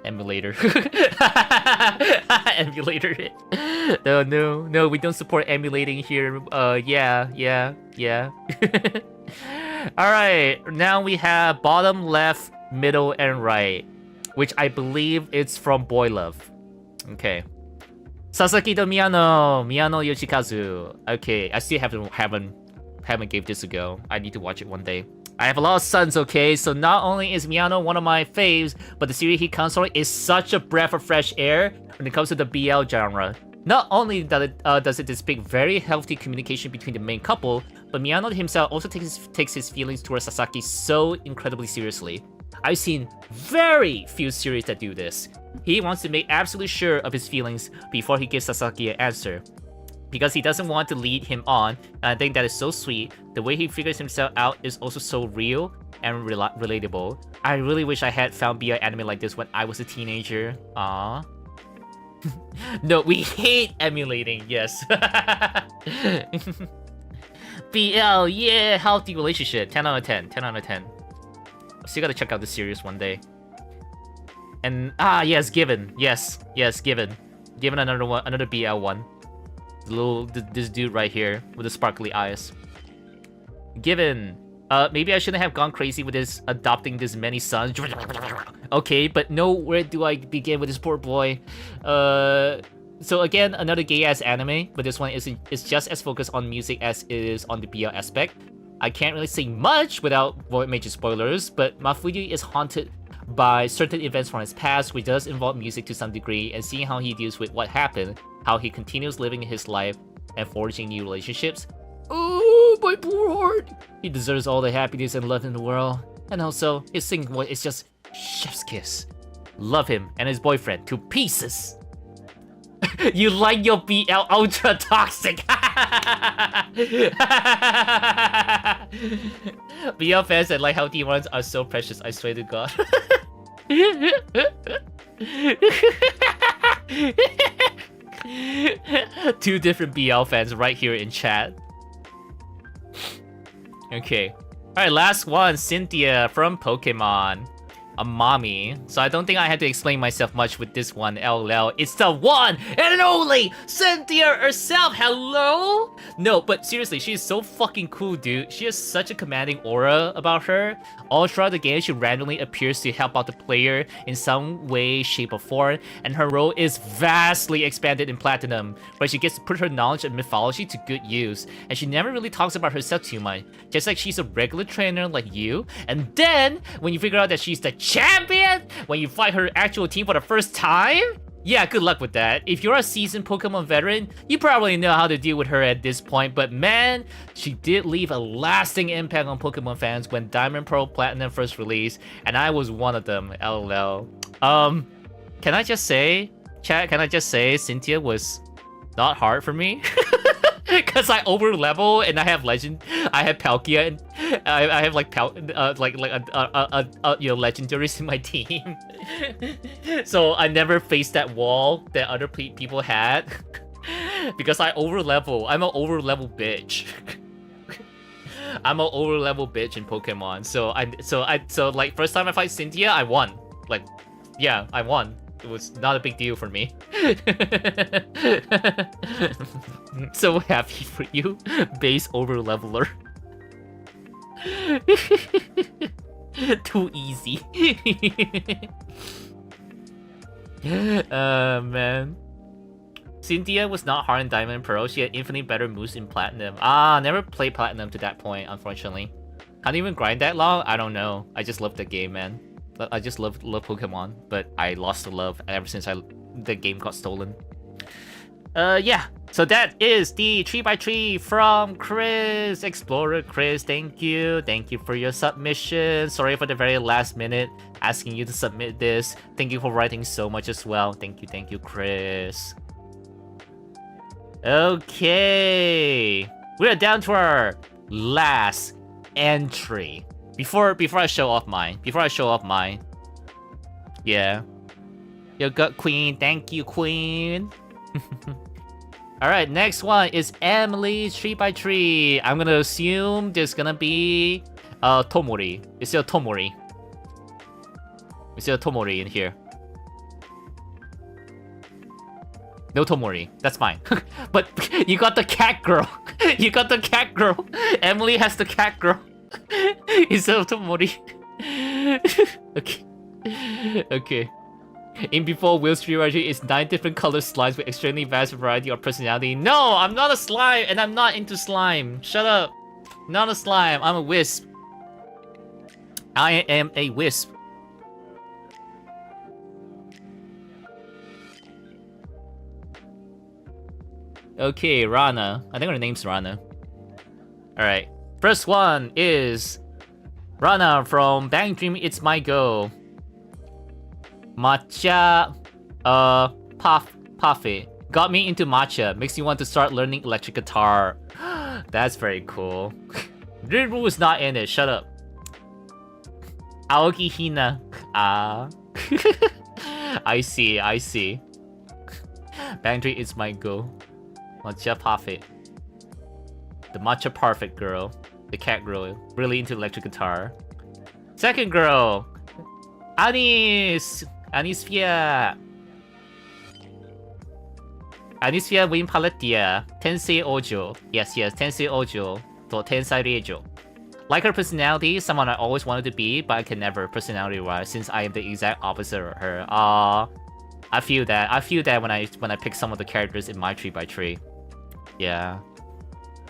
Emulator. Emulator. No, we don't support emulating here. Yeah. Alright, now we have bottom, left, middle, and right, which I believe it's from Boy Love. Okay. Sasaki to Miyano Yoshikazu. Okay, I still haven't gave this a go. I need to watch it one day. I have a lot of sons, okay? So not only is Miyano one of my faves, but the series he comes from is such a breath of fresh air when it comes to the BL genre. Not only does it depict very healthy communication between the main couple, but Miyano himself also takes his feelings towards Sasaki so incredibly seriously. I've seen very few series that do this. He wants to make absolutely sure of his feelings before he gives Sasaki an answer, because he doesn't want to lead him on, and I think that is so sweet. The way he figures himself out is also so real and relatable. I really wish I had found BL anime like this when I was a teenager. Aww. No, we hate emulating, yes. BL, yeah, healthy relationship. 10 out of 10, 10 out of 10. Still gotta check out the series one day. And, yes, Given. Yes, Given. Given another one, another BL one. This dude right here with the sparkly eyes. Given. Maybe I shouldn't have gone crazy with this adopting this many sons. Okay, but no, where do I begin with this poor boy? So again, another gay-ass anime, but this one is just as focused on music as it is on the BL aspect. I can't really say much without major spoilers, but Mafuyu is haunted by certain events from his past, which does involve music to some degree, and seeing how he deals with what happened, how he continues living his life and forging new relationships. Oh, my poor heart! He deserves all the happiness and love in the world. And also, his singing voice is just chef's kiss. Love him and his boyfriend to pieces. You like your BL ultra toxic. BL fans that like healthy ones are so precious, I swear to God. Two different BL fans right here in chat. Okay. Alright, last one. Cynthia from Pokemon. A mommy. So I don't think I had to explain myself much with this one. LL. It's the one and only Cynthia herself. Hello? No, but seriously, she's so fucking cool, dude. She has such a commanding aura about her. All throughout the game, she randomly appears to help out the player in some way, shape, or form, and her role is vastly expanded in Platinum, where she gets to put her knowledge and mythology to good use, and she never really talks about herself too much, just like she's a regular trainer like you, and then, when you figure out that she's the champion, when you fight her actual team for the first time, yeah, good luck with that. If you're a seasoned Pokemon veteran, you probably know how to deal with her at this point, but man, she did leave a lasting impact on Pokemon fans when Diamond, Pearl, Platinum first released, and I was one of them, LOL. Can I just say, chat, can I just say Cynthia was not hard for me? Cause I over level and I have Palkia and I have like you know, legendaries in my team. So I never faced that wall that other people had because I over level. I'm an over level bitch. I'm an over level bitch in Pokemon. So like first time I fight Cynthia, I won. Like, yeah, I won. It was not a big deal for me. So happy for you, base over leveler. Too easy. Man. Cynthia was not hard in Diamond and Pearl. She had infinitely better moves in Platinum. Never played Platinum to that point, unfortunately. Can't even grind that long? I don't know. I just love the game, man. I just love Pokemon, but I lost the love ever since the game got stolen. Yeah. So that is the 3x3 from Chris. Explorer Chris, thank you. Thank you for your submission. Sorry for the very last minute asking you to submit this. Thank you for writing so much as well. Thank you, Chris. Okay. We're down to our last entry. Before I show off mine. Yeah. Your gut queen. Thank you, queen. Alright, next one is Emily's 3x3. I'm gonna assume there's gonna be Tomori. Is there a Tomori? Is there a Tomori in here? No Tomori. That's fine. But you got the cat girl. You got the cat girl. Emily has the cat girl. Is there a Tomori? Okay. Okay. In before Will's 3x3 is 9 different color slimes with extremely vast variety of personality. No, I'm not a slime and I'm not into slime. Shut up. Not a slime. I'm a wisp. I am a wisp. Okay, Rana. I think her name's Rana. Alright. First one is Rana from Bang Dream It's My Go. Matcha Puffy. Got me into matcha. Makes me want to start learning electric guitar. That's very cool. Riru is not in it. Shut up. Aoki Hina. I see. Bang Dream It's My Go. Matcha Puffy. The matcha perfect girl. The cat girl. Really into electric guitar. Second girl. Anisfia Win Paletia. Tensei Ojo. Yes, Tensei Ojo. To Tensei Reijo. Like her personality, someone I always wanted to be, but I can never personality-wise, since I am the exact opposite of her. I feel that when I pick some of the characters in my 3x3. Yeah.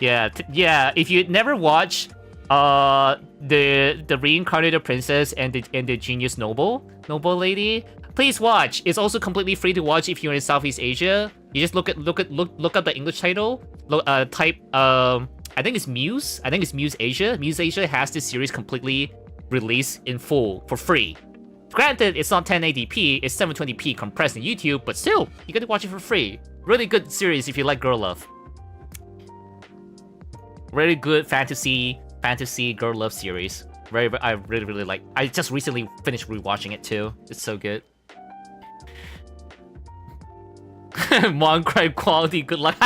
Yeah, if you never watch the reincarnated princess and the genius noble lady, please watch. It's also completely free to watch if you're in Southeast Asia. You just look up the English title. Type I think it's Muse. I think it's Muse Asia. Muse Asia has this series completely released in full for free. Granted, it's not 1080p, it's 720p compressed in YouTube, but still, you get to watch it for free. Really good series if you like girl love. Really good fantasy girl love series. I really like. I just recently finished rewatching it too. It's so good. Moncrime quality, good luck.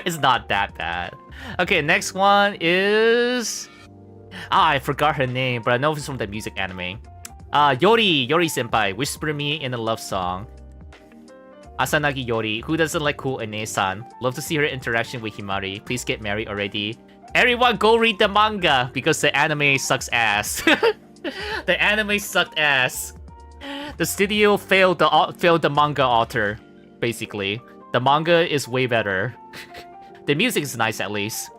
It's not that bad. Okay, next one is... I forgot her name, but I know it's from the music anime. Yori senpai, Whisper Me in a Love Song. Asanagi Yori, who doesn't like cool Ine-san? Love to see her interaction with Himari. Please get married already. Everyone go read the manga, because the anime sucks ass. The anime sucked ass. The studio failed the manga author, basically. The manga is way better. The music is nice at least.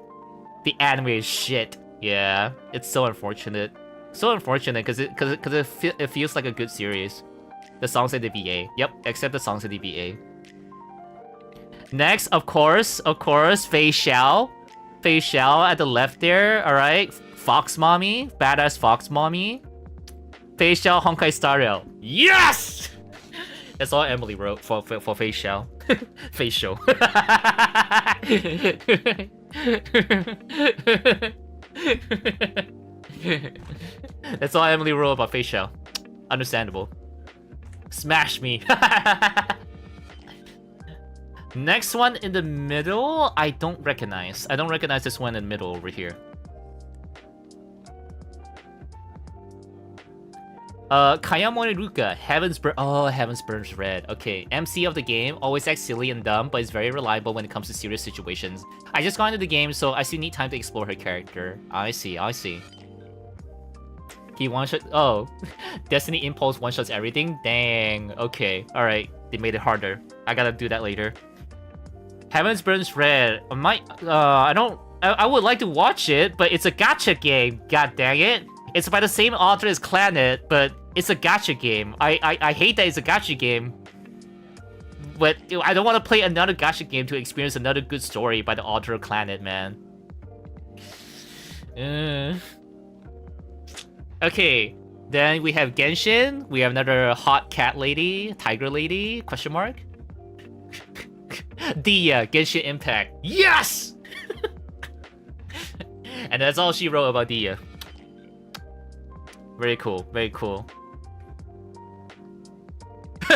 The anime is shit. Yeah, it's so unfortunate. So unfortunate because it feels like a good series. The songs in the VA. Yep, except the songs in the VA. Next, of course, Fei Xiao. Fei Xiao at the left there. All right, Fox Mommy, badass Fox Mommy. Fei Xiao Honkai Star Rail. Yes! That's all Emily wrote for Fei Xiao. Fei Xiao. That's all Emily wrote about Fei Xiao. Understandable. Smash me. Next one in the middle, I don't recognize. I don't recognize this one in the middle over here. Kayamori Ruka, Heaven's Burns Red. Okay, MC of the game, always acts silly and dumb, but is very reliable when it comes to serious situations. I just got into the game, so I still need time to explore her character. I see. He one-shot... Oh. Destiny Impulse one-shots everything? Dang. Okay. Alright. They made it harder. I gotta do that later. Heaven's Burns Red. I would like to watch it, but it's a gacha game. God dang it. It's by the same author as Planet, but it's a gacha game. I hate that it's a gacha game. But I don't want to play another gacha game to experience another good story by the author of Planet, man. Okay, then we have Genshin. We have another hot cat lady, tiger lady, question mark. Dia, Genshin Impact. Yes! And that's all she wrote about Dia. Very cool, very cool.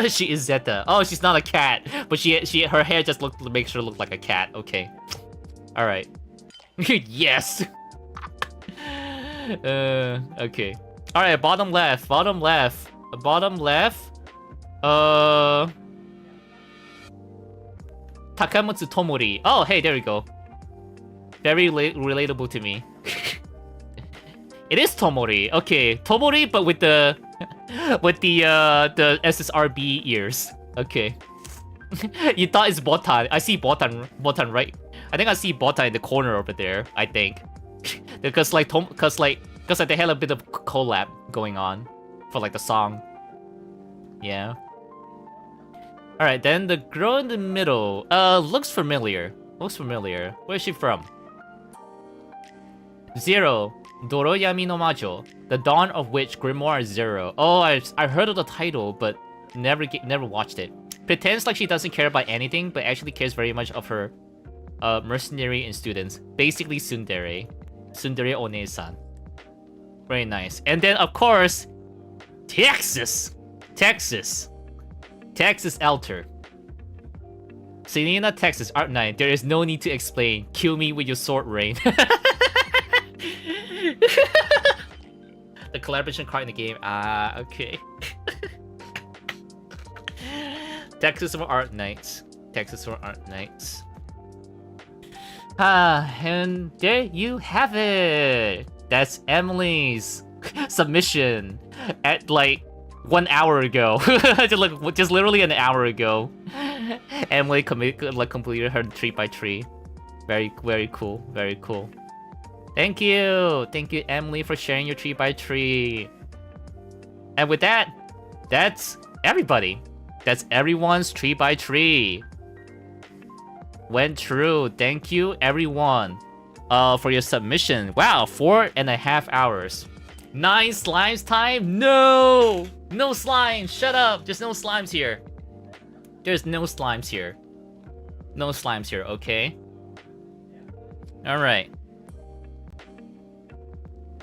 She is Zeta. Oh, she's not a cat, but her hair just makes her look like a cat. Okay. All right. Yes. Okay. All right. Bottom left. Takamutsu Tomori. Oh, hey, there we go. Very relatable to me. It is Tomori. Okay, Tomori, but with the SSRB ears. Okay. You thought it's Botan. I see Botan right. I think I see Botan in the corner over there. I think because they had a bit of collab going on for like the song. Yeah. All right, then the girl in the middle. Looks familiar. Where is she from? Zero. Doroyami no Majo, The Dawn of Witch Grimoire Zero. Oh, I heard of the title, but never watched it. Pretends like she doesn't care about anything, but actually cares very much of her mercenary and students. Basically Tsundere One-san. Very nice. And then of course, Texas Elter. Selena, Texas, Art 9. There is no need to explain. Kill me with your sword rain. The collaboration card in the game. Okay. Texas for Art Knights. And there you have it. That's Emily's submission at like 1 hour ago. just literally an hour ago. Emily completed her 3x3. Very cool. Thank you, Emily, for sharing your 3x3. And with that, that's everybody. That's everyone's 3x3. Went through. Thank you, everyone, for your submission. Wow, 4.5 hours. 9 slimes time? No slimes. Shut up. There's no slimes here. No slimes here, okay. Alright.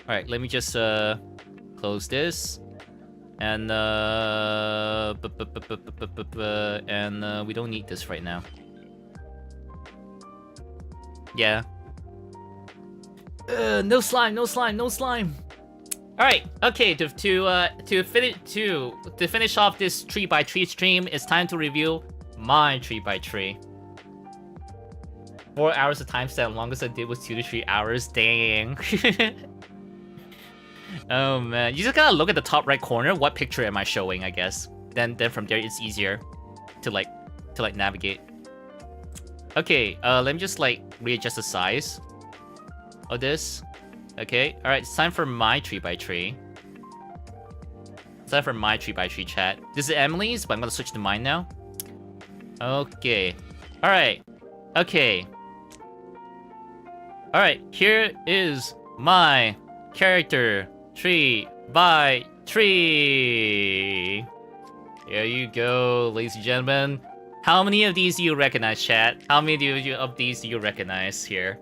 Alright, let me just close this. And we don't need this right now. Yeah. No slime, no slime, no slime. All right, okay. To finish off this 3x3 stream, it's time to review my 3x3. 4 hours of time stamp. Longest I did was 2 to 3 hours. Dang. Oh man, you just gotta look at the top right corner. What picture am I showing? I guess. Then from there it's easier to navigate. Okay, let me just like readjust the size of this. Okay, all right, it's time for my 3x3. It's time for my 3x3 chat. This is Emily's, but I'm gonna switch to mine now. Okay, all right, okay. All right, here is my character 3x3. There you go, ladies and gentlemen. How many of these do you recognize, chat? How many of these do you recognize here?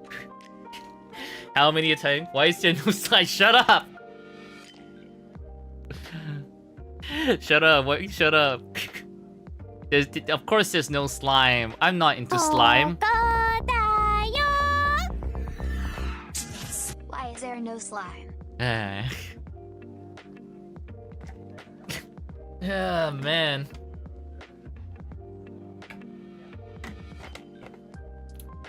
How many times? Why is there no slime? Shut up! Shut up! What? Shut up! Of course, there's no slime. I'm not into slime. Why is there no slime? Yeah, man.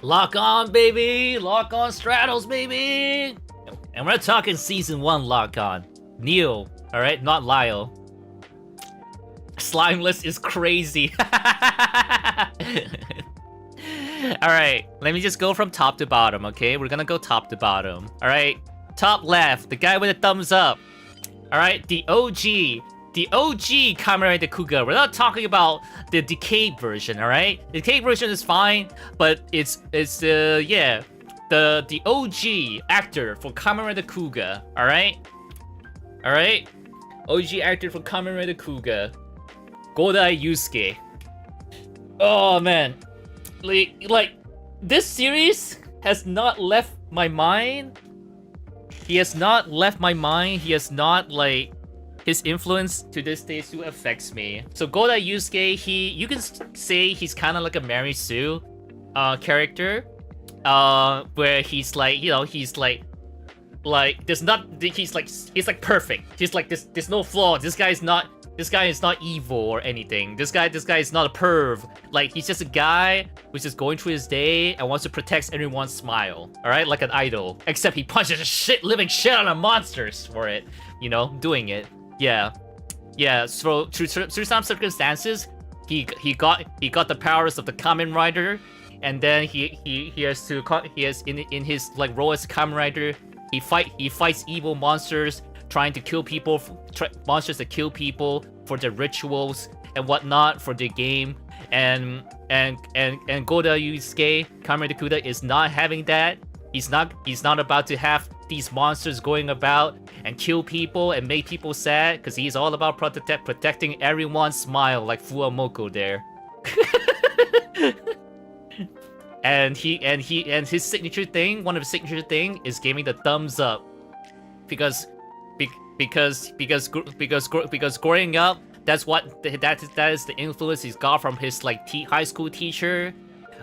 Lock on, baby! Lock on straddles, baby! And we're talking season 1 lock on. Neil, alright? Not Lyle. Slimeless is crazy. Alright, let me just go from top to bottom, okay? We're gonna go top to bottom. Alright, top left, the guy with the thumbs up. Alright, the OG. The OG Kamen Rider Kuga. We're not talking about the decayed version, alright? The decayed version is fine, but it's yeah, the OG actor for Kamen Rider Kuga, alright? Alright? OG actor for Kamen Rider Kuga. Godai Yusuke. Oh man. Like this series has not left my mind. He has not left my mind. He has not like his influence to this day still affects me. So Godai Yusuke, you can say he's kind of like a Mary Sue character, where he's like, you know, he's like there's not, he's like perfect. He's like there's no flaw. This guy is not evil or anything. This guy is not a perv. Like, he's just a guy who's just going through his day and wants to protect everyone's smile. All right, like an idol. Except he punches the living shit out of monsters for it. You know, doing it. Yeah. So through some circumstances, he got the powers of the Kamen Rider, and then he has in his like role as a Kamen Rider, he fights evil monsters, trying to kill people, monsters that kill people for their rituals and whatnot for the game, and Godai Yusuke, Kamen Rider Kuga, is not having that. He's not about to have these monsters going about and kill people and make people sad, because he's all about protecting everyone's smile, like Fuamoko there. and his signature thing, one of his signature thing, is giving the thumbs up, because growing up, that is the influence he's got from his like high school teacher.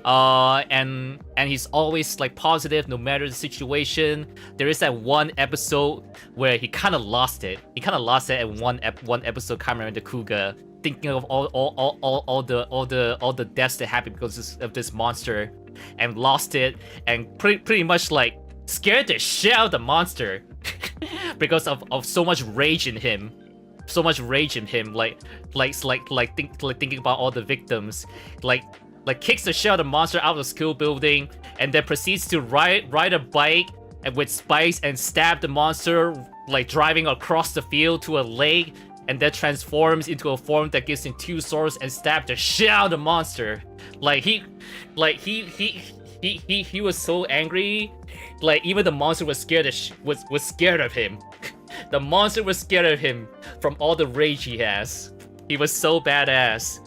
And he's always like positive no matter the situation. There is that one episode where he kind of lost it. He kind of lost it at one episode, Kamen Rider Kuga, thinking of all the deaths that happened because of this monster, and lost it, and pretty much like scared the shit out of the monster because of so much rage in him. So much rage in him, thinking about all the victims, like kicks the shit out of the monster out of the school building, and then proceeds to ride a bike and with spikes and stab the monster, like driving across the field to a lake, and then transforms into a form that gives him 2 swords and stab the shit out of the monster. He was so angry, like even the monster was scared of him. The monster was scared of him from all the rage he has. He was so badass.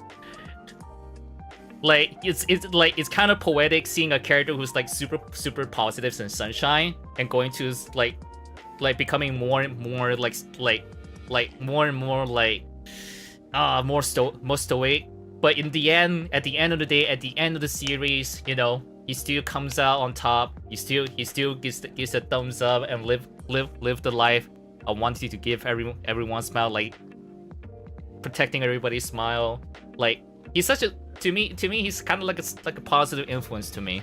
Like it's kind of poetic seeing a character who's like super positive and sunshine and going to like becoming more and more like more and more like more stoic. But in the end, at the end of the day, at the end of the series, you know, he still comes out on top. He still gives a thumbs up and live the life I wanted to give everyone smile, like protecting everybody's smile. Like he's such a to me he's kind of like a positive influence to me.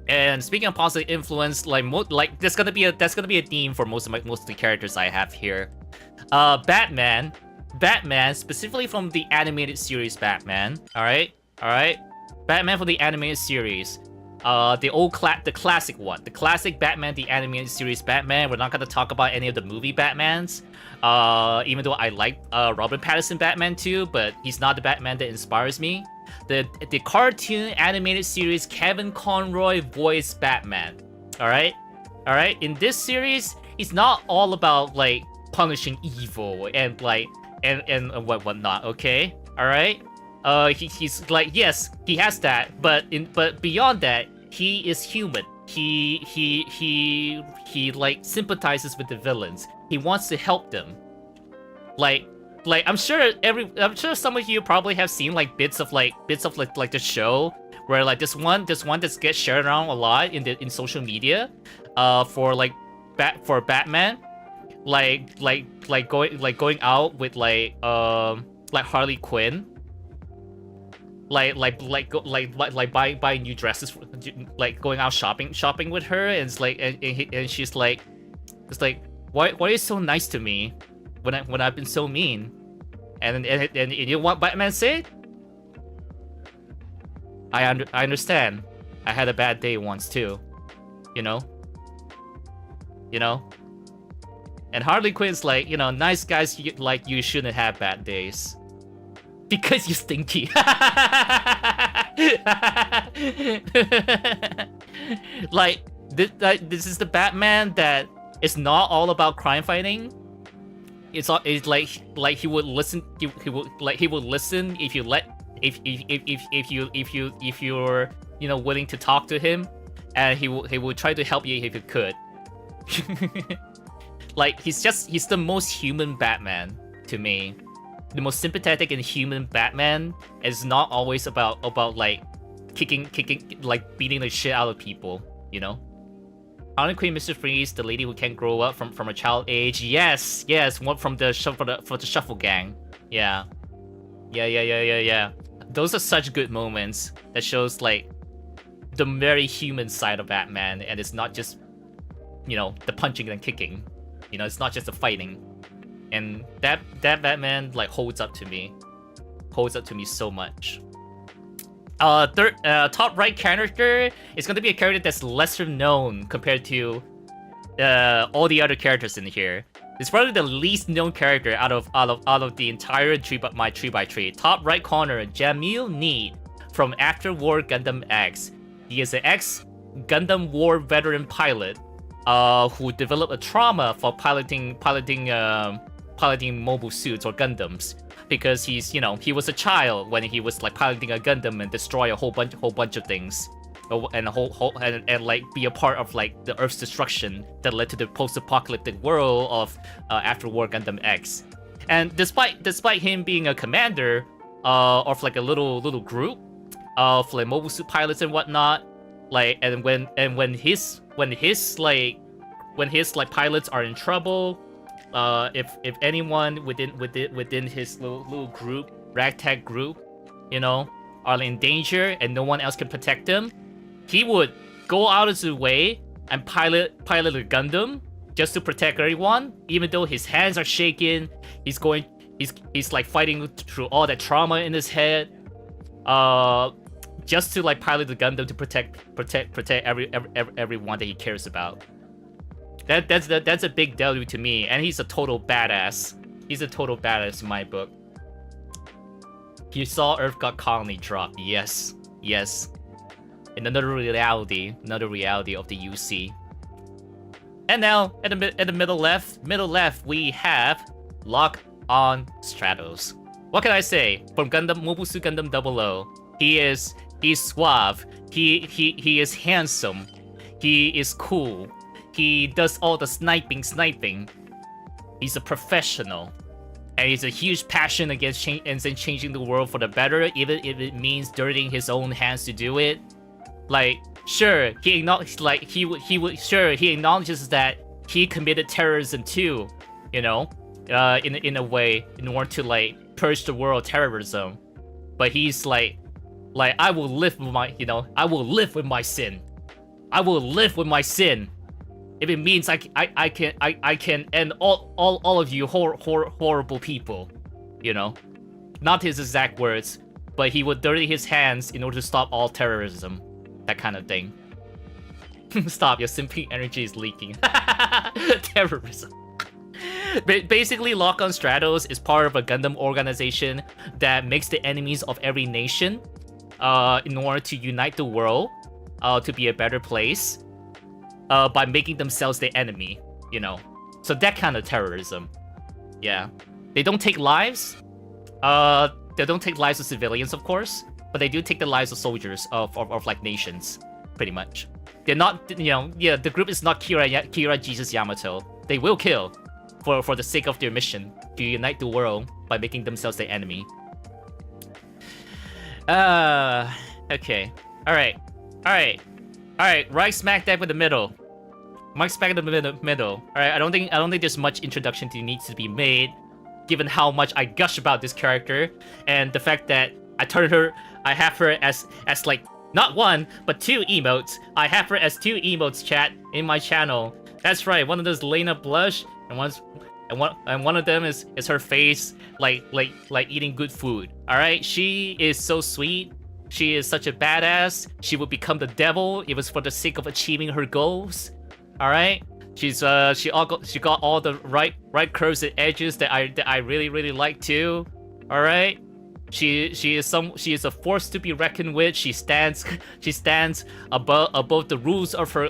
And speaking of positive influence, like that's gonna be a theme for most of the characters I have here. Batman, specifically from the animated series Batman. All right, Batman from the animated series. The classic one, the classic Batman, the animated series Batman. We're not gonna talk about any of the movie Batmans. Even though I like Robert Pattinson Batman too, but he's not the Batman that inspires me. The cartoon animated series Kevin Conroy voiced Batman. All right. In this series, he's not all about like punishing evil and like and whatnot. Okay. All right. He's like, yes, he has that, but beyond that, he is human. He like sympathizes with the villains. He wants to help them. Like I'm sure some of you probably have seen like bits of the show where like this one that gets shared around a lot in social media, for Batman, going out with like Harley Quinn. Buying new dresses, like going out shopping with her, and it's like and she's like, it's like, why are you so nice to me when I've been so mean? And you know what Batman said? I understand. I had a bad day once too, you know. And Harley Quinn's like, you know, nice guys like you shouldn't have bad days. Because you stinky. Like this is the Batman that is not all about crime fighting. It's like he would listen. He would listen if you if you're willing to talk to him, and he will try to help you if he could. Like he's the most human Batman to me. The most sympathetic and human Batman is not always about like kicking, like beating the shit out of people, you know? Harley Quinn, Mr. Freeze, the lady who can't grow up from a child age. Yes, one for the Shuffle Gang. Yeah. Those are such good moments that shows like the very human side of Batman, and it's not just the punching and kicking. It's not just the fighting. And that Batman like holds up to me so much. Top right character is going to be a character that's lesser known compared to all the other characters in here. It's probably the least known character out of the entire 3x3. Top right corner, Jamil Need from After War Gundam X. He is an ex-Gundam War veteran pilot who developed a trauma for piloting mobile suits or Gundams, because he was a child when he was like piloting a Gundam and destroy a whole bunch of things, and like be a part of like the Earth's destruction that led to the post-apocalyptic world of After War Gundam X. And despite him being a commander of like a little group of like mobile suit pilots and whatnot, like when his pilots are in trouble, if anyone within his little group, ragtag group, are in danger and no one else can protect them, he would go out of his way and pilot a Gundam just to protect everyone, even though his hands are shaking. He's like fighting through all that trauma in his head, just to like pilot the Gundam to protect everyone that he cares about. That's a big W to me, and he's a total badass. He's a total badass in my book. He saw Earth got colony dropped. Yes. In another reality of the UC. And now at the middle left we have Lock on Stratos. What can I say? From Mobile Suit Gundam 00. He's suave. He is handsome. He is cool. He does all the sniping. He's a professional. And he's a huge passion against changing the world for the better, even if it means dirtying his own hands to do it. Like, sure, he acknowledges that he committed terrorism too, you know, in a way, in order to like purge the world of terrorism. But he's like I will live with my, I will live with my sin. I will live with my sin. If it means I can end all of you horrible people, you know. Not his exact words, but he would dirty his hands in order to stop all terrorism, that kind of thing. Stop, your simping energy is leaking. Terrorism. Basically, Lock-on Stratos is part of a Gundam organization that makes the enemies of every nation in order to unite the world to be a better place. By making themselves the enemy, you know. So that kind of terrorism. Yeah. They don't take lives. They don't take lives of civilians, of course. But they do take the lives of soldiers of like nations, pretty much. They're not, the group is not Kira Jesus Yamato. They will kill for the sake of their mission to unite the world by making themselves the enemy. Okay. Alright, right smack dab in the middle. Mike's back in the middle. Alright, I don't think there's much introduction to needs to be made, given how much I gush about this character, and the fact that I have her as like, not one, but 2 emotes. I have her as 2 emotes, chat, in my channel. That's right, one of those Lena blush, and one of them is her face like eating good food. Alright, she is so sweet. She is such a badass. She would become the devil if it was for the sake of achieving her goals. All right, she got all the right curves and edges that I really like too. All right, she is a force to be reckoned with. She stands above the rules of her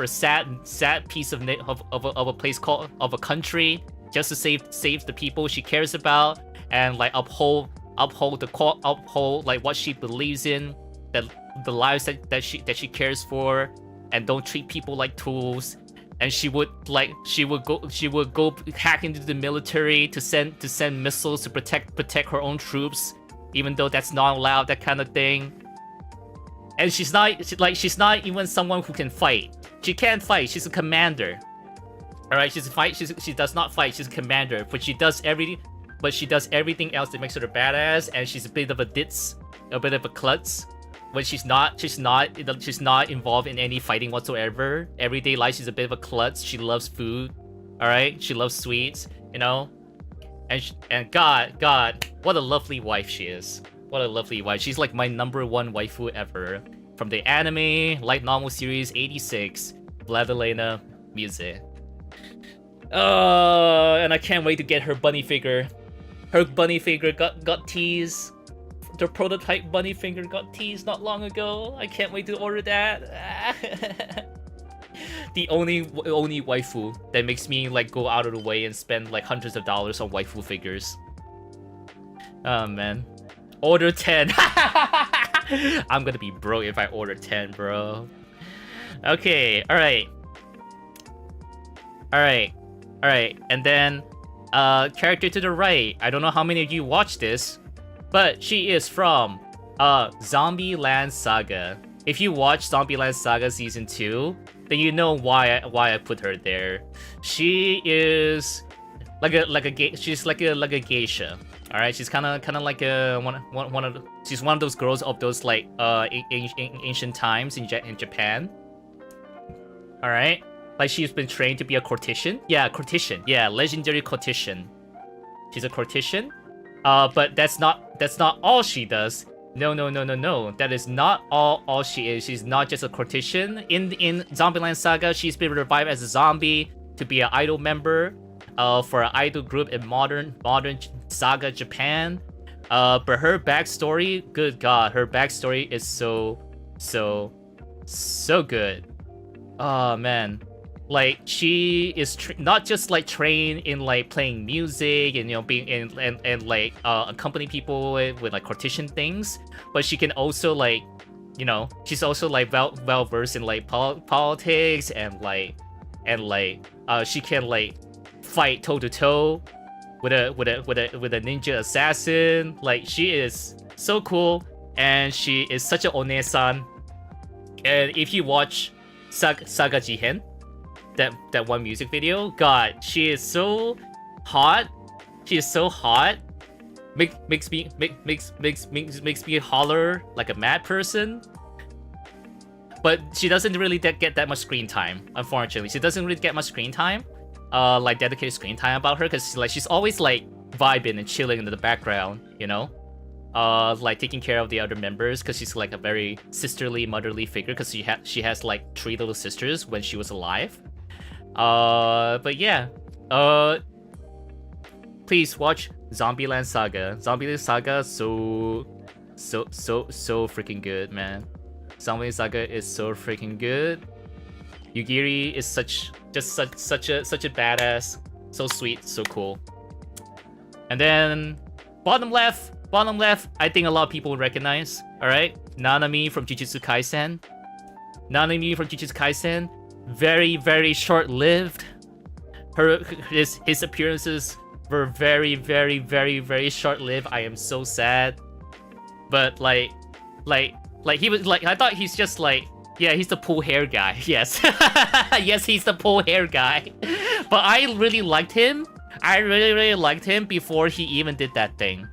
sad piece of a place called of a country, just to save the people she cares about and like uphold like what she believes in, that the lives that she cares for, and don't treat people like tools. And she would go hack into the military to send missiles to protect her own troops, even though that's not allowed, that kind of thing. And she's not even someone who can fight. She can't fight. She's a commander. All right, she does not fight. She's a commander, but she does everything else that makes her a badass, and she's a bit of a ditz, a bit of a klutz. When she's not involved in any fighting whatsoever. Everyday life, she's a bit of a klutz. She loves food, all right. She loves sweets, you know. And God, what a lovely wife she is. What a lovely wife. She's like my #1 waifu ever. From the anime, light novel series 86, Vladilena Music. And I can't wait to get her bunny figure. Her bunny figure got teased. The prototype bunny figure got teased not long ago. I can't wait to order that. The only waifu that makes me like go out of the way and spend like hundreds of dollars on waifu figures. Oh man. Order 10. I'm gonna be broke if I order 10, bro. Okay, alright. And then character to the right. I don't know how many of you watched this, but she is from Zombieland Saga. If you watch Zombieland Saga Season 2, then you know why I put her there. She is she's like a geisha. All right, she's kind of like she's one of those girls of those like ancient times in Japan. All right, like she's been trained to be a courtisan. Yeah, courtisan. Yeah, legendary courtisan. She's a courtisan. But that's not all she does. No. That is not all she is. She's not just a courtisan. In Zombieland Saga, she's been revived as a zombie to be an idol member for an idol group in modern Saga Japan. But her backstory, good God, her backstory is so good. Oh man. like she is not just like trained in like playing music and being in and like accompany people with like courtisan things, but she can also like she's also like well versed in like politics and like she can like fight toe to toe with a ninja assassin. Like she is so cool, and she is such a one-san. And if you watch Saga Jihen, that one music video, God, she is so hot. She is so hot. Makes me holler like a mad person. But she doesn't really get that much screen time, unfortunately. She doesn't really get much screen time, like dedicated screen time about her, because she's always like vibing and chilling in the background, like taking care of the other members, because she's like a very sisterly, motherly figure, because she has like 3 little sisters when she was alive. But yeah, please watch Zombieland Saga. Zombieland Saga so freaking good, man. Zombieland Saga is so freaking good. Yugiri is such a badass, so sweet, so cool. And then bottom left, I think a lot of people would recognize. All right, Nanami from Jujutsu Kaisen. Very, very short-lived. His appearances were very, very, very, very short-lived. I am so sad. But like he was like, I thought he's just like, yeah, he's the pull hair guy. Yes, yes, he's the pull hair guy. But I really liked him. I really liked him before he even did that thing.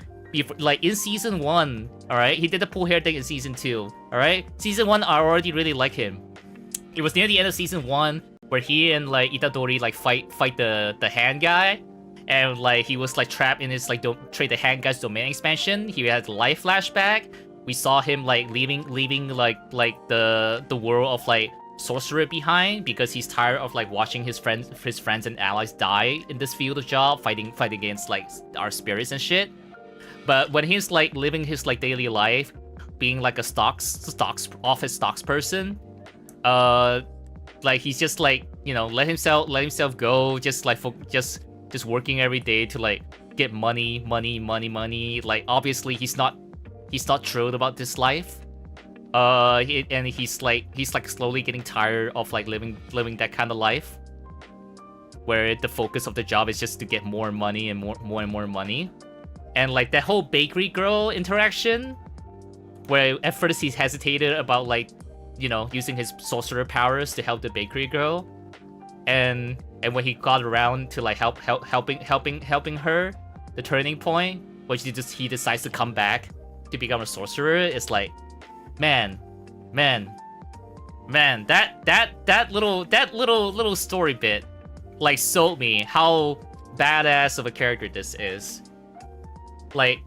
Like in season 1, all right, he did the pull hair thing in season 2. All right, season 1, I already really like him. It was near the end of season 1 where he and like Itadori like fight the hand guy, and like he was like trapped in his like trade the hand guy's domain expansion. He had a life flashback. We saw him like leaving like the world of like sorcerer behind, because he's tired of like watching his friends and allies die in this field of job, fighting against like our spirits and shit. But when he's like living his like daily life, being like a office stocks person, like he's just like let himself go, just like just working every day to like get money. Like obviously he's not thrilled about this life. And he's like slowly getting tired of like living that kind of life, where the focus of the job is just to get more money and more money. And like that whole bakery girl interaction, where at first he's hesitated about like using his sorcerer powers to help the bakery girl, and when he got around to like helping her, the turning point, which he decides to come back to become a sorcerer, is like, man, that little story bit like sold me how badass of a character this is. Like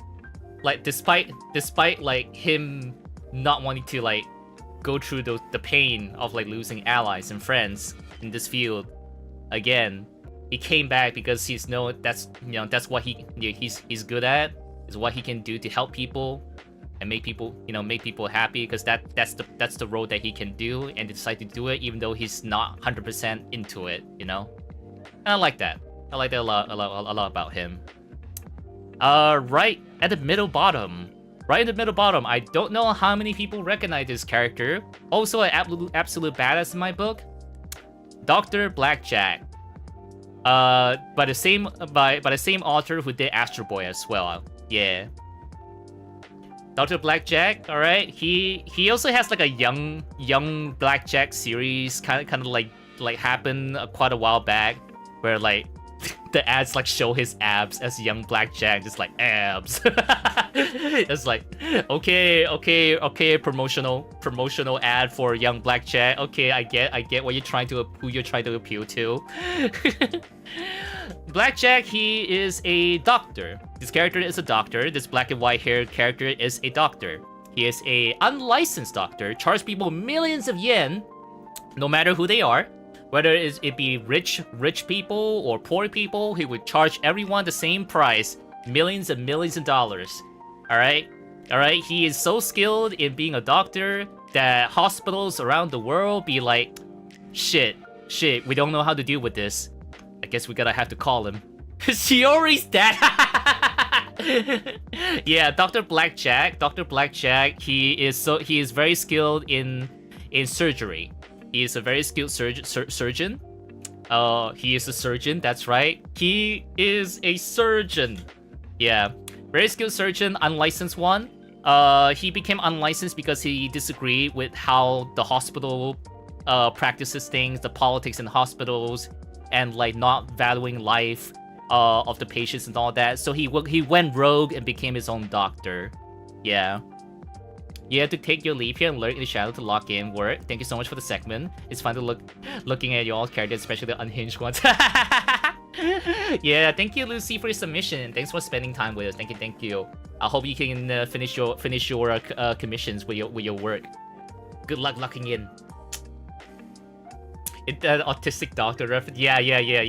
despite like him not wanting to like go through the pain of like losing allies and friends in this field again, he came back because that's what he's good at, is what he can do to help people and make people happy, because that's the role that he can do, and decide to do it even though he's not 100% into it, And I like that. I like that a lot about him. Right in the middle bottom, I don't know how many people recognize this character. Also an absolute badass in my book, Dr. Blackjack. By the same author who did Astro Boy as well. Yeah. Dr. Blackjack, all right. He also has like a young Blackjack series, kind of like happened quite a while back, where like the ads like show his abs as young Blackjack, just like abs. It's like okay, promotional ad for young Blackjack. Okay, I get who you're trying to appeal to. Blackjack, he is a doctor. This character is a doctor. This black and white haired character is a doctor. He is a unlicensed doctor, charge people millions of yen, no matter who they are. Whether it be rich people or poor people, he would charge everyone the same price, millions and millions of dollars. All right. He is so skilled in being a doctor that hospitals around the world be like, shit, Shit, we don't know how to deal with this. I guess we gotta have to call him. Shiori's dad. Yeah, Dr. Blackjack. Dr. Blackjack. He is very skilled in surgery. He is a very skilled surgeon. He is a surgeon. That's right. He is a surgeon. Yeah, very skilled surgeon, unlicensed one. He became unlicensed because he disagreed with how the hospital practices things, the politics in hospitals, and like not valuing life of the patients and all that. So he went rogue and became his own doctor. Yeah. You have to take your leave here and lurk in the shadow to lock in work. Thank you so much for the segment. It's fun to looking at your all characters, especially the unhinged ones. Yeah, thank you, Lucy, for your submission. Thanks for spending time with us. Thank you. I hope you can finish your commissions with your work. Good luck locking in. Autistic doctor reference. Yeah. Yeah,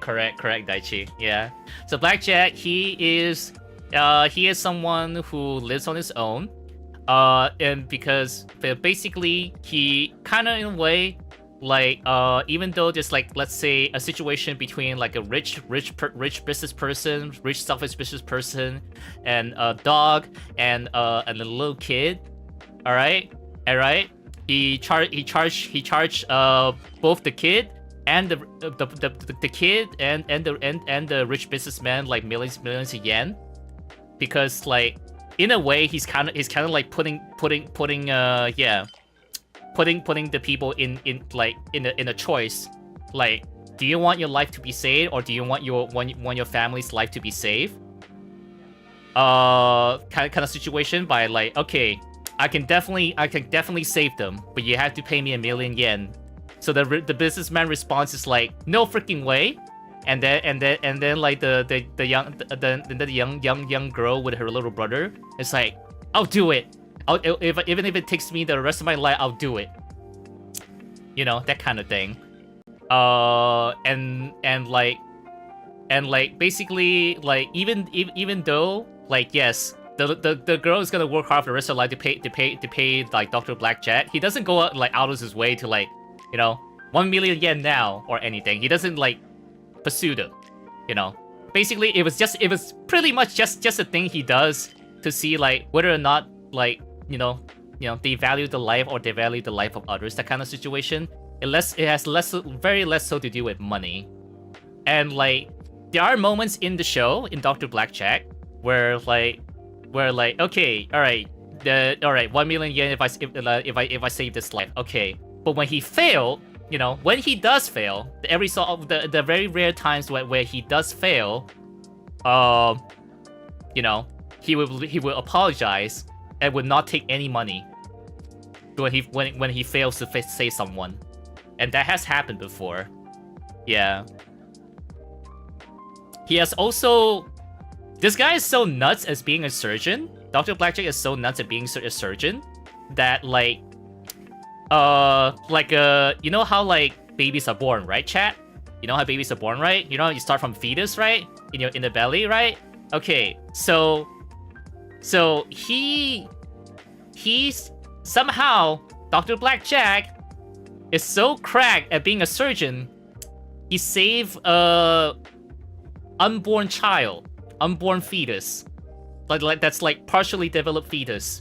correct, Daichi. Yeah. So Blackjack, he is someone who lives on his own. And because basically he kind of in a way, like even though there's like, let's say, a situation between like a rich business person, rich selfish business person, and a dog and a little kid. All right. He charged both the kid and the kid and the rich businessman like millions of yen, because like in a way he's kind of like putting the people in a choice, like, do you want your life to be saved or do you want your family's life to be saved? Kind of situation by like, okay, I can definitely save them, but you have to pay me 1 million yen. So the businessman response is like, no freaking way. And then like the young girl with her little brother, it's like, I'll do it. Even if it takes me the rest of my life, I'll do it. You know, that kind of thing. And like basically, like even though, like, yes, the girl is gonna work hard for the rest of her life to pay like Dr. Blackjack, he doesn't go out, like, out of his way to, like, you know, 1 million yen now or anything. He doesn't like pursue them, you know. Basically, it was pretty much just a thing he does to see like whether or not, like, you know, they value the life or they value the life of others. That kind of situation. It has very less so to do with money. And like there are moments in the show in Dr. Blackjack where like okay, all right, 1 million yen if I save this life, okay. But when he failed, you know, when he does fail, every so of the very rare times where he does fail, you know, he will apologize and would not take any money when he fails to save someone, and that has happened before. Yeah. He has also. This guy is so nuts as being a surgeon. Dr. Blackjack is so nuts at being a surgeon that like you know how like babies are born, right, chat? You know how babies are born, right? You know, you start from fetus, right? In the belly, right? Okay, so he's somehow, Dr. Blackjack is so cracked at being a surgeon, he saved a unborn child. Unborn fetus, like that's like partially developed fetus,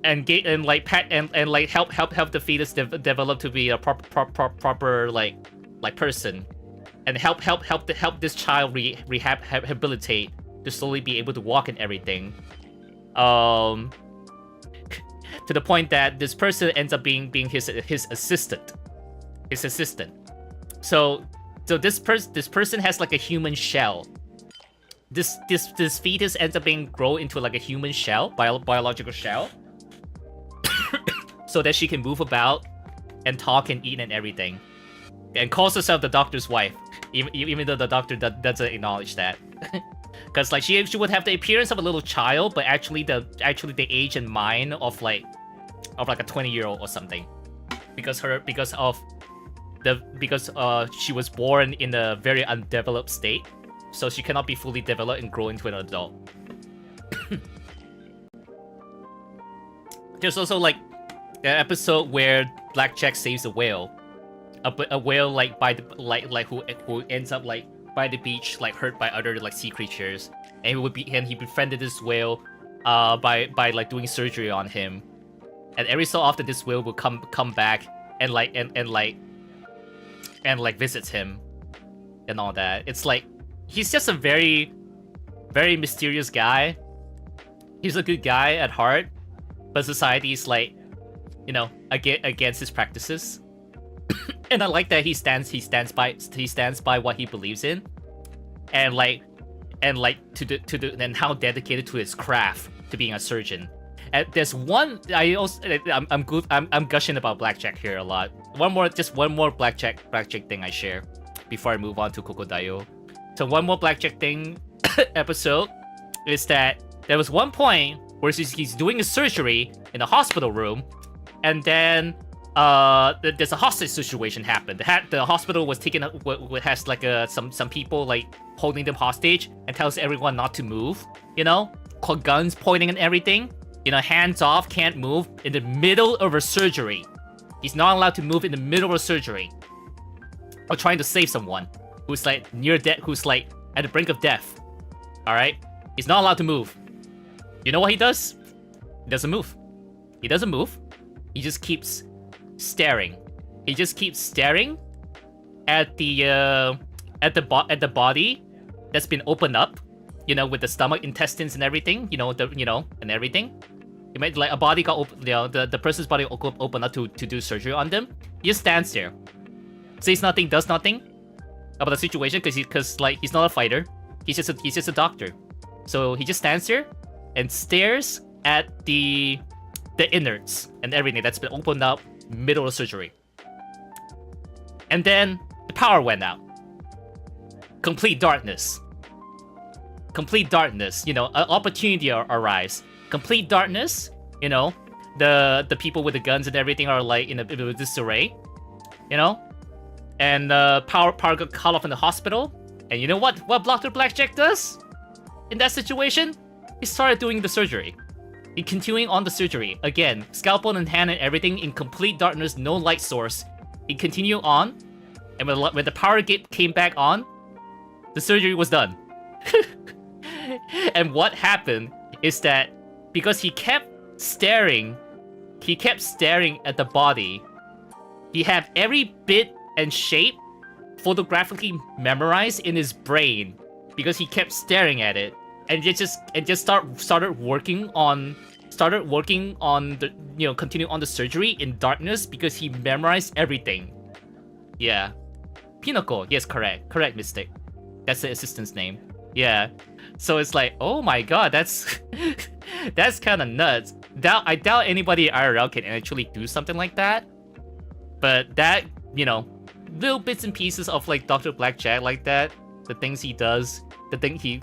and help the fetus develop to be a proper like person, and help this child rehabilitate to slowly be able to walk and everything, to the point that this person ends up being his assistant. So this person has like a human shell. This fetus ends up being grown into like a human shell, biological shell, so that she can move about and talk and eat and everything, and calls herself the doctor's wife, even though the doctor doesn't acknowledge that, because like she would have the appearance of a little child, but actually the age and mind of like a 20-year-old or something, because she was born in a very undeveloped state. So she cannot be fully developed and grow into an adult. There's also like episode where Blackjack saves a whale. A whale like by the who ends up like by the beach, like hurt by other like sea creatures, and he befriended this whale by like doing surgery on him. And every so often this whale will come back and visits him and all that. It's like he's just a very, very mysterious guy. He's a good guy at heart, but society's like, you know, against his practices. And I like that he stands by what he believes in, and how dedicated to his craft, to being a surgeon. And there's one I'm gushing about Blackjack here a lot. One more Blackjack thing I share before I move on to Kokodayo. So one more Blackjack thing episode is that there was one point where he's doing a surgery in a hospital room, and then there's a hostage situation happened. The hospital was taken up, has like some people like holding them hostage, and tells everyone not to move. You know, guns pointing and everything. You know, hands off, can't move in the middle of a surgery. He's not allowed to move in the middle of a surgery, or trying to save someone who's like near death, who's like at the brink of death. All right, he's not allowed to move. You know what he does? He doesn't move. He doesn't move. He just keeps staring. He just keeps staring at the body that's been opened up, you know, with the stomach, intestines, and everything. And everything. You might like a body got open. You know, the person's body opened up to do surgery on them. He just stands there, says nothing, does nothing about the situation because he's not a fighter. He's just a doctor. So he just stands there and stares at the innards and everything that's been opened up middle of surgery. And then the power went out. Complete darkness. Complete darkness. You know, an opportunity arrives. Complete darkness. You know, the people with the guns and everything are like in a bit of disarray. You know, and power got cut off in the hospital. And you know what Dr. Blackjack does in that situation? He started doing the surgery. He continuing on the surgery. Again, scalpel in hand and everything in complete darkness, no light source. He continued on, and when the power gate came back on, the surgery was done. And what happened is that because he kept staring at the body, he had every bit and shape photographically memorized in his brain because he kept staring at it. And started working on the, you know, continue on the surgery in darkness because he memorized everything. Yeah, Pinocchio. Yes, correct, Mystic. That's the assistant's name. Yeah. So it's like, oh my god, that's that's kind of nuts. I doubt anybody IRL can actually do something like that. But that, you know, little bits and pieces of like Dr. Blackjack like that, the things he does.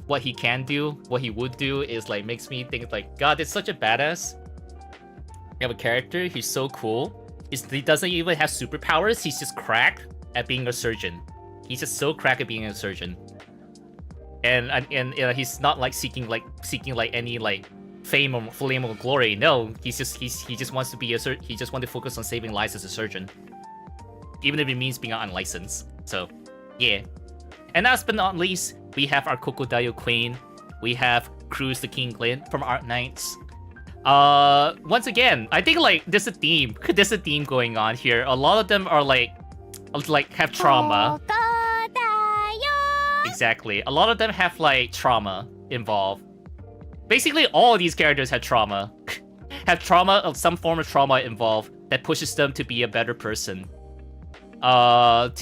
What he can do, what he would do is like makes me think like, God, it's such a badass. You have a character, he's so cool. He doesn't even have superpowers, he's just cracked at being a surgeon. He's just so cracked at being a surgeon. And he's not like seeking any like fame or glory. No, he just wants to be he just wants to focus on saving lives as a surgeon. Even if it means being unlicensed. So, yeah. And last but not least, we have our Kokodayo Queen. We have Cruz the King Glint from Art Knights. Once again, I think like there's a theme. There's a theme going on here. A lot of them are like have trauma. Exactly. A lot of them have like trauma involved. Basically, all of these characters have trauma. Have trauma of some form of trauma involved that pushes them to be a better person. To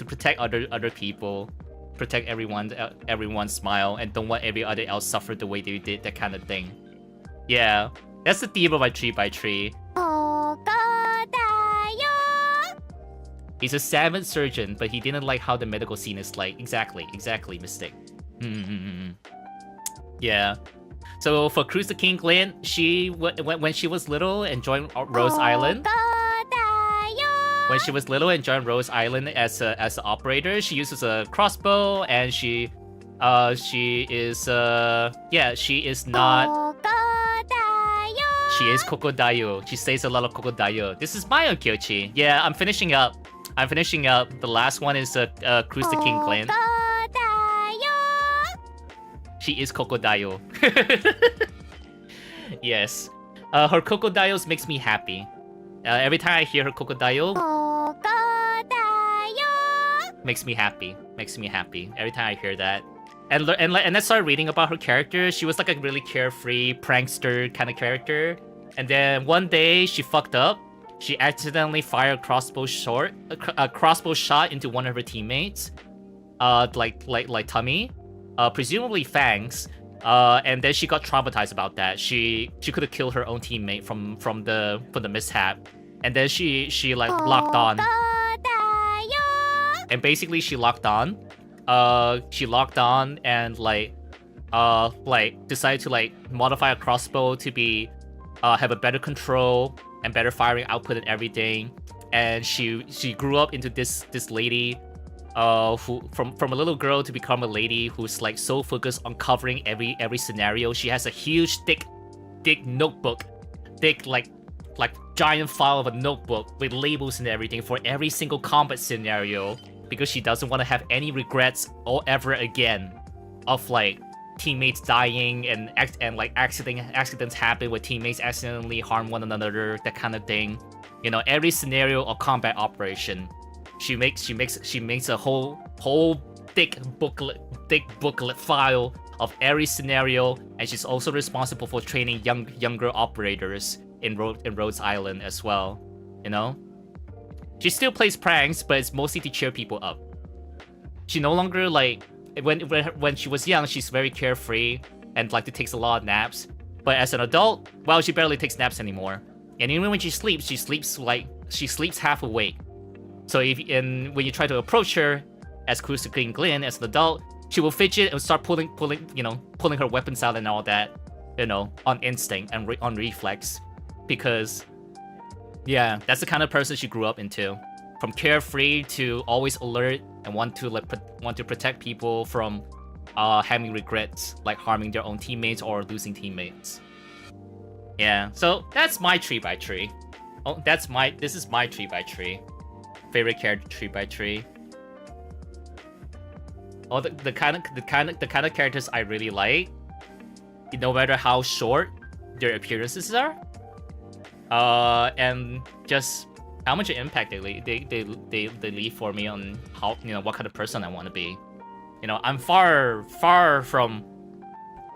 protect other people, protect everyone's smile, and don't want everybody else suffer the way they did, that kind of thing. Yeah, that's the theme of my 3x3. He's a savage surgeon, but he didn't like how the medical scene is like. Exactly, Mystic. Yeah. So for Cruz the King Glint, when she was little and joined Rose Island. When she was little and joined Rose Island as an operator, she uses a crossbow, and she is not She is Kokodayo. She says a lot of Kokodayo. This is my Okyochi. Yeah, I'm finishing up. The last one is Cruise the King Clan. She is Kokodayo. Yes. Her Kokodayos makes me happy. Every time I hear her Kokodayo, makes me happy. Every time I hear that. And I started reading about her character. She was like a really carefree prankster kind of character. And then one day she fucked up. She accidentally fired a crossbow shot into one of her teammates, like Tummy, presumably Fangs. And then she got traumatized about that. She could have killed her own teammate from the mishap. And then she like locked on. And basically she locked on. And like decided to like modify a crossbow to be have a better control and better firing output and everything. And she grew up into this lady who from a little girl to become a lady who's like so focused on covering every scenario. She has a huge thick notebook, thick like giant file of a notebook with labels and everything for every single combat scenario, because she doesn't want to have any regrets or ever again of like teammates dying and like accidents happen where teammates accidentally harm one another, that kind of thing. You know, every scenario of combat operation, she makes a whole thick booklet file of every scenario, and she's also responsible for training younger operators in Rhodes Island as well. You know, she still plays pranks, but it's mostly to cheer people up. She no longer like when she was young, she's very carefree and like to takes a lot of naps. But as an adult, well, she barely takes naps anymore. And even when she sleeps half awake. So when you try to approach her as Cruise Green Glen as an adult, she will fidget and start pulling her weapons out and all that, you know, on instinct and on reflex, because yeah, that's the kind of person she grew up into. From carefree to always alert and want to protect people from having regrets, like harming their own teammates or losing teammates. Yeah, so that's my 3x3. Oh, this is my 3x3. Favorite character 3x3. Oh, the kind of characters I really like, no matter how short their appearances are, and just how much impact they leave for me on how, you know, what kind of person I want to be. You know, I'm far from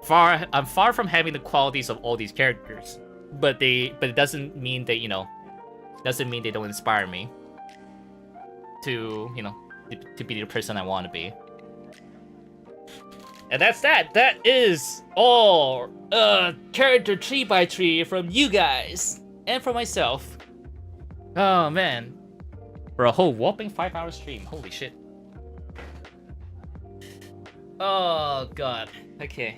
having the qualities of all these characters, but it doesn't mean that, you know, they don't inspire me to, you know, to be the person I want to be. And that's that. That is all character 3x3 from you guys and from myself. Oh man, for a whole whopping 5-hour stream. Holy shit. Oh god. Okay.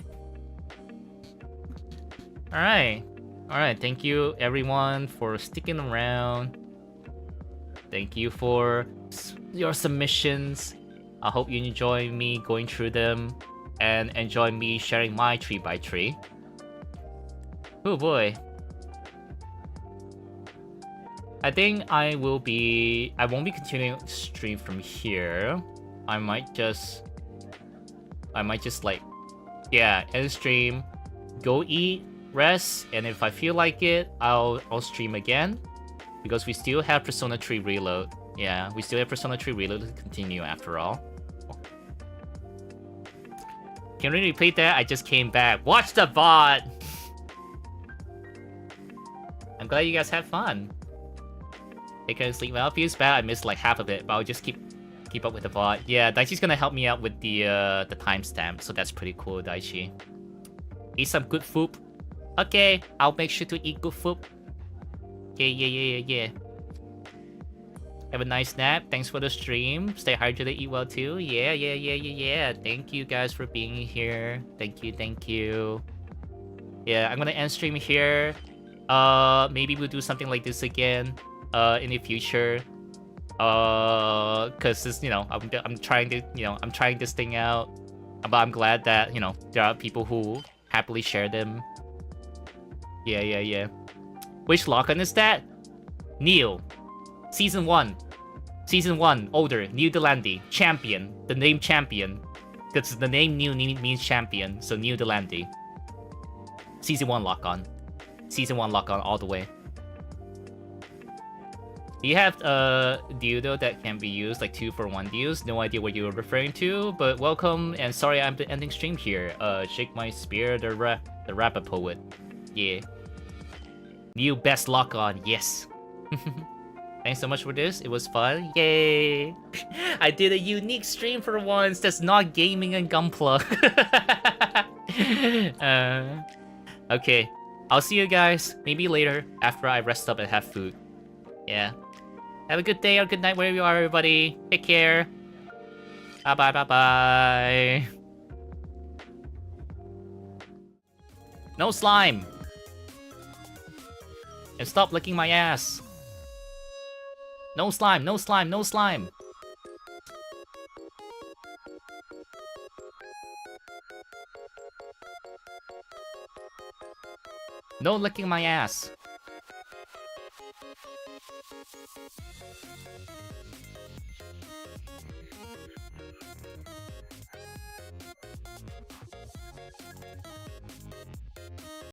Alright. Thank you everyone for sticking around. Thank you for your submissions. I hope you enjoy me going through them and enjoy me sharing my 3x3. Oh boy. I think I won't be continuing to stream from here. I might just like, yeah, end stream, go eat, rest, and if I feel like it, I'll stream again, because we still have Persona 3 Reload. Yeah, we still have Persona 3 Reload to continue after all. Can we replay that? I just came back. Watch the VOD! I'm glad you guys had fun. Take care and sleep well. Feels bad I missed like half of it, but I'll just keep up with the VOD. Yeah, Daichi's gonna help me out with the timestamp, so that's pretty cool, Daichi. Eat some good food. Okay, I'll make sure to eat good food. Yeah. Have a nice nap. Thanks for the stream. Stay hydrated, eat well too. Yeah. Thank you guys for being here. Thank you. Yeah, I'm gonna end stream here. Maybe we'll do something like this again in the future. Cause this, you know, I'm trying this thing out. But I'm glad that, you know, there are people who happily share them. Yeah. Which lock-on is that? Neil. Season 1. Season 1, older, Neil Delandy. Champion. The name Champion. Because the name Neil means champion, so Neil Delandy. Season 1 lock-on. Season 1 lock-on all the way. Do you have a dildo that can be used, like 2-for-1 deals? No idea what you were referring to, but welcome, and sorry I'm ending stream here. Shake my spear, the rapper poet. Yeah. New best lock-on, yes. Thanks so much for this, it was fun. Yay! I did a unique stream for once that's not gaming and Gunpla. Okay, I'll see you guys maybe later after I rest up and have food. Yeah. Have a good day or good night wherever you are, everybody. Take care. Bye-bye, bye-bye. No slime. And stop licking my ass. No slime, no slime, no slime. No licking my ass.